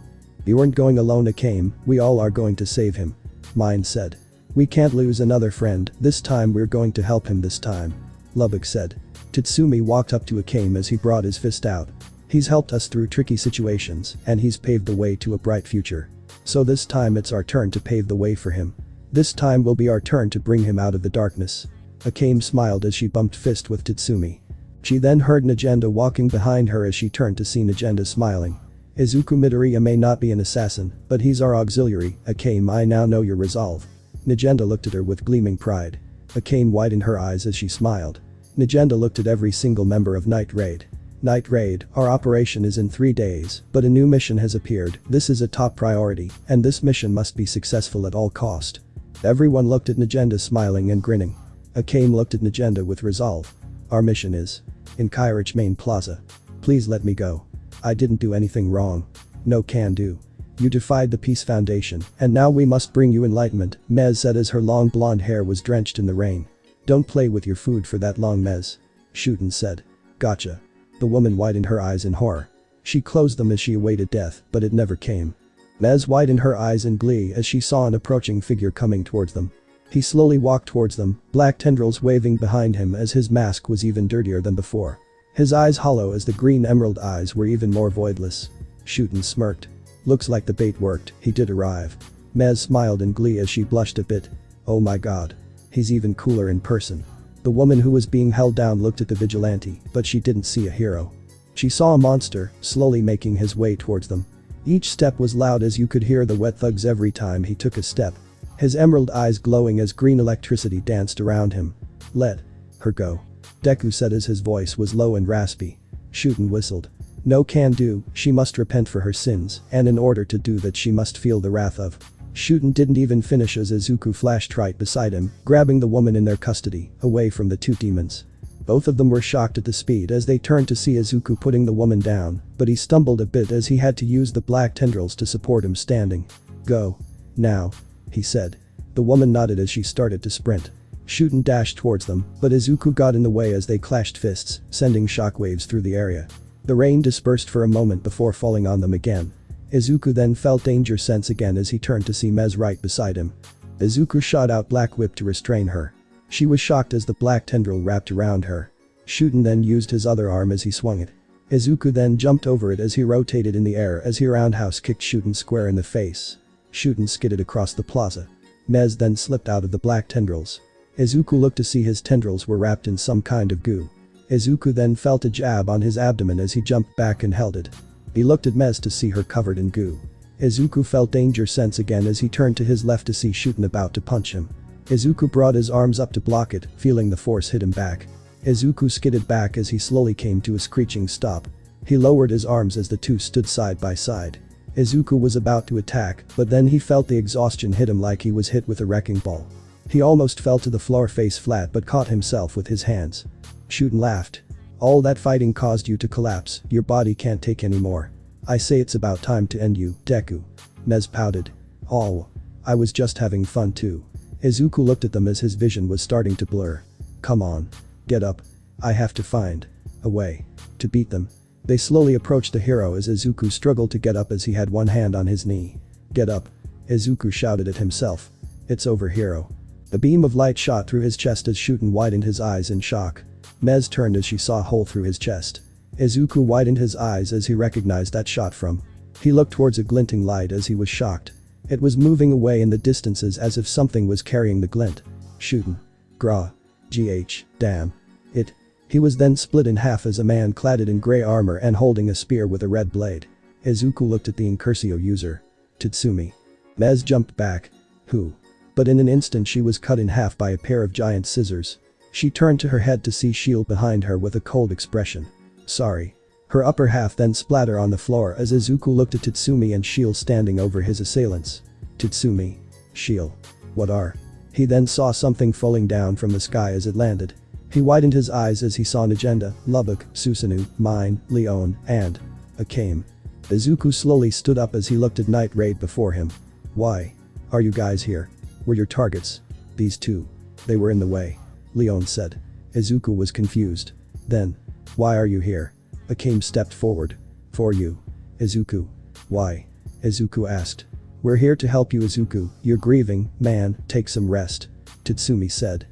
You aren't going alone, Akame, we all are going to save him. Mine said. We can't lose another friend, this time we're going to help him this time. Lubbock said. Tatsumi walked up to Akame as he brought his fist out. He's helped us through tricky situations, and he's paved the way to a bright future. So this time it's our turn to pave the way for him. This time will be our turn to bring him out of the darkness. Akame smiled as she bumped fist with Tatsumi. She then heard Najenda walking behind her as she turned to see Najenda smiling. Izuku Midoriya may not be an assassin, but he's our auxiliary, Akame, I now know your resolve. Najenda looked at her with gleaming pride. Akame widened her eyes as she smiled. Najenda looked at every single member of Night Raid. Night Raid, our operation is in 3 days, but a new mission has appeared, this is a top priority, and this mission must be successful at all cost. Everyone looked at Najenda smiling and grinning. Akame looked at Najenda with resolve. Our mission is in Kairich Main Plaza. Please let me go. I didn't do anything wrong. No can do. You defied the Peace Foundation, and now we must bring you enlightenment, Mez said as her long blonde hair was drenched in the rain. Don't play with your food for that long, Mez. Shuten said. Gotcha. The woman widened her eyes in horror. She closed them as she awaited death, but it never came. Mez widened her eyes in glee as she saw an approaching figure coming towards them. He slowly walked towards them, black tendrils waving behind him as his mask was even dirtier than before. His eyes hollow as the green emerald eyes were even more voidless. Shuten smirked. Looks like the bait worked, he did arrive. Mez smiled in glee as she blushed a bit. Oh my god. He's even cooler in person. The woman who was being held down looked at the vigilante, but she didn't see a hero. She saw a monster, slowly making his way towards them. Each step was loud as you could hear the wet thugs every time he took a step. His emerald eyes glowing as green electricity danced around him. Let her go. Deku said as his voice was low and raspy. Shuten whistled. No can do, she must repent for her sins, and in order to do that she must feel the wrath of. Shuten didn't even finish as Izuku flashed right beside him, grabbing the woman in their custody, away from the two demons. Both of them were shocked at the speed as they turned to see Izuku putting the woman down, but he stumbled a bit as he had to use the black tendrils to support him standing. Go. Now. He said. The woman nodded as she started to sprint. Shuten dashed towards them, but Izuku got in the way as they clashed fists, sending shockwaves through the area. The rain dispersed for a moment before falling on them again. Izuku then felt danger sense again as he turned to see Mez right beside him. Izuku shot out Black Whip to restrain her. She was shocked as the black tendril wrapped around her. Shuten then used his other arm as he swung it. Izuku then jumped over it as he rotated in the air as he roundhouse kicked Shuten square in the face. Shuten skidded across the plaza. Mez then slipped out of the black tendrils. Izuku looked to see his tendrils were wrapped in some kind of goo. Izuku then felt a jab on his abdomen as he jumped back and held it. He looked at Mez to see her covered in goo. Izuku felt danger sense again as he turned to his left to see Shuten about to punch him. Izuku brought his arms up to block it, feeling the force hit him back. Izuku skidded back as he slowly came to a screeching stop. He lowered his arms as the two stood side by side. Izuku was about to attack, but then he felt the exhaustion hit him like he was hit with a wrecking ball. He almost fell to the floor face flat but caught himself with his hands. Shuten laughed. All that fighting caused you to collapse, your body can't take any more. I say it's about time to end you, Deku. Mez pouted. Oh. I was just having fun too. Izuku looked at them as his vision was starting to blur. Come on. Get up. I have to find a way to beat them. They slowly approached the hero as Izuku struggled to get up as he had one hand on his knee. Get up. Izuku shouted at himself. It's over, hero. A beam of light shot through his chest as Shuten widened his eyes in shock. Mez turned as she saw a hole through his chest. Izuku widened his eyes as he recognized that shot from. He looked towards a glinting light as he was shocked. It was moving away in the distances as if something was carrying the glint. Shuten. Gra. Gh. Damn. It. He was then split in half as a man clad in grey armor and holding a spear with a red blade. Izuku looked at the Incursio user. Tatsumi. Mez jumped back. Who? But in an instant she was cut in half by a pair of giant scissors. She turned to her head to see Shield behind her with a cold expression. Sorry. Her upper half then splattered on the floor as Izuku looked at Tatsumi and Shield standing over his assailants. Tatsumi. Shield. What are? He then saw something falling down from the sky as it landed. He widened his eyes as he saw Najenda, Lubbock, Susanoo, Mine, Leon, and Akame. Izuku slowly stood up as he looked at Night Raid before him. Why are you guys here? We're your targets. These two. They were in the way. Leon said. Izuku was confused. Then. Why are you here? Akame stepped forward. For you. Izuku. Why? Izuku asked. We're here to help you, Izuku. You're grieving, man, take some rest. Tatsumi said.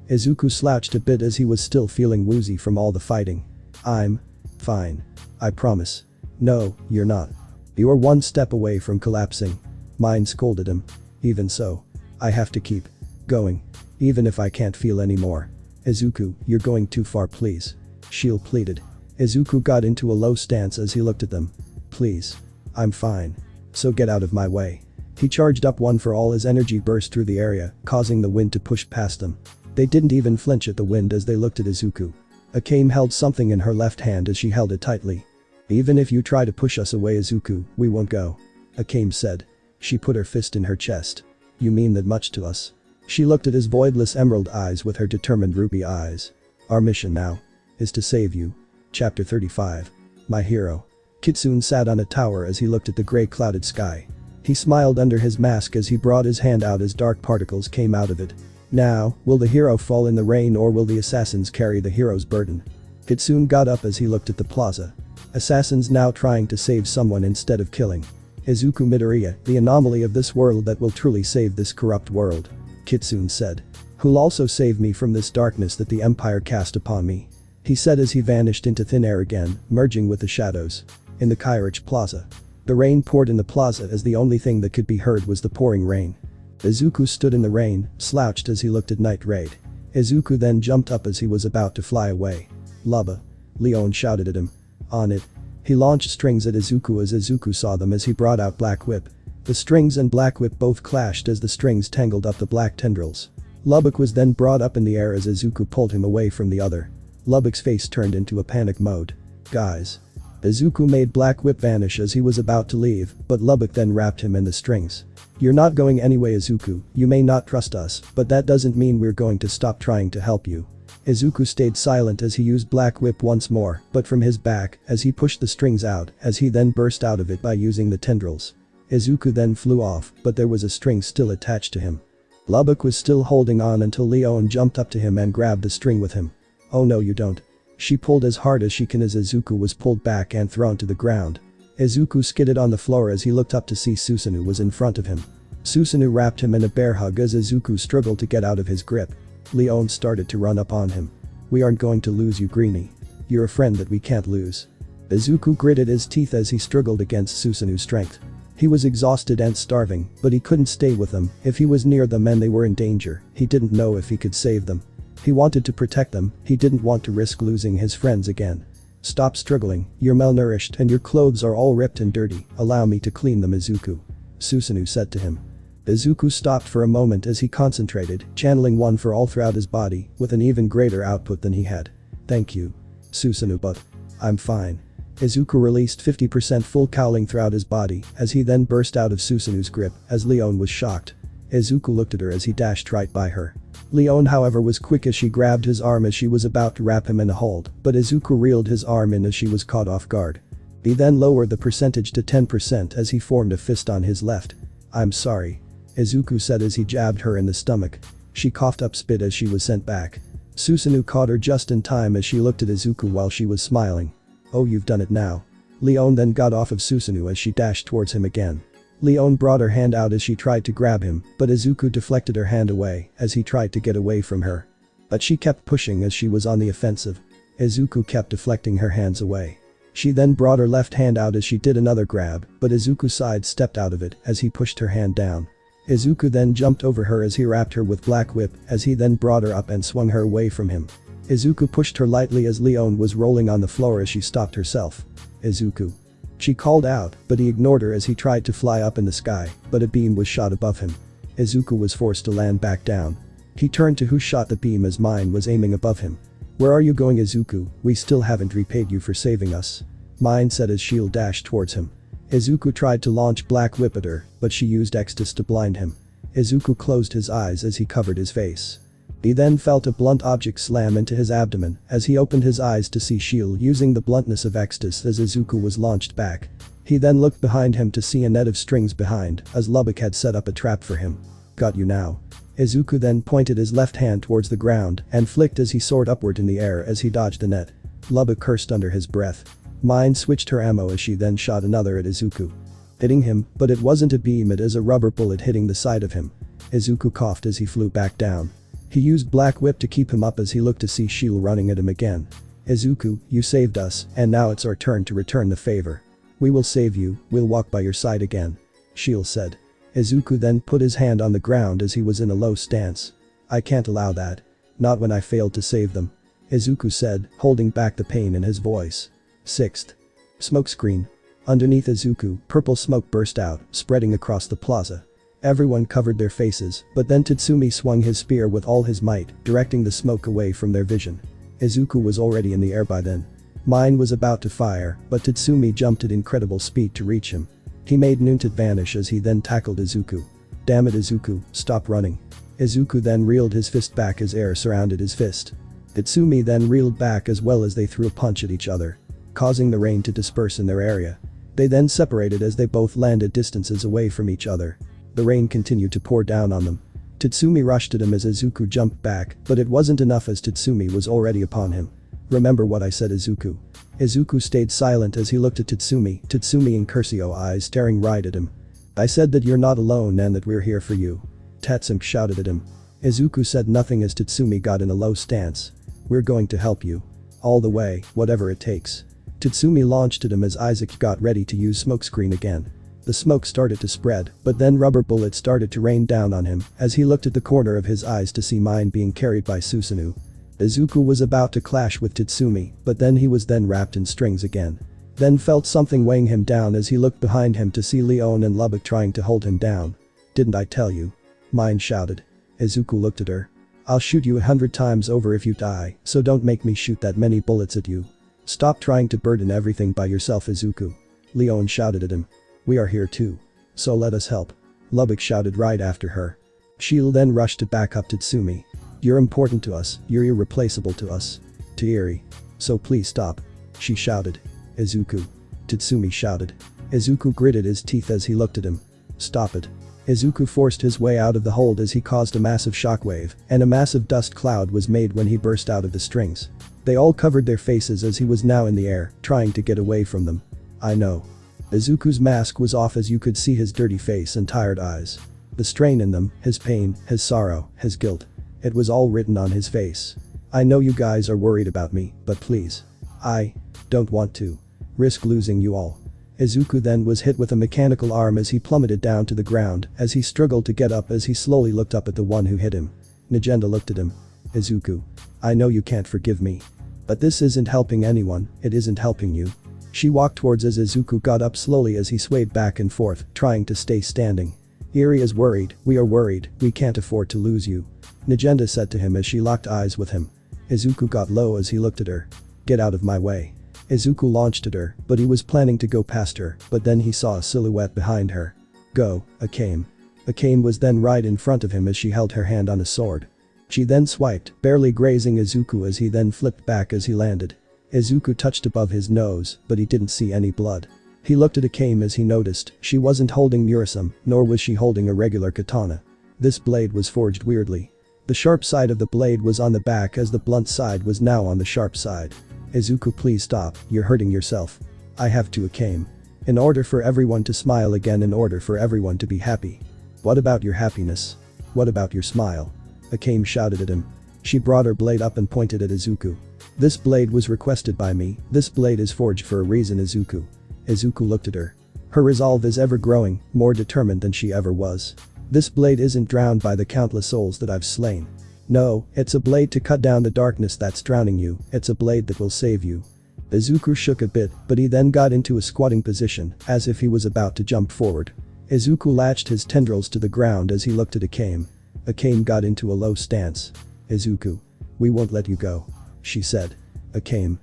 Izuku slouched a bit as he was still feeling woozy from all the fighting. I'm fine. I promise. No, you're not. You're one step away from collapsing. Mine scolded him. Even so. I have to keep going. Even if I can't feel anymore. Izuku, you're going too far, please. Shield pleaded. Izuku got into a low stance as he looked at them. Please. I'm fine. So get out of my way. He charged up one for all. His energy burst through the area, causing the wind to push past them. They didn't even flinch at the wind as they looked at Izuku. Akame held something in her left hand as she held it tightly. Even if you try to push us away, Izuku, we won't go. Akame said. She put her fist in her chest. You mean that much to us? She looked at his voidless emerald eyes with her determined ruby eyes. Our mission now is to save you. Chapter 35. My hero. Kitsune sat on a tower as he looked at the gray clouded sky. He smiled under his mask as he brought his hand out as dark particles came out of it. Now, will the hero fall in the rain or will the assassins carry the hero's burden? Kitsune got up as he looked at the plaza. Assassins now trying to save someone instead of killing. Izuku Midoriya, the anomaly of this world that will truly save this corrupt world. Kitsune said. Who'll also save me from this darkness that the Empire cast upon me? He said as he vanished into thin air again, merging with the shadows. In the Kairich Plaza. The rain poured in the plaza as the only thing that could be heard was the pouring rain. Izuku stood in the rain, slouched as he looked at Night Raid. Izuku then jumped up as he was about to fly away. Lubba. Leon shouted at him. On it. He launched strings at Izuku as Izuku saw them as he brought out Black Whip. The strings and Black Whip both clashed as the strings tangled up the black tendrils. Lubbock was then brought up in the air as Izuku pulled him away from the other. Lubbock's face turned into a panic mode. Guys. Izuku made Black Whip vanish as he was about to leave, but Lubbock then wrapped him in the strings. You're not going anyway, Izuku. You may not trust us, but that doesn't mean we're going to stop trying to help you. Izuku stayed silent as he used Black Whip once more, but from his back, as he pushed the strings out, as he then burst out of it by using the tendrils. Izuku then flew off, but there was a string still attached to him. Lubbock was still holding on until Leon jumped up to him and grabbed the string with him. Oh no, you don't. She pulled as hard as she can as Izuku was pulled back and thrown to the ground. Izuku skidded on the floor as he looked up to see Susanoo was in front of him. Susanoo wrapped him in a bear hug as Izuku struggled to get out of his grip. Leon started to run up on him. We aren't going to lose you, Greenie. You're a friend that we can't lose. Izuku gritted his teeth as he struggled against Susanoo's strength. He was exhausted and starving, but he couldn't stay with them. If he was near them and they were in danger, he didn't know if he could save them. He wanted to protect them, he didn't want to risk losing his friends again. Stop struggling, you're malnourished and your clothes are all ripped and dirty, allow me to clean them, Izuku. Susanoo said to him. Izuku stopped for a moment as he concentrated, channeling one for all throughout his body, with an even greater output than he had. Thank you. Susanoo, but I'm fine. Izuku released 50% full cowling throughout his body, as he then burst out of Susanoo's grip, as Leon was shocked. Izuku looked at her as he dashed right by her. Leon, however, was quick as she grabbed his arm as she was about to wrap him in a hold, but Izuku reeled his arm in as she was caught off guard. He then lowered the percentage to 10% as he formed a fist on his left. I'm sorry. Izuku said as he jabbed her in the stomach. She coughed up spit as she was sent back. Susanoo caught her just in time as she looked at Izuku while she was smiling. Oh, you've done it now. Leon then got off of Susanoo as she dashed towards him again. Leon brought her hand out as she tried to grab him, but Izuku deflected her hand away as he tried to get away from her. But she kept pushing as she was on the offensive. Izuku kept deflecting her hands away. She then brought her left hand out as she did another grab, but Izuku sidestepped out of it as he pushed her hand down. Izuku then jumped over her as he wrapped her with Black Whip as he then brought her up and swung her away from him. Izuku pushed her lightly as Leon was rolling on the floor as she stopped herself. Izuku. She called out, but he ignored her as he tried to fly up in the sky, but a beam was shot above him. Izuku was forced to land back down. He turned to who shot the beam as Mine was aiming above him. Where are you going, Izuku? We still haven't repaid you for saving us. Mine said as Shield dashed towards him. Izuku tried to launch Black Whip at her, but she used Extus to blind him. Izuku closed his eyes as he covered his face. He then felt a blunt object slam into his abdomen as he opened his eyes to see Shield using the bluntness of Extus as Izuku was launched back. He then looked behind him to see a net of strings behind as Lubbock had set up a trap for him. Got you now. Izuku then pointed his left hand towards the ground and flicked as he soared upward in the air as he dodged the net. Lubbock cursed under his breath. Mine switched her ammo as she then shot another at Izuku. hitting him, but it wasn't a beam, it is a rubber bullet hitting the side of him. Izuku coughed as he flew back down. He used Black Whip to keep him up as he looked to see Shield running at him again. Izuku, you saved us, and now it's our turn to return the favor. We will save you, we'll walk by your side again. Shield said. Izuku then put his hand on the ground as he was in a low stance. I can't allow that. Not when I failed to save them. Izuku said, holding back the pain in his voice. 6th. Smokescreen. Underneath Izuku, purple smoke burst out, spreading across the plaza. Everyone covered their faces, but then Tatsumi swung his spear with all his might, directing the smoke away from their vision. Izuku was already in the air by then. Mine was about to fire, but Tatsumi jumped at incredible speed to reach him. He made Nuntat vanish as he then tackled Izuku. Damn it Izuku, stop running. Izuku then reeled his fist back as air surrounded his fist. Tatsumi then reeled back as well as they threw a punch at each other, causing the rain to disperse in their area. They then separated as they both landed distances away from each other. The rain continued to pour down on them. Tatsumi rushed at him as Izuku jumped back, but it wasn't enough as Tatsumi was already upon him. Remember what I said Izuku. Izuku stayed silent as he looked at Tatsumi and Curcio eyes staring right at him. I said that you're not alone and that we're here for you. Tatsumi shouted at him. Izuku said nothing as Tatsumi got in a low stance. We're going to help you. All the way, whatever it takes. Tatsumi launched at him as Isaac got ready to use smokescreen again. The smoke started to spread, but then rubber bullets started to rain down on him as he looked at the corner of his eyes to see mine being carried by Susanoo. Izuku was about to clash with Tatsumi, but then he was then wrapped in strings again. Then felt something weighing him down as he looked behind him to see Leon and Lubbock trying to hold him down. Didn't I tell you? Mine shouted. Izuku looked at her. I'll shoot you 100 times over if you die, so don't make me shoot that many bullets at you. Stop trying to burden everything by yourself Izuku. Leon shouted at him. We are here too. So let us help. Lubbock shouted right after her. Shield then rushed to back up Tatsumi. You're important to us, you're irreplaceable to us. To Eri. So please stop. She shouted. Izuku. Tatsumi shouted. Izuku gritted his teeth as he looked at him. Stop it. Izuku forced his way out of the hold as he caused a massive shockwave, and a massive dust cloud was made when he burst out of the strings. They all covered their faces as he was now in the air, trying to get away from them. I know. Izuku's mask was off as you could see his dirty face and tired eyes. The strain in them, his pain, his sorrow, his guilt. It was all written on his face. I know you guys are worried about me, but please. I don't want to risk losing you all. Izuku then was hit with a mechanical arm as he plummeted down to the ground as he struggled to get up as he slowly looked up at the one who hit him. Nagenda looked at him. Izuku. I know you can't forgive me. But this isn't helping anyone, it isn't helping you. She walked towards as Izuku got up slowly as he swayed back and forth, trying to stay standing. Eri is worried, we are worried, we can't afford to lose you. Nagenda said to him as she locked eyes with him. Izuku got low as he looked at her. Get out of my way. Izuku launched at her, but he was planning to go past her, but then he saw a silhouette behind her. Go, Akame. Akame was then right in front of him as she held her hand on a sword. She then swiped, barely grazing Izuku as he then flipped back as he landed. Izuku touched above his nose, but he didn't see any blood. He looked at Akame as he noticed she wasn't holding Murasame, nor was she holding a regular katana. This blade was forged weirdly. The sharp side of the blade was on the back as the blunt side was now on the sharp side. Izuku, please stop, you're hurting yourself. I have to Akame. In order for everyone to smile again, in order for everyone to be happy. What about your happiness? What about your smile? Akame shouted at him. She brought her blade up and pointed at Izuku. This blade was requested by me, this blade is forged for a reason Izuku. Izuku looked at her. Her resolve is ever growing, more determined than she ever was. This blade isn't drowned by the countless souls that I've slain. No, it's a blade to cut down the darkness that's drowning you, it's a blade that will save you. Izuku shook a bit, but he then got into a squatting position, as if he was about to jump forward. Izuku latched his tendrils to the ground as he looked at Akame. Akame got into a low stance. Izuku. We won't let you go. She said. Akame.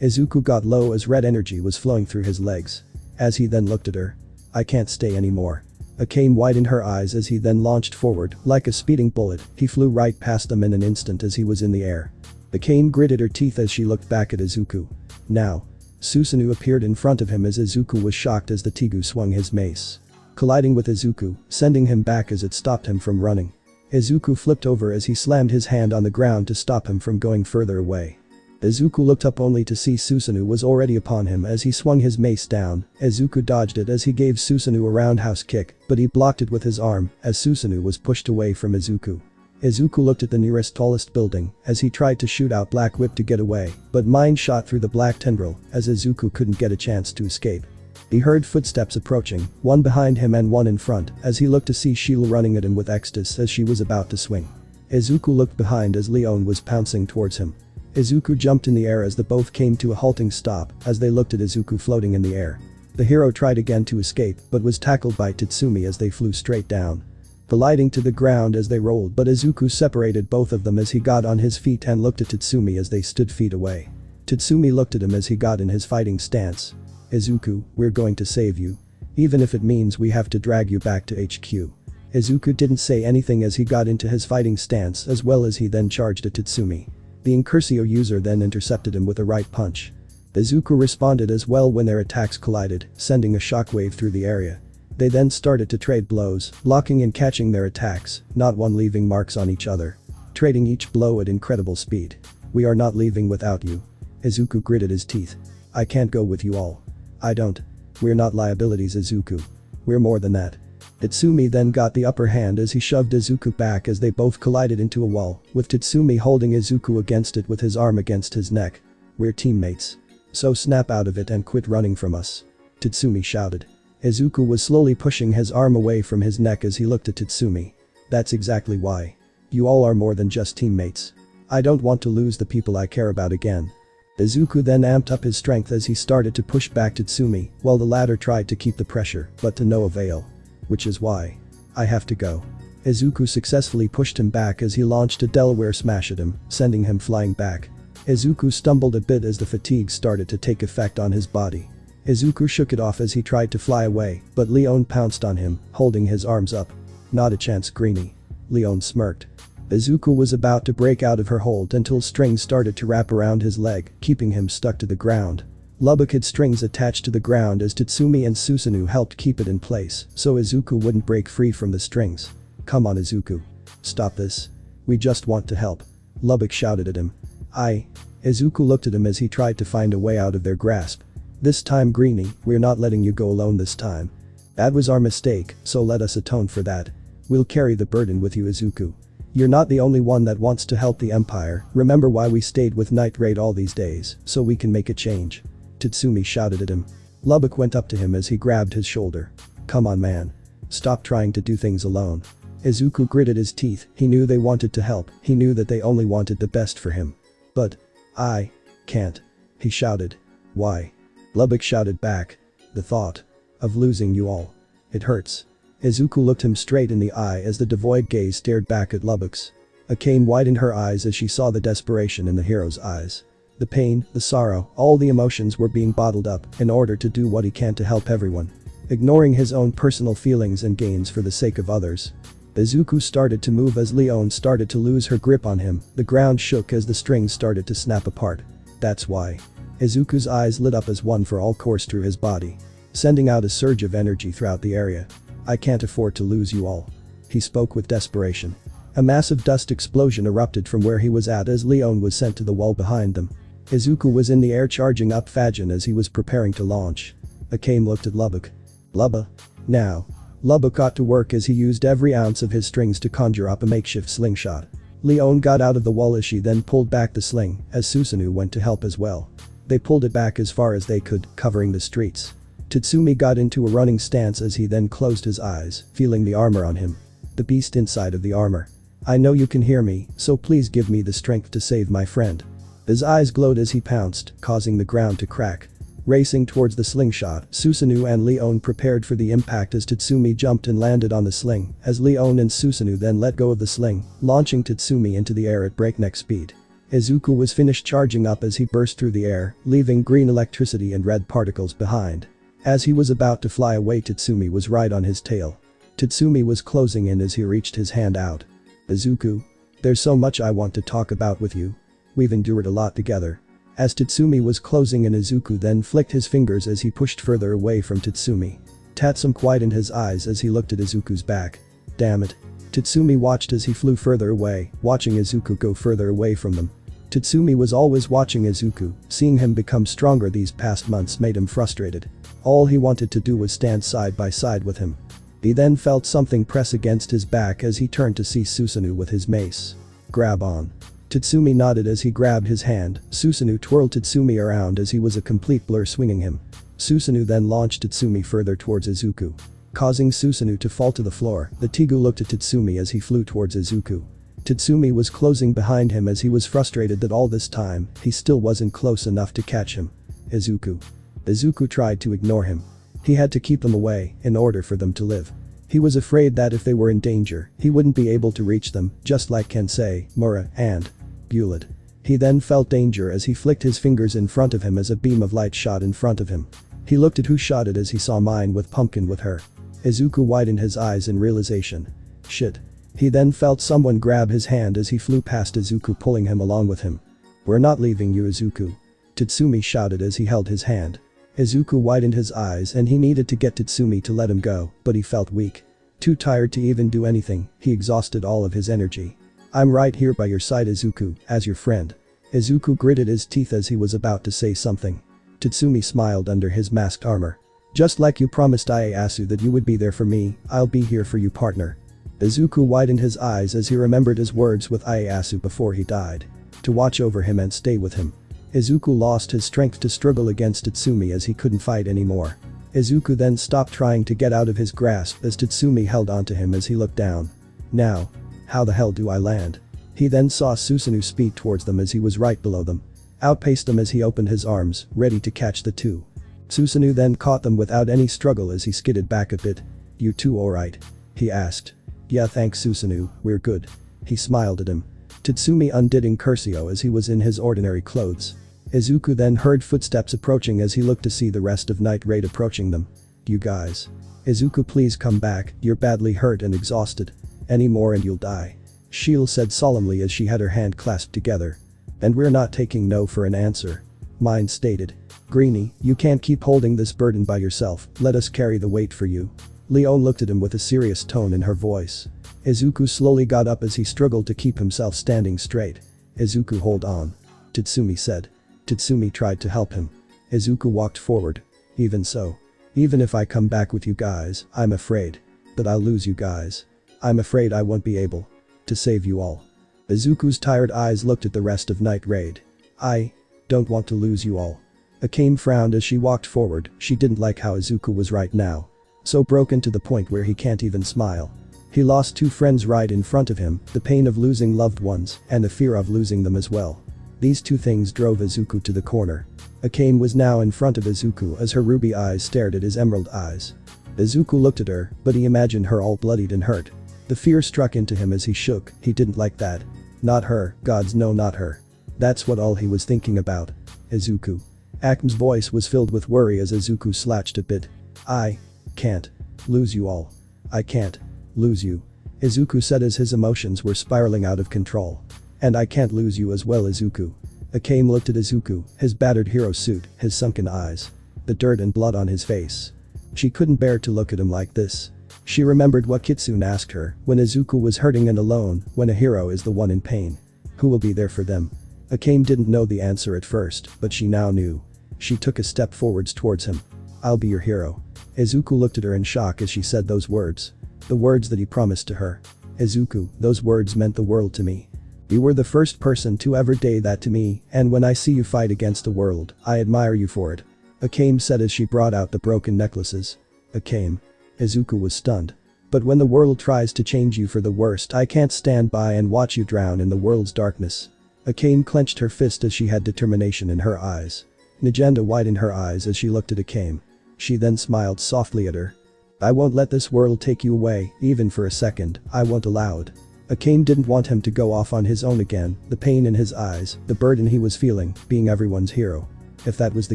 Izuku got low as red energy was flowing through his legs. As he then looked at her. I can't stay anymore. Akame widened her eyes as he then launched forward, like a speeding bullet, he flew right past them in an instant as he was in the air. Akame gritted her teeth as she looked back at Izuku. Now. Susanoo appeared in front of him as Izuku was shocked as the Tigu swung his mace. Colliding with Izuku, sending him back as it stopped him from running. Izuku flipped over as he slammed his hand on the ground to stop him from going further away. Izuku looked up only to see Susanoo was already upon him as he swung his mace down. Izuku dodged it as he gave Susanoo a roundhouse kick, but he blocked it with his arm as Susanoo was pushed away from Izuku. Izuku looked at the nearest tallest building as he tried to shoot out Black Whip to get away, but mine shot through the black tendril as Izuku couldn't get a chance to escape. He heard footsteps approaching, one behind him and one in front, as he looked to see Sheila running at him with ecstasy as she was about to swing. Izuku looked behind as Leon was pouncing towards him. Izuku jumped in the air as the both came to a halting stop as they looked at Izuku floating in the air. The hero tried again to escape but was tackled by Tatsumi as they flew straight down, colliding to the ground as they rolled, but Izuku separated both of them as he got on his feet and looked at Tatsumi as they stood feet away. Tatsumi looked at him as he got in his fighting stance. "Izuku, we're going to save you. Even if it means we have to drag you back to HQ." Izuku didn't say anything as he got into his fighting stance as well as he then charged at Tatsumi. The Incursio user then intercepted him with a right punch. Izuku responded as well when their attacks collided, sending a shockwave through the area. They then started to trade blows, blocking and catching their attacks, not one leaving marks on each other, trading each blow at incredible speed. "We are not leaving without you." Izuku gritted his teeth. "I can't go with you all. I don't. We're not liabilities, Izuku. We're more than that." Tatsumi then got the upper hand as he shoved Izuku back as they both collided into a wall, with Tatsumi holding Izuku against it with his arm against his neck. "We're teammates. So snap out of it and quit running from us," Tatsumi shouted. Izuku was slowly pushing his arm away from his neck as he looked at Tatsumi. "That's exactly why. You all are more than just teammates. I don't want to lose the people I care about again." Izuku then amped up his strength as he started to push back Tatsumi, while the latter tried to keep the pressure, but to no avail. "Which is why I have to go." Izuku successfully pushed him back as he launched a Delaware smash at him, sending him flying back. Izuku stumbled a bit as the fatigue started to take effect on his body. Izuku shook it off as he tried to fly away, but Leon pounced on him, holding his arms up. "Not a chance, Greenie." Leon smirked. Izuku was about to break out of her hold until strings started to wrap around his leg, keeping him stuck to the ground. Lubbock had strings attached to the ground as Tatsumi and Susanoo helped keep it in place, so Izuku wouldn't break free from the strings. "Come on, Izuku. Stop this. We just want to help." Lubbock shouted at him. Izuku looked at him as he tried to find a way out of their grasp. "This time, Greenie, we're not letting you go alone this time. That was our mistake, so let us atone for that. We'll carry the burden with you, Izuku. You're not the only one that wants to help the Empire. Remember why we stayed with Night Raid all these days, so we can make a change." Tatsumi shouted at him. Lubbock went up to him as he grabbed his shoulder. "Come on, man. Stop trying to do things alone." Izuku gritted his teeth. He knew they wanted to help, he knew that they only wanted the best for him. "But I can't," he shouted. "Why?" Lubbock shouted back. "The thought of losing you all. It hurts." Izuku looked him straight in the eye as the devoid gaze stared back at Lubbock's. Akame widened her eyes as she saw the desperation in the hero's eyes. The pain, the sorrow, all the emotions were being bottled up in order to do what he can to help everyone, ignoring his own personal feelings and gains for the sake of others. Izuku started to move as Leon started to lose her grip on him. The ground shook as the strings started to snap apart. "That's why." Izuku's eyes lit up as one for all coursed through his body, sending out a surge of energy throughout the area. "I can't afford to lose you all." He spoke with desperation. A massive dust explosion erupted from where he was at as Leon was sent to the wall behind them. Izuku was in the air charging up Fajin as he was preparing to launch. Akame looked at Lubbock. "Lubba. Now." Lubbock got to work as he used every ounce of his strings to conjure up a makeshift slingshot. Leon got out of the wall as she then pulled back the sling as Susanoo went to help as well. They pulled it back as far as they could, covering the streets. Tatsumi got into a running stance as he then closed his eyes, feeling the armor on him. The beast inside of the armor. "I know you can hear me, so please give me the strength to save my friend." His eyes glowed as he pounced, causing the ground to crack. Racing towards the slingshot, Susanoo and Leon prepared for the impact as Tatsumi jumped and landed on the sling, as Leon and Susanoo then let go of the sling, launching Tatsumi into the air at breakneck speed. Izuku was finished charging up as he burst through the air, leaving green electricity and red particles behind. As he was about to fly away, Tatsumi was right on his tail. Tatsumi was closing in as he reached his hand out. "Izuku. There's so much I want to talk about with you. We've endured a lot together." As Tatsumi was closing in, Izuku then flicked his fingers as he pushed further away from Tatsumi. Tatsumi widened his eyes as he looked at Izuku's back. "Damn it." Tatsumi watched as he flew further away, watching Izuku go further away from them. Tatsumi was always watching Izuku, seeing him become stronger these past months made him frustrated. All he wanted to do was stand side by side with him. He then felt something press against his back as he turned to see Susanoo with his mace. Grab on. Tatsumi nodded as he grabbed his hand. Susanoo twirled Tatsumi around as he was a complete blur swinging him. Susanoo then launched Tatsumi further towards Izuku, causing Susanoo to fall to the floor. The Tigu looked at Tatsumi as he flew towards Izuku. Tatsumi was closing behind him as he was frustrated that all this time, he still wasn't close enough to catch him. Izuku. Izuku tried to ignore him. He had to keep them away in order for them to live. He was afraid that if they were in danger, he wouldn't be able to reach them, just like Kensei, Mura, and Bullet. He then felt danger as he flicked his fingers in front of him as a beam of light shot in front of him. He looked at who shot it as he saw mine with Pumpkin with her. Izuku widened his eyes in realization. Shit. He then felt someone grab his hand as he flew past Izuku, pulling him along with him. We're not leaving you, Izuku. Tatsumi shouted as he held his hand. Izuku widened his eyes and he needed to get Tatsumi to let him go, but he felt weak. Too tired to even do anything, he exhausted all of his energy. I'm right here by your side, Izuku, as your friend. Izuku gritted his teeth as he was about to say something. Tatsumi smiled under his masked armor. Just like you promised Ieyasu that you would be there for me, I'll be here for you, partner. Izuku widened his eyes as he remembered his words with Ieyasu before he died. To watch over him and stay with him. Izuku lost his strength to struggle against Tatsumi as he couldn't fight anymore. Izuku then stopped trying to get out of his grasp as Tatsumi held onto him as he looked down. Now. How the hell do I land? He then saw Susanoo speed towards them as he was right below them. Outpaced them as he opened his arms, ready to catch the two. Susanoo then caught them without any struggle as he skidded back a bit. You two alright? He asked. Yeah, thanks Susanoo, we're good. He smiled at him. Tatsumi undid Incursio as he was in his ordinary clothes. Izuku then heard footsteps approaching as he looked to see the rest of Night Raid approaching them. You guys. Izuku, please come back, you're badly hurt and exhausted. Any more and you'll die. Shield said solemnly as she had her hand clasped together. And we're not taking no for an answer. Mine stated. Greenie, you can't keep holding this burden by yourself, let us carry the weight for you. Leon looked at him with a serious tone in her voice. Izuku slowly got up as he struggled to keep himself standing straight. Izuku, hold on. Tatsumi said. Tatsumi tried to help him. Izuku walked forward. Even so. Even if I come back with you guys, I'm afraid that I'll lose you guys. I'm afraid I won't be able to save you all. Izuku's tired eyes looked at the rest of Night Raid. I don't want to lose you all. Akame frowned as she walked forward. She didn't like how Izuku was right now. So broken to the point where he can't even smile. He lost two friends right in front of him, the pain of losing loved ones and the fear of losing them as well. These two things drove Izuku to the corner. Akame was now in front of Izuku as her ruby eyes stared at his emerald eyes. Izuku looked at her, but he imagined her all bloodied and hurt. The fear struck into him as he shook. He didn't like that. Not her, gods no, not her. That's what all he was thinking about. Izuku. Akame's voice was filled with worry as Izuku slouched a bit. I can't lose you all. I can't lose you. Izuku said as his emotions were spiraling out of control. And I can't lose you as well, Izuku. Akame looked at Izuku, his battered hero suit, his sunken eyes. The dirt and blood on his face. She couldn't bear to look at him like this. She remembered what Kitsune asked her when Izuku was hurting and alone, when a hero is the one in pain. Who will be there for them? Akame didn't know the answer at first, but she now knew. She took a step forwards towards him. I'll be your hero. Izuku looked at her in shock as she said those words. The words that he promised to her. Izuku, those words meant the world to me. You were the first person to ever say that to me, and when I see you fight against the world, I admire you for it. Akame said as she brought out the broken necklaces. Akame. Izuku was stunned. But when the world tries to change you for the worst, I can't stand by and watch you drown in the world's darkness. Akame clenched her fist as she had determination in her eyes. Nagenda widened her eyes as she looked at Akame. She then smiled softly at her. I won't let this world take you away, even for a second, I won't allow it. Akame didn't want him to go off on his own again, the pain in his eyes, the burden he was feeling, being everyone's hero. If that was the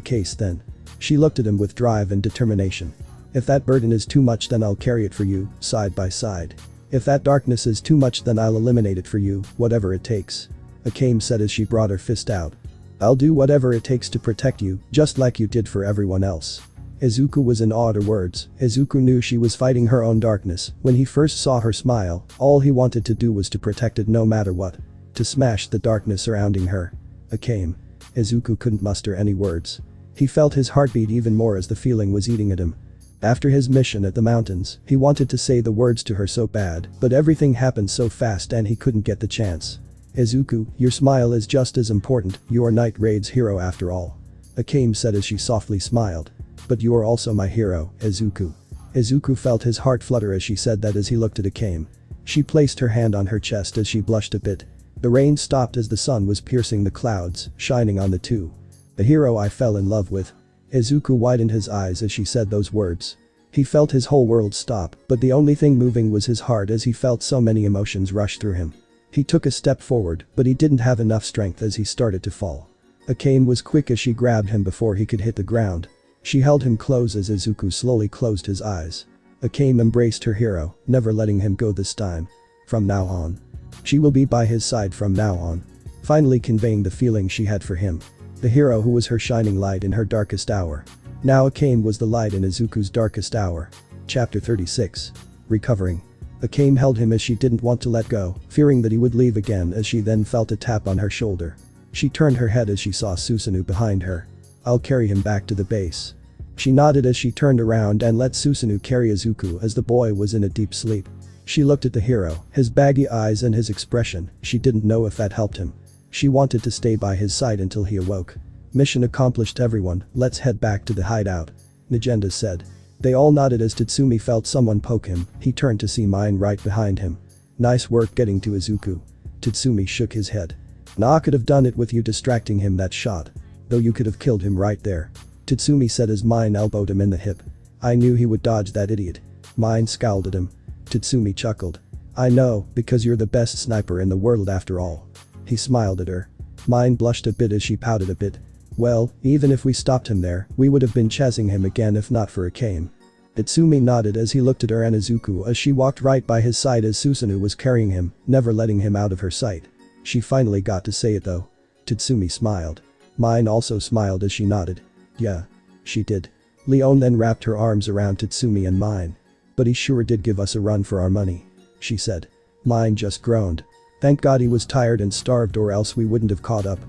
case then. She looked at him with drive and determination. If that burden is too much then I'll carry it for you, side by side. If that darkness is too much then I'll eliminate it for you, whatever it takes. Akame said as she brought her fist out. I'll do whatever it takes to protect you, just like you did for everyone else. Izuku was in awe at her words. Izuku knew she was fighting her own darkness. When he first saw her smile, all he wanted to do was to protect it no matter what. To smash the darkness surrounding her. Akame. Izuku couldn't muster any words. He felt his heartbeat even more as the feeling was eating at him. After his mission at the mountains, he wanted to say the words to her so bad, but everything happened so fast and he couldn't get the chance. Izuku, your smile is just as important, you are Night Raid's hero after all. Akame said as she softly smiled. But you are also my hero, Izuku. Izuku felt his heart flutter as she said that as he looked at Akame. She placed her hand on her chest as she blushed a bit. The rain stopped as the sun was piercing the clouds, shining on the two. The hero I fell in love with. Izuku widened his eyes as she said those words. He felt his whole world stop, but the only thing moving was his heart as he felt so many emotions rush through him. He took a step forward, but he didn't have enough strength as he started to fall. Akame was quick as she grabbed him before he could hit the ground. She held him close as Izuku slowly closed his eyes. Akame embraced her hero, never letting him go this time. From now on. She will be by his side from now on. Finally conveying the feeling she had for him. The hero who was her shining light in her darkest hour. Now Akame was the light in Izuku's darkest hour. Chapter 36. Recovering. Akame held him as she didn't want to let go, fearing that he would leave again as she then felt a tap on her shoulder. She turned her head as she saw Susanoo behind her. I'll carry him back to the base. She nodded as she turned around and let Susanoo carry Izuku as the boy was in a deep sleep. She looked at the hero, his baggy eyes and his expression, she didn't know if that helped him. She wanted to stay by his side until he awoke. Mission accomplished everyone, let's head back to the hideout. Nagenda said. They all nodded as Tatsumi felt someone poke him, he turned to see Mine right behind him. Nice work getting to Izuku. Tatsumi shook his head. Nah, could have done it with you distracting him that shot. Though you could have killed him right there. Tatsumi said as Mine elbowed him in the hip. I knew he would dodge that idiot. Mine scowled at him. Tatsumi chuckled. I know, because you're the best sniper in the world after all. He smiled at her. Mine blushed a bit as she pouted a bit. Well, even if we stopped him there, we would have been chasing him again if not for Akame. Tatsumi nodded as he looked at her and Izuku as she walked right by his side as Susanoo was carrying him, never letting him out of her sight. She finally got to say it though. Tatsumi smiled. Mine also smiled as she nodded. Yeah. She did. Leon then wrapped her arms around Tatsumi and Mine. But he sure did give us a run for our money. She said. Mine just groaned. Thank God he was tired and starved or else we wouldn't have caught up.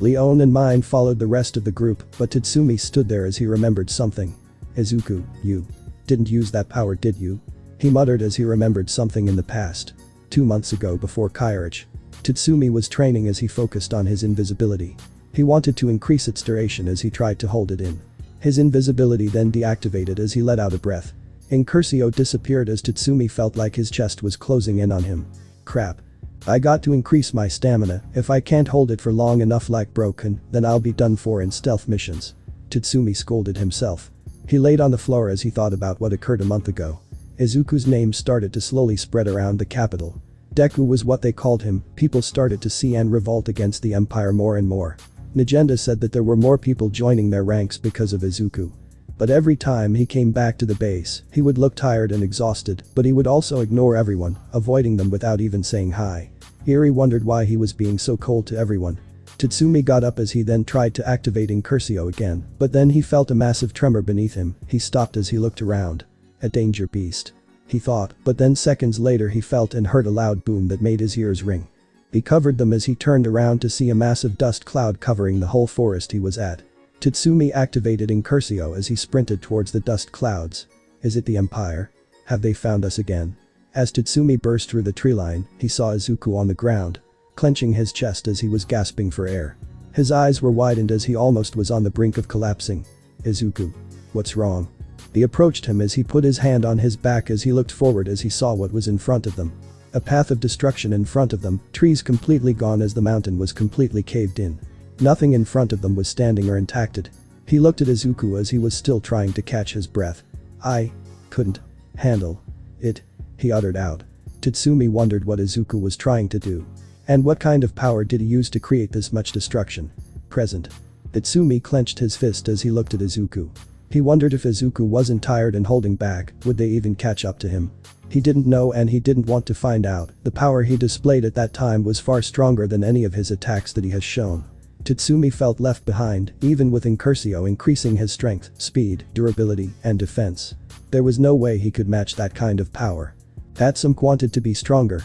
Leon and Mine followed the rest of the group, but Tatsumi stood there as he remembered something. Izuku, you didn't use that power did you? He muttered as he remembered something in the past. 2 months ago before Kairich. Tatsumi was training as he focused on his invisibility. He wanted to increase its duration as he tried to hold it in. His invisibility then deactivated as he let out a breath. Incursio disappeared as Tatsumi felt like his chest was closing in on him. Crap. I got to increase my stamina, if I can't hold it for long enough like broken, then I'll be done for in stealth missions. Tatsumi scolded himself. He laid on the floor as he thought about what occurred a month ago. Izuku's name started to slowly spread around the capital. Deku was what they called him, people started to see and revolt against the empire more and more. Nagenda said that there were more people joining their ranks because of Izuku. But every time he came back to the base, he would look tired and exhausted, but he would also ignore everyone, avoiding them without even saying hi. Eri wondered why he was being so cold to everyone. Tatsumi got up as he then tried to activate Incursio again, but then he felt a massive tremor beneath him, he stopped as he looked around. A danger beast. He thought, but then seconds later he felt and heard a loud boom that made his ears ring. He covered them as he turned around to see a massive dust cloud covering the whole forest he was at. Tatsumi activated Incursio as he sprinted towards the dust clouds. Is it the Empire? Have they found us again? As Tatsumi burst through the tree line, he saw Izuku on the ground, clenching his chest as he was gasping for air. His eyes were widened as he almost was on the brink of collapsing. Izuku. What's wrong? He approached him as he put his hand on his back as he looked forward as he saw what was in front of them. A path of destruction in front of them, trees completely gone as the mountain was completely caved in. Nothing in front of them was standing or intact. He looked at Izuku as he was still trying to catch his breath. I couldn't handle it, he uttered out. Tatsumi wondered what Izuku was trying to do. And what kind of power did he use to create this much destruction? Present. Tatsumi clenched his fist as he looked at Izuku. He wondered if Izuku wasn't tired and holding back, would they even catch up to him? He didn't know and he didn't want to find out, the power he displayed at that time was far stronger than any of his attacks that he has shown. Tatsumi felt left behind, even with Incursio increasing his strength, speed, durability, and defense. There was no way he could match that kind of power. Tatsum wanted to be stronger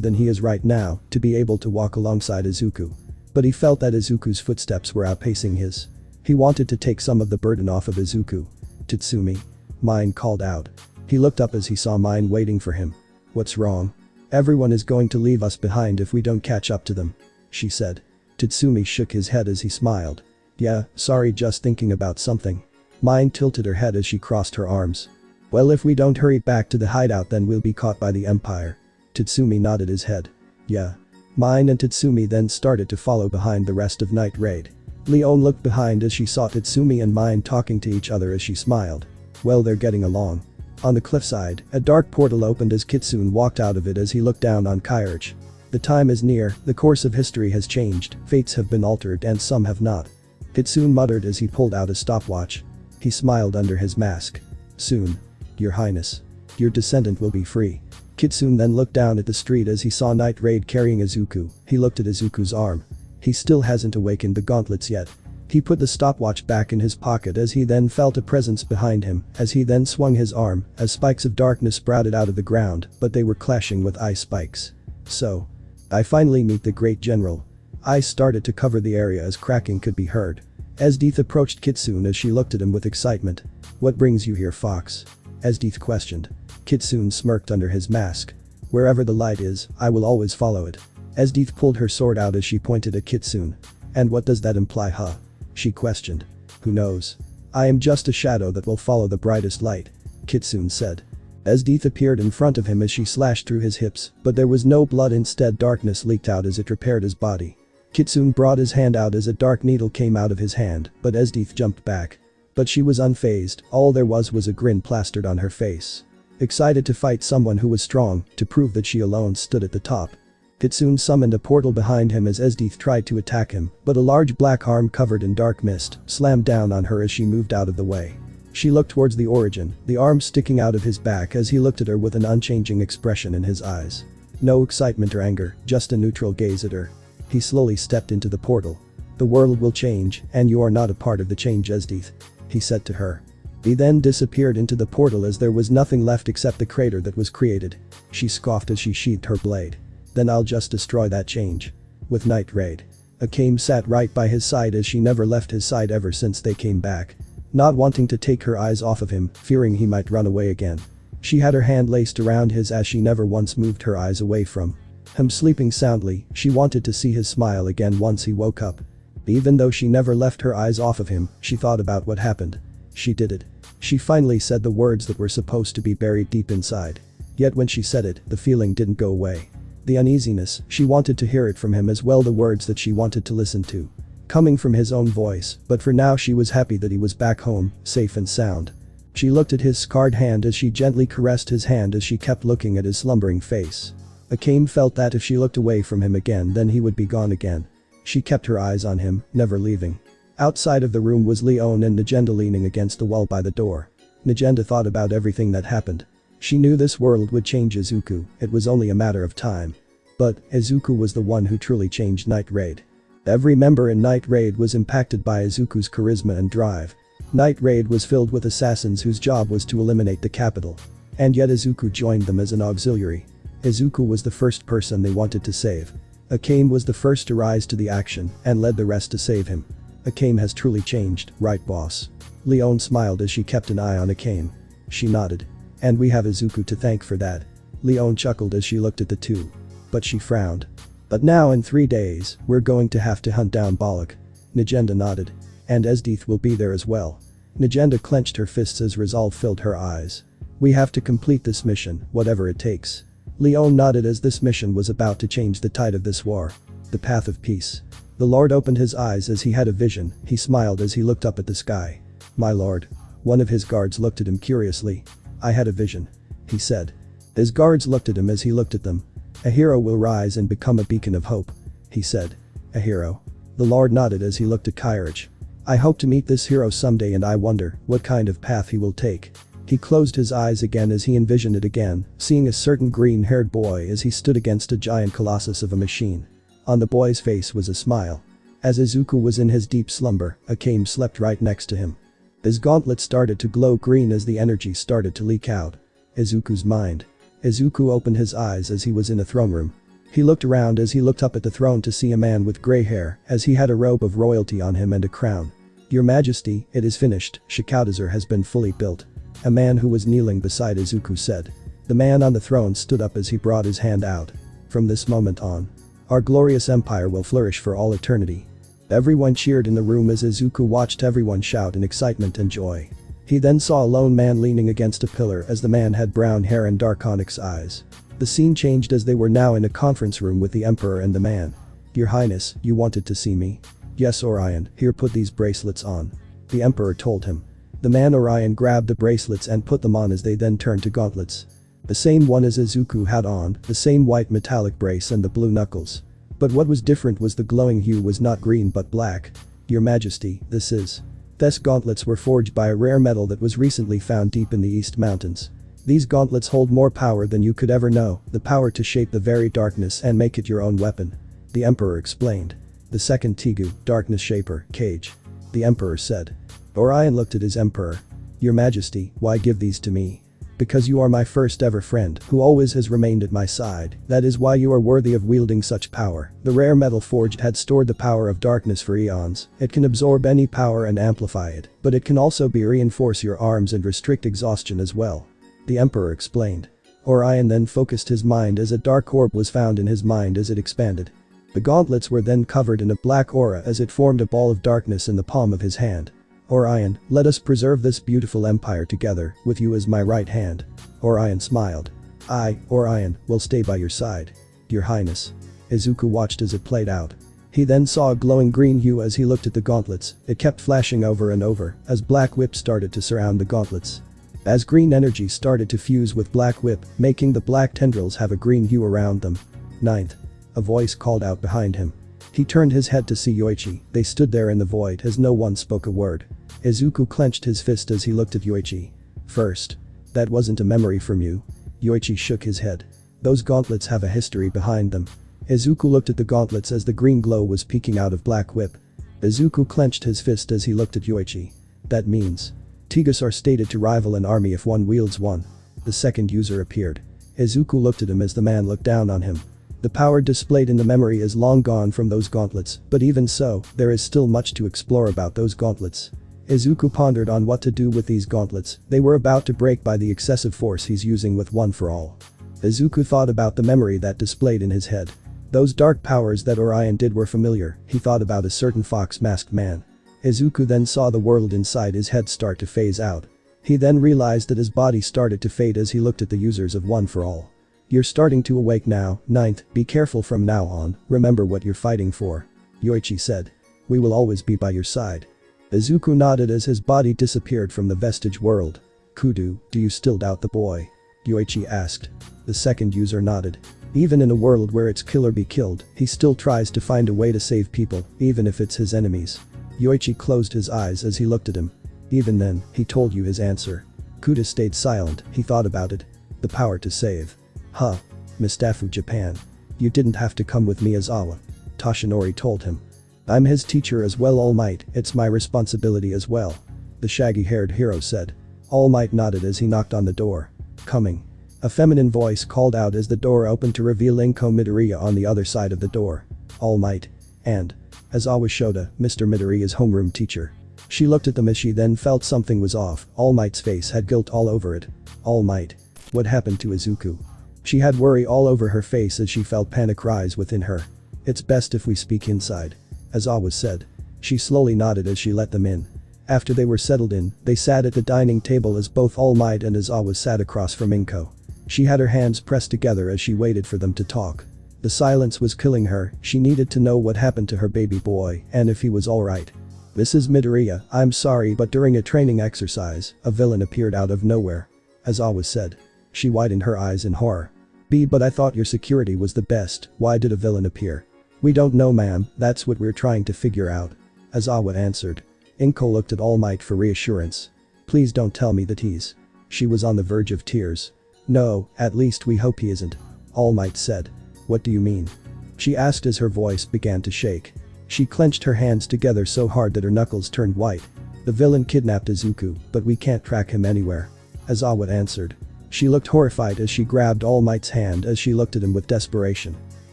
than he is right now, to be able to walk alongside Izuku. But he felt that Izuku's footsteps were outpacing his. He wanted to take some of the burden off of Izuku. "Tatsumi." Mine called out. He looked up as he saw Mine waiting for him. "What's wrong?" "Everyone is going to leave us behind if we don't catch up to them," she said. Tatsumi shook his head as he smiled. "Yeah, sorry, just thinking about something." Mine tilted her head as she crossed her arms. "Well, if we don't hurry back to the hideout then we'll be caught by the Empire." Tatsumi nodded his head. "Yeah." Mine and Tatsumi then started to follow behind the rest of Night Raid. Leon looked behind as she saw Tatsumi and Mine talking to each other as she smiled. Well, they're getting along. On the cliffside, a dark portal opened as Kitsune walked out of it as he looked down on Kairage. The time is near, the course of history has changed, fates have been altered and some have not. Kitsune muttered as he pulled out a stopwatch. He smiled under his mask. "Soon. Your Highness. Your descendant will be free." Kitsune then looked down at the street as he saw Night Raid carrying Izuku. He looked at Izuku's arm. He still hasn't awakened the gauntlets yet. He put the stopwatch back in his pocket as he then felt a presence behind him as he then swung his arm as spikes of darkness sprouted out of the ground, but they were clashing with ice spikes. "So. I finally meet the great general." Ice started to cover the area as cracking could be heard. ESDEATH approached Kitsune as she looked at him with excitement. "What brings you here, Fox?" ESDEATH questioned. Kitsune smirked under his mask. "Wherever the light is, I will always follow it." ESDEATH pulled her sword out as she pointed at Kitsune. "And what does that imply, huh?" she questioned. "Who knows? I am just a shadow that will follow the brightest light," Kitsune said. ESDEATH appeared in front of him as she slashed through his hips, but there was no blood, instead darkness leaked out as it repaired his body. Kitsune brought his hand out as a dark needle came out of his hand, but ESDEATH jumped back. But she was unfazed, all there was a grin plastered on her face. Excited to fight someone who was strong, to prove that she alone stood at the top. Kitsune summoned a portal behind him as ESDEATH tried to attack him, but a large black arm covered in dark mist slammed down on her as she moved out of the way. She looked towards the origin, the arm sticking out of his back as he looked at her with an unchanging expression in his eyes. No excitement or anger, just a neutral gaze at her. He slowly stepped into the portal. "The world will change, and you are not a part of the change, ESDEATH," he said to her. He then disappeared into the portal as there was nothing left except the crater that was created. She scoffed as she sheathed her blade. "Then I'll just destroy that change." With Night Raid. Akame sat right by his side as she never left his side ever since they came back. Not wanting to take her eyes off of him, fearing he might run away again. She had her hand laced around his as she never once moved her eyes away from him. Sleeping soundly, she wanted to see his smile again once he woke up. Even though she never left her eyes off of him, she thought about what happened. She did it. She finally said the words that were supposed to be buried deep inside. Yet when she said it, the feeling didn't go away. The uneasiness, she wanted to hear it from him as well, the words that she wanted to listen to. Coming from his own voice, but for now she was happy that he was back home, safe and sound. She looked at his scarred hand as she gently caressed his hand as she kept looking at his slumbering face. Akame felt that if she looked away from him again then he would be gone again. She kept her eyes on him, never leaving. Outside of the room was Leon and Nagenda leaning against the wall by the door. Nagenda thought about everything that happened. She knew this world would change Izuku, it was only a matter of time. But, Izuku was the one who truly changed Night Raid. Every member in Night Raid was impacted by Izuku's charisma and drive. Night Raid was filled with assassins whose job was to eliminate the capital. And yet Izuku joined them as an auxiliary. Izuku was the first person they wanted to save. Akame was the first to rise to the action and led the rest to save him. Akame has truly changed, right boss? Leon smiled as she kept an eye on Akame. She nodded. "And we have Izuku to thank for that." Leon chuckled as she looked at the two. But she frowned. "But now in 3 days, we're going to have to hunt down Bollock." Nagenda nodded. "And ESDEATH will be there as well." Nagenda clenched her fists as resolve filled her eyes. "We have to complete this mission, whatever it takes." Leon nodded as this mission was about to change the tide of this war. The path of peace. The Lord opened his eyes as he had a vision, he smiled as he looked up at the sky. "My lord." One of his guards looked at him curiously. "I had a vision," he said. His guards looked at him as he looked at them. "A hero will rise and become a beacon of hope," he said. "A hero?" The Lord nodded as he looked at Kairage. "I hope to meet this hero someday and I wonder what kind of path he will take." He closed his eyes again as he envisioned it again, seeing a certain green-haired boy as he stood against a giant colossus of a machine. On the boy's face was a smile. As Izuku was in his deep slumber, Akame slept right next to him. His gauntlet started to glow green as the energy started to leak out. Izuku's mind. Izuku opened his eyes as he was in a throne room. He looked around as he looked up at the throne to see a man with grey hair, as he had a robe of royalty on him and a crown. "Your Majesty, it is finished, Shikaudazer has been fully built." A man who was kneeling beside Izuku said. The man on the throne stood up as he brought his hand out. "From this moment on, our glorious empire will flourish for all eternity." Everyone cheered in the room as Izuku watched everyone shout in excitement and joy. He then saw a lone man leaning against a pillar as the man had brown hair and dark onyx eyes. The scene changed as they were now in a conference room with the emperor and the man. "Your Highness, you wanted to see me?" "Yes, Orion, here, put these bracelets on," the emperor told him. The man Orion grabbed the bracelets and put them on as they then turned to gauntlets. The same one as Izuku had on, the same white metallic brace and the blue knuckles. But what was different was the glowing hue was not green but black. "Your Majesty, these gauntlets were forged by a rare metal that was recently found deep in the East Mountains. These gauntlets hold more power than you could ever know, the power to shape the very darkness and make it your own weapon," the emperor explained. "The second Tegu, Darkness Shaper, Cage," the emperor said. Orion looked at his emperor. "Your Majesty, why give these to me?" "Because you are my first ever friend, who always has remained at my side, that is why you are worthy of wielding such power." The rare metal forged had stored the power of darkness for eons. It can absorb any power and amplify it, but it can also reinforce your arms and restrict exhaustion as well, the emperor explained. Orion then focused his mind as a dark orb was found in his mind as it expanded. The gauntlets were then covered in a black aura as it formed a ball of darkness in the palm of his hand. "Orion, let us preserve this beautiful empire together, with you as my right hand." Orion smiled. "I, Orion, will stay by your side, Your Highness." Izuku watched as it played out. He then saw a glowing green hue as he looked at the gauntlets. It kept flashing over and over as black whip started to surround the gauntlets. As green energy started to fuse with black whip, making the black tendrils have a green hue around them. "Ninth," a voice called out behind him. He turned his head to see Yoichi. They stood there in the void as no one spoke a word. Izuku clenched his fist as he looked at Yoichi. "First. That wasn't a memory from you?" Yoichi shook his head. "Those gauntlets have a history behind them." Izuku looked at the gauntlets as the green glow was peeking out of black whip. Izuku clenched his fist as he looked at Yoichi. "That means Tegus are stated to rival an army if one wields one." The second user appeared. Izuku looked at him as the man looked down on him. The power displayed in the memory is long gone from those gauntlets, but even so, there is still much to explore about those gauntlets. Izuku pondered on what to do with these gauntlets. They were about to break by the excessive force he's using with One for All. Izuku thought about the memory that displayed in his head. Those dark powers that Orion did were familiar. He thought about a certain fox-masked man. Izuku then saw the world inside his head start to phase out. He then realized that his body started to fade as he looked at the users of One for All. "You're starting to awake now, Ninth, be careful from now on, remember what you're fighting for," Yoichi said. "We will always be by your side." Izuku nodded as his body disappeared from the vestige world. "Kudu, do you still doubt the boy?" Yoichi asked. The second user nodded. "Even in a world where it's kill or be killed, he still tries to find a way to save people, even if it's his enemies." Yoichi closed his eyes as he looked at him. "Even then, he told you his answer." Kuda stayed silent. He thought about it. "The power to save. Huh. Mistafu Japan. You didn't have to come with me, Aizawa," Toshinori told him. "I'm his teacher as well, All Might, it's my responsibility as well," the shaggy-haired hero said. All Might nodded as he knocked on the door. "Coming." A feminine voice called out as the door opened to reveal Izuku Midoriya on the other side of the door. All Might. And Aizawa Shoda, Mr. Midoriya's homeroom teacher. She looked at them as she then felt something was off. All Might's face had guilt all over it. All Might. What happened to Izuku? She had worry all over her face as she felt panic rise within her. "It's best if we speak inside," Aizawa said. She slowly nodded as she let them in. After they were settled in, they sat at the dining table as both All Might and Aizawa sat across from Inko. She had her hands pressed together as she waited for them to talk. The silence was killing her. She needed to know what happened to her baby boy and if he was alright. "Mrs. Midoriya, I'm sorry, but during a training exercise, a villain appeared out of nowhere," Aizawa said. She widened her eyes in horror. But I thought your security was the best, why did a villain appear?" "We don't know, ma'am, that's what we're trying to figure out," Aizawa answered. Inko looked at All Might for reassurance. "Please don't tell me that he's..." She was on the verge of tears. "No, at least we hope he isn't," All Might said. "What do you mean?" she asked as her voice began to shake. She clenched her hands together so hard that her knuckles turned white. "The villain kidnapped Izuku, but we can't track him anywhere," Aizawa answered. She looked horrified as she grabbed All Might's hand as she looked at him with desperation.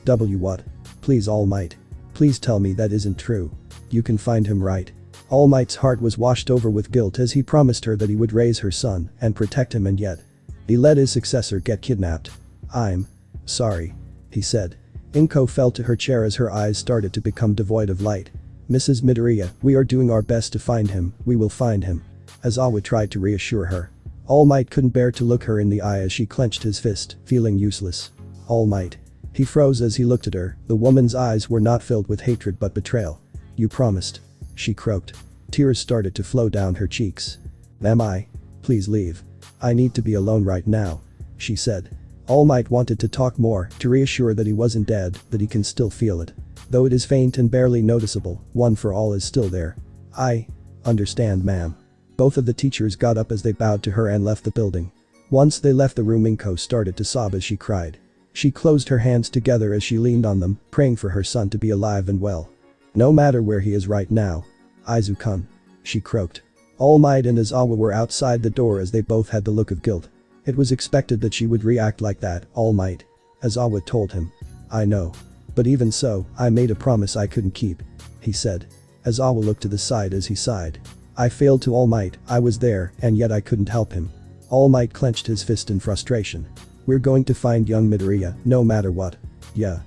What? Please All Might. Please tell me that isn't true. You can find him, right? All Might's heart was washed over with guilt as he promised her that he would raise her son and protect him, and yet he let his successor get kidnapped. I'm sorry, he said. Inko fell to her chair as her eyes started to become devoid of light. Mrs. Midoriya, we are doing our best to find him, we will find him. Aizawa tried to reassure her. All Might couldn't bear to look her in the eye as she clenched his fist, feeling useless. All Might. He froze as he looked at her. The woman's eyes were not filled with hatred but betrayal. You promised. She croaked. Tears started to flow down her cheeks. Am I? Please leave. I need to be alone right now, she said. All Might wanted to talk more, to reassure that he wasn't dead, that he can still feel it. Though it is faint and barely noticeable, one for all is still there. I understand, ma'am. Both of the teachers got up as they bowed to her and left the building. Once they left the room, Inko started to sob as she cried. She closed her hands together as she leaned on them, praying for her son to be alive and well. No matter where he is right now. Izuku-kun, she croaked. All Might and Aizawa were outside the door as they both had the look of guilt. It was expected that she would react like that, All Might. Aizawa told him. I know. But even so, I made a promise I couldn't keep, he said. Aizawa looked to the side as he sighed. I failed to All Might, I was there, and yet I couldn't help him. All Might clenched his fist in frustration. We're going to find young Midoriya, no matter what. Yeah.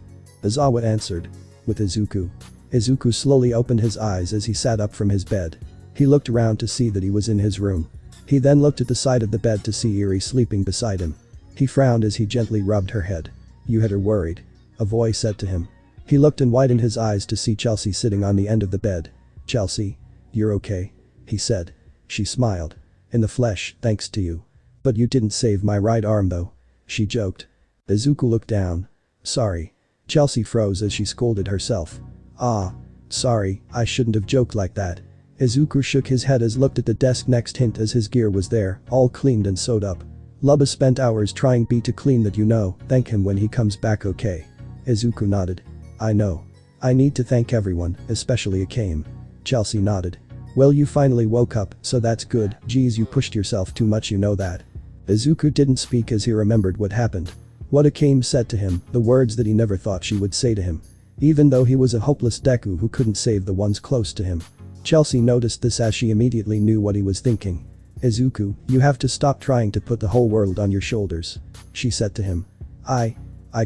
Aizawa answered. With Izuku. Izuku slowly opened his eyes as he sat up from his bed. He looked around to see that he was in his room. He then looked at the side of the bed to see Eri sleeping beside him. He frowned as he gently rubbed her head. You had her worried. A voice said to him. He looked and widened his eyes to see Chelsea sitting on the end of the bed. Chelsea? You're okay? He said. She smiled. In the flesh, thanks to you. But you didn't save my right arm though. She joked. Izuku looked down. Sorry. Chelsea froze as she scolded herself. Ah. Sorry, I shouldn't have joked like that. Izuku shook his head as looked at the desk next hint as his gear was there, all cleaned and sewed up. Lubba spent hours trying to clean that, you know, thank him when he comes back, okay? Izuku nodded. I know. I need to thank everyone, especially Akame. Chelsea nodded. Well, you finally woke up, so that's good. Geez, you pushed yourself too much, you know that. Izuku didn't speak as he remembered what happened. What Akame said to him, the words that he never thought she would say to him. Even though he was a hopeless Deku who couldn't save the ones close to him. Chelsea noticed this as she immediately knew what he was thinking. Izuku, you have to stop trying to put the whole world on your shoulders. She said to him. I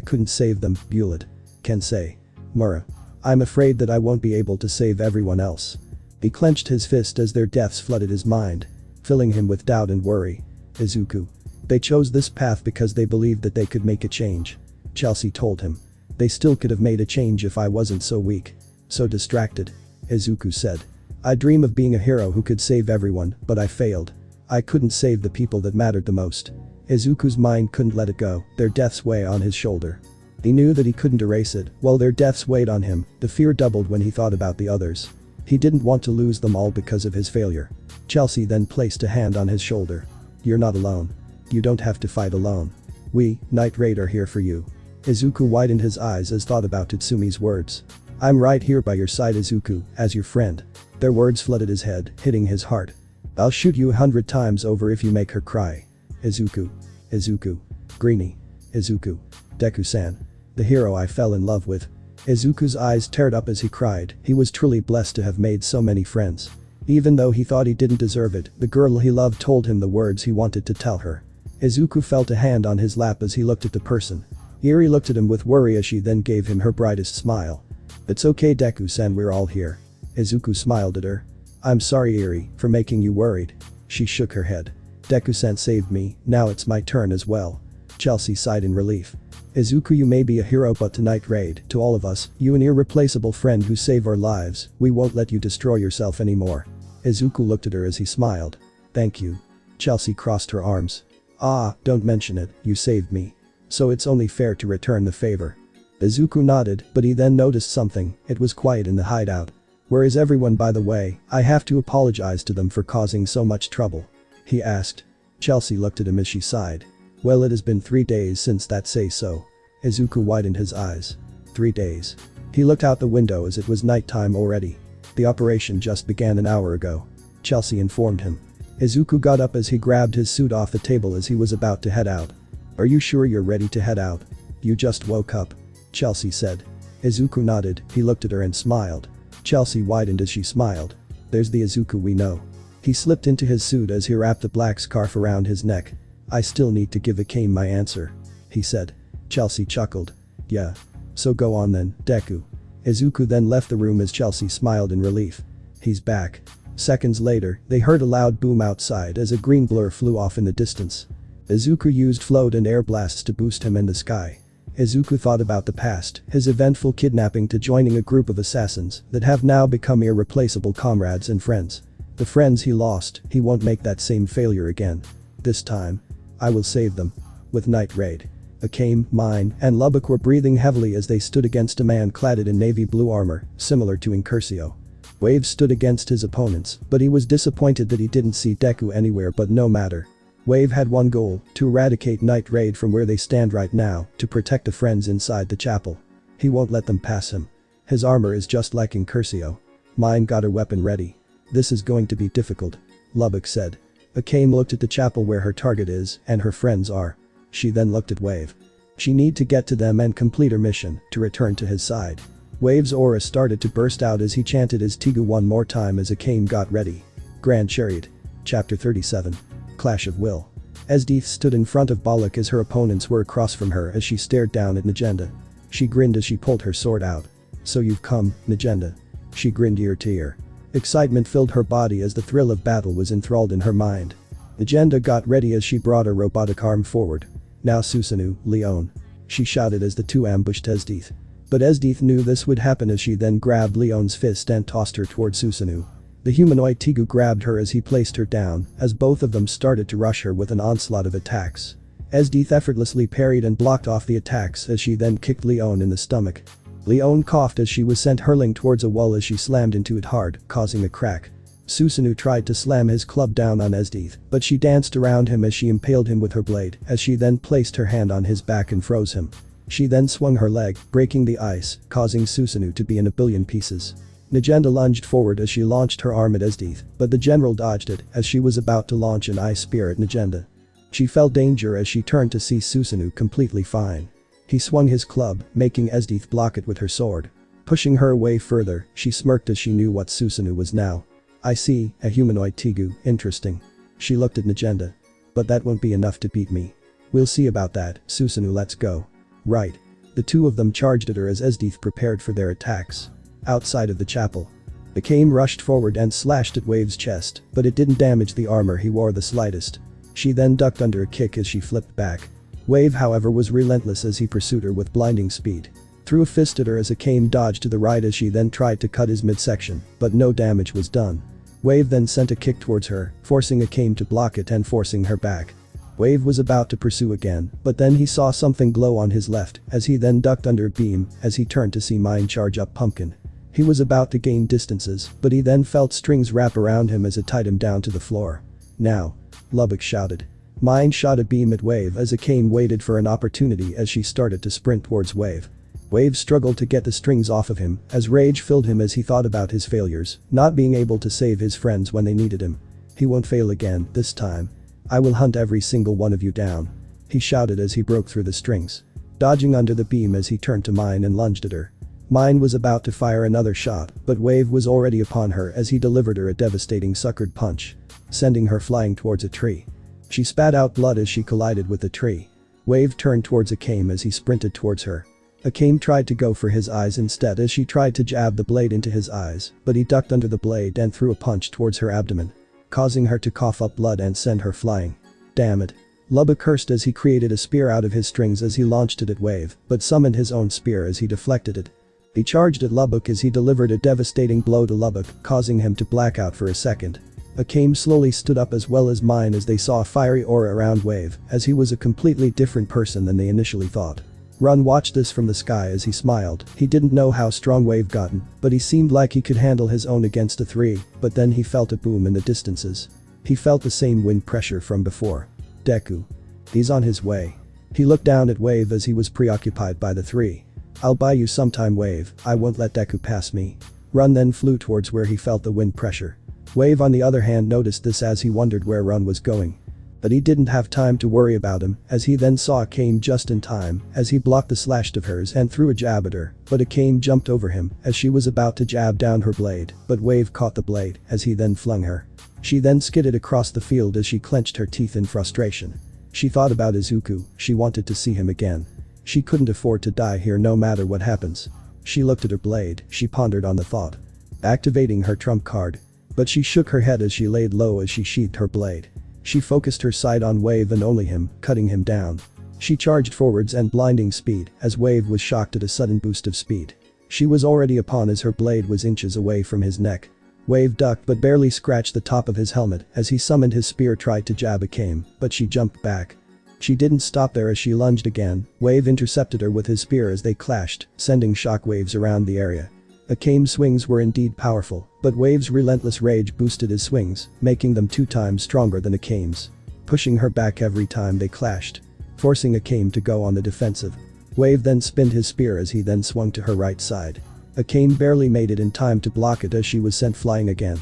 couldn't save them, Bullet. Can say. Mura. I'm afraid that I won't be able to save everyone else. He clenched his fist as their deaths flooded his mind, filling him with doubt and worry. Izuku. They chose this path because they believed that they could make a change. Chelsea told him. They still could have made a change if I wasn't so weak. So distracted. Izuku said. I dream of being a hero who could save everyone, but I failed. I couldn't save the people that mattered the most. Izuku's mind couldn't let it go, their deaths weigh on his shoulder. He knew that he couldn't erase it, while their deaths weighed on him, the fear doubled when he thought about the others. He didn't want to lose them all because of his failure. Chelsea then placed a hand on his shoulder. You're not alone. You don't have to fight alone. We, Night Raid, are here for you. Izuku widened his eyes as thought about Tatsumi's words. I'm right here by your side, Izuku, as your friend. Their words flooded his head, hitting his heart. I'll shoot you 100 times over if you make her cry. Izuku. Izuku. Greenie. Izuku. Deku-san. The hero I fell in love with. Izuku's eyes teared up as he cried. He was truly blessed to have made so many friends. Even though he thought he didn't deserve it, the girl he loved told him the words he wanted to tell her. Izuku felt a hand on his lap as he looked at the person. Eri looked at him with worry as she then gave him her brightest smile. It's okay, Deku-san, we're all here. Izuku smiled at her. I'm sorry, Eri, for making you worried. She shook her head. Deku-san saved me, now it's my turn as well. Chelsea sighed in relief. Izuku, you may be a hero, but tonight, Raid, to all of us, you an irreplaceable friend who saved our lives, we won't let you destroy yourself anymore. Izuku looked at her as he smiled. Thank you. Chelsea crossed her arms. Ah, don't mention it, you saved me. So it's only fair to return the favor. Izuku nodded, but he then noticed something. It was quiet in the hideout. Where is everyone, by the way? I have to apologize to them for causing so much trouble. He asked. Chelsea looked at him as she sighed. Well, it has been 3 days since that, say so. Izuku widened his eyes. 3 days. He looked out the window as it was nighttime already. The operation just began an hour ago. Chelsea informed him. Izuku got up as he grabbed his suit off the table as he was about to head out. Are you sure you're ready to head out? You just woke up. Chelsea said. Izuku nodded, he looked at her and smiled. Chelsea widened as she smiled. There's the Izuku we know. He slipped into his suit as he wrapped a black scarf around his neck. I still need to give Akame my answer, he said. Chelsea chuckled. Yeah. So go on then, Deku. Izuku then left the room as Chelsea smiled in relief. He's back. Seconds later, they heard a loud boom outside as a green blur flew off in the distance. Izuku used float and air blasts to boost him in the sky. Izuku thought about the past, his eventful kidnapping to joining a group of assassins that have now become irreplaceable comrades and friends. The friends he lost, he won't make that same failure again. This time, I will save them. With Night Raid, Akame, Mine, and Lubbock were breathing heavily as they stood against a man clad in navy blue armor, similar to Incursio. Wave stood against his opponents, but he was disappointed that he didn't see Deku anywhere, but no matter. Wave had one goal, to eradicate Night Raid from where they stand right now, to protect the friends inside the chapel. He won't let them pass him. His armor is just like Incursio. Mine got her weapon ready. This is going to be difficult, Lubbock said. Akame looked at the chapel where her target is, and her friends are. She then looked at Wave. She need to get to them and complete her mission, to return to his side. Wave's aura started to burst out as he chanted his Tigu one more time as Akame got ready. Grand Chariot. Chapter 37. Clash of Will. ESDEATH stood in front of Balak as her opponents were across from her as she stared down at Negenda. She grinned as she pulled her sword out. So you've come, Negenda. She grinned ear to ear. Excitement filled her body as the thrill of battle was enthralled in her mind. Negenda got ready as she brought her robotic arm forward. Now Susanoo, Leon. She shouted as the two ambushed ESDEATH. But ESDEATH knew this would happen as she then grabbed Leon's fist and tossed her toward Susanoo. The humanoid Tigu grabbed her as he placed her down, as both of them started to rush her with an onslaught of attacks. ESDEATH effortlessly parried and blocked off the attacks as she then kicked Leon in the stomach. Leon coughed as she was sent hurling towards a wall as she slammed into it hard, causing a crack. Susanoo tried to slam his club down on ESDEATH, but she danced around him as she impaled him with her blade, as she then placed her hand on his back and froze him. She then swung her leg, breaking the ice, causing Susanoo to be in a billion pieces. Negenda lunged forward as she launched her arm at ESDEATH, but the general dodged it as she was about to launch an ice spear at Negenda. She felt danger as she turned to see Susanoo completely fine. He swung his club, making ESDEATH block it with her sword. Pushing her away further, she smirked as she knew what Susanoo was now. I see, a humanoid Tigu, interesting. She looked at Negenda. But that won't be enough to beat me. We'll see about that, Susanoo, let's go. Right. The two of them charged at her as ESDEATH prepared for their attacks. Outside of the chapel, Akame rushed forward and slashed at Wave's chest, but it didn't damage the armor he wore the slightest. She then ducked under a kick as she flipped back. Wave, however, was relentless as he pursued her with blinding speed. Threw a fist at her as Akame dodged to the right as she then tried to cut his midsection, but no damage was done. Wave then sent a kick towards her, forcing Akame to block it and forcing her back. Wave was about to pursue again, but then he saw something glow on his left, as he then ducked under a beam as he turned to see Mine charge up Pumpkin. He was about to gain distances, but he then felt strings wrap around him as it tied him down to the floor. Now, Lubbock shouted. Mine shot a beam at Wave as Akame waited for an opportunity as she started to sprint towards Wave. Wave struggled to get the strings off of him as rage filled him as he thought about his failures, not being able to save his friends when they needed him. He won't fail again, this time. I will hunt every single one of you down. He shouted as he broke through the strings. Dodging under the beam as he turned to Mine and lunged at her. Mine was about to fire another shot, but Wave was already upon her as he delivered her a devastating suckered punch, sending her flying towards a tree. She spat out blood as she collided with the tree. Wave turned towards Akame as he sprinted towards her. Akame tried to go for his eyes instead as she tried to jab the blade into his eyes, but he ducked under the blade and threw a punch towards her abdomen, causing her to cough up blood and send her flying. Damn it. Lubbock cursed as he created a spear out of his strings as he launched it at Wave, but summoned his own spear as he deflected it. He charged at Lubbock as he delivered a devastating blow to Lubbock, causing him to black out for a second. Akame slowly stood up as well as Mine as they saw a fiery aura around Wave, as he was a completely different person than they initially thought. Run watched this from the sky as he smiled. He didn't know how strong Wave gotten, but he seemed like he could handle his own against a 3, but then he felt a boom in the distances. He felt the same wind pressure from before. Deku. He's on his way. He looked down at Wave as he was preoccupied by the 3. I'll buy you sometime, Wave, I won't let Deku pass me. Run then flew towards where he felt the wind pressure. Wave on the other hand noticed this as he wondered where Run was going. But he didn't have time to worry about him, as he then saw Akame just in time, as he blocked the slash of hers and threw a jab at her, but Akame jumped over him, as she was about to jab down her blade, but Wave caught the blade, as he then flung her. She then skidded across the field as she clenched her teeth in frustration. She thought about Izuku, she wanted to see him again. She couldn't afford to die here no matter what happens. She looked at her blade, she pondered on the thought. Activating her trump card. But she shook her head as she laid low as she sheathed her blade. She focused her sight on Wave and only him, cutting him down. She charged forwards and blinding speed, as Wave was shocked at a sudden boost of speed. She was already upon as her blade was inches away from his neck. Wave ducked but barely scratched the top of his helmet as he summoned his spear tried to jab Akame, but she jumped back. She didn't stop there as she lunged again. Wave intercepted her with his spear as they clashed, sending shockwaves around the area. Akame's swings were indeed powerful, but Wave's relentless rage boosted his swings, making them 2 times stronger than Akame's. Pushing her back every time they clashed. Forcing Akame to go on the defensive. Wave then spinned his spear as he then swung to her right side. Akame barely made it in time to block it as she was sent flying again.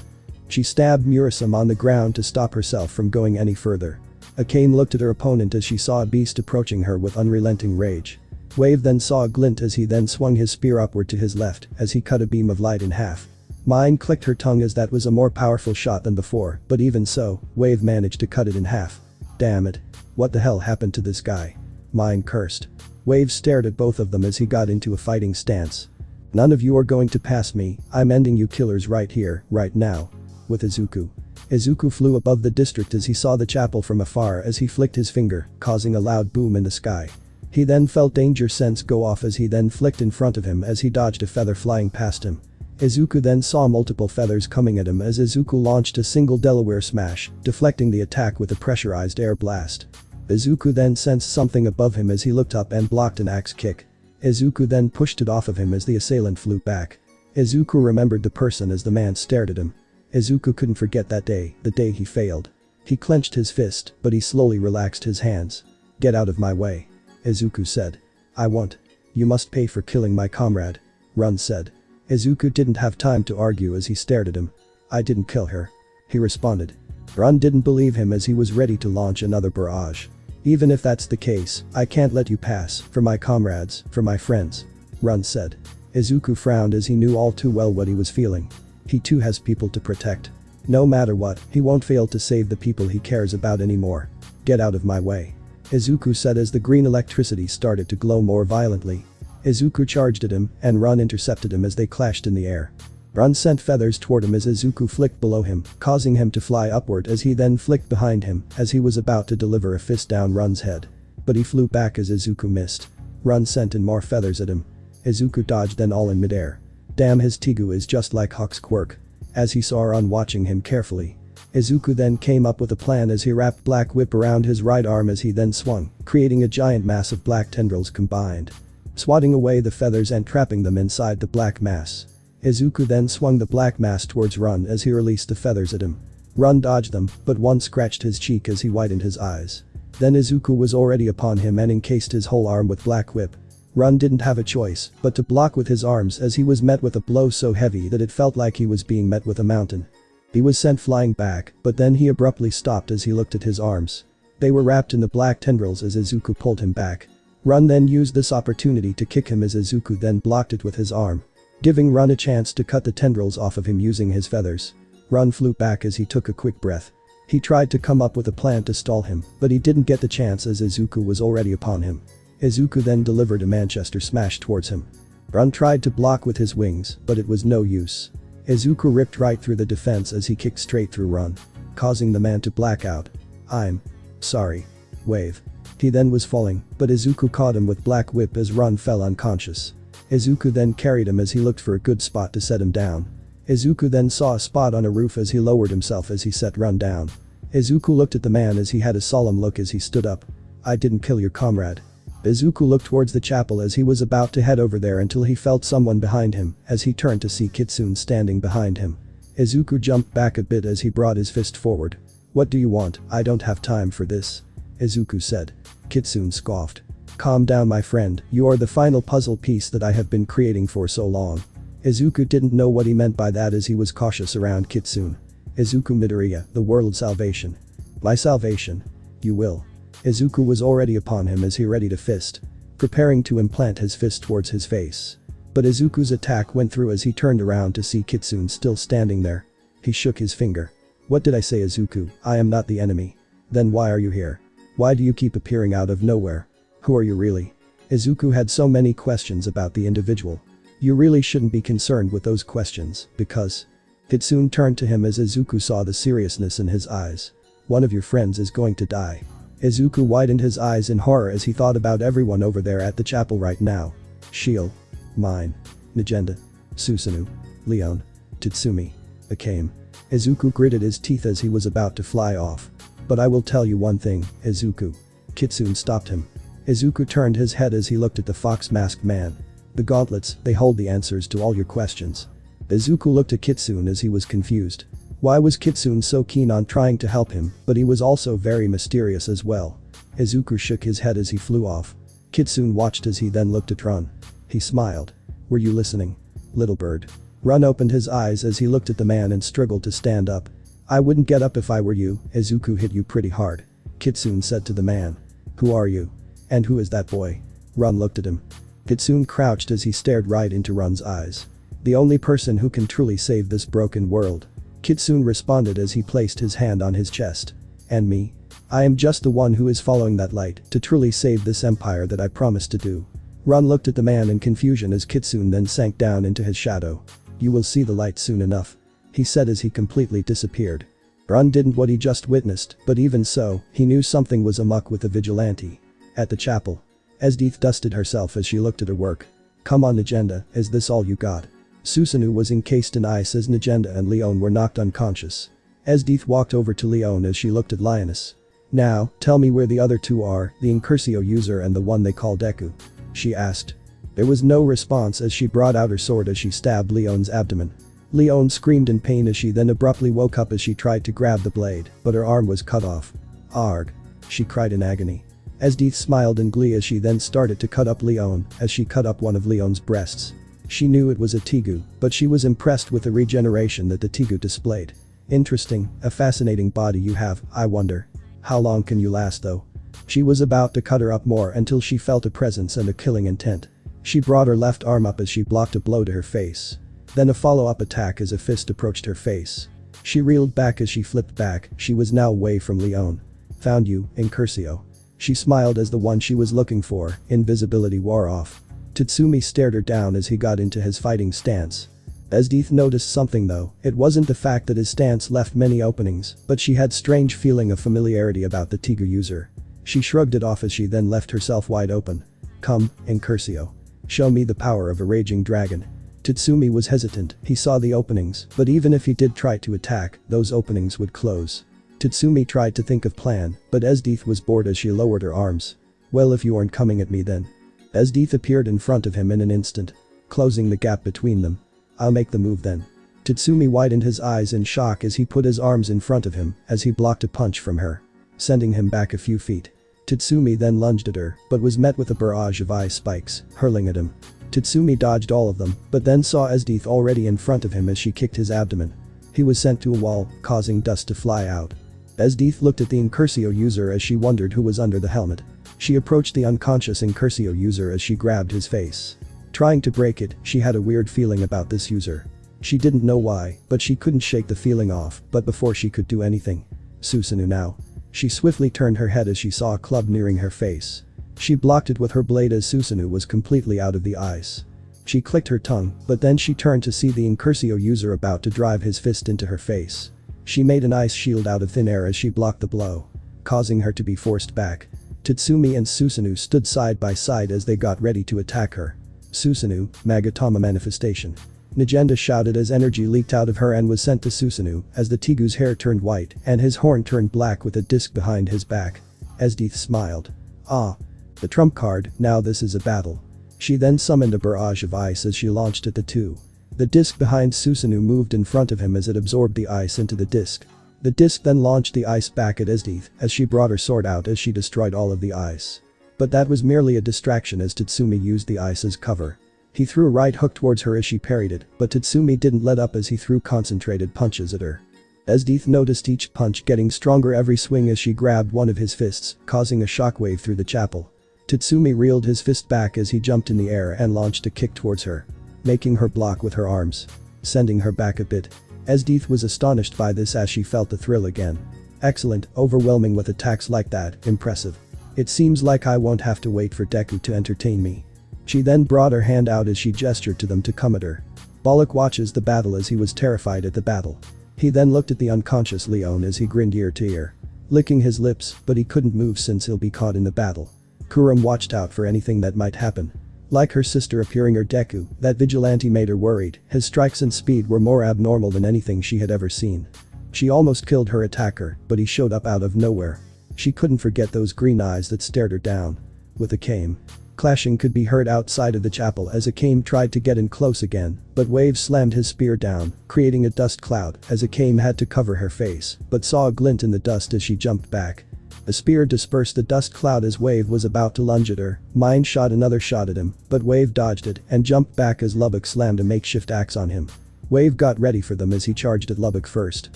She stabbed Murasame on the ground to stop herself from going any further. Akame looked at her opponent as she saw a beast approaching her with unrelenting rage. Wave then saw a glint as he then swung his spear upward to his left as he cut a beam of light in half. Mine clicked her tongue as that was a more powerful shot than before, but even so, Wave managed to cut it in half. Damn it. What the hell happened to this guy? Mine cursed. Wave stared at both of them as he got into a fighting stance. None of you are going to pass me, I'm ending you killers right here, right now. With Izuku. Izuku flew above the district as he saw the chapel from afar as he flicked his finger, causing a loud boom in the sky. He then felt danger sense go off as he then flicked in front of him as he dodged a feather flying past him. Izuku then saw multiple feathers coming at him as Izuku launched a single Delaware smash, deflecting the attack with a pressurized air blast. Izuku then sensed something above him as he looked up and blocked an axe kick. Izuku then pushed it off of him as the assailant flew back. Izuku remembered the person as the man stared at him. Izuku couldn't forget that day, the day he failed. He clenched his fist, but he slowly relaxed his hands. Get out of my way. Izuku said. I won't. You must pay for killing my comrade. Run said. Izuku didn't have time to argue as he stared at him. I didn't kill her. He responded. Run didn't believe him as he was ready to launch another barrage. Even if that's the case, I can't let you pass, for my comrades, for my friends. Run said. Izuku frowned as he knew all too well what he was feeling. He too has people to protect. No matter what, he won't fail to save the people he cares about anymore. Get out of my way. Izuku said as the green electricity started to glow more violently. Izuku charged at him, and Run intercepted him as they clashed in the air. Run sent feathers toward him as Izuku flicked below him, causing him to fly upward as he then flicked behind him as he was about to deliver a fist down Run's head. But he flew back as Izuku missed. Run sent in more feathers at him. Izuku dodged then all in midair. Damn, his Tigu is just like Hawk's quirk. As he saw Run watching him carefully. Izuku then came up with a plan as he wrapped Black Whip around his right arm as he then swung, creating a giant mass of black tendrils combined. Swatting away the feathers and trapping them inside the black mass. Izuku then swung the black mass towards Run as he released the feathers at him. Run dodged them, but one scratched his cheek as he widened his eyes. Then Izuku was already upon him and encased his whole arm with Black Whip. Run didn't have a choice but to block with his arms as he was met with a blow so heavy that it felt like he was being met with a mountain. He was sent flying back, but then he abruptly stopped as he looked at his arms. They were wrapped in the black tendrils as Izuku pulled him back. Run then used this opportunity to kick him as Izuku then blocked it with his arm. Giving Run a chance to cut the tendrils off of him using his feathers. Run flew back as he took a quick breath. He tried to come up with a plan to stall him, but he didn't get the chance as Izuku was already upon him. Izuku then delivered a Manchester smash towards him. Run tried to block with his wings, but it was no use. Izuku ripped right through the defense as he kicked straight through Run, causing the man to black out. I'm sorry. Wave. He then was falling, but Izuku caught him with Black Whip as Run fell unconscious. Izuku then carried him as he looked for a good spot to set him down. Izuku then saw a spot on a roof as he lowered himself as he set Run down. Izuku looked at the man as he had a solemn look as he stood up. I didn't kill your comrade. Izuku looked towards the chapel as he was about to head over there until he felt someone behind him as he turned to see Kitsune standing behind him. Izuku jumped back a bit as he brought his fist forward. What do you want? I don't have time for this. Izuku said. Kitsune scoffed. Calm down, my friend, you are the final puzzle piece that I have been creating for so long. Izuku didn't know what he meant by that as he was cautious around Kitsune. Izuku Midoriya, the world's salvation. My salvation. You will. Izuku was already upon him as he readied a fist, preparing to implant his fist towards his face. But Izuku's attack went through as he turned around to see Kitsune still standing there. He shook his finger. What did I say, Izuku? I am not the enemy. Then why are you here? Why do you keep appearing out of nowhere? Who are you really? Izuku had so many questions about the individual. You really shouldn't be concerned with those questions, because… Kitsune turned to him as Izuku saw the seriousness in his eyes. One of your friends is going to die. Izuku widened his eyes in horror as he thought about everyone over there at the chapel right now. Shield. Mine. Nagenda. Susanoo. Leon. Tatsumi. Akame. Izuku gritted his teeth as he was about to fly off. But I will tell you one thing, Izuku. Kitsune stopped him. Izuku turned his head as he looked at the fox-masked man. The gauntlets, they hold the answers to all your questions. Izuku looked at Kitsune as he was confused. Why was Kitsune so keen on trying to help him, but he was also very mysterious as well. Izuku shook his head as he flew off. Kitsune watched as he then looked at Run. He smiled. Were you listening? Little bird. Run opened his eyes as he looked at the man and struggled to stand up. I wouldn't get up if I were you, Izuku hit you pretty hard. Kitsune said to the man. Who are you? And who is that boy? Run looked at him. Kitsune crouched as he stared right into Run's eyes. The only person who can truly save this broken world. Kitsune responded as he placed his hand on his chest. And me? I am just the one who is following that light to truly save this empire that I promised to do. Run looked at the man in confusion as Kitsune then sank down into his shadow. You will see the light soon enough. He said as he completely disappeared. Run didn't what he just witnessed, but even so, he knew something was amok with the vigilante. At the chapel. ESDEATH dusted herself as she looked at her work. Come on Nagenda, is this all you got? Susanoo was encased in ice as Nagenda and Leon were knocked unconscious. ESDEATH walked over to Leon as she looked at Lioness. Now, tell me where the other two are, the Incursio user and the one they call Deku. She asked. There was no response as she brought out her sword as she stabbed Leon's abdomen. Leon screamed in pain as she then abruptly woke up as she tried to grab the blade, but her arm was cut off. Arg. She cried in agony. ESDEATH smiled in glee as she then started to cut up Leon as she cut up one of Leon's breasts. She knew it was a Tegu, but she was impressed with the regeneration that the Tegu displayed. Interesting, a fascinating body you have, I wonder. How long can you last though? She was about to cut her up more until she felt a presence and a killing intent. She brought her left arm up as she blocked a blow to her face. Then a follow-up attack as a fist approached her face. She reeled back as she flipped back, she was now away from Leon. Found you, Incursio. She smiled as the one she was looking for, invisibility wore off. Tatsumi stared her down as he got into his fighting stance. ESDEATH noticed something though, it wasn't the fact that his stance left many openings, but she had strange feeling of familiarity about the Tiger user. She shrugged it off as she then left herself wide open. Come, Incursio. Show me the power of a raging dragon. Tatsumi was hesitant, he saw the openings, but even if he did try to attack, those openings would close. Tatsumi tried to think of plan, but ESDEATH was bored as she lowered her arms. Well, if you aren't coming at me then. ESDEATH appeared in front of him in an instant, closing the gap between them. I'll make the move then. Tatsumi widened his eyes in shock as he put his arms in front of him as he blocked a punch from her, sending him back a few feet. Tatsumi then lunged at her, but was met with a barrage of ice spikes, hurling at him. Tatsumi dodged all of them, but then saw ESDEATH already in front of him as she kicked his abdomen. He was sent to a wall, causing dust to fly out. ESDEATH looked at the Incursio user as she wondered who was under the helmet. She approached the unconscious Incursio user as she grabbed his face. Trying to break it, she had a weird feeling about this user. She didn't know why, but she couldn't shake the feeling off, but before she could do anything. Susanoo now. She swiftly turned her head as she saw a club nearing her face. She blocked it with her blade as Susanoo was completely out of the ice. She clicked her tongue, but then she turned to see the Incursio user about to drive his fist into her face. She made an ice shield out of thin air as she blocked the blow, causing her to be forced back. Tatsumi and Susanoo stood side by side as they got ready to attack her. Susanoo, Magatama manifestation. Nagenda shouted as energy leaked out of her and was sent to Susanoo as the Tigu's hair turned white and his horn turned black with a disc behind his back. ESDEATH smiled. Ah. The trump card, now this is a battle. She then summoned a barrage of ice as she launched at the two. The disc behind Susanoo moved in front of him as it absorbed the ice into the disc. The disc then launched the ice back at ESDEATH as she brought her sword out as she destroyed all of the ice. But that was merely a distraction as Tatsumi used the ice as cover. He threw a right hook towards her as she parried it, but Tatsumi didn't let up as he threw concentrated punches at her. ESDEATH noticed each punch getting stronger every swing as she grabbed one of his fists, causing a shockwave through the chapel. Tatsumi reeled his fist back as he jumped in the air and launched a kick towards her, making her block with her arms, sending her back a bit. ESDEATH was astonished by this as she felt the thrill again. Excellent, overwhelming with attacks like that, impressive. It seems like I won't have to wait for Deku to entertain me. She then brought her hand out as she gestured to them to come at her. Bullock watches the battle as he was terrified at the battle. He then looked at the unconscious Leon as he grinned ear to ear, licking his lips, but he couldn't move since he'll be caught in the battle. Kurum watched out for anything that might happen. Like her sister appearing or Deku, that vigilante made her worried. His strikes and speed were more abnormal than anything she had ever seen. She almost killed her attacker, but he showed up out of nowhere. She couldn't forget those green eyes that stared her down. With Akame, clashing could be heard outside of the chapel as Akame tried to get in close again, but Wave slammed his spear down, creating a dust cloud as Akame had to cover her face, but saw a glint in the dust as she jumped back. The spear dispersed the dust cloud as Wave was about to lunge at her. Mine shot another shot at him, but Wave dodged it and jumped back as Lubbock slammed a makeshift axe on him. Wave got ready for them as he charged at Lubbock first.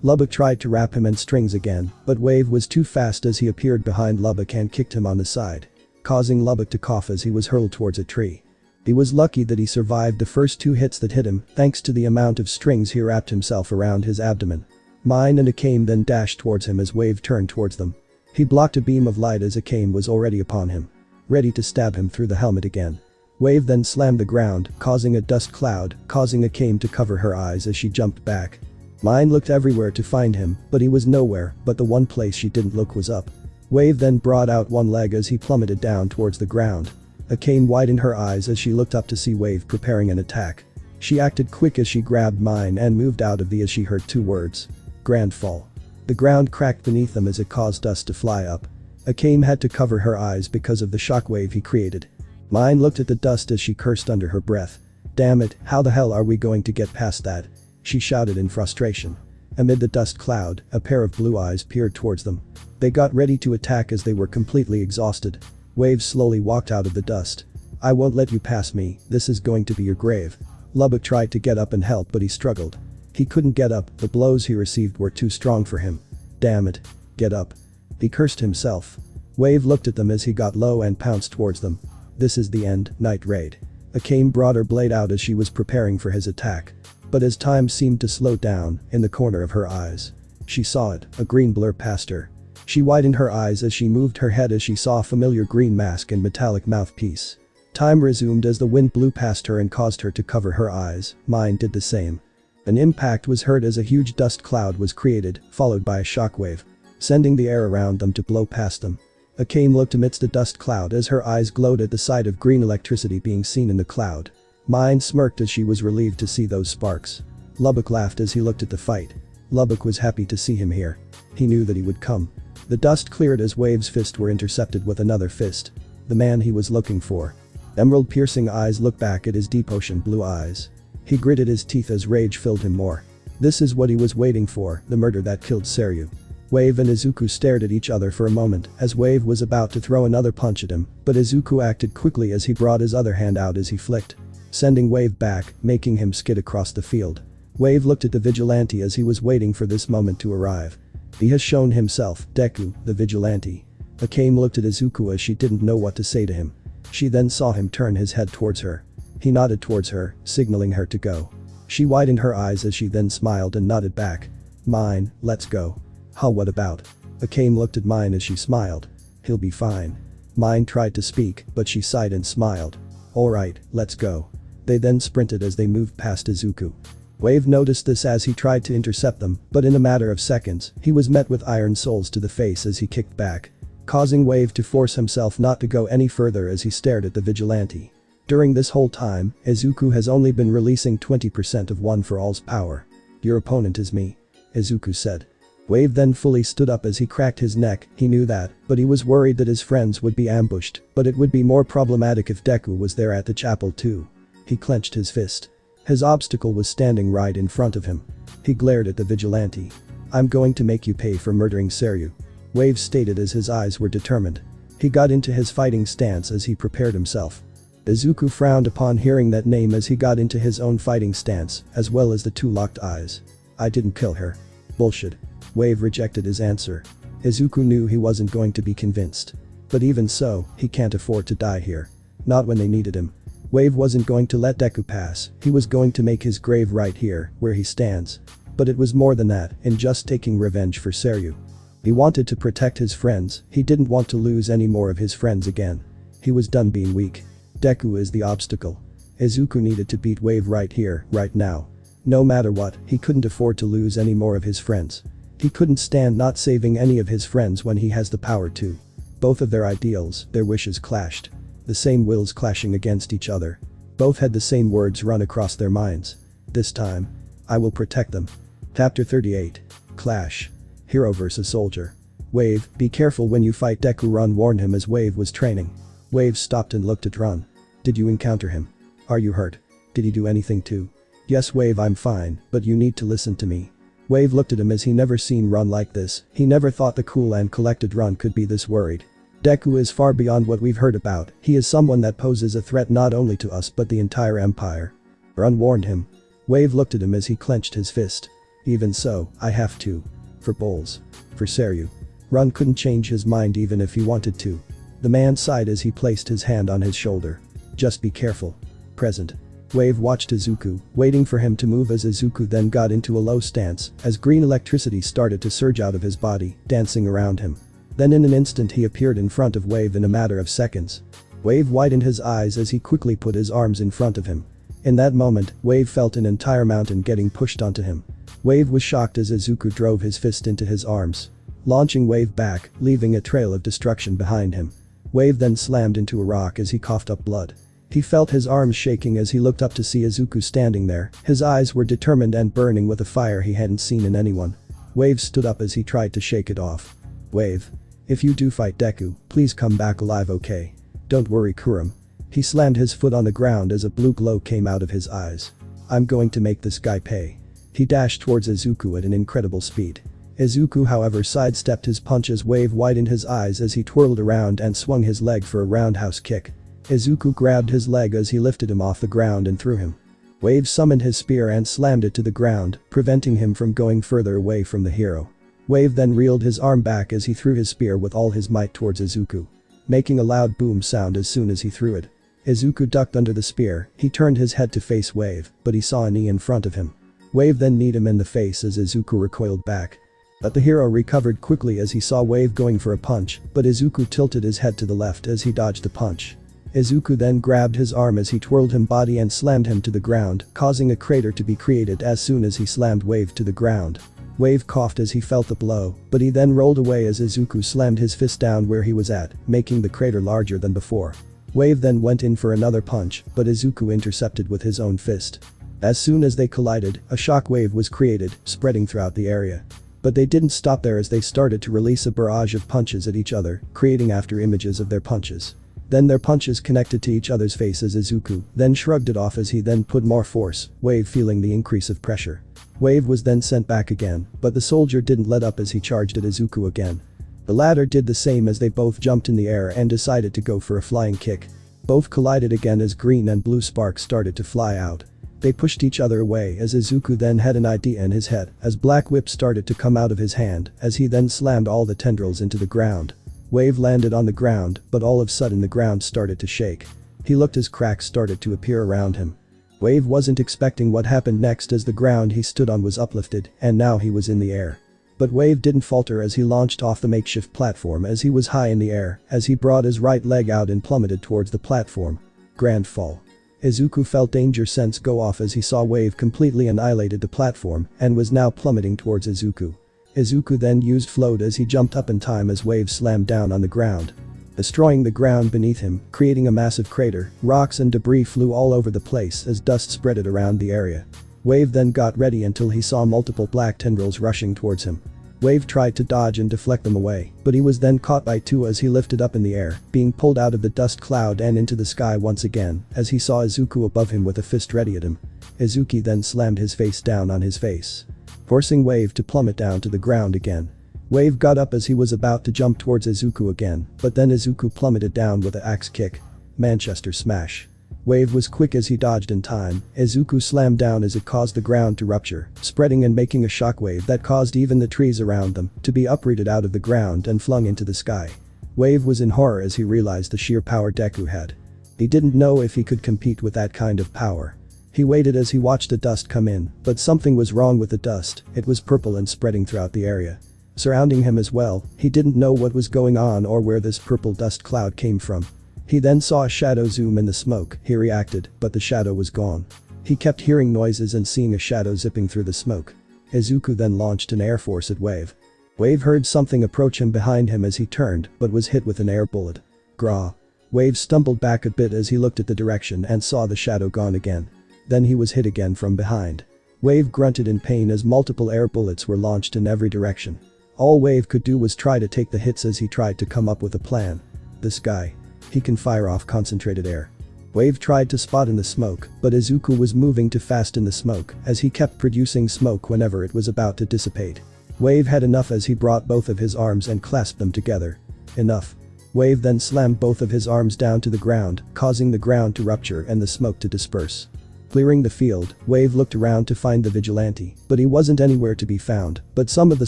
Lubbock tried to wrap him in strings again, but Wave was too fast as he appeared behind Lubbock and kicked him on the side, causing Lubbock to cough as he was hurled towards a tree. He was lucky that he survived the first two hits that hit him thanks to the amount of strings he wrapped himself around his abdomen. Mine and Akame then dashed towards him as Wave turned towards them. He blocked a beam of light as Akame was already upon him, ready to stab him through the helmet again. Wave then slammed the ground, causing a dust cloud, causing Akame to cover her eyes as she jumped back. Mine looked everywhere to find him, but he was nowhere, but the one place she didn't look was up. Wave then brought out one leg as he plummeted down towards the ground. Akame widened her eyes as she looked up to see Wave preparing an attack. She acted quick as she grabbed Mine and moved out of the as she heard two words. Grand fall. The ground cracked beneath them as it caused dust to fly up. Akame had to cover her eyes because of the shockwave he created. Mine looked at the dust as she cursed under her breath. Damn it, how the hell are we going to get past that? She shouted in frustration. Amid the dust cloud, a pair of blue eyes peered towards them. They got ready to attack as they were completely exhausted. Wave slowly walked out of the dust. I won't let you pass me, this is going to be your grave. Lubbock tried to get up and help but he struggled. He couldn't get up, the blows he received were too strong for him. Damn it. Get up. He cursed himself. Wave looked at them as he got low and pounced towards them. This is the end, Night Raid. Akame brought her blade out as she was preparing for his attack. But as time seemed to slow down, in the corner of her eyes, she saw it, a green blur passed her. She widened her eyes as she moved her head as she saw a familiar green mask and metallic mouthpiece. Time resumed as the wind blew past her and caused her to cover her eyes. Mine did the same. An impact was heard as a huge dust cloud was created, followed by a shockwave, sending the air around them to blow past them. Akame looked amidst the dust cloud as her eyes glowed at the sight of green electricity being seen in the cloud. Mine smirked as she was relieved to see those sparks. Lubbock laughed as he looked at the fight. Lubbock was happy to see him here. He knew that he would come. The dust cleared as Wave's fists were intercepted with another fist. The man he was looking for. Emerald-piercing eyes looked back at his deep ocean blue eyes. He gritted his teeth as rage filled him more. This is what he was waiting for, the murder that killed Seryu. Wave and Izuku stared at each other for a moment as Wave was about to throw another punch at him, but Izuku acted quickly as he brought his other hand out as he flicked, sending Wave back, making him skid across the field. Wave looked at the vigilante as he was waiting for this moment to arrive. He has shown himself, Deku, the vigilante. Akame looked at Izuku as she didn't know what to say to him. She then saw him turn his head towards her. He nodded towards her, signaling her to go. She widened her eyes as she then smiled and nodded back. Mine, let's go. Huh, what about? Akame looked at Mine as she smiled. He'll be fine. Mine tried to speak, but she sighed and smiled. Alright, let's go. They then sprinted as they moved past Izuku. Wave noticed this as he tried to intercept them, but in a matter of seconds, he was met with iron soles to the face as he kicked back, causing Wave to force himself not to go any further as he stared at the vigilante. During this whole time, Izuku has only been releasing 20% of One for All's power. Your opponent is me, Izuku said. Wave then fully stood up as he cracked his neck. He knew that, but he was worried that his friends would be ambushed, but it would be more problematic if Deku was there at the chapel too. He clenched his fist. His obstacle was standing right in front of him. He glared at the vigilante. I'm going to make you pay for murdering Seryu, Wave stated as his eyes were determined. He got into his fighting stance as he prepared himself. Izuku frowned upon hearing that name as he got into his own fighting stance, as well as the two locked eyes. I didn't kill her. Bullshit. Wave rejected his answer. Izuku knew he wasn't going to be convinced. But even so, he can't afford to die here. Not when they needed him. Wave wasn't going to let Deku pass, he was going to make his grave right here, where he stands. But it was more than that, in just taking revenge for Seryu. He wanted to protect his friends, he didn't want to lose any more of his friends again. He was done being weak. Deku is the obstacle. Izuku needed to beat Wave right here, right now. No matter what, he couldn't afford to lose any more of his friends. He couldn't stand not saving any of his friends when he has the power to. Both of their ideals, their wishes clashed. The same wills clashing against each other. Both had the same words run across their minds. This time, I will protect them. Chapter 38. Clash. Hero vs Soldier. Wave, be careful when you fight Deku, Run warned him as Wave was training. Wave stopped and looked at Run. Did you encounter him? Are you hurt? Did he do anything too? Yes Wave, I'm fine, but you need to listen to me. Wave looked at him as he never seen Run like this, he never thought the cool and collected Run could be this worried. Deku is far beyond what we've heard about, he is someone that poses a threat not only to us but the entire empire. Run warned him. Wave looked at him as he clenched his fist. Even so, I have to. For Bulls. For Seryu. Run couldn't change his mind even if he wanted to. The man sighed as he placed his hand on his shoulder. Just be careful. Present. Wave watched Izuku, waiting for him to move as Izuku then got into a low stance as green electricity started to surge out of his body, dancing around him. Then in an instant he appeared in front of Wave in a matter of seconds. Wave widened his eyes as he quickly put his arms in front of him. In that moment, Wave felt an entire mountain getting pushed onto him. Wave was shocked as Izuku drove his fist into his arms, launching Wave back, leaving a trail of destruction behind him. Wave then slammed into a rock as he coughed up blood. He felt his arms shaking as he looked up to see Izuku standing there, his eyes were determined and burning with a fire he hadn't seen in anyone. Wave stood up as he tried to shake it off. Wave. If you do fight Deku, please come back alive, okay? Don't worry Kurum. He slammed his foot on the ground as a blue glow came out of his eyes. I'm going to make this guy pay. He dashed towards Izuku at an incredible speed. Izuku however sidestepped his punch as Wave widened his eyes as he twirled around and swung his leg for a roundhouse kick. Izuku grabbed his leg as he lifted him off the ground and threw him. Wave summoned his spear and slammed it to the ground, preventing him from going further away from the hero. Wave then reeled his arm back as he threw his spear with all his might towards Izuku, making a loud boom sound as soon as he threw it. Izuku ducked under the spear, he turned his head to face Wave, but he saw a knee in front of him. Wave then kneed him in the face as Izuku recoiled back. But the hero recovered quickly as he saw Wave going for a punch, but Izuku tilted his head to the left as he dodged the punch. Izuku then grabbed his arm as he twirled him body and slammed him to the ground, causing a crater to be created as soon as he slammed Wave to the ground. Wave coughed as he felt the blow, but he then rolled away as Izuku slammed his fist down where he was at, making the crater larger than before. Wave then went in for another punch, but Izuku intercepted with his own fist. As soon as they collided, a shock wave was created, spreading throughout the area. But they didn't stop there as they started to release a barrage of punches at each other, creating after images of their punches. Then their punches connected to each other's faces. Izuku then shrugged it off as he then put more force, Wave feeling the increase of pressure. Wave was then sent back again, but the soldier didn't let up as he charged at Izuku again. The latter did the same as they both jumped in the air and decided to go for a flying kick. Both collided again as green and blue sparks started to fly out. They pushed each other away as Izuku then had an idea in his head as black whip started to come out of his hand as he then slammed all the tendrils into the ground. Wave landed on the ground, but all of a sudden the ground started to shake. He looked as cracks started to appear around him. Wave wasn't expecting what happened next as the ground he stood on was uplifted and now he was in the air. But Wave didn't falter as he launched off the makeshift platform as he was high in the air as he brought his right leg out and plummeted towards the platform. Grand fall. Izuku felt danger sense go off as he saw Wave completely annihilated the platform and was now plummeting towards Izuku. Izuku then used float as he jumped up in time as Wave slammed down on the ground, destroying the ground beneath him, creating a massive crater. Rocks and debris flew all over the place as dust spreaded around the area. Wave then got ready until he saw multiple black tendrils rushing towards him. Wave tried to dodge and deflect them away, but he was then caught by two as he lifted up in the air, being pulled out of the dust cloud and into the sky once again as he saw Izuku above him with a fist ready at him. Izuku then slammed his face down on his face, forcing Wave to plummet down to the ground again. Wave got up as he was about to jump towards Izuku again, but then Izuku plummeted down with an axe kick. Manchester smash. Wave was quick as he dodged in time. Izuku slammed down as it caused the ground to rupture, spreading and making a shockwave that caused even the trees around them to be uprooted out of the ground and flung into the sky. Wave was in horror as he realized the sheer power Deku had. He didn't know if he could compete with that kind of power. He waited as he watched the dust come in, but something was wrong with the dust. It was purple and spreading throughout the area. Surrounding him as well, he didn't know what was going on or where this purple dust cloud came from. He then saw a shadow zoom in the smoke. He reacted, but the shadow was gone. He kept hearing noises and seeing a shadow zipping through the smoke. Izuku then launched an air force at Wave. Wave heard something approach him behind him as he turned, but was hit with an air bullet. Graw. Wave stumbled back a bit as he looked at the direction and saw the shadow gone again. Then he was hit again from behind. Wave grunted in pain as multiple air bullets were launched in every direction. All Wave could do was try to take the hits as he tried to come up with a plan. This guy. He can fire off concentrated air. Wave tried to spot in the smoke, but Izuku was moving too fast in the smoke as he kept producing smoke whenever it was about to dissipate. Wave had enough as he brought both of his arms and clasped them together. Enough. Wave then slammed both of his arms down to the ground, causing the ground to rupture and the smoke to disperse. Clearing the field, Wave looked around to find the vigilante, but he wasn't anywhere to be found. But some of the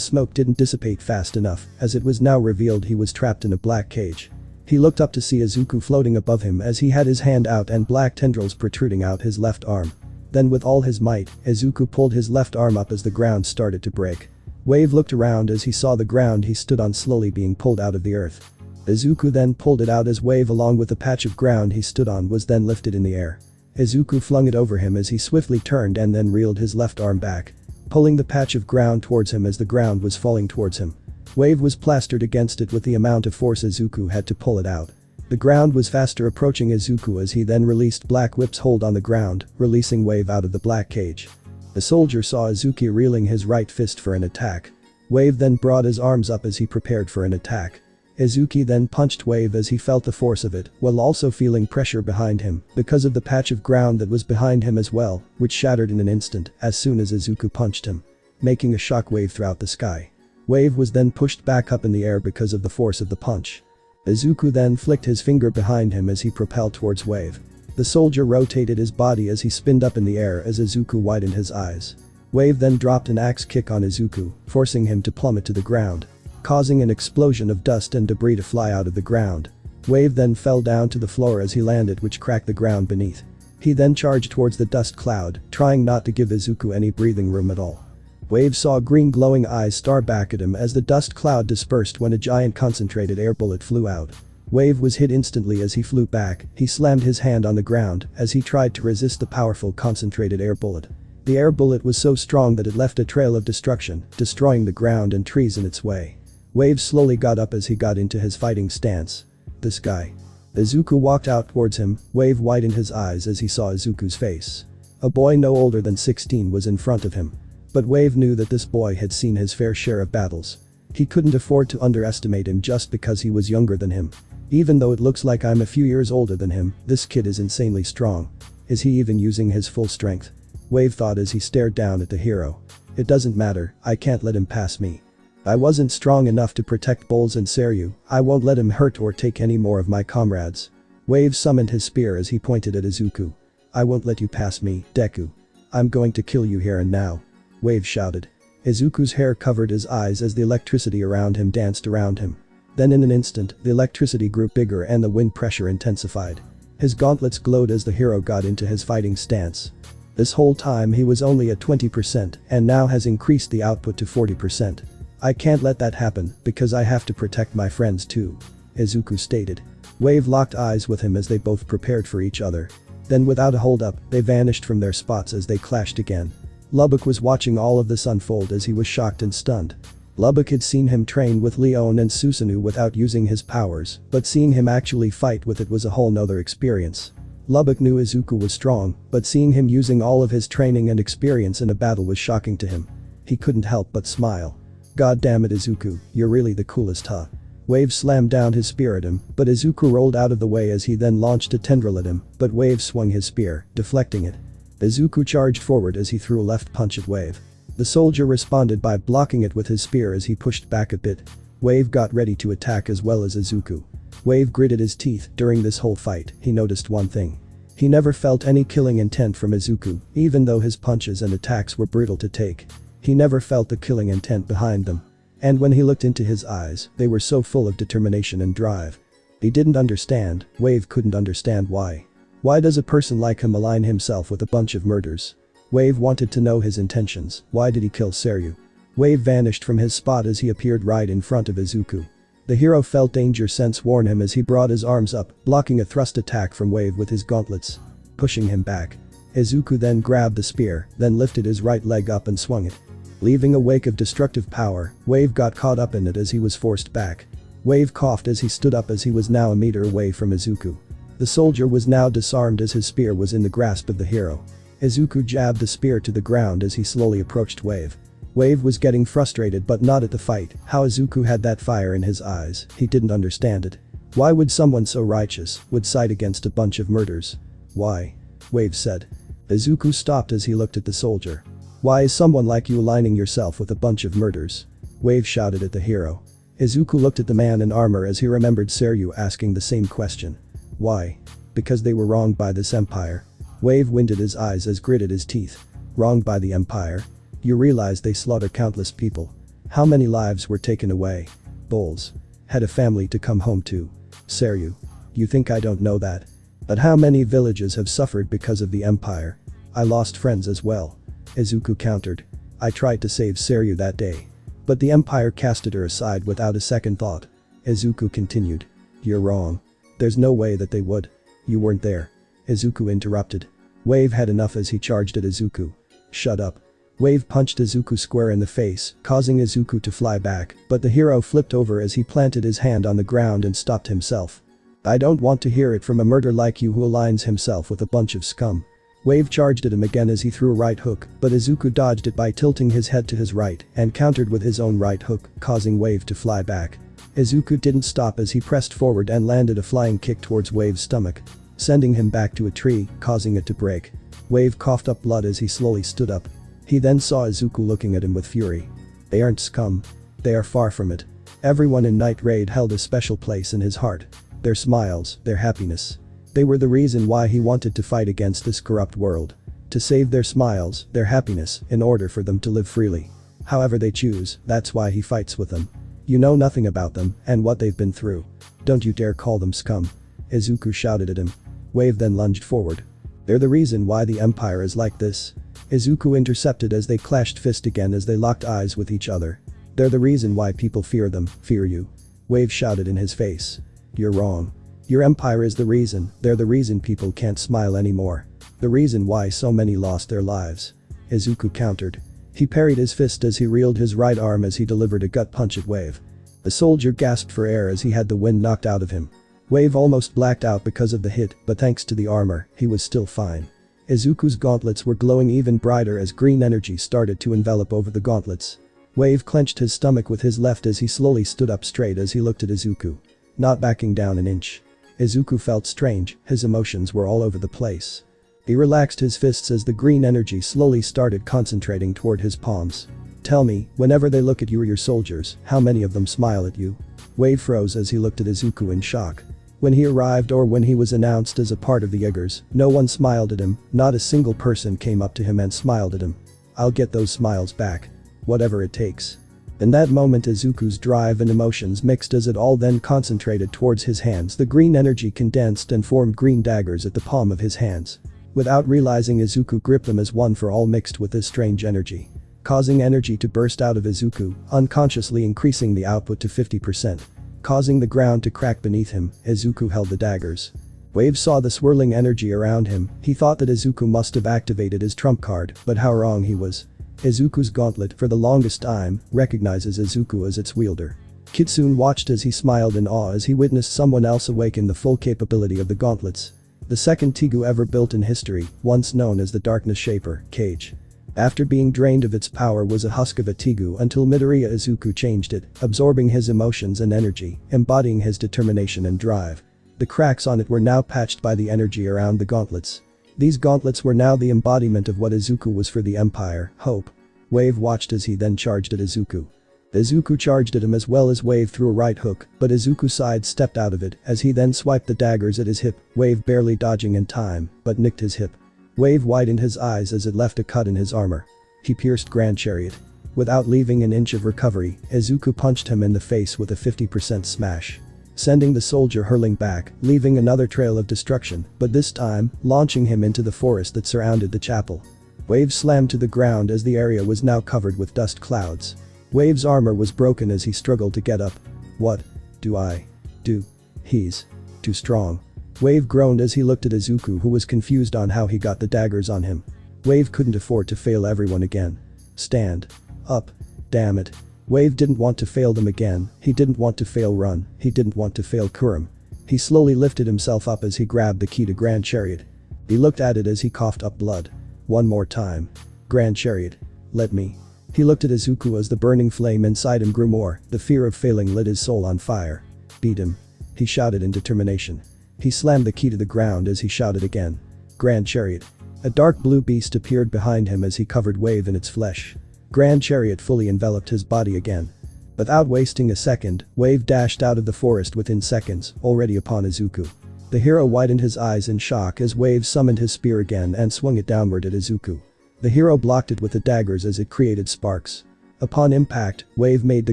smoke didn't dissipate fast enough, as it was now revealed he was trapped in a black cage. He looked up to see Izuku floating above him as he had his hand out and black tendrils protruding out his left arm. Then with all his might, Izuku pulled his left arm up as the ground started to break. Wave looked around as he saw the ground he stood on slowly being pulled out of the earth. Izuku then pulled it out as Wave along with the patch of ground he stood on was then lifted in the air. Izuku flung it over him as he swiftly turned and then reeled his left arm back, pulling the patch of ground towards him as the ground was falling towards him. Wave was plastered against it with the amount of force Izuku had to pull it out. The ground was faster approaching Izuku as he then released Black Whip's hold on the ground, releasing Wave out of the black cage. The soldier saw Izuku reeling his right fist for an attack. Wave then brought his arms up as he prepared for an attack. Izuku then punched Wave as he felt the force of it, while also feeling pressure behind him because of the patch of ground that was behind him as well, which shattered in an instant as soon as Izuku punched him, making a shockwave throughout the sky. Wave was then pushed back up in the air because of the force of the punch. Izuku then flicked his finger behind him as he propelled towards Wave. The soldier rotated his body as he spinned up in the air as Izuku widened his eyes. Wave then dropped an axe kick on Izuku, forcing him to plummet to the ground, causing an explosion of dust and debris to fly out of the ground. Wave then fell down to the floor as he landed, which cracked the ground beneath. He then charged towards the dust cloud, trying not to give Izuku any breathing room at all. Wave saw green glowing eyes stare back at him as the dust cloud dispersed when a giant concentrated air bullet flew out. Wave was hit instantly as he flew back. He slammed his hand on the ground as he tried to resist the powerful concentrated air bullet. The air bullet was so strong that it left a trail of destruction, destroying the ground and trees in its way. Wave slowly got up as he got into his fighting stance. This guy. Izuku walked out towards him. Wave widened his eyes as he saw Izuku's face. A boy no older than 16 was in front of him. But Wave knew that this boy had seen his fair share of battles. He couldn't afford to underestimate him just because he was younger than him. Even though it looks like I'm a few years older than him, this kid is insanely strong. Is he even using his full strength? Wave thought as he stared down at the hero. It doesn't matter, I can't let him pass me. I wasn't strong enough to protect Bulls and Seryu. I won't let him hurt or take any more of my comrades. Wave summoned his spear as he pointed at Izuku. I won't let you pass me, Deku. I'm going to kill you here and now. Wave shouted. Izuku's hair covered his eyes as the electricity around him danced around him. Then in an instant, the electricity grew bigger and the wind pressure intensified. His gauntlets glowed as the hero got into his fighting stance. This whole time he was only at 20% and now has increased the output to 40%. I can't let that happen because I have to protect my friends too, Izuku stated. Wave locked eyes with him as they both prepared for each other. Then without a hold-up, they vanished from their spots as they clashed again. Lubbock was watching all of this unfold as he was shocked and stunned. Lubbock had seen him train with Leon and Susanoo without using his powers, but seeing him actually fight with it was a whole nother experience. Lubbock knew Izuku was strong, but seeing him using all of his training and experience in a battle was shocking to him. He couldn't help but smile. God damn it, Izuku, you're really the coolest, huh? Wave slammed down his spear at him, but Izuku rolled out of the way as he then launched a tendril at him, but Wave swung his spear, deflecting it. Izuku charged forward as he threw a left punch at Wave. The soldier responded by blocking it with his spear as he pushed back a bit. Wave got ready to attack as well as Izuku. Wave gritted his teeth. During this whole fight, he noticed one thing. He never felt any killing intent from Izuku, even though his punches and attacks were brutal to take. He never felt the killing intent behind them. And when he looked into his eyes, they were so full of determination and drive. He didn't understand, Wave couldn't understand why. Why does a person like him align himself with a bunch of murders? Wave wanted to know his intentions. Why did he kill Seryu? Wave vanished from his spot as he appeared right in front of Izuku. The hero felt danger sense warn him as he brought his arms up, blocking a thrust attack from Wave with his gauntlets. Pushing him back. Izuku then grabbed the spear, then lifted his right leg up and swung it. Leaving a wake of destructive power, Wave got caught up in it as he was forced back. Wave coughed as he stood up as he was now a meter away from Izuku. The soldier was now disarmed as his spear was in the grasp of the hero. Izuku jabbed the spear to the ground as he slowly approached Wave. Wave was getting frustrated but not at the fight. How Izuku had that fire in his eyes, he didn't understand it. Why would someone so righteous would side against a bunch of murders? Why? Wave said. Izuku stopped as he looked at the soldier. Why is someone like you aligning yourself with a bunch of murders? Wave shouted at the hero. Izuku looked at the man in armor as he remembered Seryu asking the same question. Why? Because they were wronged by this empire. Wave winded his eyes as gritted his teeth. Wronged by the empire? You realize they slaughter countless people. How many lives were taken away? Bulls. Had a family to come home to. Seryu. You think I don't know that? But how many villages have suffered because of the empire? I lost friends as well. Izuku countered. I tried to save Seryu that day. But the empire casted her aside without a second thought. Izuku continued. You're wrong. There's no way that they would. You weren't there. Izuku interrupted. Wave had enough as he charged at Izuku. Shut up. Wave punched Izuku square in the face, causing Izuku to fly back, but the hero flipped over as he planted his hand on the ground and stopped himself. I don't want to hear it from a murderer like you who aligns himself with a bunch of scum. Wave charged at him again as he threw a right hook, but Izuku dodged it by tilting his head to his right and countered with his own right hook, causing Wave to fly back. Izuku didn't stop as he pressed forward and landed a flying kick towards Wave's stomach, sending him back to a tree, causing it to break. Wave coughed up blood as he slowly stood up. He then saw Izuku looking at him with fury. They aren't scum. They are far from it. Everyone in Night Raid held a special place in his heart. Their smiles, their happiness. They were the reason why he wanted to fight against this corrupt world. To save their smiles, their happiness, in order for them to live freely. However they choose, that's why he fights with them. You know nothing about them and what they've been through. Don't you dare call them scum. Izuku shouted at him. Wave then lunged forward. They're the reason why the empire is like this. Izuku intercepted as they clashed fist again as they locked eyes with each other. They're the reason why people fear them, fear you. Wave shouted in his face. You're wrong. Your empire is the reason, they're the reason people can't smile anymore. The reason why so many lost their lives. Izuku countered. He parried his fist as he reeled his right arm as he delivered a gut punch at Wave. The soldier gasped for air as he had the wind knocked out of him. Wave almost blacked out because of the hit, but thanks to the armor, he was still fine. Izuku's gauntlets were glowing even brighter as green energy started to envelop over the gauntlets. Wave clenched his stomach with his left as he slowly stood up straight as he looked at Izuku. Not backing down an inch. Izuku felt strange, his emotions were all over the place. He relaxed his fists as the green energy slowly started concentrating toward his palms. Tell me, whenever they look at you or your soldiers, how many of them smile at you? Wave froze as he looked at Izuku in shock. When he arrived or when he was announced as a part of the Jaegers, no one smiled at him, not a single person came up to him and smiled at him. I'll get those smiles back. Whatever it takes. In that moment Izuku's drive and emotions mixed as it all then concentrated towards his hands. The green energy condensed and formed green daggers at the palm of his hands. Without realizing, Izuku gripped them as one for all mixed with this strange energy. Causing energy to burst out of Izuku, unconsciously increasing the output to 50%. Causing the ground to crack beneath him, Izuku held the daggers. Wave saw the swirling energy around him. He thought that Izuku must have activated his trump card, but how wrong he was. Izuku's gauntlet, for the longest time, recognizes Izuku as its wielder. Kitsune watched as he smiled in awe as he witnessed someone else awaken the full capability of the gauntlets. The second Tengu ever built in history, once known as the Darkness Shaper, Cage. After being drained of its power was a husk of a Tengu until Midoriya Izuku changed it, absorbing his emotions and energy, embodying his determination and drive. The cracks on it were now patched by the energy around the gauntlets. These gauntlets were now the embodiment of what Izuku was for the Empire, hope. Wave watched as he then charged at Izuku. Izuku charged at him as well as Wave threw a right hook, but Izuku sidestepped out of it as he then swiped the daggers at his hip, Wave barely dodging in time, but nicked his hip. Wave widened his eyes as it left a cut in his armor. He pierced Grand Chariot. Without leaving an inch of recovery, Izuku punched him in the face with a 50% smash, sending the soldier hurling back, leaving another trail of destruction, but this time, launching him into the forest that surrounded the chapel. Wave slammed to the ground as the area was now covered with dust clouds. Wave's armor was broken as he struggled to get up. What do I do? He's too strong. Wave groaned as he looked at Izuku, who was confused on how he got the daggers on him. Wave couldn't afford to fail everyone again. Stand up. Damn it. Wave didn't want to fail them again, he didn't want to fail Run, he didn't want to fail Kurum. He slowly lifted himself up as he grabbed the key to Grand Chariot. He looked at it as he coughed up blood. One more time. Grand Chariot. Let me. He looked at Izuku as the burning flame inside him grew more, the fear of failing lit his soul on fire. Beat him. He shouted in determination. He slammed the key to the ground as he shouted again. Grand Chariot. A dark blue beast appeared behind him as he covered Wave in its flesh. Grand Chariot fully enveloped his body again. Without wasting a second, Wave dashed out of the forest within seconds, already upon Izuku. The hero widened his eyes in shock as Wave summoned his spear again and swung it downward at Izuku. The hero blocked it with the daggers as it created sparks. Upon impact, Wave made the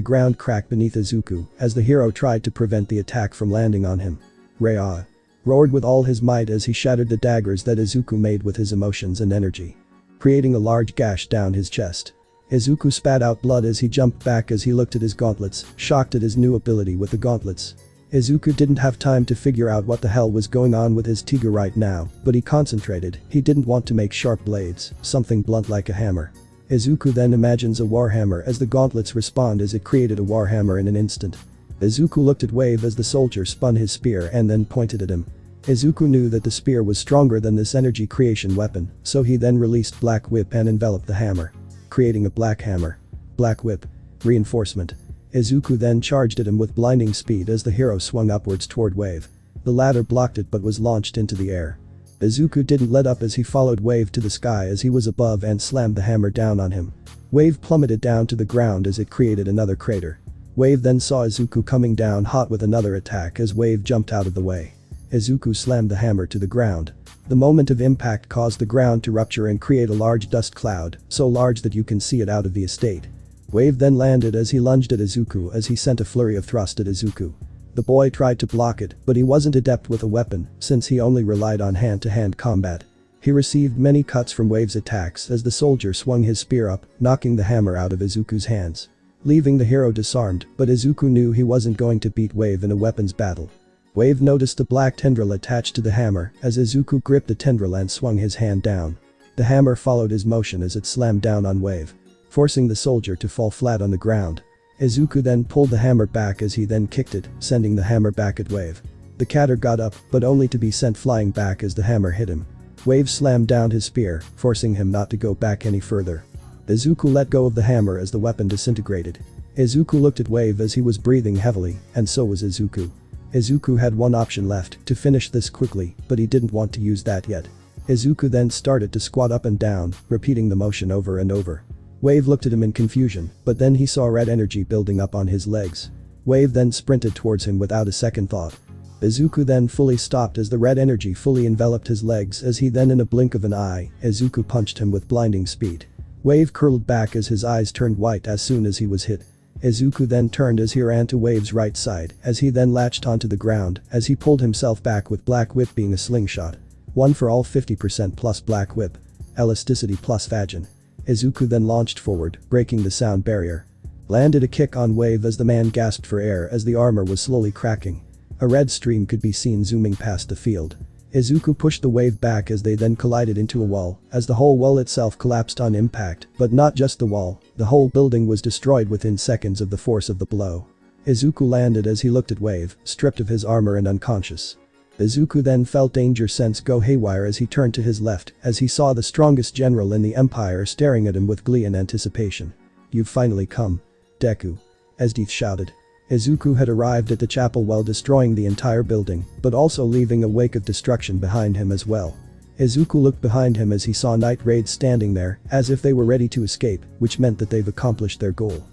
ground crack beneath Izuku as the hero tried to prevent the attack from landing on him. Rea roared with all his might as he shattered the daggers that Izuku made with his emotions and energy, creating a large gash down his chest. Izuku spat out blood as he jumped back as he looked at his gauntlets, shocked at his new ability with the gauntlets. Izuku didn't have time to figure out what the hell was going on with his Tiga right now, but he concentrated, he didn't want to make sharp blades, something blunt like a hammer. Izuku then imagines a warhammer as the gauntlets respond as it created a warhammer in an instant. Izuku looked at Wave as the soldier spun his spear and then pointed at him. Izuku knew that the spear was stronger than this energy creation weapon, so he then released Black Whip and enveloped the hammer, creating a black hammer. Black Whip. Reinforcement. Izuku then charged at him with blinding speed as the hero swung upwards toward Wave. The latter blocked it but was launched into the air. Izuku didn't let up as he followed Wave to the sky as he was above and slammed the hammer down on him. Wave plummeted down to the ground as it created another crater. Wave then saw Izuku coming down hot with another attack as Wave jumped out of the way. Izuku slammed the hammer to the ground. The moment of impact caused the ground to rupture and create a large dust cloud, so large that you can see it out of the estate. Wave then landed as he lunged at Izuku as he sent a flurry of thrust at Izuku. The boy tried to block it, but he wasn't adept with a weapon since he only relied on hand-to-hand combat. He received many cuts from Wave's attacks as the soldier swung his spear up, knocking the hammer out of Izuku's hands, leaving the hero disarmed, but Izuku knew he wasn't going to beat Wave in a weapons battle. Wave noticed the black tendril attached to the hammer as Izuku gripped the tendril and swung his hand down. The hammer followed his motion as it slammed down on Wave, forcing the soldier to fall flat on the ground. Izuku then pulled the hammer back as he then kicked it, sending the hammer back at Wave. The catter got up, but only to be sent flying back as the hammer hit him. Wave slammed down his spear, forcing him not to go back any further. Izuku let go of the hammer as the weapon disintegrated. Izuku looked at Wave as he was breathing heavily, and so was Izuku. Izuku had one option left, to finish this quickly, but he didn't want to use that yet. Izuku then started to squat up and down, repeating the motion over and over. Wave looked at him in confusion, but then he saw red energy building up on his legs. Wave then sprinted towards him without a second thought. Izuku then fully stopped as the red energy fully enveloped his legs as he then in a blink of an eye, Izuku punched him with blinding speed. Wave curled back as his eyes turned white as soon as he was hit. Izuku then turned as he ran to Wave's right side as he then latched onto the ground as he pulled himself back with Black Whip being a slingshot. One for all 50% plus Black Whip. Elasticity plus Vagin. Izuku then launched forward, breaking the sound barrier. Landed a kick on Wave as the man gasped for air as the armor was slowly cracking. A red stream could be seen zooming past the field. Izuku pushed the Wave back as they then collided into a wall, as the whole wall itself collapsed on impact, but not just the wall, the whole building was destroyed within seconds of the force of the blow. Izuku landed as he looked at Wave, stripped of his armor and unconscious. Izuku then felt danger sense go haywire as he turned to his left as he saw the strongest general in the empire staring at him with glee and anticipation. "You've finally come, Deku," ESDEATH shouted. Izuku had arrived at the chapel while destroying the entire building, but also leaving a wake of destruction behind him as well. Izuku looked behind him as he saw Night Raids standing there, as if they were ready to escape, which meant that they've accomplished their goal.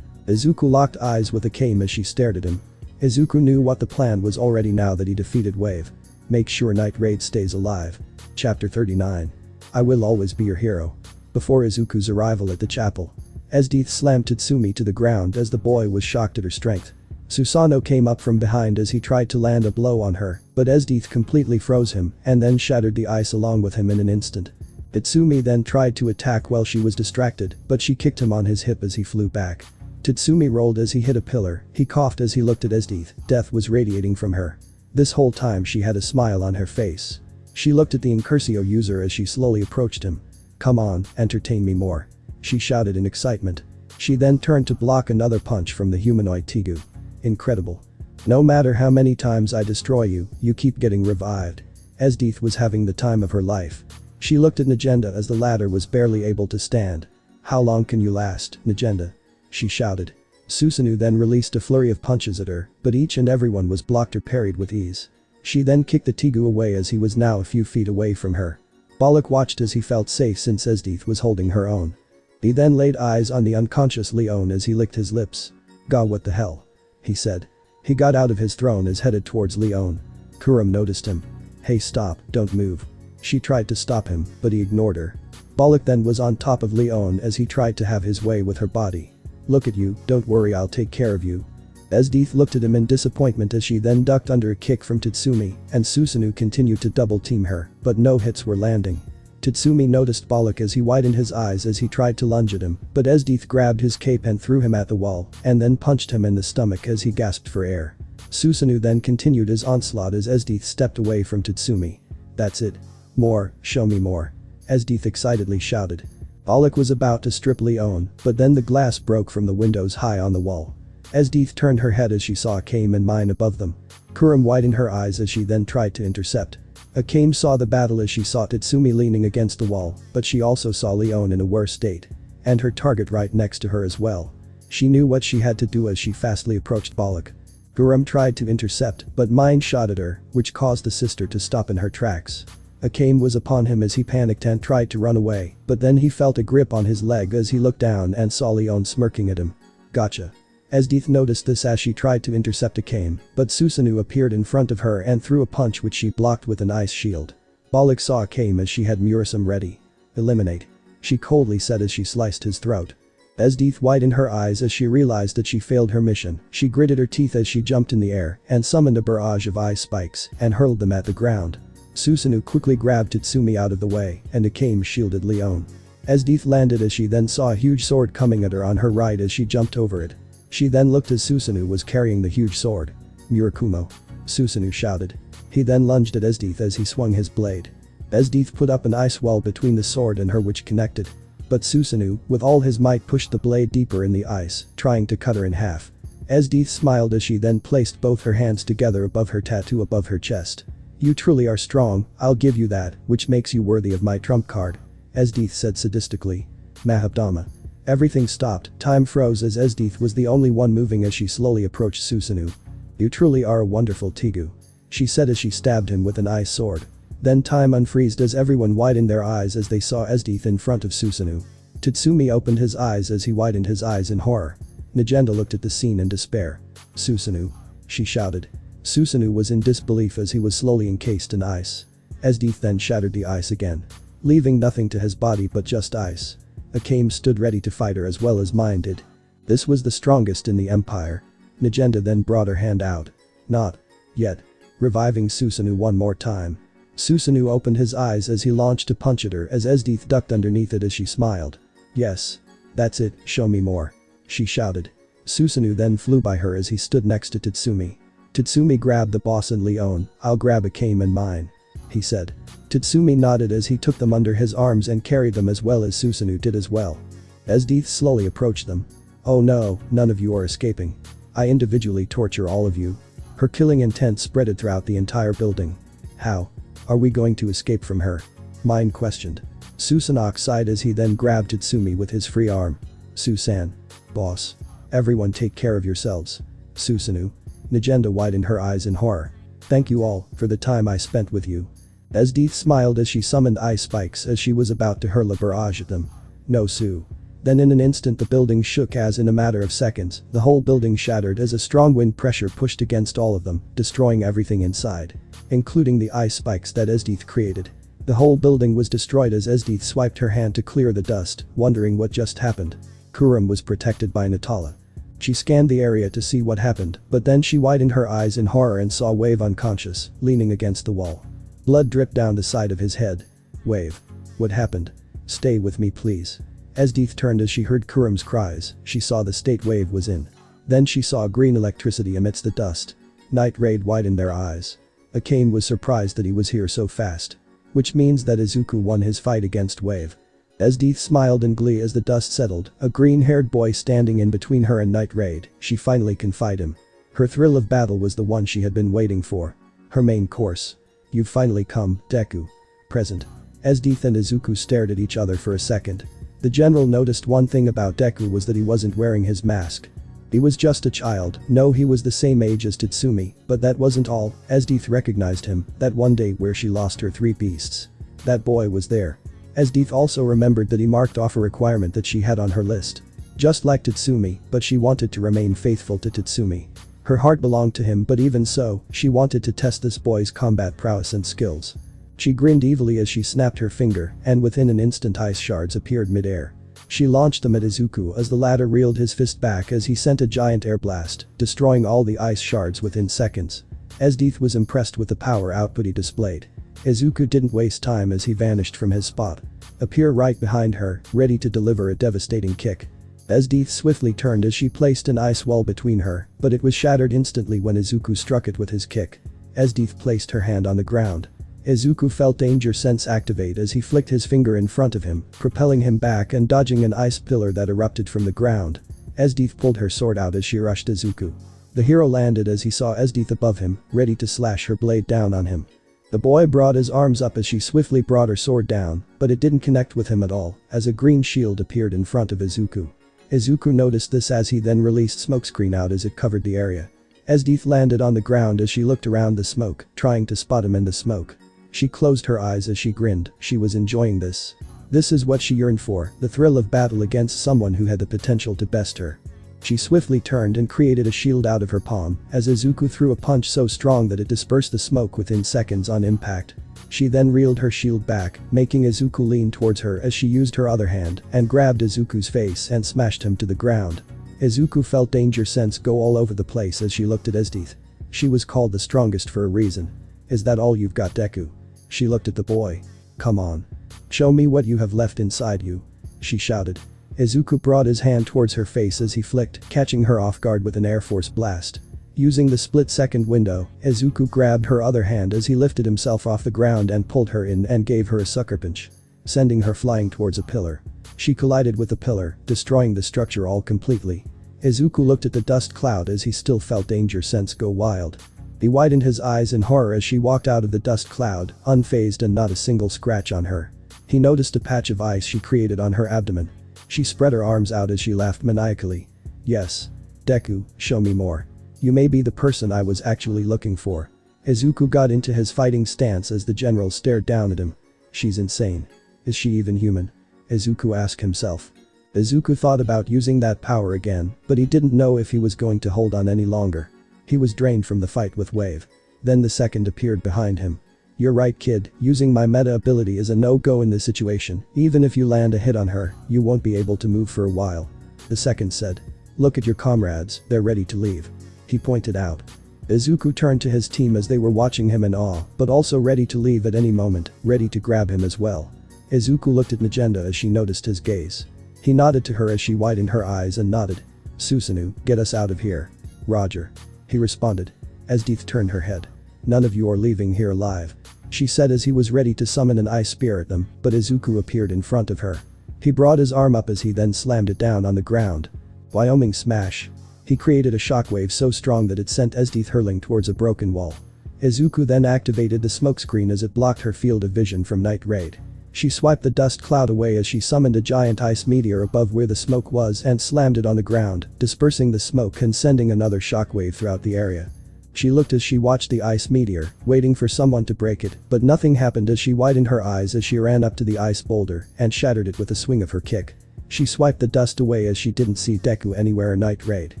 Izuku locked eyes with Akame as she stared at him. Izuku knew what the plan was already now that he defeated Wave. Make sure Night Raid stays alive. Chapter 39. I will always be your hero. Before Izuku's arrival at the chapel, ESDEATH slammed Tatsumi to the ground as the boy was shocked at her strength. Susanoo came up from behind as he tried to land a blow on her, but ESDEATH completely froze him and then shattered the ice along with him in an instant. Tatsumi then tried to attack while she was distracted, but she kicked him on his hip as he flew back. Tatsumi rolled as he hit a pillar, he coughed as he looked at ESDEATH, death was radiating from her. This whole time she had a smile on her face. She looked at the Incursio user as she slowly approached him. Come on, entertain me more. She shouted in excitement. She then turned to block another punch from the humanoid Tegu. Incredible. No matter how many times I destroy you, you keep getting revived. ESDEATH was having the time of her life. She looked at Negenda as the latter was barely able to stand. How long can you last, Negenda? She shouted. Susanoo then released a flurry of punches at her, but each and every one was blocked or parried with ease. She then kicked the Tegu away as he was now a few feet away from her. Bollock watched as he felt safe since ESDEATH was holding her own. He then laid eyes on the unconscious Leon as he licked his lips. God, what the hell? He said. He got out of his throne as headed towards Leon. Kurum noticed him. Hey, stop, don't move. She tried to stop him, but he ignored her. Bollock then was on top of Leon as he tried to have his way with her body. Look at you, don't worry, I'll take care of you. ESDEATH looked at him in disappointment as she then ducked under a kick from Tatsumi, and Susanoo continued to double team her, but no hits were landing. Tatsumi noticed Bollock as he widened his eyes as he tried to lunge at him, but ESDEATH grabbed his cape and threw him at the wall, and then punched him in the stomach as he gasped for air. Susanoo then continued his onslaught as ESDEATH stepped away from Tatsumi. That's it. More, show me more. ESDEATH excitedly shouted. Bollock was about to strip Leon, but then the glass broke from the windows high on the wall. ESDEATH turned her head as she saw Akame and mine above them. Kurum widened her eyes as she then tried to intercept. Akame saw the battle as she saw Tatsumi leaning against the wall, but she also saw Leon in a worse state. And her target right next to her as well. She knew what she had to do as she fastly approached Bollock. Kurum tried to intercept, but mine shot at her, which caused the sister to stop in her tracks. Akame was upon him as he panicked and tried to run away, but then he felt a grip on his leg as he looked down and saw Leon smirking at him. Gotcha. ESDEATH noticed this as she tried to intercept Akame, but Susanoo appeared in front of her and threw a punch which she blocked with an ice shield. Bollock saw Akame as she had Murasum ready. Eliminate. She coldly said as she sliced his throat. ESDEATH widened her eyes as she realized that she failed her mission. She gritted her teeth as she jumped in the air and summoned a barrage of ice spikes and hurled them at the ground. Susanoo quickly grabbed Tatsumi out of the way and Akame shielded Leon. ESDEATH landed as she then saw a huge sword coming at her on her right as she jumped over it. She then looked as Susanoo was carrying the huge sword. Murakumo. Susanoo shouted. He then lunged at ESDEATH as he swung his blade. ESDEATH put up an ice wall between the sword and her which connected. But Susanoo, with all his might, pushed the blade deeper in the ice, trying to cut her in half. ESDEATH smiled as she then placed both her hands together above her tattoo above her chest. You truly are strong, I'll give you that, which makes you worthy of my trump card. ESDEATH said sadistically. Mahabdama. Everything stopped, time froze as ESDEATH was the only one moving as she slowly approached Susanoo. You truly are a wonderful Tegu. She said as she stabbed him with an ice sword. Then time unfreezed as everyone widened their eyes as they saw ESDEATH in front of Susanoo. Tatsumi opened his eyes as he widened his eyes in horror. Negenda looked at the scene in despair. Susanoo. She shouted. Susanoo was in disbelief as he was slowly encased in ice. ESDEATH then shattered the ice again, leaving nothing to his body but just ice. Akame stood ready to fight her as well as mine did. This was the strongest in the empire. Negenda then brought her hand out. Not yet. Reviving Susanoo one more time. Susanoo opened his eyes as he launched a punch at her as ESDEATH ducked underneath it as she smiled. Yes. That's it, show me more. She shouted. Susanoo then flew by her as he stood next to Tatsumi. Tatsumi grabbed the boss and Leon. I'll grab Akame and mine. He said. Tatsumi nodded as he took them under his arms and carried them as well as Susanoo did as well. ESDEATH slowly approached them. Oh no, none of you are escaping. I individually torture all of you. Her killing intent spread throughout the entire building. How are we going to escape from her? Mine questioned. Susanoo sighed as he then grabbed Tatsumi with his free arm. Susan. Boss. Everyone take care of yourselves. Susanoo. Negenda widened her eyes in horror. Thank you all for the time I spent with you. ESDEATH smiled as she summoned ice spikes as she was about to hurl a barrage at them. No Sue. Then in an instant the building shook as in a matter of seconds, the whole building shattered as a strong wind pressure pushed against all of them, destroying everything inside. Including the ice spikes that ESDEATH created. The whole building was destroyed as ESDEATH swiped her hand to clear the dust, wondering what just happened. Harem was protected by Natala. She scanned the area to see what happened, but then she widened her eyes in horror and saw Wave unconscious, leaning against the wall. Blood dripped down the side of his head. Wave. What happened? Stay with me please. ESDEATH turned as she heard Harem's cries. She saw the state Wave was in. Then she saw green electricity amidst the dust. Night Raid widened their eyes. Akame was surprised that he was here so fast. Which means that Izuku won his fight against Wave. ESDEATH smiled in glee as the dust settled, a green-haired boy standing in between her and Night Raid. She finally confided him. Her thrill of battle was the one she had been waiting for. Her main course. You've finally come, Deku. Present. ESDEATH and Izuku stared at each other for a second. The general noticed one thing about Deku was that he wasn't wearing his mask. He was just a child. No, he was the same age as Tatsumi, but that wasn't all. ESDEATH recognized him, that one day where she lost her 3 beasts. That boy was there. ESDEATH also remembered that he marked off a requirement that she had on her list. Just like Tatsumi, but she wanted to remain faithful to Tatsumi. Her heart belonged to him, but even so, she wanted to test this boy's combat prowess and skills. She grinned evilly as she snapped her finger, and within an instant ice shards appeared mid-air. She launched them at Izuku as the latter reeled his fist back as he sent a giant air blast, destroying all the ice shards within seconds. ESDEATH was impressed with the power output he displayed. Izuku didn't waste time as he vanished from his spot. Appear right behind her, ready to deliver a devastating kick. ESDEATH swiftly turned as she placed an ice wall between her, but it was shattered instantly when Izuku struck it with his kick. ESDEATH placed her hand on the ground. Izuku felt danger sense activate as he flicked his finger in front of him, propelling him back and dodging an ice pillar that erupted from the ground. ESDEATH pulled her sword out as she rushed Izuku. The hero landed as he saw ESDEATH above him, ready to slash her blade down on him. The boy brought his arms up as she swiftly brought her sword down, but it didn't connect with him at all, as a green shield appeared in front of Izuku. Izuku noticed this as he then released smokescreen out as it covered the area. ESDEATH landed on the ground as she looked around the smoke, trying to spot him in the smoke. She closed her eyes as she grinned. She was enjoying this. This is what she yearned for, the thrill of battle against someone who had the potential to best her. She swiftly turned and created a shield out of her palm, as Izuku threw a punch so strong that it dispersed the smoke within seconds on impact. She then reeled her shield back, making Izuku lean towards her as she used her other hand and grabbed Izuku's face and smashed him to the ground. Izuku felt danger sense go all over the place as she looked at ESDEATH. She was called the strongest for a reason. Is that all you've got, Deku? She looked at the boy. Come on. Show me what you have left inside you. She shouted. Izuku brought his hand towards her face as he flicked, catching her off guard with an Air Force blast. Using the split-second window, Izuku grabbed her other hand as he lifted himself off the ground and pulled her in and gave her a sucker punch, sending her flying towards a pillar. She collided with the pillar, destroying the structure all completely. Izuku looked at the dust cloud as he still felt danger sense go wild. He widened his eyes in horror as she walked out of the dust cloud, unfazed and not a single scratch on her. He noticed a patch of ice she created on her abdomen. She spread her arms out as she laughed maniacally. Yes. Deku, show me more. You may be the person I was actually looking for. Izuku got into his fighting stance as the general stared down at him. She's insane. Is she even human? Izuku asked himself. Izuku thought about using that power again, but he didn't know if he was going to hold on any longer. He was drained from the fight with Wave. Then the second appeared behind him. You're right, kid, using my meta ability is a no-go in this situation. Even if you land a hit on her, you won't be able to move for a while. The second said. Look at your comrades, they're ready to leave. He pointed out. Izuku turned to his team as they were watching him in awe, but also ready to leave at any moment, ready to grab him as well. Izuku looked at Magenta as she noticed his gaze. He nodded to her as she widened her eyes and nodded. Susanoo, get us out of here. Roger. He responded. ESDEATH turned her head. None of you are leaving here alive. She said as he was ready to summon an ice spear at them, but Izuku appeared in front of her. He brought his arm up as he then slammed it down on the ground. Wyoming smash. He created a shockwave so strong that it sent ESDEATH hurling towards a broken wall. Izuku then activated the smokescreen as it blocked her field of vision from Night Raid. She swiped the dust cloud away as she summoned a giant ice meteor above where the smoke was and slammed it on the ground, dispersing the smoke and sending another shockwave throughout the area. She looked as she watched the ice meteor, waiting for someone to break it, but nothing happened as she widened her eyes as she ran up to the ice boulder and shattered it with a swing of her kick. She swiped the dust away as she didn't see Deku anywhere. Night raid.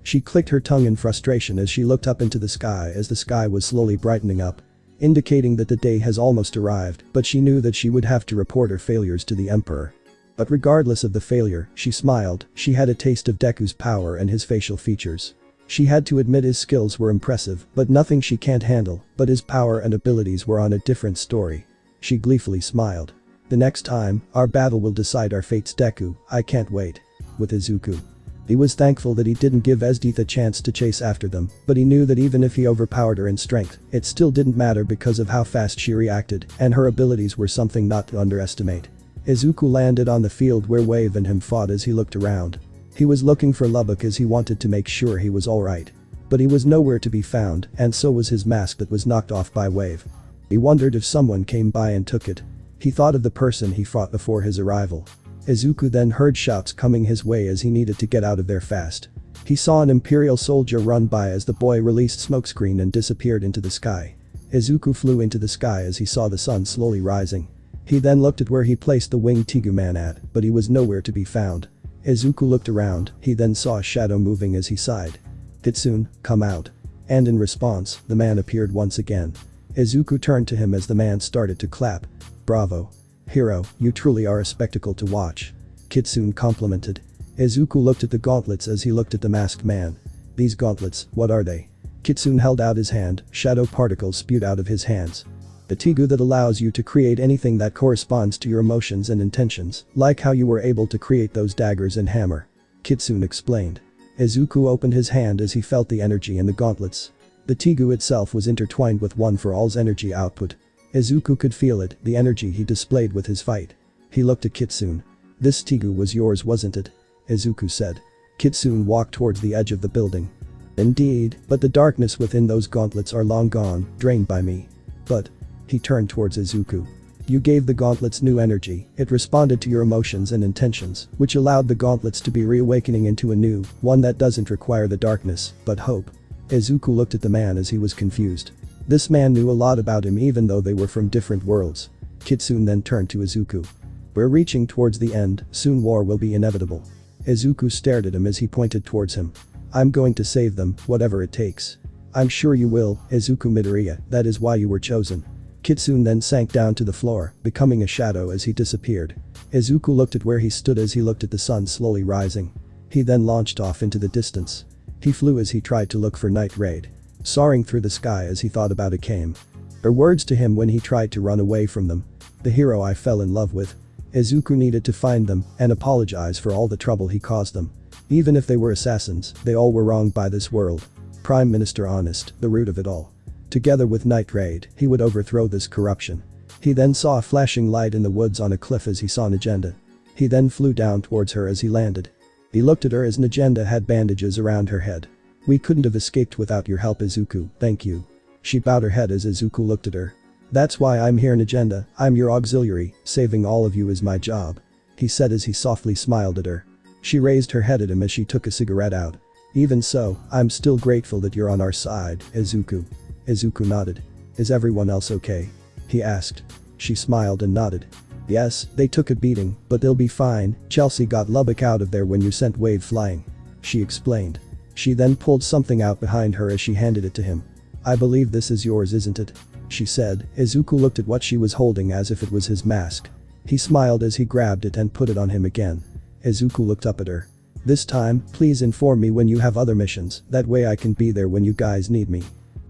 She clicked her tongue in frustration as she looked up into the sky as the sky was slowly brightening up, indicating that the day has almost arrived, but she knew that she would have to report her failures to the Emperor. But regardless of the failure, she smiled. She had a taste of Deku's power and his facial features. She had to admit his skills were impressive, but nothing she can't handle, but his power and abilities were on a different story. She gleefully smiled. The next time, our battle will decide our fates. Deku, I can't wait. With Izuku. He was thankful that he didn't give ESDEATH a chance to chase after them, but he knew that even if he overpowered her in strength, it still didn't matter because of how fast she reacted, and her abilities were something not to underestimate. Izuku landed on the field where Wave and him fought as he looked around. He was looking for Lubbock as he wanted to make sure he was alright. But he was nowhere to be found, and so was his mask that was knocked off by Wave. He wondered if someone came by and took it. He thought of the person he fought before his arrival. Izuku then heard shouts coming his way as he needed to get out of there fast. He saw an Imperial soldier run by as the boy released smokescreen and disappeared into the sky. Izuku flew into the sky as he saw the sun slowly rising. He then looked at where he placed the winged Tigu man at, but he was nowhere to be found. Izuku looked around, he then saw a shadow moving as he sighed. Kitsune, come out. And in response, the man appeared once again. Izuku turned to him as the man started to clap. Bravo. Hero, you truly are a spectacle to watch. Kitsune complimented. Izuku looked at the gauntlets as he looked at the masked man. These gauntlets, what are they? Kitsune held out his hand, shadow particles spewed out of his hands. The Tigu that allows you to create anything that corresponds to your emotions and intentions, like how you were able to create those daggers and hammer. Kitsune explained. Izuku opened his hand as he felt the energy in the gauntlets. The Tigu itself was intertwined with One for All's energy output. Izuku could feel it, the energy he displayed with his fight. He looked at Kitsune. This Tigu was yours, wasn't it? Izuku said. Kitsune walked towards the edge of the building. Indeed, but the darkness within those gauntlets are long gone, drained by me. But. He turned towards Izuku. You gave the gauntlets new energy, it responded to your emotions and intentions, which allowed the gauntlets to be reawakening into a new, one that doesn't require the darkness, but hope. Izuku looked at the man as he was confused. This man knew a lot about him even though they were from different worlds. Kitsune then turned to Izuku. We're reaching towards the end, soon war will be inevitable. Izuku stared at him as he pointed towards him. I'm going to save them, whatever it takes. I'm sure you will, Izuku Midoriya, that is why you were chosen. Kitsune then sank down to the floor, becoming a shadow as he disappeared. Izuku looked at where he stood as he looked at the sun slowly rising. He then launched off into the distance. He flew as he tried to look for Night Raid. Soaring through the sky as he thought about Akame. Her words to him when he tried to run away from them. The hero I fell in love with. Izuku needed to find them and apologize for all the trouble he caused them. Even if they were assassins, they all were wronged by this world. Prime Minister Honest, the root of it all. Together with Night Raid, he would overthrow this corruption. He then saw a flashing light in the woods on a cliff as he saw Najenda. He then flew down towards her as he landed. He looked at her as Najenda had bandages around her head. We couldn't have escaped without your help, Izuku, thank you. She bowed her head as Izuku looked at her. That's why I'm here, Najenda, I'm your auxiliary, saving all of you is my job. He said as he softly smiled at her. She raised her head at him as she took a cigarette out. Even so, I'm still grateful that you're on our side, Izuku. Izuku nodded. Is everyone else okay? He asked. She smiled and nodded. Yes, they took a beating, but they'll be fine, Chelsea got Lubbock out of there when you sent Wave flying. She explained. She then pulled something out behind her as she handed it to him. I believe this is yours, isn't it? She said. Izuku looked at what she was holding as if it was his mask. He smiled as he grabbed it and put it on him again. Izuku looked up at her. This time, please inform me when you have other missions, that way I can be there when you guys need me.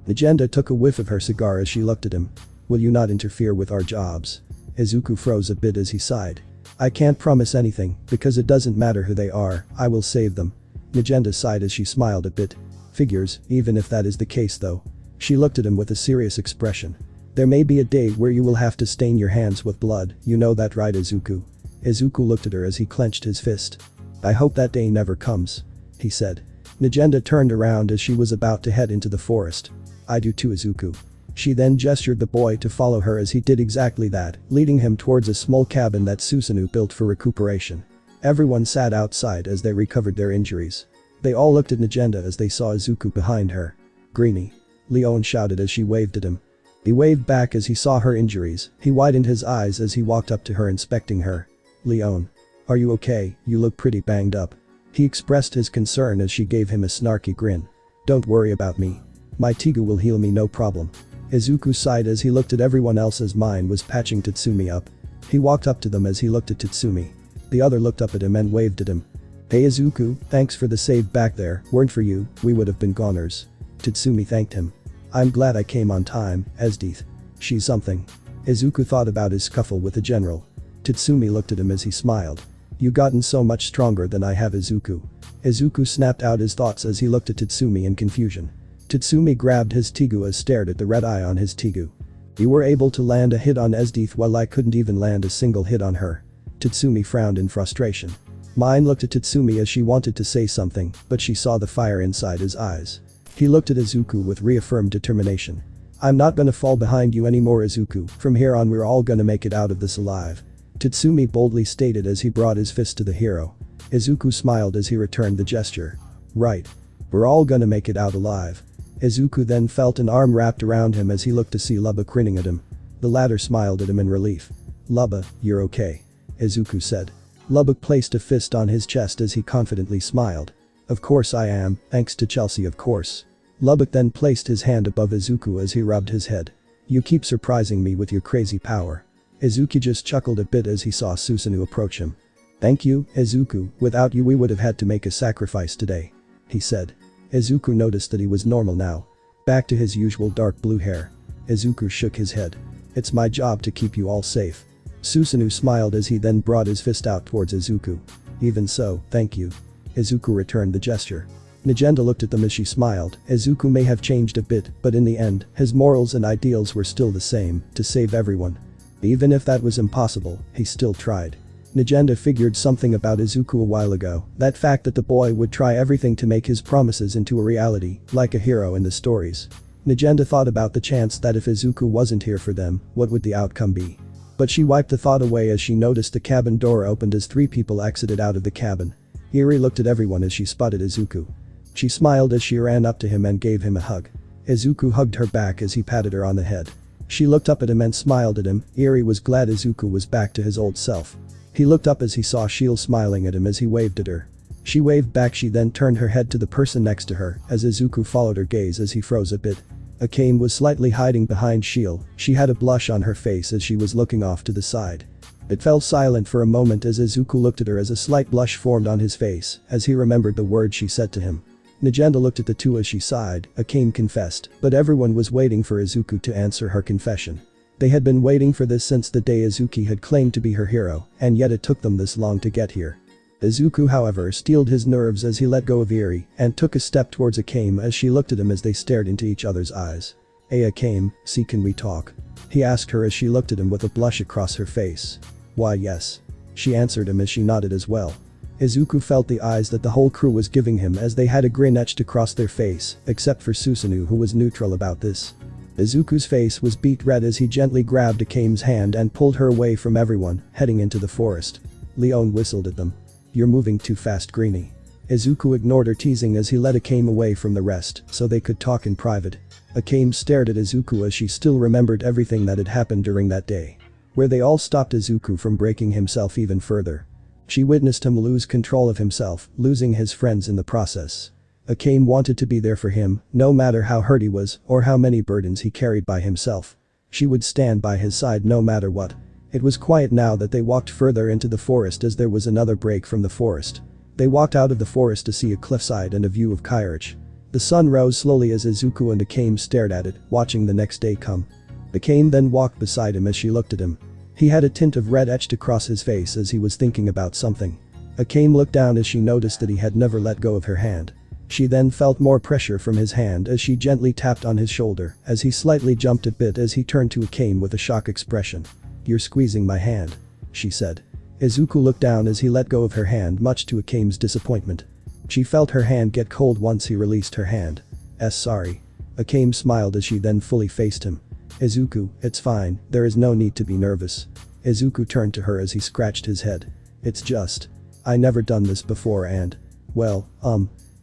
Najenda took a whiff of her cigar as she looked at him. Will you not interfere with our jobs? Izuku froze a bit as he sighed. I can't promise anything, because it doesn't matter who they are, I will save them. Najenda sighed as she smiled a bit. Figures, even if that is the case though. She looked at him with a serious expression. There may be a day where you will have to stain your hands with blood, you know that right, Izuku? Izuku looked at her as he clenched his fist. I hope that day never comes. He said. Najenda turned around as she was about to head into the forest. I do too, Izuku. She then gestured the boy to follow her as he did exactly that, leading him towards a small cabin that Susanoo built for recuperation. Everyone sat outside as they recovered their injuries. They all looked at Najenda as they saw Izuku behind her. Greenie. Leon shouted as she waved at him. He waved back as he saw her injuries, he widened his eyes as he walked up to her inspecting her. Leon. "Are you okay? You look pretty banged up." He expressed his concern as she gave him a snarky grin. "Don't worry about me. My Tigu will heal me no problem." Izuku sighed as he looked at everyone else as Mine was patching Tatsumi up. He walked up to them as he looked at Tatsumi. The other looked up at him and waved at him. "Hey Izuku, thanks for the save back there, weren't for you, we would have been goners." Tatsumi thanked him. "I'm glad I came on time, ESDEATH. She's something." Izuku thought about his scuffle with the general. Tatsumi looked at him as he smiled. "You gotten so much stronger than I have, Izuku." Izuku snapped out his thoughts as he looked at Tatsumi in confusion. Tatsumi grabbed his Tigu as stared at the red eye on his Tigu. "You were able to land a hit on ESDEATH while I couldn't even land a single hit on her." Tatsumi frowned in frustration. Mine looked at Tatsumi as she wanted to say something, but she saw the fire inside his eyes. He looked at Izuku with reaffirmed determination. "I'm not gonna fall behind you anymore, Izuku, from here on we're all gonna make it out of this alive." Tatsumi boldly stated as he brought his fist to the hero. Izuku smiled as he returned the gesture. "Right. We're all gonna make it out alive." Izuku then felt an arm wrapped around him as he looked to see Lubba grinning at him. The latter smiled at him in relief. "Lubba, you're okay," Izuku said. Lubba placed a fist on his chest as he confidently smiled. "Of course I am, thanks to Chelsea, of course." Lubbock then placed his hand above Izuku as he rubbed his head. "You keep surprising me with your crazy power." Izuku just chuckled a bit as he saw Susanoo approach him. "Thank you, Izuku, without you we would have had to make a sacrifice today," he said. Izuku noticed that he was normal now. Back to his usual dark blue hair. Izuku shook his head. "It's my job to keep you all safe." Susanoo smiled as he then brought his fist out towards Izuku. "Even so, thank you." Izuku returned the gesture. Nagenda looked at them as she smiled. Izuku may have changed a bit, but in the end, his morals and ideals were still the same, to save everyone. Even if that was impossible, he still tried. Nagenda figured something about Izuku a while ago, that fact that the boy would try everything to make his promises into a reality, like a hero in the stories. Nagenda thought about the chance that if Izuku wasn't here for them, what would the outcome be? But she wiped the thought away as she noticed the cabin door opened as 3 people exited out of the cabin. Eri looked at everyone as she spotted Izuku. She smiled as she ran up to him and gave him a hug. Izuku hugged her back as he patted her on the head. She looked up at him and smiled at him. Eri was glad Izuku was back to his old self. He looked up as he saw Shield smiling at him as he waved at her. She waved back. She then turned her head to the person next to her as Izuku followed her gaze as he froze a bit. Akame was slightly hiding behind Shield. She had a blush on her face as she was looking off to the side. It fell silent for a moment as Izuku looked at her as a slight blush formed on his face as he remembered the words she said to him. Nagenda looked at the two as she sighed. Akame confessed, but everyone was waiting for Izuku to answer her confession. They had been waiting for this since the day Izuki had claimed to be her hero, and yet it took them this long to get here. Izuku however steeled his nerves as he let go of Eri and took a step towards Akame as she looked at him as they stared into each other's eyes. "Hey Akame, see, can we talk?" he asked her as she looked at him with a blush across her face. "Why yes." She answered him as she nodded as well. Izuku felt the eyes that the whole crew was giving him as they had a grin etched across their face, except for Susanoo who was neutral about this. Izuku's face was beet red as he gently grabbed Akame's hand and pulled her away from everyone, heading into the forest. Leon whistled at them. "You're moving too fast, Greenie." Izuku ignored her teasing as he led Akame away from the rest so they could talk in private. Akame stared at Izuku as she still remembered everything that had happened during that day. Where they all stopped Izuku from breaking himself even further. She witnessed him lose control of himself, losing his friends in the process. Akame wanted to be there for him, no matter how hurt he was or how many burdens he carried by himself. She would stand by his side no matter what. It was quiet now that they walked further into the forest as there was another break from the forest. They walked out of the forest to see a cliffside and a view of Kairich. The sun rose slowly as Izuku and Akame stared at it, watching the next day come. Akame then walked beside him as she looked at him. He had a tint of red etched across his face as he was thinking about something. Akame looked down as she noticed that he had never let go of her hand. She then felt more pressure from his hand as she gently tapped on his shoulder as he slightly jumped a bit as he turned to Akame with a shock expression. "You're squeezing my hand," she said. Izuku looked down as he let go of her hand, much to Akame's disappointment. She felt her hand get cold once he released her hand. Sorry." Akame smiled as she then fully faced him. "Izuku, it's fine, there is no need to be nervous." Izuku turned to her as he scratched his head. "It's just. I never done this before and. Well,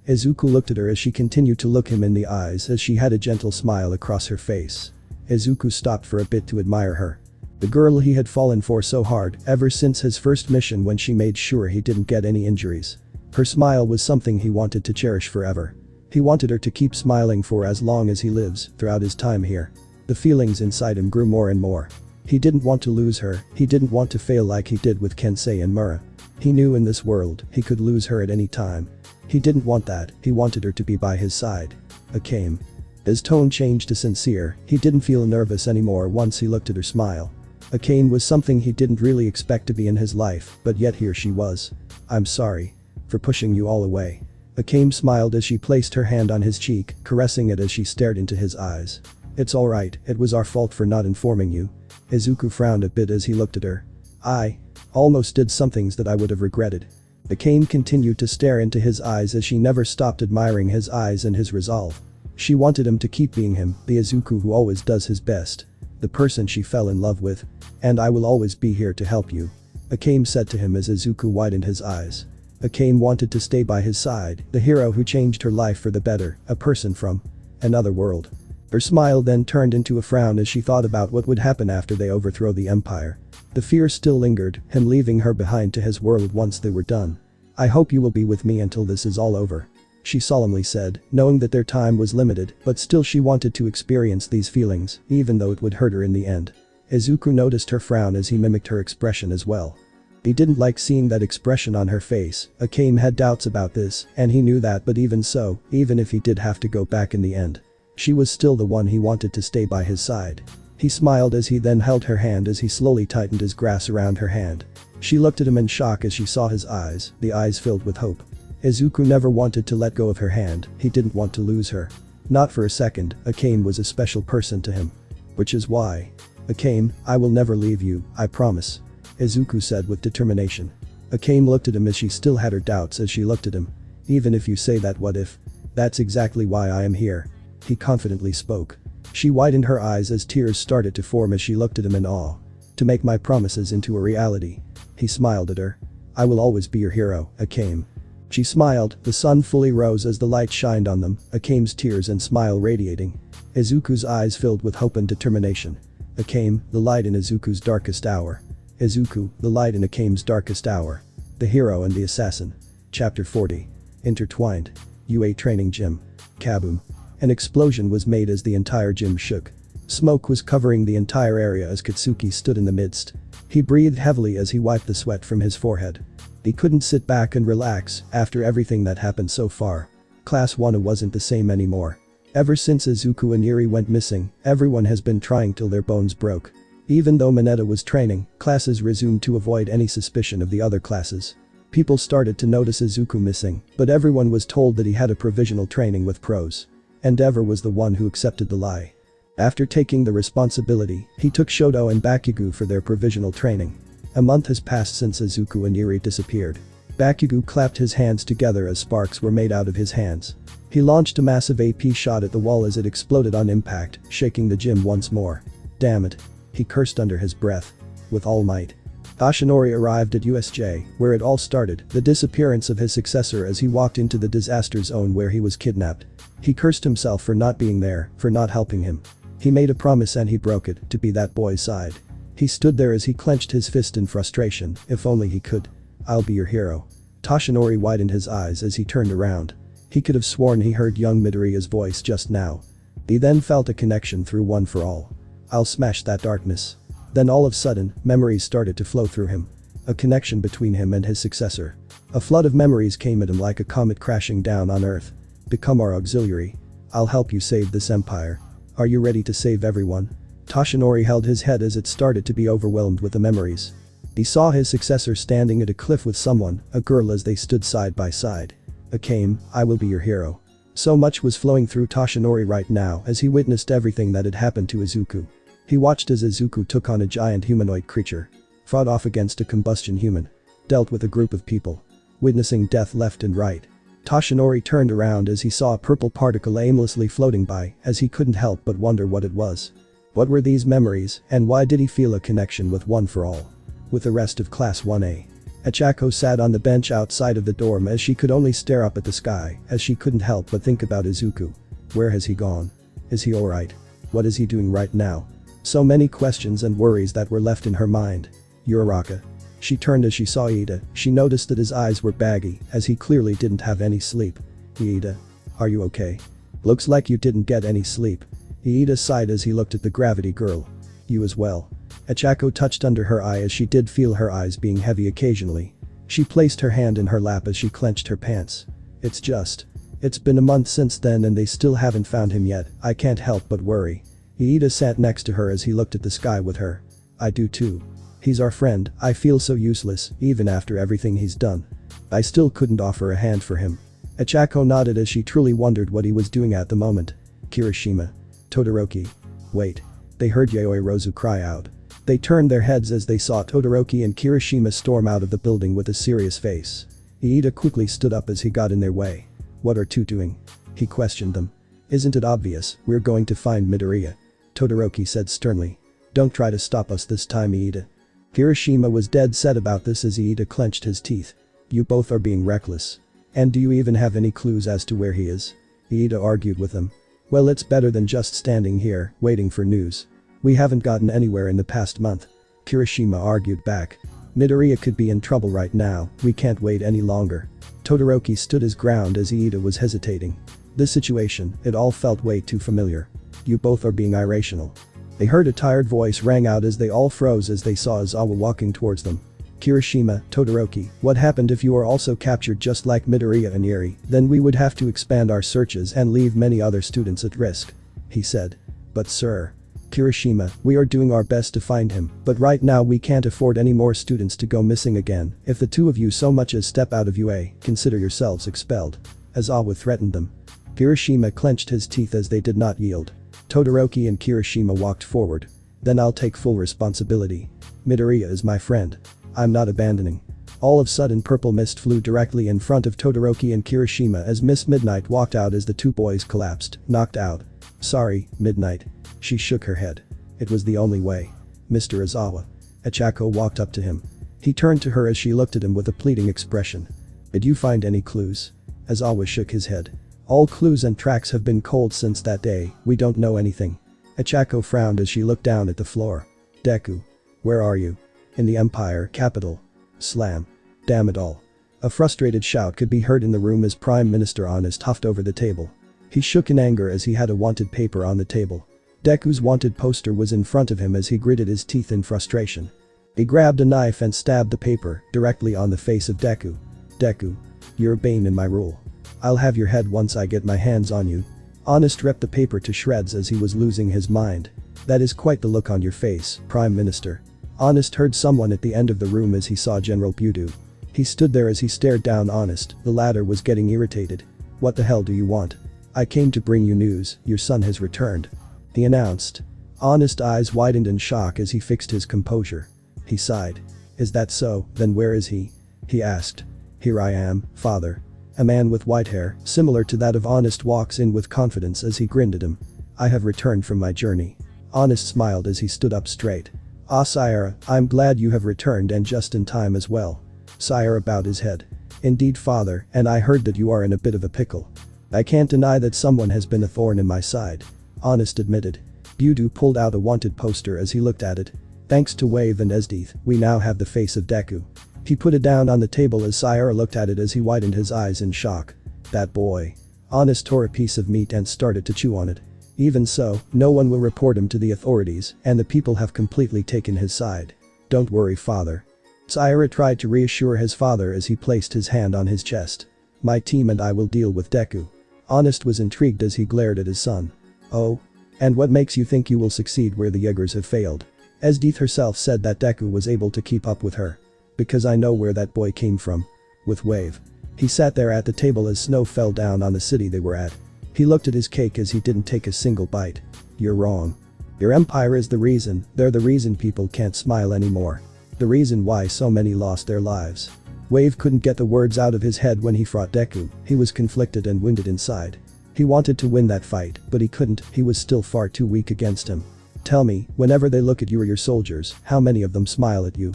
Izuku looked at her as she continued to look him in the eyes as she had a gentle smile across her face. Izuku stopped for a bit to admire her. The girl he had fallen for so hard ever since his first mission when she made sure he didn't get any injuries. Her smile was something he wanted to cherish forever. He wanted her to keep smiling for as long as he lives throughout his time here. The feelings inside him grew more and more. He didn't want to lose her, he didn't want to fail like he did with Kensei and Mura. He knew in this world he could lose her at any time. He didn't want that, he wanted her to be by his side. Akame. His tone changed to sincere, he didn't feel nervous anymore once he looked at her smile. Akame was something he didn't really expect to be in his life, but yet here she was. I'm sorry. For pushing you all away. Akame smiled as she placed her hand on his cheek, caressing it as she stared into his eyes. It's alright, it was our fault for not informing you. Izuku frowned a bit as he looked at her. I almost did some things that I would have regretted. Akame continued to stare into his eyes as she never stopped admiring his eyes and his resolve. She wanted him to keep being him, the Izuku who always does his best. The person she fell in love with. And I will always be here to help you. Akame said to him as Izuku widened his eyes. Akame wanted to stay by his side, the hero who changed her life for the better, a person from another world. Her smile then turned into a frown as she thought about what would happen after they overthrow the empire. The fear still lingered, him leaving her behind to his world once they were done. I hope you will be with me until this is all over. She solemnly said, knowing that their time was limited, but still she wanted to experience these feelings, even though it would hurt her in the end. Izuku noticed her frown as he mimicked her expression as well. He didn't like seeing that expression on her face. Akame had doubts about this, and he knew that, but even so, even if he did have to go back in the end, she was still the one he wanted to stay by his side. He smiled as he then held her hand as he slowly tightened his grasp around her hand. She looked at him in shock as she saw his eyes, the eyes filled with hope. Izuku never wanted to let go of her hand, he didn't want to lose her. Not for a second, Akame was a special person to him. Which is why. Akame, I will never leave you, I promise. Izuku said with determination. Akame looked at him as she still had her doubts as she looked at him. Even if you say that, what if? That's exactly why I am here. He confidently spoke. She widened her eyes as tears started to form as she looked at him in awe. To make my promises into a reality. He smiled at her. I will always be your hero, Akame. She smiled, the sun fully rose as the light shined on them, Akame's tears and smile radiating. Izuku's eyes filled with hope and determination. Akame, the light in Izuku's darkest hour. Izuku, the light in Akame's darkest hour. The hero and the assassin. Chapter 40. Intertwined. UA Training Gym. Kaboom. An explosion was made as the entire gym shook. Smoke was covering the entire area as Katsuki stood in the midst. He breathed heavily as he wiped the sweat from his forehead. He couldn't sit back and relax after everything that happened so far. Class 1 wasn't the same anymore. Ever since Izuku and Eri went missing, everyone has been trying till their bones broke. Even though Mineta was training, classes resumed to avoid any suspicion of the other classes. People started to notice Izuku missing, but everyone was told that he had a provisional training with pros. Endeavor was the one who accepted the lie. After taking the responsibility, he took Shoto and Bakugo for their provisional training. A month has passed since Izuku and Eri disappeared. Bakugo clapped his hands together as sparks were made out of his hands. He launched a massive AP shot at the wall as it exploded on impact, shaking the gym once more. Damn it. He cursed under his breath. With all might. Toshinori arrived at USJ, where it all started, the disappearance of his successor as he walked into the disaster zone where he was kidnapped. He cursed himself for not being there, for not helping him. He made a promise and he broke it, to be that boy's side. He stood there as he clenched his fist in frustration, if only he could. I'll be your hero. Toshinori widened his eyes as he turned around. He could have sworn he heard young Midoriya's voice just now. He then felt a connection through One for All. I'll smash that darkness. Then all of a sudden, memories started to flow through him. A connection between him and his successor. A flood of memories came at him like a comet crashing down on Earth. Become our auxiliary. I'll help you save this empire. Are you ready to save everyone? Toshinori held his head as it started to be overwhelmed with the memories. He saw his successor standing at a cliff with someone, a girl, as they stood side by side. Akame, I will be your hero. So much was flowing through Toshinori right now as he witnessed everything that had happened to Izuku. He watched as Izuku took on a giant humanoid creature. Fought off against a combustion human. Dealt with a group of people. Witnessing death left and right. Toshinori turned around as he saw a purple particle aimlessly floating by, as he couldn't help but wonder what it was. What were these memories, and why did he feel a connection with One for All? With the rest of Class 1A. Achako sat on the bench outside of the dorm as she could only stare up at the sky, as she couldn't help but think about Izuku. Where has he gone? Is he alright? What is he doing right now? So many questions and worries that were left in her mind. Uraraka. She turned as she saw Iida. She noticed that his eyes were baggy, as he clearly didn't have any sleep. Iida. Are you okay? Looks like you didn't get any sleep. Iida sighed as he looked at the gravity girl. You as well. Achako touched under her eye as she did feel her eyes being heavy occasionally. She placed her hand in her lap as she clenched her pants. It's been a month since then and they still haven't found him yet, I can't help but worry. Iida sat next to her as he looked at the sky with her. I do too. He's our friend, I feel so useless, even after everything he's done. I still couldn't offer a hand for him. Achako nodded as she truly wondered what he was doing at the moment. Kirishima. Todoroki. Wait. They heard Yayoi Rozu cry out. They turned their heads as they saw Todoroki and Kirishima storm out of the building with a serious face. Iida quickly stood up as he got in their way. What are you doing? He questioned them. Isn't it obvious, we're going to find Midoriya? Todoroki said sternly. Don't try to stop us this time, Iida. Kirishima was dead set about this as Iida clenched his teeth. You both are being reckless. And do you even have any clues as to where he is? Iida argued with him. Well, it's better than just standing here, waiting for news. We haven't gotten anywhere in the past month. Kirishima argued back. Midoriya could be in trouble right now, we can't wait any longer. Todoroki stood his ground as Iida was hesitating. This situation, it all felt way too familiar. You both are being irrational. They heard a tired voice rang out as they all froze as they saw Izawa walking towards them. Kirishima, Todoroki, what happened if you are also captured just like Midoriya and Eri, then we would have to expand our searches and leave many other students at risk. He said. But sir. Kirishima, we are doing our best to find him, but right now we can't afford any more students to go missing again. If the two of you so much as step out of UA, consider yourselves expelled. Izawa threatened them. Kirishima clenched his teeth as they did not yield. Todoroki and Kirishima walked forward. Then I'll take full responsibility. Midoriya is my friend. I'm not abandoning. All of a sudden purple mist flew directly in front of Todoroki and Kirishima as Miss Midnight walked out as the two boys collapsed, knocked out. Sorry, Midnight. She shook her head. It was the only way. Mr. Izawa. Achako walked up to him. He turned to her as she looked at him with a pleading expression. Did you find any clues? Izawa shook his head. All clues and tracks have been cold since that day, we don't know anything. Achako frowned as she looked down at the floor. Deku. Where are you? In the Empire capital. Slam. Damn it all. A frustrated shout could be heard in the room as Prime Minister Honest huffed over the table. He shook in anger as he had a wanted paper on the table. Deku's wanted poster was in front of him as he gritted his teeth in frustration. He grabbed a knife and stabbed the paper directly on the face of Deku. Deku. You're a bane in my rule. I'll have your head once I get my hands on you. Honest ripped the paper to shreds as he was losing his mind. That is quite the look on your face, Prime Minister. Honest heard someone at the end of the room as he saw General Budu. He stood there as he stared down Honest, the latter was getting irritated. What the hell do you want? I came to bring you news, your son has returned. He announced. Honest eyes widened in shock as he fixed his composure. He sighed. Is that so, then where is he? He asked. Here I am, father. A man with white hair, similar to that of Honest, walks in with confidence as he grinned at him. I have returned from my journey. Honest smiled as he stood up straight. Ah, sire, I'm glad you have returned and just in time as well. Sire bowed his head. Indeed, father, and I heard that you are in a bit of a pickle. I can't deny that someone has been a thorn in my side. Honest admitted. Budu pulled out a wanted poster as he looked at it. Thanks to Wave and ESDEATH, we now have the face of Deku. He put it down on the table as Sire looked at it as he widened his eyes in shock. That boy. Honest tore a piece of meat and started to chew on it. Even so, no one will report him to the authorities and the people have completely taken his side. Don't worry, father. Sire tried to reassure his father as he placed his hand on his chest. My team and I will deal with Deku. Honest was intrigued as he glared at his son. Oh? And what makes you think you will succeed where the Jaegers have failed? ESDEATH herself said that Deku was able to keep up with her. Because I know where that boy came from. With Wave. He sat there at the table as snow fell down on the city they were at. He looked at his cake as he didn't take a single bite. You're wrong. Your empire is the reason, they're the reason people can't smile anymore. The reason why so many lost their lives. Wave couldn't get the words out of his head when he fought Deku, he was conflicted and winded inside. He wanted to win that fight, but he couldn't, he was still far too weak against him. Tell me, whenever they look at you or your soldiers, how many of them smile at you?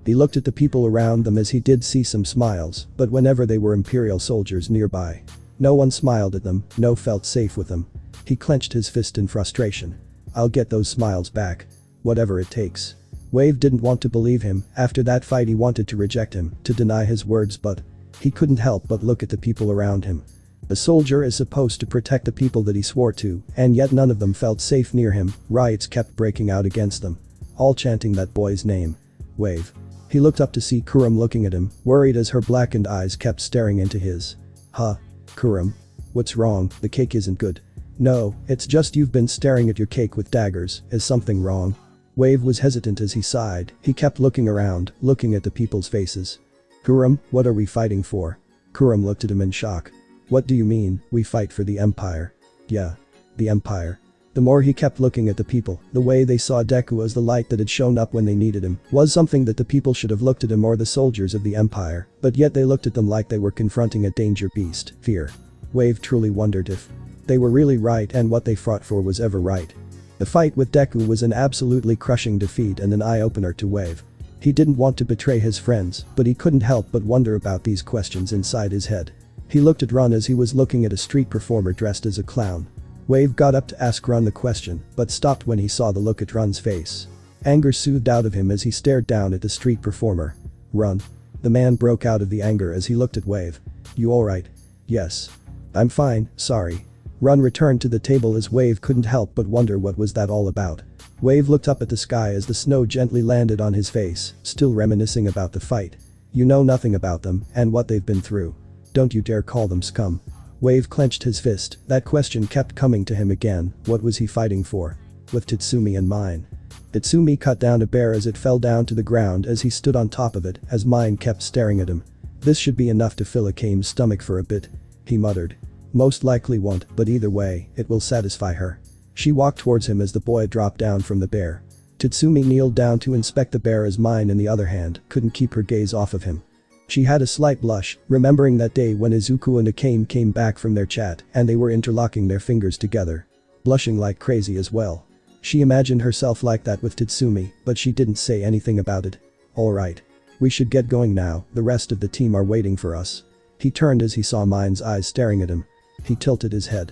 He looked at the people around them as he did see some smiles, but whenever they were Imperial soldiers nearby. No one smiled at them, no felt safe with them. He clenched his fist in frustration. I'll get those smiles back. Whatever it takes. Wave didn't want to believe him. After that fight he wanted to reject him, to deny his words, but he couldn't help but look at the people around him. A soldier is supposed to protect the people that he swore to, and yet none of them felt safe near him. Riots kept breaking out against them. All chanting that boy's name. Wave. He looked up to see Kurum looking at him, worried as her blackened eyes kept staring into his. Huh? Kurum? What's wrong? The cake isn't good. No, it's just you've been staring at your cake with daggers. Is something wrong? Wave was hesitant as he sighed. He kept looking around, looking at the people's faces. Kurum, what are we fighting for? Kurum looked at him in shock. What do you mean, we fight for the Empire? Yeah. The Empire. The more he kept looking at the people, the way they saw Deku as the light that had shown up when they needed him was something that the people should have looked at him or the soldiers of the Empire, but yet they looked at them like they were confronting a danger beast, fear. Wave truly wondered if they were really right and what they fought for was ever right. The fight with Deku was an absolutely crushing defeat and an eye-opener to Wave. He didn't want to betray his friends, but he couldn't help but wonder about these questions inside his head. He looked at Run as he was looking at a street performer dressed as a clown. Wave got up to ask Run the question, but stopped when he saw the look at Run's face. Anger soothed out of him as he stared down at the street performer. Run. The man broke out of the anger as he looked at Wave. You alright? Yes. I'm fine, sorry. Run returned to the table as Wave couldn't help but wonder what was that all about. Wave looked up at the sky as the snow gently landed on his face, still reminiscing about the fight. You know nothing about them and what they've been through. Don't you dare call them scum. Wave clenched his fist. That question kept coming to him again. What was he fighting for? With Tatsumi in mind. Tatsumi cut down a bear as it fell down to the ground as he stood on top of it as Mine kept staring at him. This should be enough to fill Akame's stomach for a bit. He muttered. Most likely won't, but either way, it will satisfy her. She walked towards him as the boy dropped down from the bear. Tatsumi kneeled down to inspect the bear as Mine, on the other hand, couldn't keep her gaze off of him. She had a slight blush, remembering that day when Izuku and Akame came back from their chat and they were interlocking their fingers together. Blushing like crazy as well. She imagined herself like that with Tatsumi, but she didn't say anything about it. Alright. We should get going now, the rest of the team are waiting for us. He turned as he saw Mine's eyes staring at him. He tilted his head.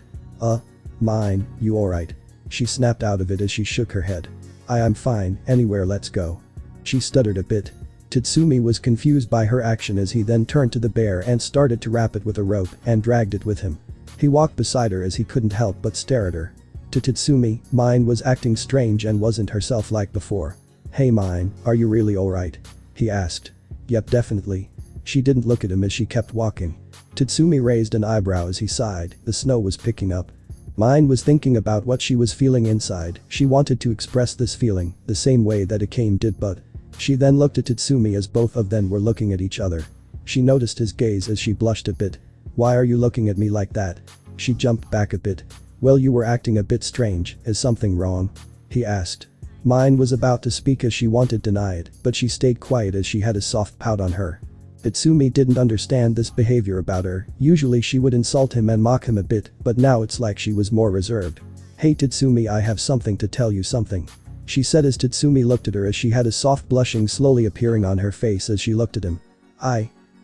Mine, you alright? She snapped out of it as she shook her head. I'm fine, anywhere let's go. She stuttered a bit. Tatsumi was confused by her action as he then turned to the bear and started to wrap it with a rope and dragged it with him. He walked beside her as he couldn't help but stare at her. To Tatsumi, Mine was acting strange and wasn't herself like before. Hey Mine, are you really alright? He asked. Yep, definitely. She didn't look at him as she kept walking. Tatsumi raised an eyebrow as he sighed. The snow was picking up. Mine was thinking about what she was feeling inside. She wanted to express this feeling, the same way that Akame did, but she then looked at Tatsumi as both of them were looking at each other. She noticed his gaze as she blushed a bit. Why are you looking at me like that? She jumped back a bit. Well, you were acting a bit strange. Is something wrong? He asked. Mine was about to speak as she wanted to deny it, but she stayed quiet as she had a soft pout on her. Tatsumi didn't understand this behavior about her. Usually she would insult him and mock him a bit, but now it's like she was more reserved. Hey Tatsumi, I have something to tell you something. She said as Tatsumi looked at her as she had a soft blushing slowly appearing on her face as she looked at him.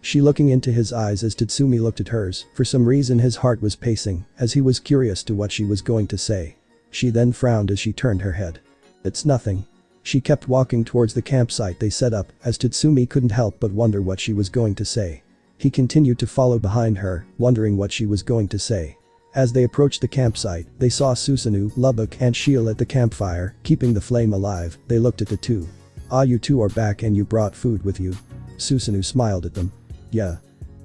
She looking into his eyes as Tatsumi looked at hers. For some reason his heart was pacing as he was curious to what she was going to say. She then frowned as she turned her head. It's nothing. She kept walking towards the campsite they set up as Tatsumi couldn't help but wonder what she was going to say. He continued to follow behind her, wondering what she was going to say. As they approached the campsite, they saw Susanoo, Lubbock and Shield at the campfire, keeping the flame alive. They looked at the two. You two are back and you brought food with you. Susanoo smiled at them. Yeah.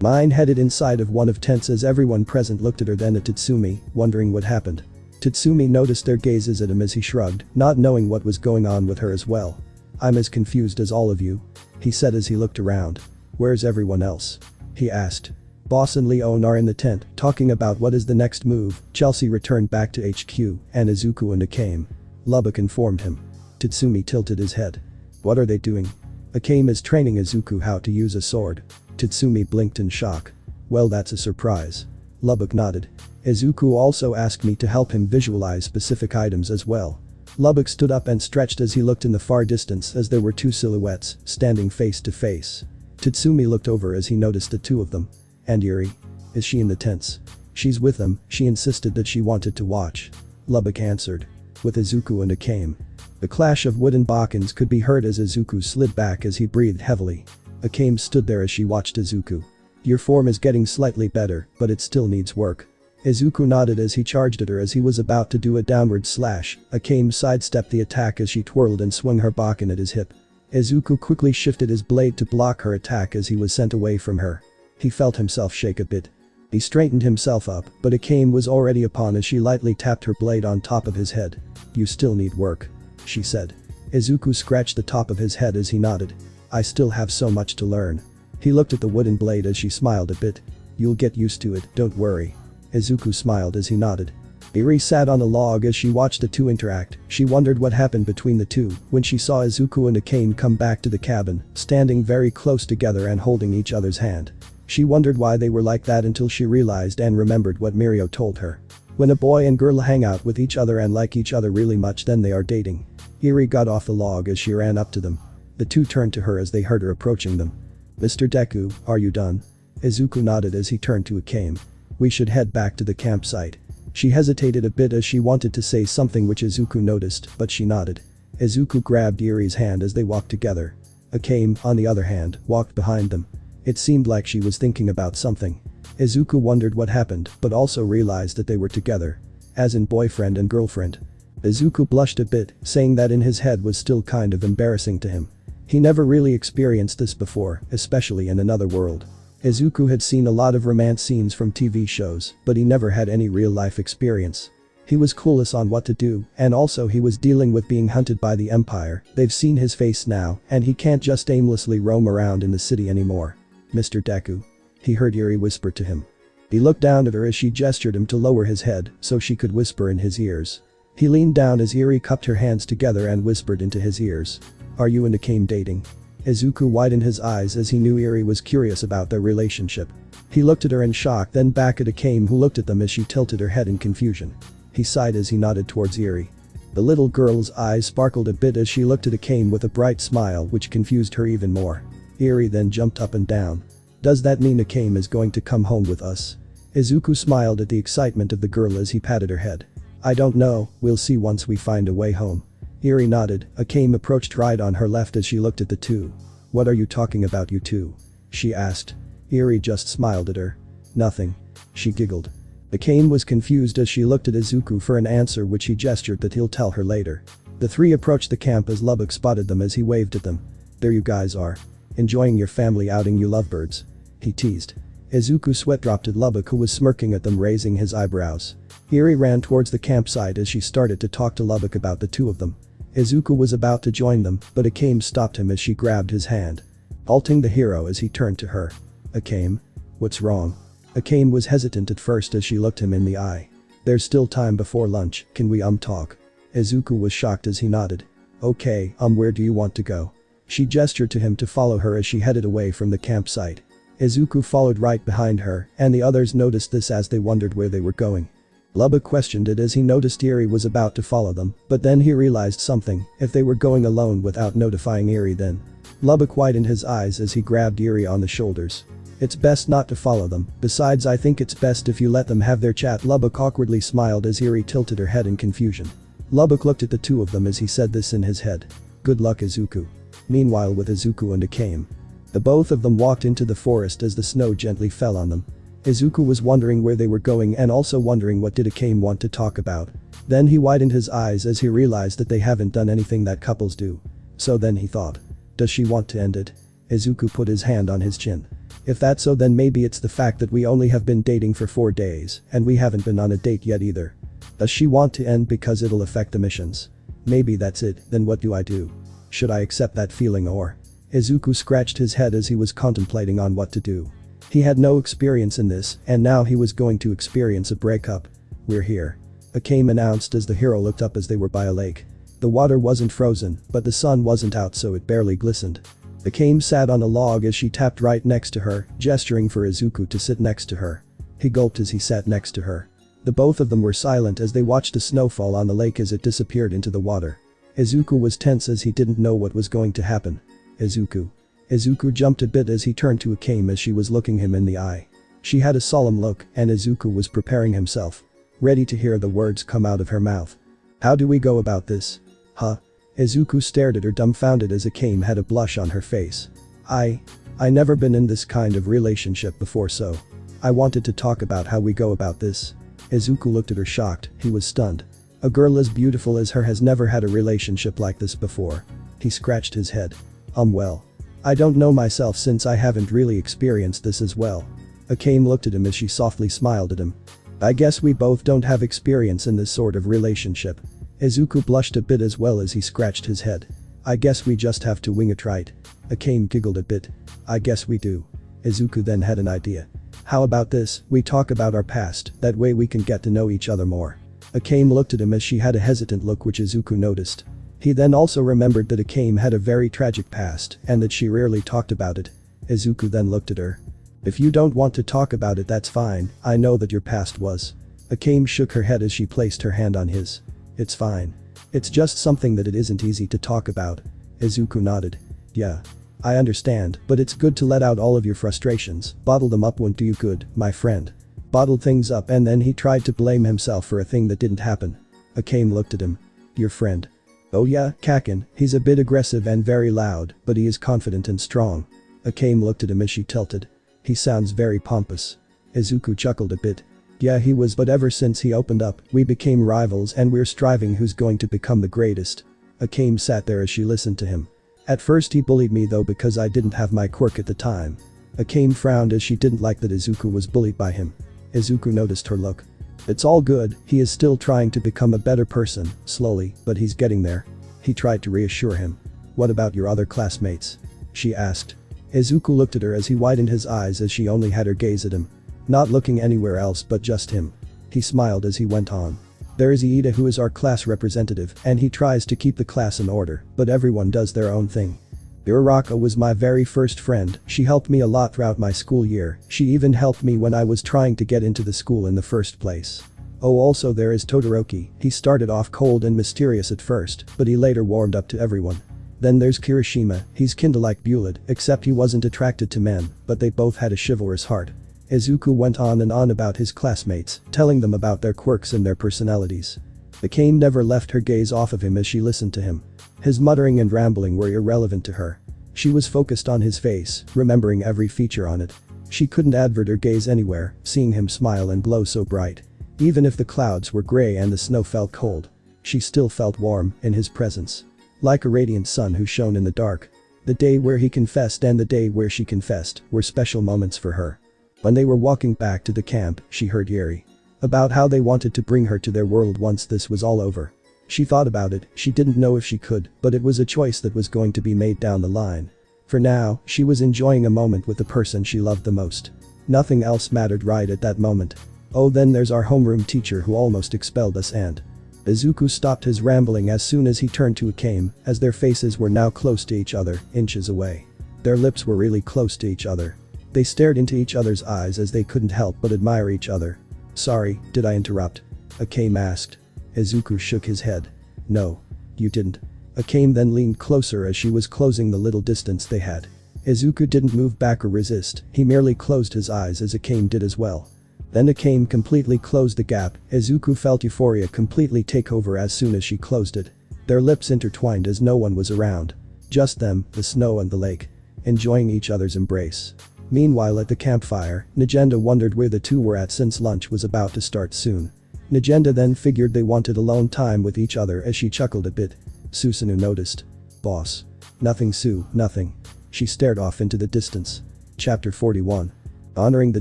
Mine headed inside of one of tents as everyone present looked at her then at Tatsumi, wondering what happened. Tatsumi noticed their gazes at him as he shrugged, not knowing what was going on with her as well. I'm as confused as all of you. He said as he looked around. Where's everyone else? He asked. Boss and Leon are in the tent, talking about what is the next move. Chelsea returned back to HQ, and Izuku and Akame. Lubbock informed him. Tatsumi tilted his head. What are they doing? Akame is training Izuku how to use a sword. Tatsumi blinked in shock. Well, that's a surprise. Lubbock nodded. Izuku also asked me to help him visualize specific items as well. Lubbock stood up and stretched as he looked in the far distance as there were two silhouettes standing face to face. Tatsumi looked over as he noticed the two of them. And Yuri? Is she in the tents? She's with them, she insisted that she wanted to watch. Lubbock answered. With Izuku and Akame. The clash of wooden bokkens could be heard as Izuku slid back as he breathed heavily. Akame stood there as she watched Izuku. Your form is getting slightly better, but it still needs work. Izuku nodded as he charged at her as he was about to do a downward slash. Akame sidestepped the attack as she twirled and swung her bokken at his hip. Izuku quickly shifted his blade to block her attack as he was sent away from her. He felt himself shake a bit. He straightened himself up, but Akame was already upon as she lightly tapped her blade on top of his head. You still need work, she said. Izuku scratched the top of his head as he nodded. I still have so much to learn. He looked at the wooden blade as she smiled a bit. You'll get used to it, don't worry. Izuku smiled as he nodded. Eri sat on a log as she watched the two interact. She wondered what happened between the two when she saw Izuku and Akame come back to the cabin, standing very close together and holding each other's hand. She wondered why they were like that until she realized and remembered what Mirio told her. When a boy and girl hang out with each other and like each other really much, then they are dating. Eri got off the log as she ran up to them. The two turned to her as they heard her approaching them. Mr. Deku, are you done? Izuku nodded as he turned to Akame. We should head back to the campsite. She hesitated a bit as she wanted to say something which Izuku noticed, but she nodded. Izuku grabbed Eri's hand as they walked together. Akame, on the other hand, walked behind them. It seemed like she was thinking about something. Izuku wondered what happened, but also realized that they were together. As in boyfriend and girlfriend. Izuku blushed a bit, saying that in his head was still kind of embarrassing to him. He never really experienced this before, especially in another world. Izuku had seen a lot of romance scenes from TV shows, but he never had any real-life experience. He was clueless on what to do, and also he was dealing with being hunted by the Empire. They've seen his face now, and he can't just aimlessly roam around in the city anymore. Mr. Deku. He heard Eri whisper to him. He looked down at her as she gestured him to lower his head so she could whisper in his ears. He leaned down as Eri cupped her hands together and whispered into his ears. Are you and Akame dating? Izuku widened his eyes as he knew Eri was curious about their relationship. He looked at her in shock, then back at Akame, who looked at them as she tilted her head in confusion. He sighed as he nodded towards Eri. The little girl's eyes sparkled a bit as she looked at Akame with a bright smile which confused her even more. Eri then jumped up and down. Does that mean Akame is going to come home with us? Izuku smiled at the excitement of the girl as he patted her head. I don't know, we'll see once we find a way home. Eri nodded. Akame approached right on her left as she looked at the two. What are you talking about, you two? She asked. Eri just smiled at her. Nothing. She giggled. Akame was confused as she looked at Izuku for an answer, which he gestured that he'll tell her later. The three approached the camp as Lubbock spotted them as he waved at them. There you guys are. Enjoying your family outing, you lovebirds. He teased. Izuku sweat dropped at Lubbock, who was smirking at them, raising his eyebrows. Eri ran towards the campsite as she started to talk to Lubbock about the two of them. Izuku was about to join them, but Akame stopped him as she grabbed his hand. Halting the hero as he turned to her. Akame? What's wrong? Akame was hesitant at first as she looked him in the eye. There's still time before lunch, can we talk? Izuku was shocked as he nodded. Okay, where do you want to go? She gestured to him to follow her as she headed away from the campsite. Izuku followed right behind her, and the others noticed this as they wondered where they were going. Lubbock questioned it as he noticed Eri was about to follow them, but then he realized something. If they were going alone without notifying Eri, then. Lubbock widened his eyes as he grabbed Eri on the shoulders. It's best not to follow them, besides I think it's best if you let them have their chat. Lubbock awkwardly smiled as Eri tilted her head in confusion. Lubbock looked at the two of them as he said this in his head. Good luck, Izuku. Meanwhile, with Izuku and Akame. The both of them walked into the forest as the snow gently fell on them. Izuku was wondering where they were going and also wondering what did Akame want to talk about. Then he widened his eyes as he realized that they haven't done anything that couples do. So then he thought. Does she want to end it? Izuku put his hand on his chin. If that's so, then maybe it's the fact that we only have been dating for 4 days and we haven't been on a date yet either. Does she want to end because it'll affect the missions? Maybe that's it. Then what do I do? Should I accept that feeling or? Izuku scratched his head as he was contemplating on what to do. He had no experience in this, and now he was going to experience a breakup. We're here. Akame announced as the hero looked up as they were by a lake. The water wasn't frozen, but the sun wasn't out, so it barely glistened. Akame sat on a log as she tapped right next to her, gesturing for Izuku to sit next to her. He gulped as he sat next to her. The both of them were silent as they watched the snowfall on the lake as it disappeared into the water. Izuku was tense as he didn't know what was going to happen. Izuku. Izuku jumped a bit as he turned to Akame as she was looking him in the eye. She had a solemn look, and Izuku was preparing himself. Ready to hear the words come out of her mouth. How do we go about this? Huh? Izuku stared at her dumbfounded as Akame had a blush on her face. I never been in this kind of relationship before, so I wanted to talk about how we go about this. Izuku looked at her shocked, he was stunned. A girl as beautiful as her has never had a relationship like this before. He scratched his head. Well. I don't know myself since I haven't really experienced this as well. Akame looked at him as she softly smiled at him. I guess we both don't have experience in this sort of relationship. Izuku blushed a bit as well as he scratched his head. I guess we just have to wing it, right? Akame giggled a bit. I guess we do. Izuku then had an idea. How about this, we talk about our past, that way we can get to know each other more. Akame looked at him as she had a hesitant look which Izuku noticed. He then also remembered that Akame had a very tragic past and that she rarely talked about it. Izuku then looked at her. If you don't want to talk about it, that's fine, I know that your past was. Akame shook her head as she placed her hand on his. It's fine. It's just something that it isn't easy to talk about. Izuku nodded. Yeah. I understand, but it's good to let out all of your frustrations, bottle them up won't do you good, my friend. Bottled things up, and then he tried to blame himself for a thing that didn't happen. Akame looked at him. Your friend. Oh yeah, Kaken, he's a bit aggressive and very loud, but he is confident and strong. Akame looked at him as she tilted. He sounds very pompous. Izuku chuckled a bit. Yeah, he was, but ever since he opened up, we became rivals and we're striving who's going to become the greatest. Akame sat there as she listened to him. At first he bullied me though because I didn't have my quirk at the time. Akame frowned as she didn't like that Izuku was bullied by him. Izuku noticed her look. It's all good, he is still trying to become a better person, slowly, but he's getting there. He tried to reassure him. What about your other classmates? She asked. Izuku looked at her as he widened his eyes as she only had her gaze at him. Not looking anywhere else but just him. He smiled as he went on. There is Iida who is our class representative and he tries to keep the class in order, but everyone does their own thing. Uraraka was my very first friend, she helped me a lot throughout my school year, she even helped me when I was trying to get into the school in the first place. Oh, also there is Todoroki, he started off cold and mysterious at first, but he later warmed up to everyone. Then there's Kirishima, he's kinda like Bulid, except he wasn't attracted to men, but they both had a chivalrous heart. Izuku went on and on about his classmates, telling them about their quirks and their personalities. Akame never left her gaze off of him as she listened to him. His muttering and rambling were irrelevant to her. She was focused on his face, remembering every feature on it. She couldn't avert her gaze anywhere, seeing him smile and glow so bright. Even if the clouds were gray and the snow felt cold, she still felt warm in his presence. Like a radiant sun who shone in the dark. The day where he confessed and the day where she confessed were special moments for her. When they were walking back to the camp, she heard Yuri about how they wanted to bring her to their world once this was all over. She thought about it, she didn't know if she could, but it was a choice that was going to be made down the line. For now, she was enjoying a moment with the person she loved the most. Nothing else mattered right at that moment. Oh, then there's our homeroom teacher who almost expelled us and… Izuku stopped his rambling as soon as he turned to Akame, as their faces were now close to each other, inches away. Their lips were really close to each other. They stared into each other's eyes as they couldn't help but admire each other. Sorry, did I interrupt? Akame asked. Izuku shook his head. No. You didn't. Akame then leaned closer as she was closing the little distance they had. Izuku didn't move back or resist, he merely closed his eyes as Akame did as well. Then Akame completely closed the gap, Izuku felt euphoria completely take over as soon as she closed it. Their lips intertwined as no one was around. Just them, the snow and the lake. Enjoying each other's embrace. Meanwhile at the campfire, Nagenda wondered where the two were at since lunch was about to start soon. Nagenda then figured they wanted alone time with each other as she chuckled a bit. Susanoo noticed. Boss. Nothing Sue, nothing. She stared off into the distance. Chapter 41. Honoring the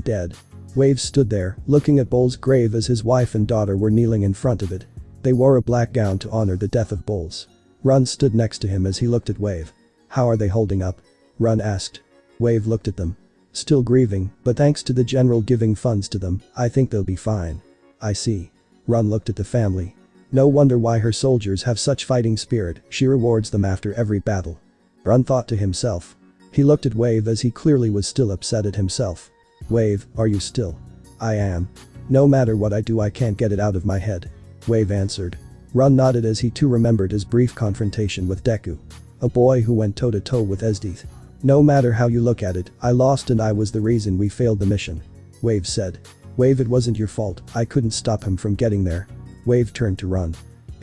dead. Wave stood there, looking at Bull's grave as his wife and daughter were kneeling in front of it. They wore a black gown to honor the death of Bulls. Run stood next to him as he looked at Wave. How are they holding up? Run asked. Wave looked at them. Still grieving, but thanks to the general giving funds to them, I think they'll be fine. I see. Run looked at the family. No wonder why her soldiers have such fighting spirit, she rewards them after every battle. Run thought to himself. He looked at Wave as he clearly was still upset at himself. Wave, are you still? I am. No matter what I do I can't get it out of my head. Wave answered. Run nodded as he too remembered his brief confrontation with Deku. A boy who went toe-to-toe with ESDEATH. No matter how you look at it, I lost and I was the reason we failed the mission. Wave said. Wave, it wasn't your fault, I couldn't stop him from getting there. Wave turned to Run.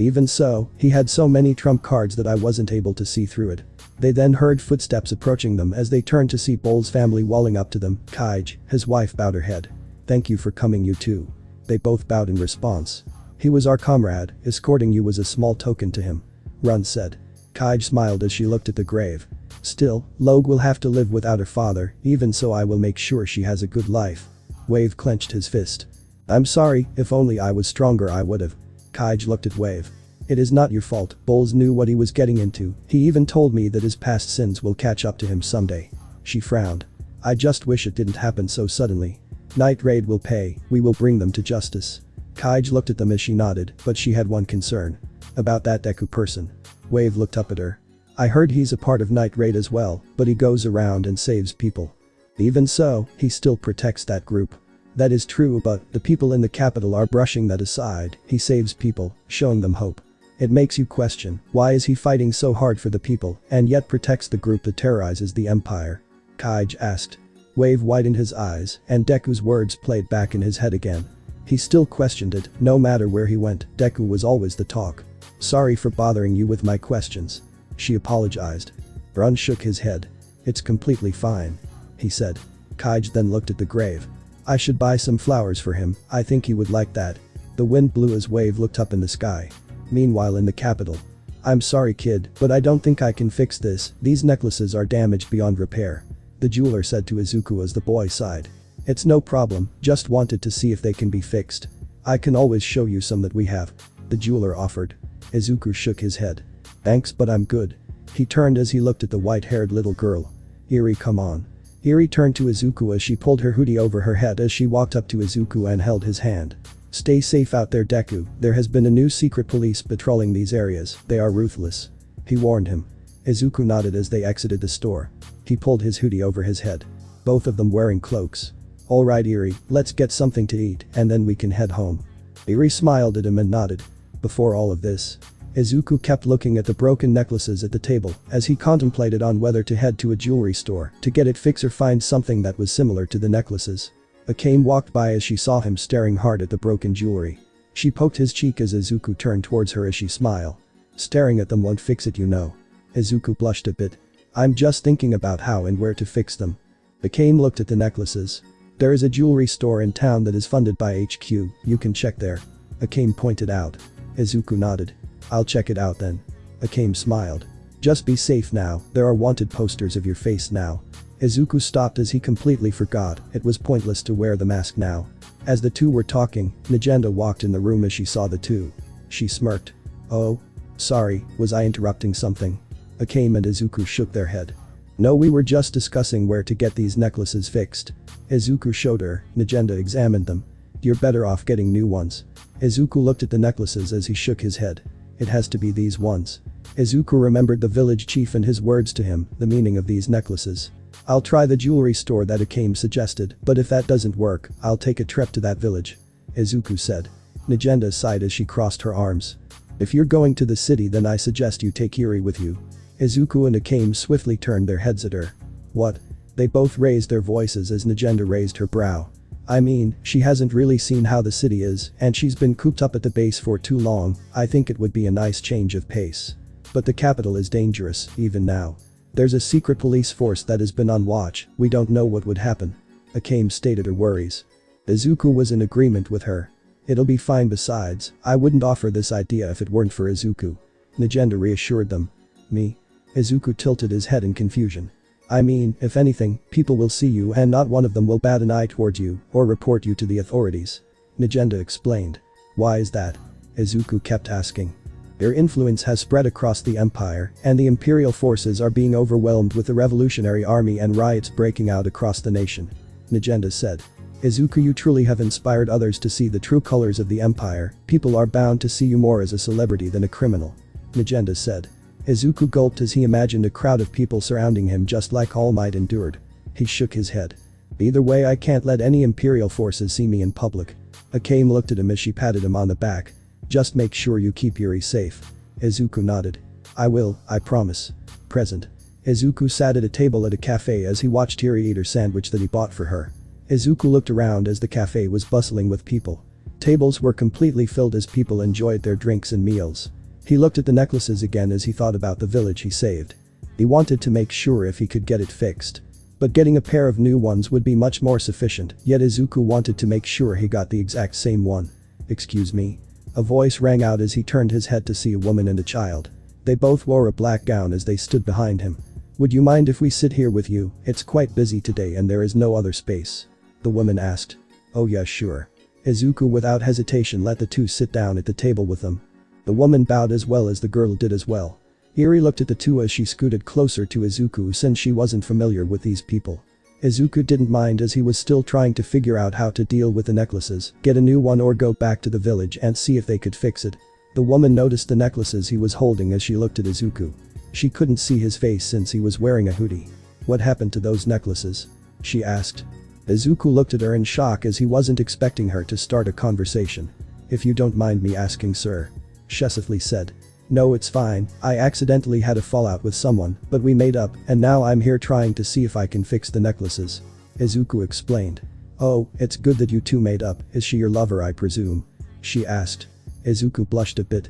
Even so, he had so many trump cards that I wasn't able to see through it. They then heard footsteps approaching them as they turned to see Bull's family walling up to them. Kaij, his wife bowed her head. Thank you for coming, you two. They both bowed in response. He was our comrade, escorting you was a small token to him. Run said. Kaij smiled as she looked at the grave. Still, Logue will have to live without her father, even so I will make sure she has a good life. Wave clenched his fist. I'm sorry, if only I was stronger I would've. Kaij looked at Wave. It is not your fault, Bowles knew what he was getting into, he even told me that his past sins will catch up to him someday. She frowned. I just wish it didn't happen so suddenly. Night Raid will pay, we will bring them to justice. Kaij looked at them as she nodded, but she had one concern. About that Deku person. Wave looked up at her. I heard he's a part of Night Raid as well, but he goes around and saves people. Even so, he still protects that group. That is true, but the people in the capital are brushing that aside. He saves people, showing them hope. It makes you question, why is he fighting so hard for the people and yet protects the group that terrorizes the empire? Kaij asked. Wave widened his eyes and Deku's words played back in his head again. He still questioned it, no matter where he went, Deku was always the talk. Sorry for bothering you with my questions. She apologized. Run shook his head. It's completely fine. He said. Kaij then looked at the grave. I should buy some flowers for him, I think he would like that. The wind blew as Wave looked up in the sky. Meanwhile in the capital. I'm sorry kid, but I don't think I can fix this, these necklaces are damaged beyond repair. The jeweler said to Izuku as the boy sighed. It's no problem, just wanted to see if they can be fixed. I can always show you some that we have. The jeweler offered. Izuku shook his head. Thanks but I'm good. He turned as he looked at the white-haired little girl. Eri, come on. Eri turned to Izuku as she pulled her hoodie over her head as she walked up to Izuku and held his hand. Stay safe out there Deku, there has been a new secret police patrolling these areas, they are ruthless. He warned him. Izuku nodded as they exited the store. He pulled his hoodie over his head. Both of them wearing cloaks. Alright Eri, let's get something to eat and then we can head home. Eri smiled at him and nodded. Before all of this, Izuku kept looking at the broken necklaces at the table as he contemplated on whether to head to a jewelry store to get it fixed or find something that was similar to the necklaces. Akame walked by as she saw him staring hard at the broken jewelry. She poked his cheek as Izuku turned towards her as she smiled. Staring at them won't fix it, you know. Izuku blushed a bit. I'm just thinking about how and where to fix them. Akame looked at the necklaces. There is a jewelry store in town that is funded by HQ, you can check there. Akame pointed out. Izuku nodded. I'll check it out then. Akame smiled. Just be safe now, there are wanted posters of your face now. Izuku stopped as he completely forgot it was pointless to wear the mask now. As the two were talking, Nagenda walked in the room as she saw the two. She smirked. Oh? Sorry, was I interrupting something? Akame and Izuku shook their head. No, we were just discussing where to get these necklaces fixed. Izuku showed her, Nagenda examined them. You're better off getting new ones. Izuku looked at the necklaces as he shook his head. It has to be these ones. Izuku remembered the village chief and his words to him, the meaning of these necklaces. I'll try the jewelry store that Akame suggested, but if that doesn't work, I'll take a trip to that village. Izuku said. Nagenda sighed as she crossed her arms. If you're going to the city then I suggest you take Eri with you. Izuku and Akame swiftly turned their heads at her. What? They both raised their voices as Nagenda raised her brow. I mean, she hasn't really seen how the city is and she's been cooped up at the base for too long, I think it would be a nice change of pace. But the capital is dangerous, even now. There's a secret police force that has been on watch, we don't know what would happen. Akame stated her worries. Izuku was in agreement with her. It'll be fine, besides, I wouldn't offer this idea if it weren't for Izuku. Nagenda reassured them. Me? Izuku tilted his head in confusion. I mean, if anything, people will see you and not one of them will bat an eye toward you or report you to the authorities. Nagenda explained. Why is that? Izuku kept asking. Their influence has spread across the empire and the imperial forces are being overwhelmed with the revolutionary army and riots breaking out across the nation. Nagenda said. Izuku, you truly have inspired others to see the true colors of the empire, people are bound to see you more as a celebrity than a criminal. Nagenda said. Izuku gulped as he imagined a crowd of people surrounding him just like All Might endured. He shook his head. Either way, I can't let any imperial forces see me in public. Akame looked at him as she patted him on the back. Just make sure you keep Eri safe. Izuku nodded. I will, I promise. Present. Izuku sat at a table at a cafe as he watched Eri eat her sandwich that he bought for her. Izuku looked around as the cafe was bustling with people. Tables were completely filled as people enjoyed their drinks and meals. He looked at the necklaces again as he thought about the village he saved. He wanted to make sure if he could get it fixed. But getting a pair of new ones would be much more sufficient, yet Izuku wanted to make sure he got the exact same one. "Excuse me?" A voice rang out as he turned his head to see a woman and a child. They both wore a black gown as they stood behind him. "Would you mind if we sit here with you? It's quite busy today and there is no other space." The woman asked. "Oh yeah, sure." Izuku without hesitation let the two sit down at the table with them. The woman bowed as well as the girl did as well. Eri looked at the two as she scooted closer to Izuku since she wasn't familiar with these people. Izuku didn't mind as he was still trying to figure out how to deal with the necklaces, get a new one or go back to the village and see if they could fix it. The woman noticed the necklaces he was holding as she looked at Izuku. She couldn't see his face since he was wearing a hoodie. "What happened to those necklaces?" she asked. Izuku looked at her in shock as he wasn't expecting her to start a conversation. "If you don't mind me asking, sir," Shesifly said. "No, it's fine, I accidentally had a fallout with someone, but we made up and now I'm here trying to see if I can fix the necklaces," Izuku explained. "Oh, it's good that you two made up, is she your lover I presume?" she asked. Izuku blushed a bit.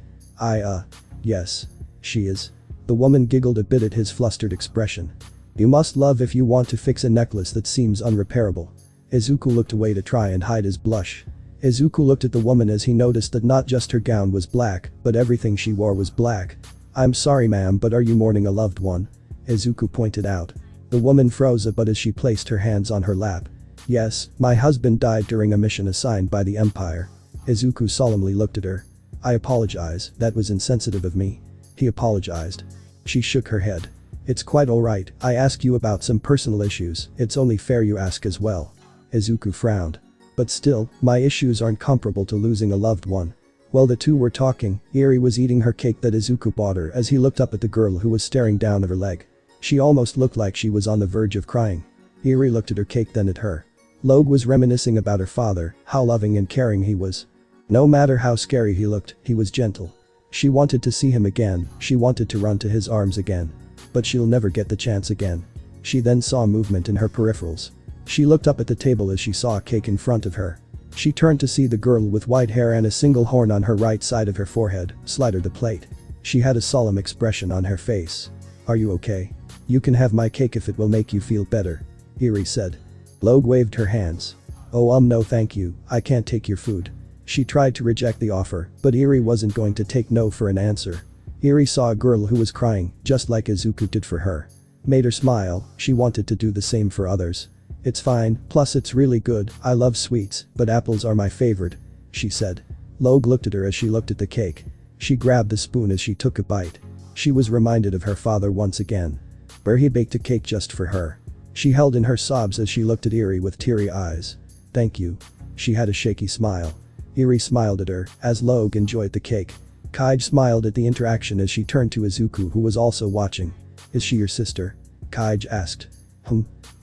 Yes. She is." The woman giggled a bit at his flustered expression. "You must love if you want to fix a necklace that seems unrepairable." Izuku looked away to try and hide his blush. Izuku looked at the woman as he noticed that not just her gown was black, but everything she wore was black. "I'm sorry ma'am, but are you mourning a loved one?" Izuku pointed out. The woman froze a bit as she placed her hands on her lap. "Yes, my husband died during a mission assigned by the Empire." Izuku solemnly looked at her. "I apologize, that was insensitive of me." He apologized. She shook her head. "It's quite alright, I asked you about some personal issues, it's only fair you ask as well." Izuku frowned. "But still, my issues aren't comparable to losing a loved one." While the two were talking, Eri was eating her cake that Izuku bought her as he looked up at the girl who was staring down at her leg. She almost looked like she was on the verge of crying. Eri looked at her cake then at her. Logue was reminiscing about her father, how loving and caring he was. No matter how scary he looked, he was gentle. She wanted to see him again, she wanted to run to his arms again. But she'll never get the chance again. She then saw movement in her peripherals. She looked up at the table as she saw a cake in front of her. She turned to see the girl with white hair and a single horn on her right side of her forehead, slide her the plate. She had a solemn expression on her face. "Are you okay? You can have my cake if it will make you feel better," Eri said. Logue waved her hands. "Oh no thank you, I can't take your food." She tried to reject the offer, but Eri wasn't going to take no for an answer. Eri saw a girl who was crying, just like Izuku did for her. Made her smile, she wanted to do the same for others. "It's fine, plus it's really good, I love sweets, but apples are my favorite," she said. Logue looked at her as she looked at the cake. She grabbed the spoon as she took a bite. She was reminded of her father once again. Where he baked a cake just for her. She held in her sobs as she looked at Eri with teary eyes. "Thank you." She had a shaky smile. Eri smiled at her, as Logue enjoyed the cake. Kaiji smiled at the interaction as she turned to Izuku who was also watching. "Is she your sister?" Kaiji asked.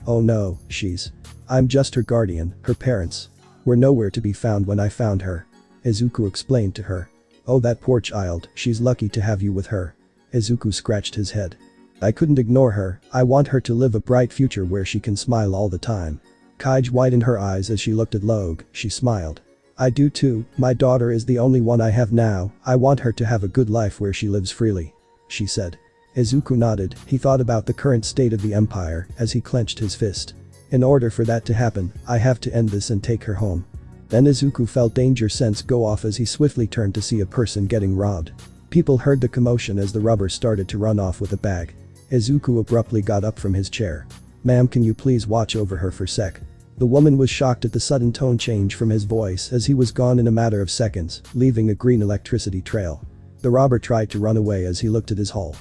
"Oh no, I'm just her guardian, her parents were nowhere to be found when I found her," Izuku explained to her. "Oh that poor child, she's lucky to have you with her." Izuku scratched his head. "I couldn't ignore her, I want her to live a bright future where she can smile all the time." Kaiji widened her eyes as she looked at Logue, she smiled. "I do too, my daughter is the only one I have now, I want her to have a good life where she lives freely," she said. Izuku nodded, he thought about the current state of the Empire as he clenched his fist. "In order for that to happen, I have to end this and take her home." Then Izuku felt danger sense go off as he swiftly turned to see a person getting robbed. People heard the commotion as the robber started to run off with a bag. Izuku abruptly got up from his chair. "Ma'am, can you please watch over her for sec?" The woman was shocked at the sudden tone change from his voice as he was gone in a matter of seconds, leaving a green electricity trail. The robber tried to run away as he looked at his haul.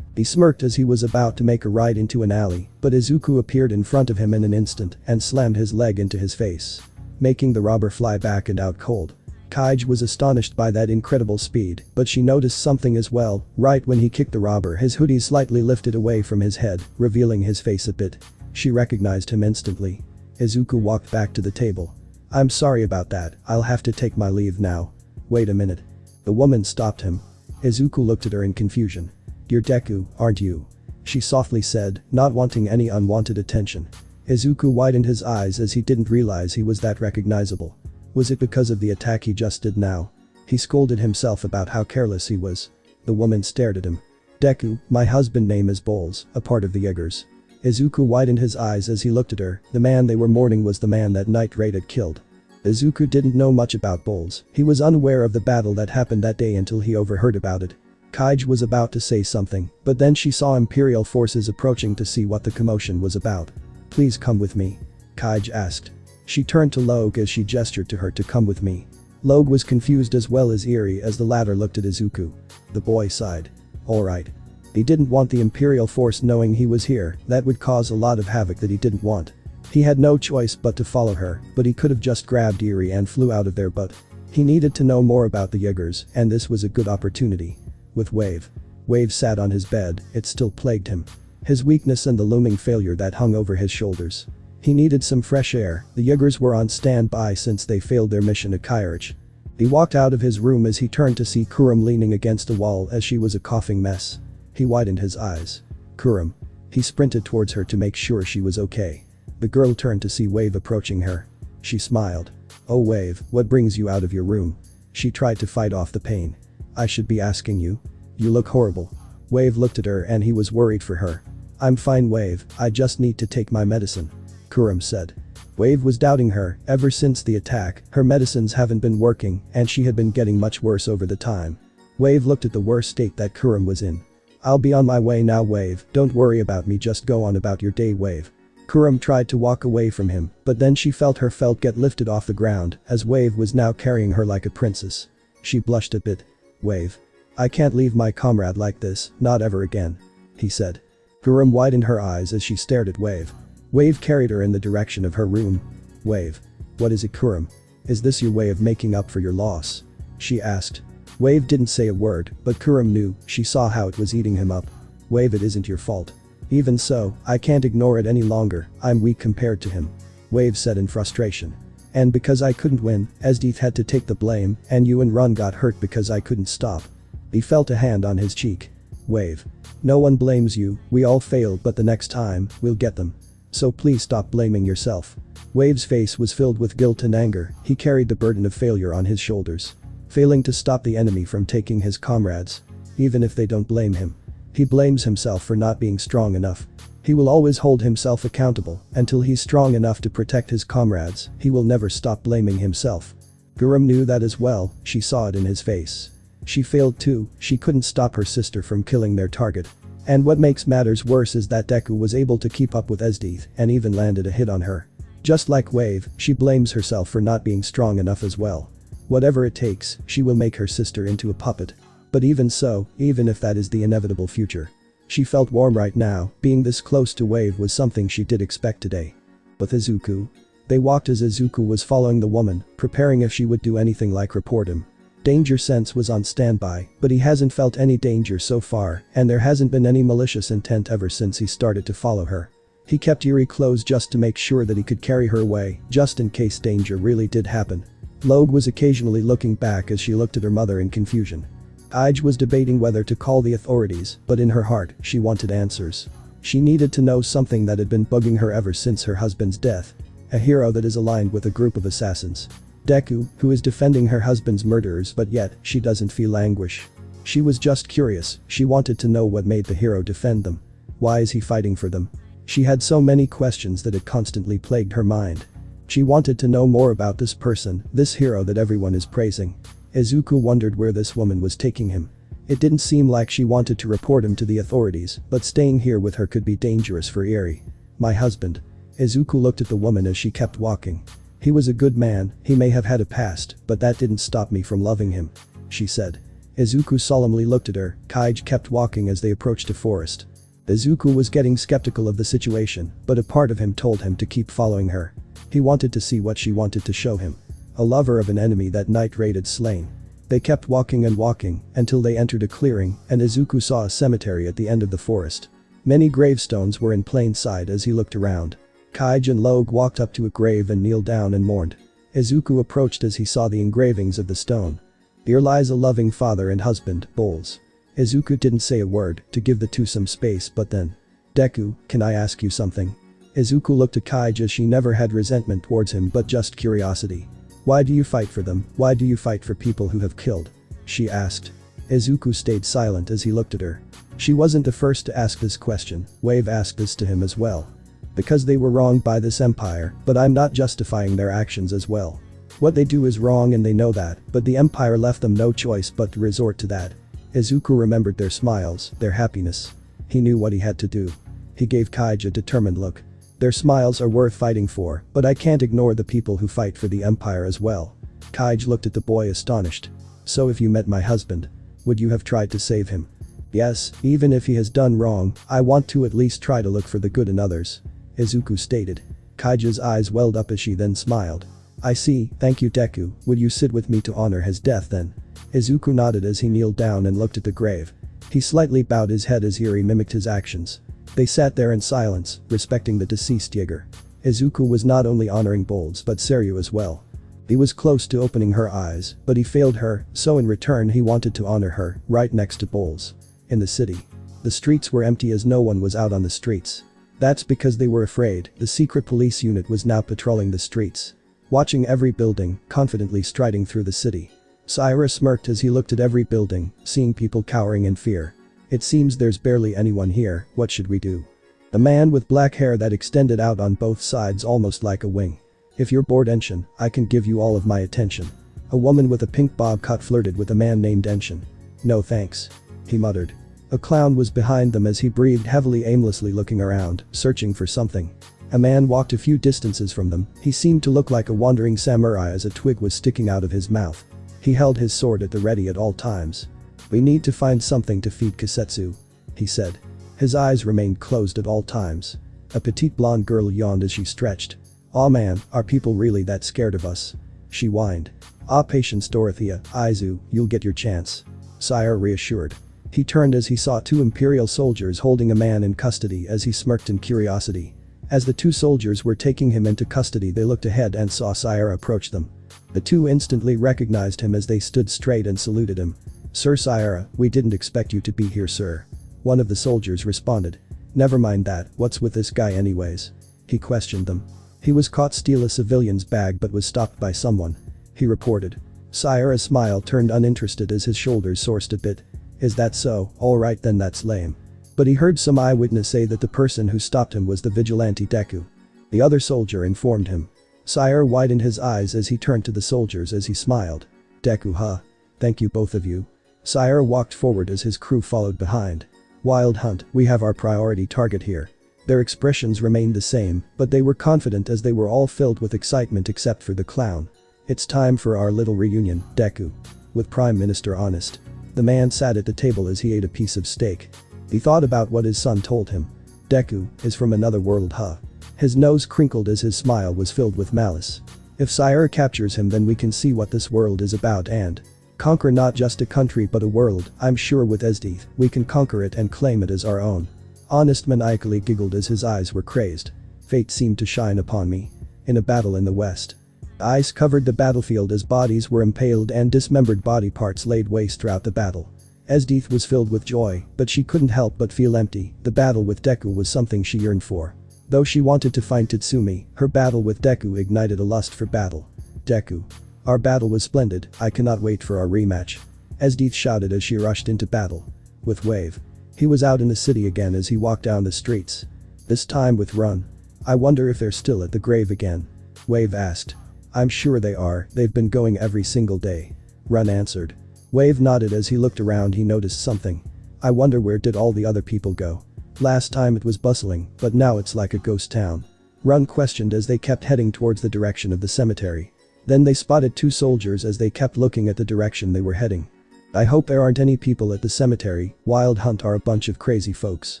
He smirked as he was about to make a right into an alley, but Izuku appeared in front of him in an instant and slammed his leg into his face, making the robber fly back and out cold. Kaiji was astonished by that incredible speed, but she noticed something as well. Right when he kicked the robber, his hoodie slightly lifted away from his head, revealing his face a bit. She recognized him instantly. Izuku walked back to the table. "I'm sorry about that, I'll have to take my leave now." "Wait a minute." The woman stopped him. Izuku looked at her in confusion. "You're Deku, aren't you?" she softly said, not wanting any unwanted attention. Izuku widened his eyes as he didn't realize he was that recognizable. Was it because of the attack he just did now? He scolded himself about how careless he was. The woman stared at him. Deku, my husband name is Bowls, a part of the Yeagers. Izuku widened his eyes as he looked at her. The man they were mourning was the man that Night Raid had killed. Izuku didn't know much about Bowls. He was unaware of the battle that happened that day until he overheard about it. Kaiji was about to say something, but then she saw Imperial forces approaching to see what the commotion was about. Please come with me. Kaiji asked. She turned to Logue as she gestured to her to come with me. Logue was confused as well as eerie as the latter looked at Izuku. The boy sighed. Alright. He didn't want the Imperial force knowing he was here. That would cause a lot of havoc that he didn't want. He had no choice but to follow her, but he could have just grabbed Eri and flew out of there, but he needed to know more about the Yeagers, and this was a good opportunity. With Wave. Wave sat on his bed. It still plagued him. His weakness and the looming failure that hung over his shoulders. He needed some fresh air. The Yeagers were on standby since they failed their mission at Kaiarch. He walked out of his room as he turned to see Kurum leaning against a wall as she was a coughing mess. He widened his eyes. Kurum. He sprinted towards her to make sure she was okay. The girl turned to see Wave approaching her. She smiled. Oh Wave, what brings you out of your room? She tried to fight off the pain. I should be asking you. You look horrible. Wave looked at her and he was worried for her. I'm fine Wave, I just need to take my medicine. Kurum said. Wave was doubting her. Ever since the attack, her medicines haven't been working and she had been getting much worse over the time. Wave looked at the worse state that Kurum was in. I'll be on my way now Wave, don't worry about me, just go on about your day Wave. Kurum tried to walk away from him, but then she felt her felt get lifted off the ground as Wave was now carrying her like a princess. She blushed a bit. Wave. I can't leave my comrade like this, not ever again. He said. Kurum widened her eyes as she stared at Wave. Wave carried her in the direction of her room. Wave. What is it Kurum? Is this your way of making up for your loss? She asked. Wave didn't say a word, but Kurum knew. She saw how it was eating him up. Wave, it isn't your fault. Even so, I can't ignore it any longer. I'm weak compared to him. Wave said in frustration. And because I couldn't win, ESDEATH had to take the blame, and you and Run got hurt because I couldn't stop. He felt a hand on his cheek. Wave. No one blames you, we all failed, but the next time, we'll get them. So please stop blaming yourself. Wave's face was filled with guilt and anger. He carried the burden of failure on his shoulders. Failing to stop the enemy from taking his comrades. Even if they don't blame him. He blames himself for not being strong enough. He will always hold himself accountable until he's strong enough to protect his comrades. He will never stop blaming himself. Kurum knew that as well. She saw it in his face. She failed too. She couldn't stop her sister from killing their target. And what makes matters worse is that Deku was able to keep up with ESDEATH and even landed a hit on her. Just like Wave, she blames herself for not being strong enough as well. Whatever it takes, she will make her sister into a puppet. But even so, even if that is the inevitable future. She felt warm right now. Being this close to Wave was something she did expect today. With Izuku. They walked as Izuku was following the woman, preparing if she would do anything like report him. Danger sense was on standby, but he hasn't felt any danger so far, and there hasn't been any malicious intent ever since he started to follow her. He kept Eri close just to make sure that he could carry her away, just in case danger really did happen. Logue was occasionally looking back as she looked at her mother in confusion. Ige was debating whether to call the authorities, but in her heart, she wanted answers. She needed to know something that had been bugging her ever since her husband's death. A hero that is aligned with a group of assassins. Deku, who is defending her husband's murderers, but yet, she doesn't feel anguish. She was just curious. She wanted to know what made the hero defend them. Why is he fighting for them? She had so many questions that it constantly plagued her mind. She wanted to know more about this person, this hero that everyone is praising. Izuku wondered where this woman was taking him. It didn't seem like she wanted to report him to the authorities, but staying here with her could be dangerous for Eri. My husband. Izuku looked at the woman as she kept walking. He was a good man, he may have had a past, but that didn't stop me from loving him. She said. Izuku solemnly looked at her. Kaiji kept walking as they approached a forest. Izuku was getting skeptical of the situation, but a part of him told him to keep following her. He wanted to see what she wanted to show him. A lover of an enemy that Night Raid had slain. They kept walking and walking until they entered a clearing and Izuku saw a cemetery at the end of the forest. Many gravestones were in plain sight as he looked around. Kaiji and Logue walked up to a grave and kneeled down and mourned. Izuku approached as he saw the engravings of the stone. Here lies a loving father and husband, Bowls. Izuku didn't say a word to give the two some space, but then. Deku, can I ask you something? Izuku looked at Kaiji as she never had resentment towards him but just curiosity. Why do you fight for them? Why do you fight for people who have killed? She asked. Izuku stayed silent as he looked at her. She wasn't the first to ask this question, Wave asked this to him as well. Because they were wronged by this empire, but I'm not justifying their actions as well. What they do is wrong and they know that, but the empire left them no choice but to resort to that. Izuku remembered their smiles, their happiness. He knew what he had to do. He gave Kaiji a determined look. Their smiles are worth fighting for, but I can't ignore the people who fight for the empire as well. Kaiji looked at the boy astonished. So if you met my husband, would you have tried to save him? Yes, even if he has done wrong, I want to at least try to look for the good in others. Izuku stated. Kaiji's eyes welled up as she then smiled. I see, thank you Deku, would you sit with me to honor his death then? Izuku nodded as he kneeled down and looked at the grave. He slightly bowed his head as Eri mimicked his actions. They sat there in silence, respecting the deceased Jaeger. Izuku was not only honoring Bolds but Seryu as well. He was close to opening her eyes, but he failed her, so in return he wanted to honor her, right next to Bolds. In the city. The streets were empty as no one was out on the streets. That's because they were afraid. The secret police unit was now patrolling the streets. Watching every building, confidently striding through the city. Sayara smirked as he looked at every building, seeing people cowering in fear. It seems there's barely anyone here, what should we do? A man with black hair that extended out on both sides almost like a wing. If you're bored Enshin, I can give you all of my attention. A woman with a pink bob cut flirted with a man named Enshin. No thanks. He muttered. A clown was behind them as he breathed heavily, aimlessly looking around, searching for something. A man walked a few distances from them. He seemed to look like a wandering samurai as a twig was sticking out of his mouth. He held his sword at the ready at all times. We need to find something to feed Kasetsu, he said. His eyes remained closed at all times. A petite blonde girl yawned as she stretched. Aw man, are people really that scared of us? She whined. Ah patience Dorothea, Izu, you'll get your chance. Sire reassured. He turned as he saw two imperial soldiers holding a man in custody as he smirked in curiosity. As the two soldiers were taking him into custody they looked ahead and saw Sire approach them. The two instantly recognized him as they stood straight and saluted him. Sir Sire, we didn't expect you to be here sir. One of the soldiers responded. Never mind that, what's with this guy anyways? He questioned them. He was caught steal a civilian's bag but was stopped by someone. He reported. Sire's smile turned uninterested as his shoulders sourced a bit. Is that so? Alright then that's lame. But he heard some eyewitness say that the person who stopped him was the vigilante Deku. The other soldier informed him. Sire widened his eyes as he turned to the soldiers as he smiled. Deku huh? Thank you both of you. Sire walked forward as his crew followed behind. Wild Hunt, we have our priority target here. Their expressions remained the same, but they were confident as they were all filled with excitement except for the clown. It's time for our little reunion, Deku. With Prime Minister honest. The man sat at the table as he ate a piece of steak. He thought about what his son told him. Deku is from another world huh? His nose crinkled as his smile was filled with malice. If Sire captures him then we can see what this world is about and conquer not just a country but a world. I'm sure with ESDEATH we can conquer it and claim it as our own. Honest maniacally giggled as his eyes were crazed. Fate seemed to shine upon me. In a battle in the west. Ice covered the battlefield as bodies were impaled and dismembered body parts laid waste throughout the battle. ESDEATH was filled with joy, but she couldn't help but feel empty. The battle with Deku was something she yearned for. Though she wanted to find Tatsumi, her battle with Deku ignited a lust for battle. Deku. Our battle was splendid, I cannot wait for our rematch. ESDEATH shouted as she rushed into battle. With Wave. He was out in the city again as he walked down the streets. This time with Run. I wonder if they're still at the grave again. Wave asked. I'm sure they are, they've been going every single day. Run answered. Wave nodded as he looked around. He noticed something. I wonder where did all the other people go? Last time it was bustling, but now it's like a ghost town. Run questioned as they kept heading towards the direction of the cemetery. Then they spotted two soldiers as they kept looking at the direction they were heading. I hope there aren't any people at the cemetery. Wild Hunt are a bunch of crazy folks.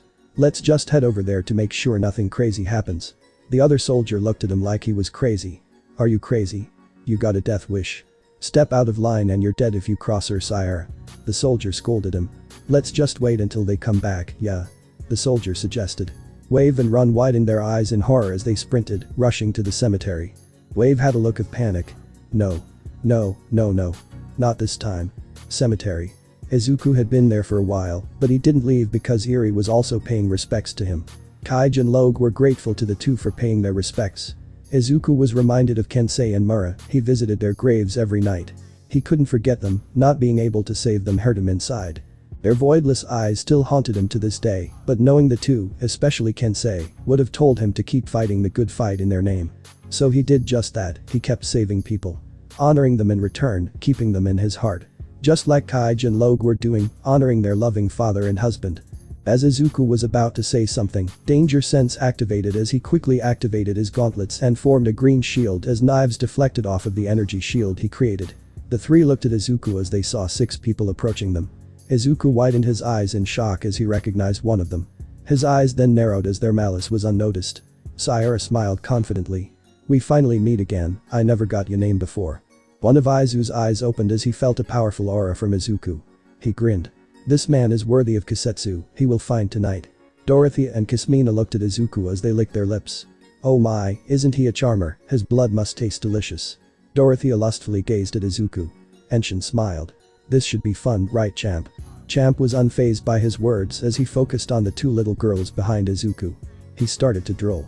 Let's just head over there to make sure nothing crazy happens. The other soldier looked at him like he was crazy. Are you crazy? You got a death wish. Step out of line and you're dead if you cross her sire. The soldier scolded him. Let's just wait until they come back, yeah. The soldier suggested. Wave and Run widened their eyes in horror as they sprinted, rushing to the cemetery. Wave had a look of panic. No. No, no, no. Not this time. Cemetery. Izuku had been there for a while, but he didn't leave because Eri was also paying respects to him. Kaiji and Logue were grateful to the two for paying their respects. Izuku was reminded of Kensei and Mura, he visited their graves every night. He couldn't forget them, not being able to save them hurt him inside. Their voidless eyes still haunted him to this day, but knowing the two, especially Kensei, would have told him to keep fighting the good fight in their name. So he did just that, he kept saving people. Honoring them in return, keeping them in his heart. Just like Kage and Logue were doing, honoring their loving father and husband. As Izuku was about to say something, danger sense activated as he quickly activated his gauntlets and formed a green shield as knives deflected off of the energy shield he created. The three looked at Izuku as they saw 6 people approaching them. Izuku widened his eyes in shock as he recognized one of them. His eyes then narrowed as their malice was unnoticed. Sayara smiled confidently. "We finally meet again, I never got your name before." One of Izu's eyes opened as he felt a powerful aura from Izuku. He grinned. "This man is worthy of Kisetsu, he will find tonight." Dorothea and Kasmina looked at Izuku as they licked their lips. "Oh my, isn't he a charmer, his blood must taste delicious." Dorothea lustfully gazed at Izuku. Enshin smiled. "This should be fun, right champ?" Champ was unfazed by his words as he focused on the 2 little girls behind Izuku. He started to drool.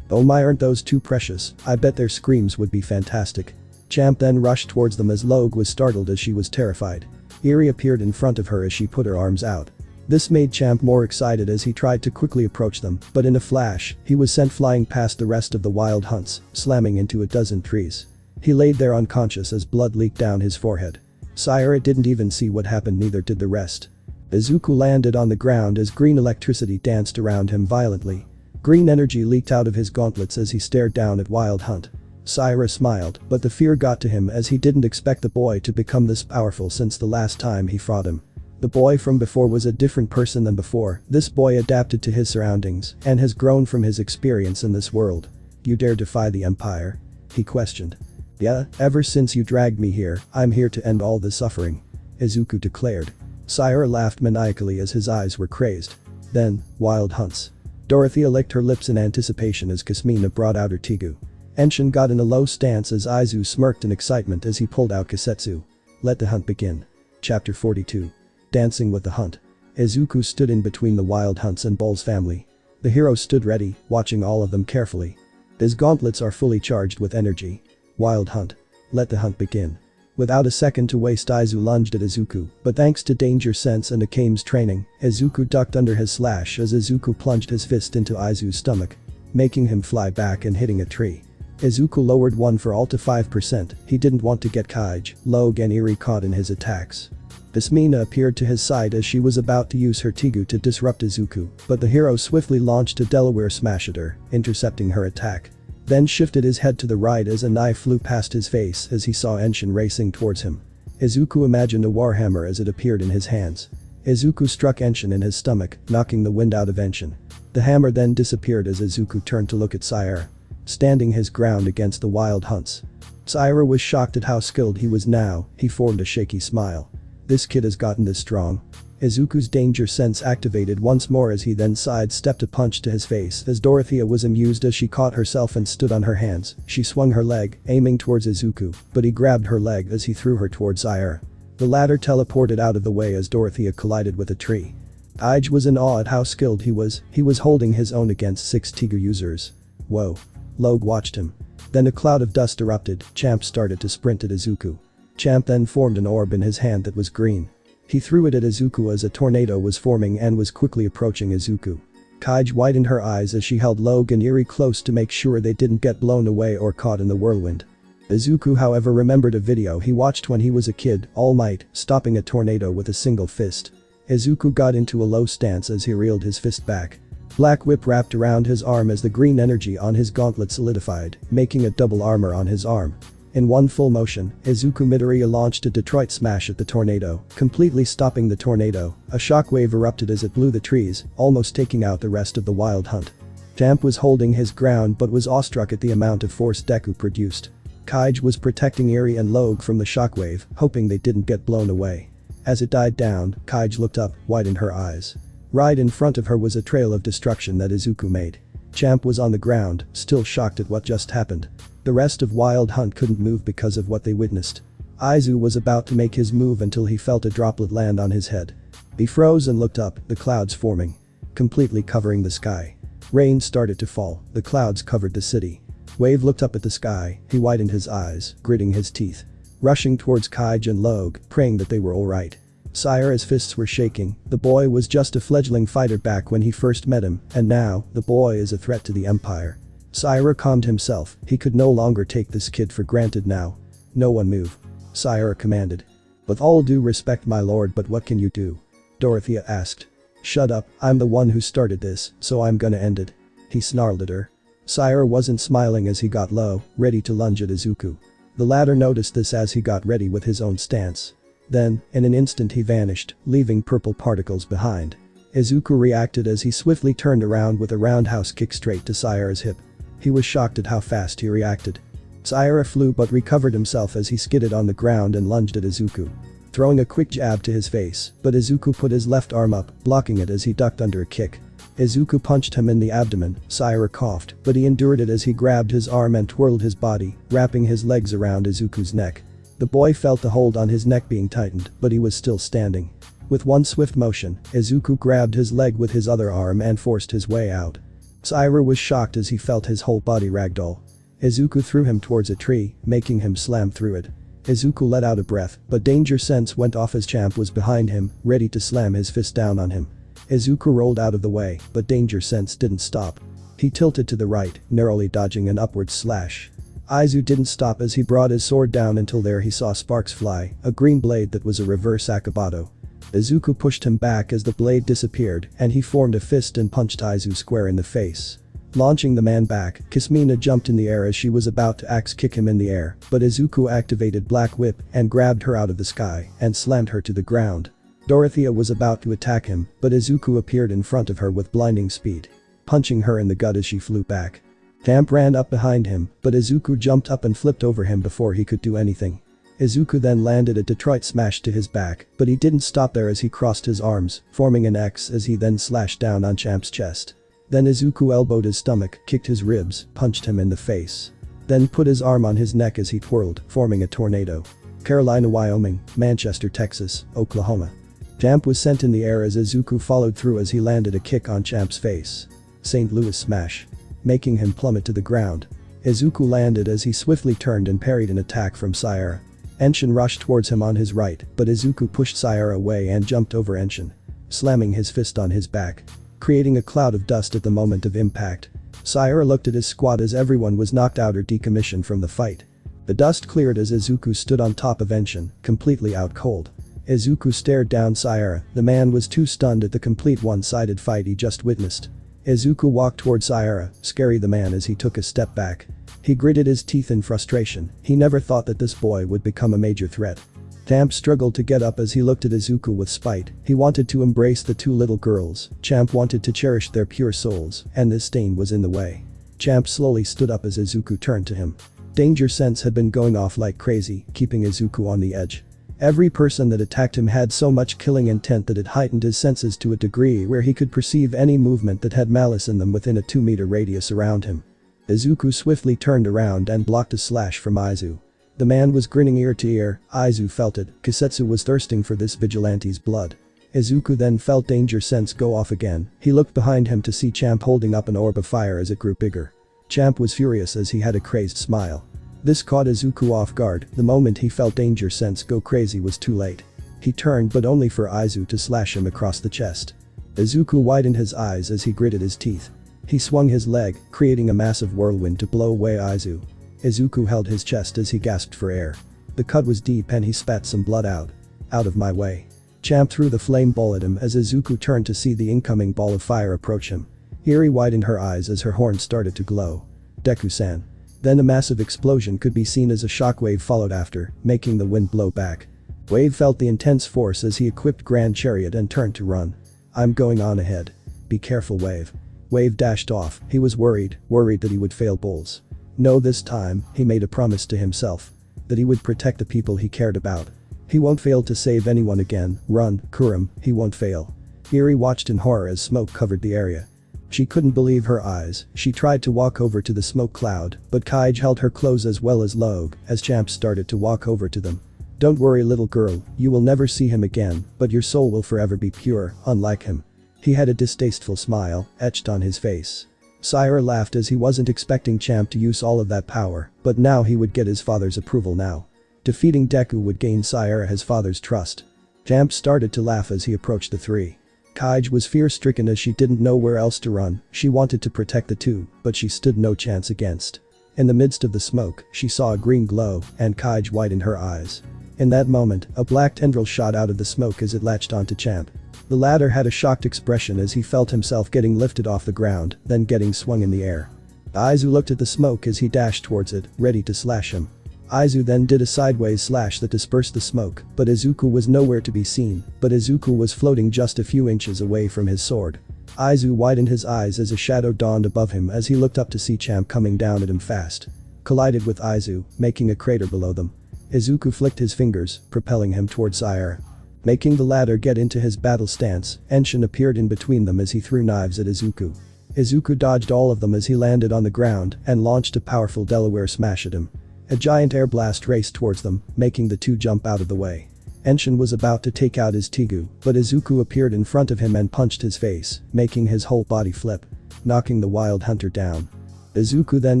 "Oh my, aren't those 2 precious, I bet their screams would be fantastic." Champ then rushed towards them as Logue was startled as she was terrified. Eri appeared in front of her as she put her arms out. This made Champ more excited as he tried to quickly approach them, but in a flash, he was sent flying past the rest of the wild hunts, slamming into a dozen trees. He laid there unconscious as blood leaked down his forehead. Sayara didn't even see what happened, neither did the rest. Izuku landed on the ground as green electricity danced around him violently. Green energy leaked out of his gauntlets as he stared down at Wild Hunt. Sayara smiled, but the fear got to him as he didn't expect the boy to become this powerful since the last time he fought him. The boy from before was a different person than before. This boy adapted to his surroundings and has grown from his experience in this world. "You dare defy the Empire?" he questioned. "Yeah, ever since you dragged me here, I'm here to end all the suffering," Izuku declared. Sayara laughed maniacally as his eyes were crazed. Then, Wild Hunts. Dorothea licked her lips in anticipation as Kasmina brought out her Tigu. Enshin got in a low stance as Izu smirked in excitement as he pulled out Kisetsu. "Let the hunt begin." Chapter 42. Dancing with the Hunt. Izuku stood in between the Wild Hunts and Bull's family. The hero stood ready, watching all of them carefully. His gauntlets are fully charged with energy. Wild Hunt. Let the hunt begin. Without a second to waste, Izu lunged at Izuku, but thanks to danger sense and Akame's training, Izuku ducked under his slash as Izuku plunged his fist into Izu's stomach, making him fly back and hitting a tree. Izuku lowered one for all to 5%, he didn't want to get Kage, Logue and Eri caught in his attacks. Kasmina appeared to his side as she was about to use her Tigu to disrupt Izuku, but the hero swiftly launched a Delaware smash at her, intercepting her attack. Then shifted his head to the right as a knife flew past his face as he saw Enshin racing towards him. Izuku imagined a warhammer as it appeared in his hands. Izuku struck Enshin in his stomach, knocking the wind out of Enshin. The hammer then disappeared as Izuku turned to look at Sayara, standing his ground against the Wild Hunts. Sayara was shocked at how skilled he was now, he formed a shaky smile. This kid has gotten this strong. Izuku's danger sense activated once more as he then sidestepped a punch to his face as Dorothea was amused as she caught herself and stood on her hands. She swung her leg, aiming towards Izuku, but he grabbed her leg as he threw her towards Sayara. The latter teleported out of the way as Dorothea collided with a tree. Ige was in awe at how skilled he was holding his own against 6 Tigu users. Whoa. Logue watched him. Then a cloud of dust erupted, Champ started to sprint at Izuku. Champ then formed an orb in his hand that was green. He threw it at Izuku as a tornado was forming and was quickly approaching Izuku. Kage widened her eyes as she held Logue and Eri close to make sure they didn't get blown away or caught in the whirlwind. Izuku however remembered a video he watched when he was a kid, All Might, stopping a tornado with a single fist. Izuku got into a low stance as he reeled his fist back. Black whip wrapped around his arm as the green energy on his gauntlet solidified, making a double armor on his arm. In one full motion, Izuku Midoriya launched a Detroit smash at the tornado, completely stopping the tornado. A shockwave erupted as it blew the trees, almost taking out the rest of the Wild Hunt. Champ was holding his ground but was awestruck at the amount of force Deku produced. Kage was protecting Eri and Logue from the shockwave, hoping they didn't get blown away. As it died down, Kage looked up, widened her eyes. Right in front of her was a trail of destruction that Izuku made. Champ was on the ground, still shocked at what just happened. The rest of Wild Hunt couldn't move because of what they witnessed. Izu was about to make his move until he felt a droplet land on his head. He froze and looked up, the clouds forming, completely covering the sky. Rain started to fall, the clouds covered the city. Wave looked up at the sky, he widened his eyes, gritting his teeth. Rushing towards Kaij and Logue, praying that they were alright. Sayara's fists were shaking, the boy was just a fledgling fighter back when he first met him, and now, the boy is a threat to the Empire. Sayara calmed himself, he could no longer take this kid for granted now. No one move. Sayara commanded. With all due respect my lord, but what can you do? Dorothea asked. Shut up, I'm the one who started this, so I'm gonna end it. He snarled at her. Sayara wasn't smiling as he got low, ready to lunge at Izuku. The latter noticed this as he got ready with his own stance. Then, in an instant he vanished, leaving purple particles behind. Izuku reacted as he swiftly turned around with a roundhouse kick straight to Sayara's hip. He was shocked at how fast he reacted. Sayara flew but recovered himself as he skidded on the ground and lunged at Izuku. Throwing a quick jab to his face, but Izuku put his left arm up, blocking it as he ducked under a kick. Izuku punched him in the abdomen, Sayara coughed, but he endured it as he grabbed his arm and twirled his body, wrapping his legs around Izuku's neck. The boy felt the hold on his neck being tightened, but he was still standing. With one swift motion, Izuku grabbed his leg with his other arm and forced his way out. Sayara was shocked as he felt his whole body ragdoll. Izuku threw him towards a tree, making him slam through it. Izuku let out a breath, but danger sense went off as Champ was behind him, ready to slam his fist down on him. Izuku rolled out of the way, but danger sense didn't stop. He tilted to the right, narrowly dodging an upward slash. Izu didn't stop as he brought his sword down until there he saw sparks fly, a green blade that was a reverse Akabado. Izuku pushed him back as the blade disappeared and he formed a fist and punched Izu square in the face. Launching the man back, Kismina jumped in the air as she was about to axe kick him in the air, but Izuku activated Black Whip and grabbed her out of the sky and slammed her to the ground. Dorothea was about to attack him, but Izuku appeared in front of her with blinding speed, punching her in the gut as she flew back. Tamp ran up behind him, but Izuku jumped up and flipped over him before he could do anything. Izuku then landed a Detroit smash to his back, but he didn't stop there as he crossed his arms, forming an X as he then slashed down on Champ's chest. Then Izuku elbowed his stomach, kicked his ribs, punched him in the face. Then put his arm on his neck as he twirled, forming a tornado. Carolina, Wyoming, Manchester, Texas, Oklahoma. Champ was sent in the air as Izuku followed through as he landed a kick on Champ's face. St. Louis smash. Making him plummet to the ground. Izuku landed as he swiftly turned and parried an attack from Sayara. Enshin rushed towards him on his right, but Izuku pushed Sayara away and jumped over Enshin, slamming his fist on his back, creating a cloud of dust at the moment of impact. Sayara looked at his squad as everyone was knocked out or decommissioned from the fight. The dust cleared as Izuku stood on top of Enshin, completely out cold. Izuku stared down Sayara, the man was too stunned at the complete one-sided fight he just witnessed. Izuku walked toward Sayara, scaring the man as he took a step back. He gritted his teeth in frustration, he never thought that this boy would become a major threat. Champ struggled to get up as he looked at Izuku with spite, he wanted to embrace the two little girls, Champ wanted to cherish their pure souls, and this stain was in the way. Champ slowly stood up as Izuku turned to him. Danger sense had been going off like crazy, keeping Izuku on the edge. Every person that attacked him had so much killing intent that it heightened his senses to a degree where he could perceive any movement that had malice in them within a 2-meter radius around him. Izuku swiftly turned around and blocked a slash from Izu. The man was grinning ear to ear, Izu felt it, Kisetsu was thirsting for this vigilante's blood. Izuku then felt danger sense go off again, he looked behind him to see Champ holding up an orb of fire as it grew bigger. Champ was furious as he had a crazed smile. This caught Izuku off guard, the moment he felt danger sense go crazy was too late. He turned but only for Izu to slash him across the chest. Izuku widened his eyes as he gritted his teeth. He swung his leg, creating a massive whirlwind to blow away Izu. Izuku held his chest as he gasped for air. The cut was deep and he spat some blood out. Out of my way. Champ threw the flame ball at him as Izuku turned to see the incoming ball of fire approach him. Eri widened her eyes as her horn started to glow. Deku-san. Then a massive explosion could be seen as a shockwave followed after, making the wind blow back. Wave felt the intense force as he equipped Grand Chariot and turned to run. I'm going on ahead. Be careful, Wave. Wave dashed off, he was worried that he would fail Bulls. No, this time, he made a promise to himself. That he would protect the people he cared about. He won't fail to save anyone again, run, Kurum, he won't fail. Eri watched in horror as smoke covered the area. She couldn't believe her eyes, she tried to walk over to the smoke cloud, but Kaij held her close as well as Logue, as Champ started to walk over to them. Don't worry, little girl, you will never see him again, but your soul will forever be pure, unlike him. He had a distasteful smile, etched on his face. Sire laughed as he wasn't expecting Champ to use all of that power, but now he would get his father's approval now. Defeating Deku would gain Sire his father's trust. Champ started to laugh as he approached the three. Kaiji was fear-stricken as she didn't know where else to run. She wanted to protect the two, but she stood no chance against. In the midst of the smoke, she saw a green glow, and Kaiji widened her eyes. In that moment, a black tendril shot out of the smoke as it latched onto Champ. The latter had a shocked expression as he felt himself getting lifted off the ground, then getting swung in the air. Izuku looked at the smoke as he dashed towards it, ready to slash him. Izuku then did a sideways slash that dispersed the smoke, but Izuku was nowhere to be seen, but Izuku was floating just a few inches away from his sword. Izuku widened his eyes as a shadow dawned above him as he looked up to see Champ coming down at him fast. Collided with Izuku, making a crater below them. Izuku flicked his fingers, propelling him towards Sire. Making the latter get into his battle stance, Enshin appeared in between them as he threw knives at Izuku. Izuku dodged all of them as he landed on the ground and launched a powerful Delaware smash at him. A giant air blast raced towards them, making the two jump out of the way. Enshin was about to take out his Tigu, but Izuku appeared in front of him and punched his face, making his whole body flip, knocking the wild hunter down. Izuku then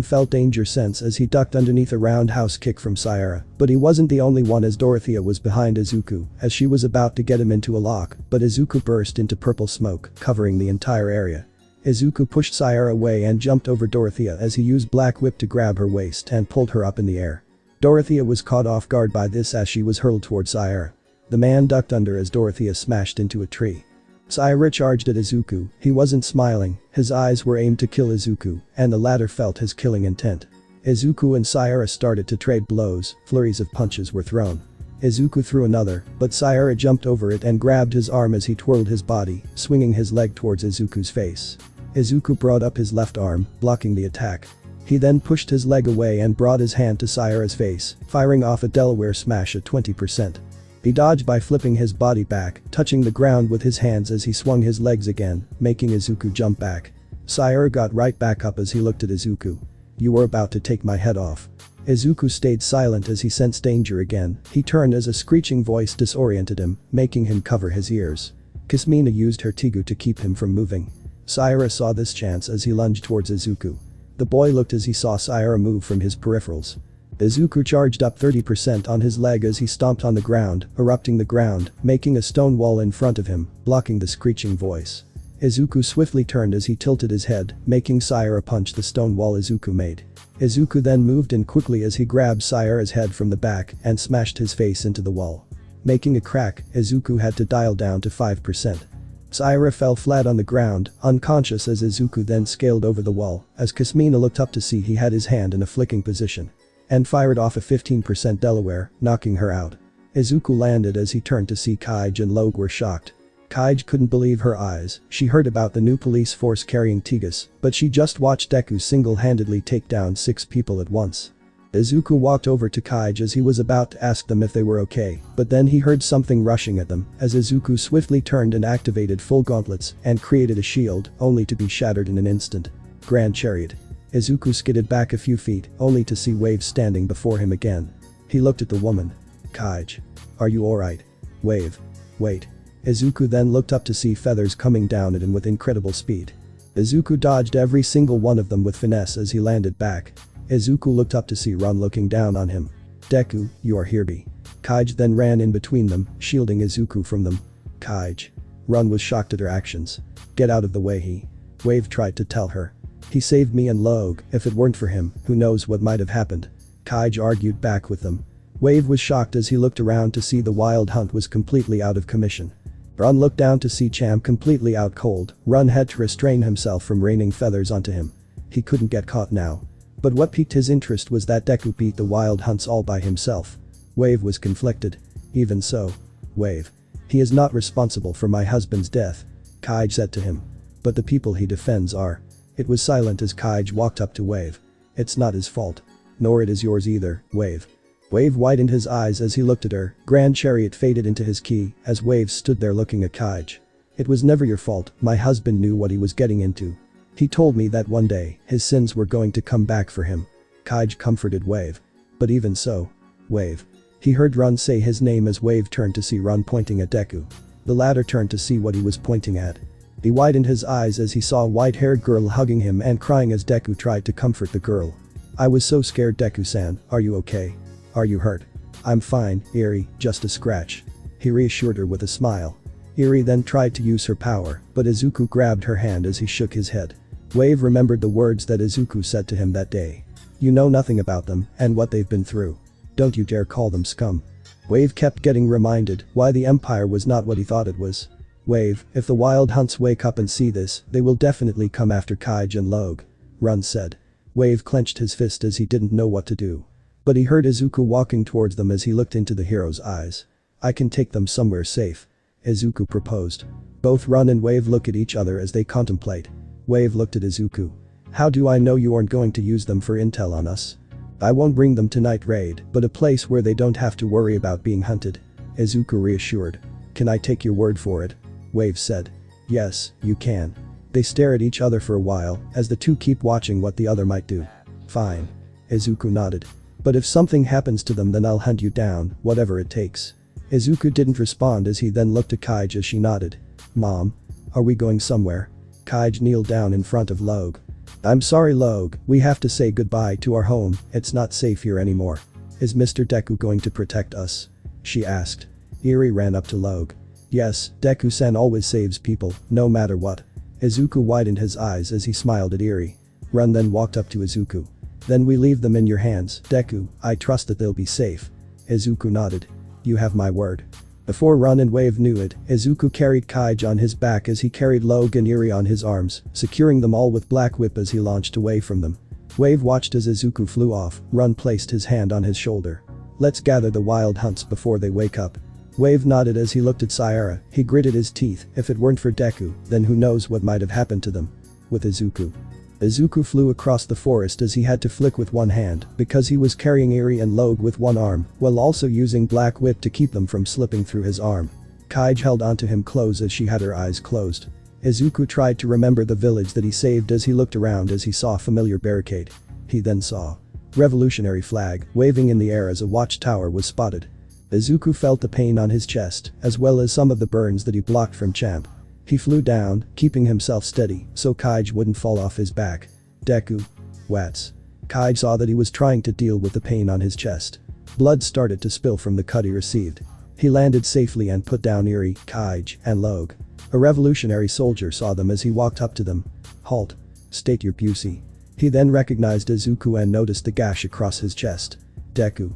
felt danger sense as he ducked underneath a roundhouse kick from Sire, but he wasn't the only one as Dorothea was behind Izuku as she was about to get him into a lock, but Izuku burst into purple smoke, covering the entire area. Izuku pushed Sire away and jumped over Dorothea as he used Black Whip to grab her waist and pulled her up in the air. Dorothea was caught off guard by this as she was hurled towards Sire. The man ducked under as Dorothea smashed into a tree. Sire charged at Izuku. He wasn't smiling, his eyes were aimed to kill Izuku, and the latter felt his killing intent. Izuku and Sire started to trade blows, flurries of punches were thrown. Izuku threw another, but Sire jumped over it and grabbed his arm as he twirled his body, swinging his leg towards Izuku's face. Izuku brought up his left arm, blocking the attack. He then pushed his leg away and brought his hand to Sire's face, firing off a Delaware smash at 20%. He dodged by flipping his body back, touching the ground with his hands as he swung his legs again, making Izuku jump back. Sire got right back up as he looked at Izuku. "You were about to take my head off." Izuku stayed silent as he sensed danger again. He turned as a screeching voice disoriented him, making him cover his ears. Kasmina used her Tigu to keep him from moving. Sire saw this chance as he lunged towards Izuku. The boy looked as he saw Sire move from his peripherals. Izuku charged up 30% on his leg as he stomped on the ground, erupting the ground, making a stone wall in front of him, blocking the screeching voice. Izuku swiftly turned as he tilted his head, making Sire punch the stone wall Izuku made. Izuku then moved in quickly as he grabbed Sire's head from the back and smashed his face into the wall. Making a crack, Izuku had to dial down to 5%. Sire fell flat on the ground, unconscious as Izuku then scaled over the wall, as Kasmina looked up to see he had his hand in a flicking position. And fired off a 15% Delaware, knocking her out. Izuku landed as he turned to see Kaiji and Logue were shocked. Kaiji couldn't believe her eyes. She heard about the new police force carrying Tigus, but she just watched Deku single-handedly take down 6 people at once. Izuku walked over to Kaiji as he was about to ask them if they were okay, but then he heard something rushing at them as Izuku swiftly turned and activated full gauntlets and created a shield, only to be shattered in an instant. Grand Chariot. Izuku skidded back a few feet, only to see Wave standing before him again. He looked at the woman. "Kaiji. Are you alright?" "Wave. Wait." Izuku then looked up to see feathers coming down at him with incredible speed. Izuku dodged every single one of them with finesse as he landed back. Izuku looked up to see Ron looking down on him. "Deku, you are here." Kaiji then ran in between them, shielding Izuku from them. "Kaiji." Ron was shocked at her actions. "Get out of the way." Wave tried to tell her. "He saved me and Logue. If it weren't for him, who knows what might have happened." Kaiji argued back with them. Wave was shocked as he looked around to see the wild hunt was completely out of commission. Ron looked down to see Champ completely out cold. Ron had to restrain himself from raining feathers onto him. He couldn't get caught now. But what piqued his interest was that Deku beat the wild hunts all by himself. Wave was conflicted. "Even so. Wave. He is not responsible for my husband's death," Kaiji said to him. "But the people he defends are." It was silent as Kaiji walked up to Wave. "It's not his fault. Nor it is yours either, Wave." Wave widened his eyes as he looked at her. Grand Chariot faded into his ki as Wave stood there looking at Kaiji. "It was never your fault. My husband knew what he was getting into. He told me that one day, his sins were going to come back for him." Kaiji comforted Wave. "But even so, Wave." He heard Ron say his name as Wave turned to see Ron pointing at Deku. The latter turned to see what he was pointing at. He widened his eyes as he saw a white-haired girl hugging him and crying as Deku tried to comfort the girl. I was so scared, Deku-san, are you okay? Are you hurt? I'm fine, Eri, just a scratch. He reassured her with a smile. Eri then tried to use her power, but Izuku grabbed her hand as he shook his head. Wave remembered the words that Izuku said to him that day. You know nothing about them and what they've been through. Don't you dare call them scum. Wave kept getting reminded why the Empire was not what he thought it was. Wave, if the Wild Hunts wake up and see this, they will definitely come after Kaij and Logue. Run said. Wave clenched his fist as he didn't know what to do. But he heard Izuku walking towards them as he looked into the hero's eyes. I can take them somewhere safe. Izuku proposed. Both Run and Wave look at each other as they contemplate. Wave looked at Izuku. How do I know you aren't going to use them for intel on us? I won't bring them to Night Raid, but a place where they don't have to worry about being hunted. Izuku reassured. Can I take your word for it? Wave said. Yes, you can. They stare at each other for a while as the two keep watching what the other might do. Fine. Izuku nodded. But if something happens to them then I'll hunt you down, whatever it takes. Izuku didn't respond as he then looked at Kaij as she nodded. Mom? Are we going somewhere? Kaij kneeled down in front of Logue. I'm sorry Logue, we have to say goodbye to our home, it's not safe here anymore. Is Mr. Deku going to protect us? She asked. Eri ran up to Logue. Yes, Deku-san always saves people, no matter what. Izuku widened his eyes as he smiled at Eri. Run then walked up to Izuku. Then we leave them in your hands, Deku, I trust that they'll be safe. Izuku nodded. You have my word. Before Run and Wave knew it, Izuku carried Kaij on his back as he carried Logue and Eri on his arms, securing them all with Black Whip as he launched away from them. Wave watched as Izuku flew off, Run placed his hand on his shoulder. Let's gather the Wild Hunts before they wake up. Wave nodded as he looked at Sayara, he gritted his teeth, if it weren't for Deku, then who knows what might have happened to them. With Izuku. Izuku flew across the forest as he had to flick with one hand because he was carrying Eri and Logue with one arm while also using Black Whip to keep them from slipping through his arm. Kaij held onto him close as she had her eyes closed. Izuku tried to remember the village that he saved as he looked around as he saw a familiar barricade. He then saw revolutionary flag waving in the air as a watchtower was spotted. Izuku felt the pain on his chest as well as some of the burns that he blocked from Champ. He flew down, keeping himself steady so Kaij wouldn't fall off his back. Deku. Wats. Kaij saw that he was trying to deal with the pain on his chest. Blood started to spill from the cut he received. He landed safely and put down Eri, Kaij, and Logue. A revolutionary soldier saw them as he walked up to them. Halt. State your pussy. He then recognized Izuku and noticed the gash across his chest. Deku.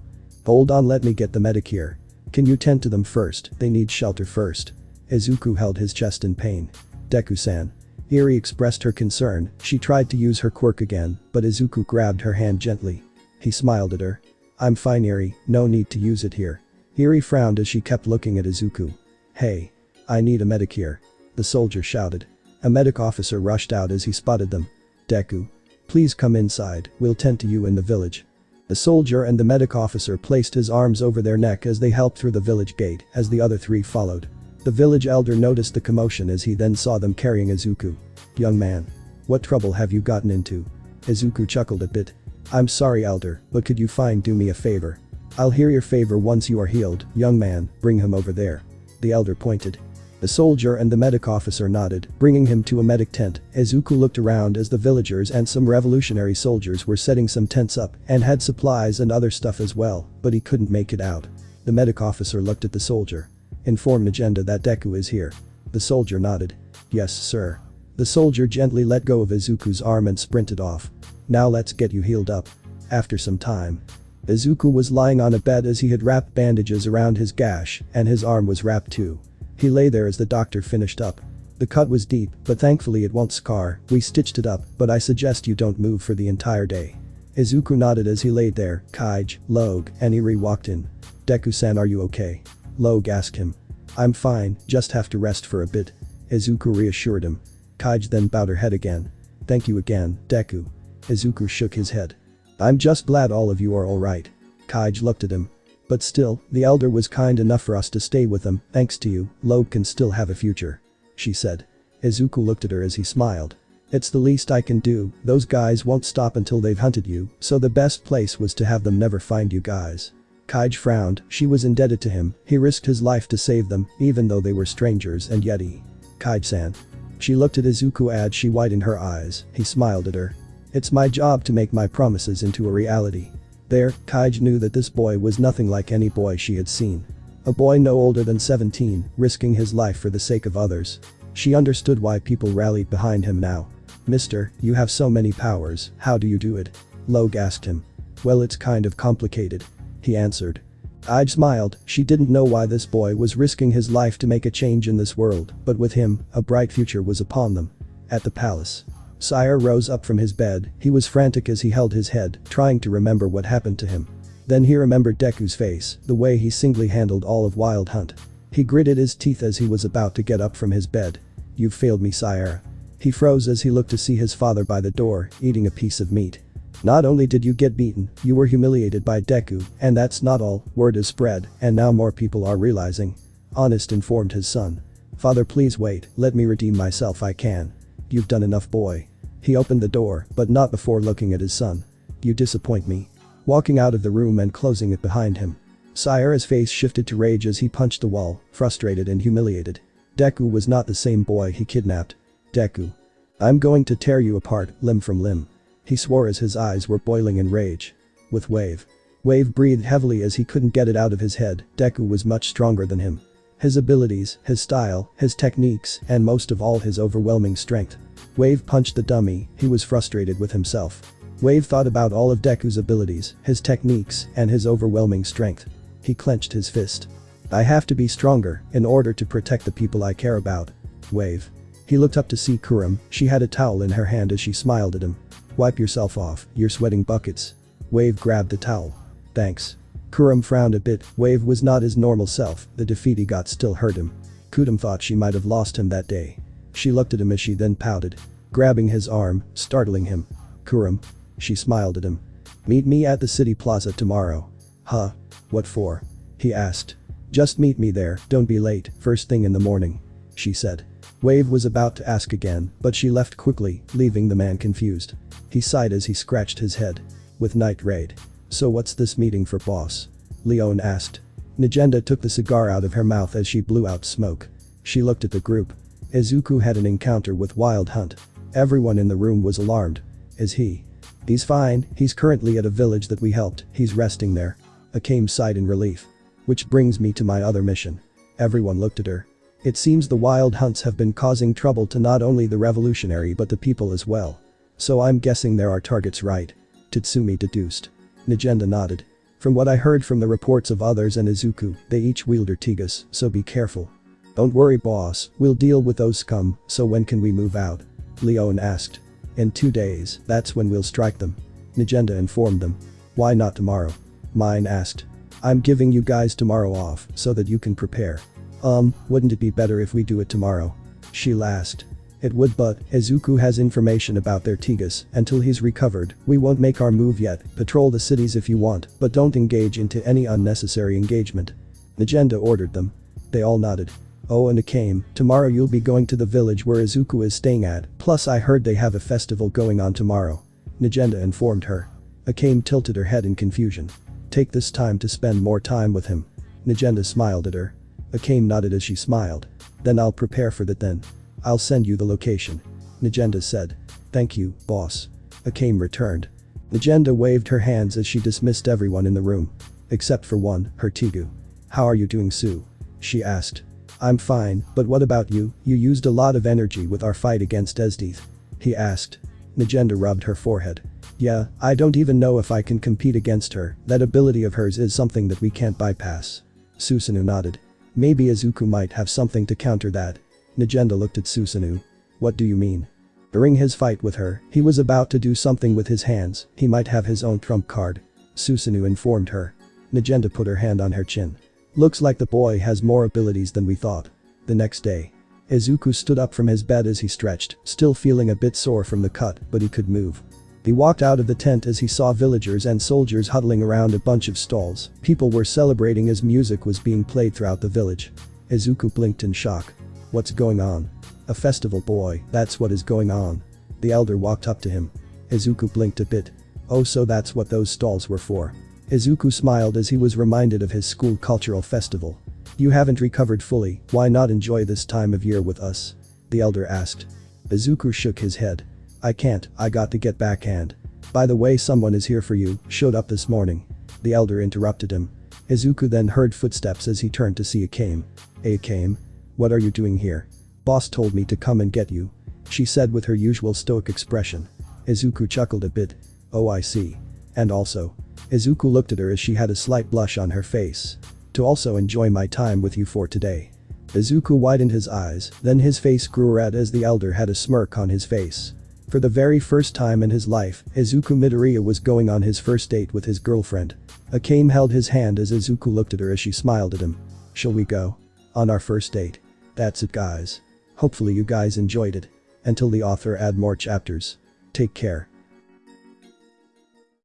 Hold on, let me get the medic here. Can you tend to them first, they need shelter first. Izuku held his chest in pain. Deku-san. Eri expressed her concern, she tried to use her quirk again, but Izuku grabbed her hand gently. He smiled at her. I'm fine Eri, no need to use it here. Eri frowned as she kept looking at Izuku. Hey. I need a medic here. The soldier shouted. A medic officer rushed out as he spotted them. Deku. Please come inside, we'll tend to you in the village. The soldier and the medic officer placed his arms over their neck as they helped through the village gate as the other three followed. The village elder noticed the commotion as he then saw them carrying Izuku. Young man. What trouble have you gotten into? Izuku chuckled a bit. I'm sorry elder, but could you do me a favor? I'll hear your favor once you are healed, young man, bring him over there. The elder pointed. The soldier and the medic officer nodded, bringing him to a medic tent. Izuku looked around as the villagers and some revolutionary soldiers were setting some tents up and had supplies and other stuff as well, but he couldn't make it out. The medic officer looked at the soldier. Inform Agenda that Deku is here. The soldier nodded. Yes, sir. The soldier gently let go of Izuku's arm and sprinted off. Now let's get you healed up. After some time. Izuku was lying on a bed as he had wrapped bandages around his gash and his arm was wrapped too. He lay there as the doctor finished up. The cut was deep, but thankfully it won't scar, we stitched it up, but I suggest you don't move for the entire day. Izuku nodded as he laid there, Kaij, Logue, and Eri walked in. Deku-san, are you okay? Logue asked him. I'm fine, just have to rest for a bit. Izuku reassured him. Kaij then bowed her head again. Thank you again, Deku. Izuku shook his head. I'm just glad all of you are alright. Kaij looked at him. But still, the elder was kind enough for us to stay with him, thanks to you, Logue can still have a future. She said. Izuku looked at her as he smiled. It's the least I can do, those guys won't stop until they've hunted you, so the best place was to have them never find you guys. Kaij frowned, she was indebted to him, he risked his life to save them, even though they were strangers and yet he. Kaij-san. She looked at Izuku as she widened her eyes. He smiled at her. It's my job to make my promises into a reality. There, Kaiji knew that this boy was nothing like any boy she had seen. A boy no older than 17, risking his life for the sake of others. She understood why people rallied behind him now. Mister, you have so many powers, how do you do it? Logue asked him. Well, it's kind of complicated. He answered. Kaiji smiled, she didn't know why this boy was risking his life to make a change in this world, but with him, a bright future was upon them. At the palace. Sire rose up from his bed, he was frantic as he held his head, trying to remember what happened to him. Then he remembered Deku's face, the way he singly handled all of Wild Hunt. He gritted his teeth as he was about to get up from his bed. You've failed me, sire. He froze as he looked to see his father by the door, eating a piece of meat. Not only did you get beaten, you were humiliated by Deku, and that's not all, word is spread, and now more people are realizing. Honest informed his son. Father, please wait, let me redeem myself, I can. You've done enough, boy. He opened the door, but not before looking at his son. You disappoint me. Walking out of the room and closing it behind him. Sire's face shifted to rage as he punched the wall, frustrated and humiliated. Deku was not the same boy he kidnapped. Deku. I'm going to tear you apart, limb from limb. He swore as his eyes were boiling in rage. With Wave. Wave breathed heavily as he couldn't get it out of his head. Deku was much stronger than him. His abilities, his style, his techniques, and most of all his overwhelming strength. Wave punched the dummy, he was frustrated with himself. Wave thought about all of Deku's abilities, his techniques, and his overwhelming strength. He clenched his fist. I have to be stronger in order to protect the people I care about. Wave. He looked up to see Kurum, she had a towel in her hand as she smiled at him. Wipe yourself off, you're sweating buckets. Wave grabbed the towel. Thanks. Kurum frowned a bit, Wave was not his normal self, the defeat he got still hurt him. Kurum thought she might have lost him that day. She looked at him as she then pouted. Grabbing his arm, startling him. Kurum. She smiled at him. Meet me at the city plaza tomorrow. Huh? What for? He asked. Just meet me there, don't be late, first thing in the morning. She said. Wave was about to ask again, but she left quickly, leaving the man confused. He sighed as he scratched his head. With Night Raid. So what's this meeting for, boss? Leon asked. Nagenda took the cigar out of her mouth as she blew out smoke. She looked at the group. Izuku had an encounter with Wild Hunt. Everyone in the room was alarmed. Is he? He's fine, he's currently at a village that we helped, he's resting there. Akame sighed in relief. Which brings me to my other mission. Everyone looked at her. It seems the Wild Hunts have been causing trouble to not only the revolutionary but the people as well. So I'm guessing there are targets, right? Tatsumi deduced. Nagenda nodded. From what I heard from the reports of others and Izuku, they each wield Ortigas, so be careful. Don't worry, boss, we'll deal with those scum, so when can we move out? Leon asked. In 2 days, that's when we'll strike them. Nagenda informed them. Why not tomorrow? Mine asked. I'm giving you guys tomorrow off, so that you can prepare. Wouldn't it be better if we do it tomorrow? She laughed. It would, but Izuku has information about their Tigas. Until he's recovered, we won't make our move yet. Patrol the cities if you want, but don't engage into any unnecessary engagement. Nagenda ordered them. They all nodded. Oh, and Akame, tomorrow you'll be going to the village where Izuku is staying at, plus I heard they have a festival going on tomorrow. Nagenda informed her. Akame tilted her head in confusion. Take this time to spend more time with him. Nagenda smiled at her. Akame nodded as she smiled. Then I'll prepare for that then. I'll send you the location. Nagenda said. Thank you, boss. Akame returned. Nagenda waved her hands as she dismissed everyone in the room. Except for one, her Tigu. How are you doing, Sue? She asked. I'm fine, but what about you? You used a lot of energy with our fight against ESDEATH. He asked. Nagenda rubbed her forehead. Yeah, I don't even know if I can compete against her, that ability of hers is something that we can't bypass. Susanoo nodded. Maybe Izuku might have something to counter that. Nagenda looked at Susanoo. What do you mean? During his fight with her, he was about to do something with his hands, he might have his own trump card. Susanoo informed her. Nagenda put her hand on her chin. Looks like the boy has more abilities than we thought. The next day. Izuku stood up from his bed as he stretched, still feeling a bit sore from the cut, but he could move. He walked out of the tent as he saw villagers and soldiers huddling around a bunch of stalls. People were celebrating as music was being played throughout the village. Izuku blinked in shock. What's going on? A festival, boy, that's what is going on. The elder walked up to him. Izuku blinked a bit. Oh, so that's what those stalls were for. Izuku smiled as he was reminded of his school cultural festival. You haven't recovered fully, why not enjoy this time of year with us? the elder asked. Izuku shook his head. I can't, I got to get backhand. By the way, someone is here for you, showed up this morning. The elder interrupted him. Izuku then heard footsteps as he turned to see Akame. Akame? What are you doing here? Boss told me to come and get you. She said with her usual stoic expression. Izuku chuckled a bit. Oh, I see. And also. Izuku looked at her as she had a slight blush on her face. To also enjoy my time with you for today. Izuku widened his eyes, then his face grew red as the elder had a smirk on his face. For the very first time in his life, Izuku Midoriya was going on his first date with his girlfriend. Akame held his hand as Izuku looked at her as she smiled at him. Shall we go? On our first date. That's it, guys. Hopefully you guys enjoyed it. Until the author add more chapters. Take care.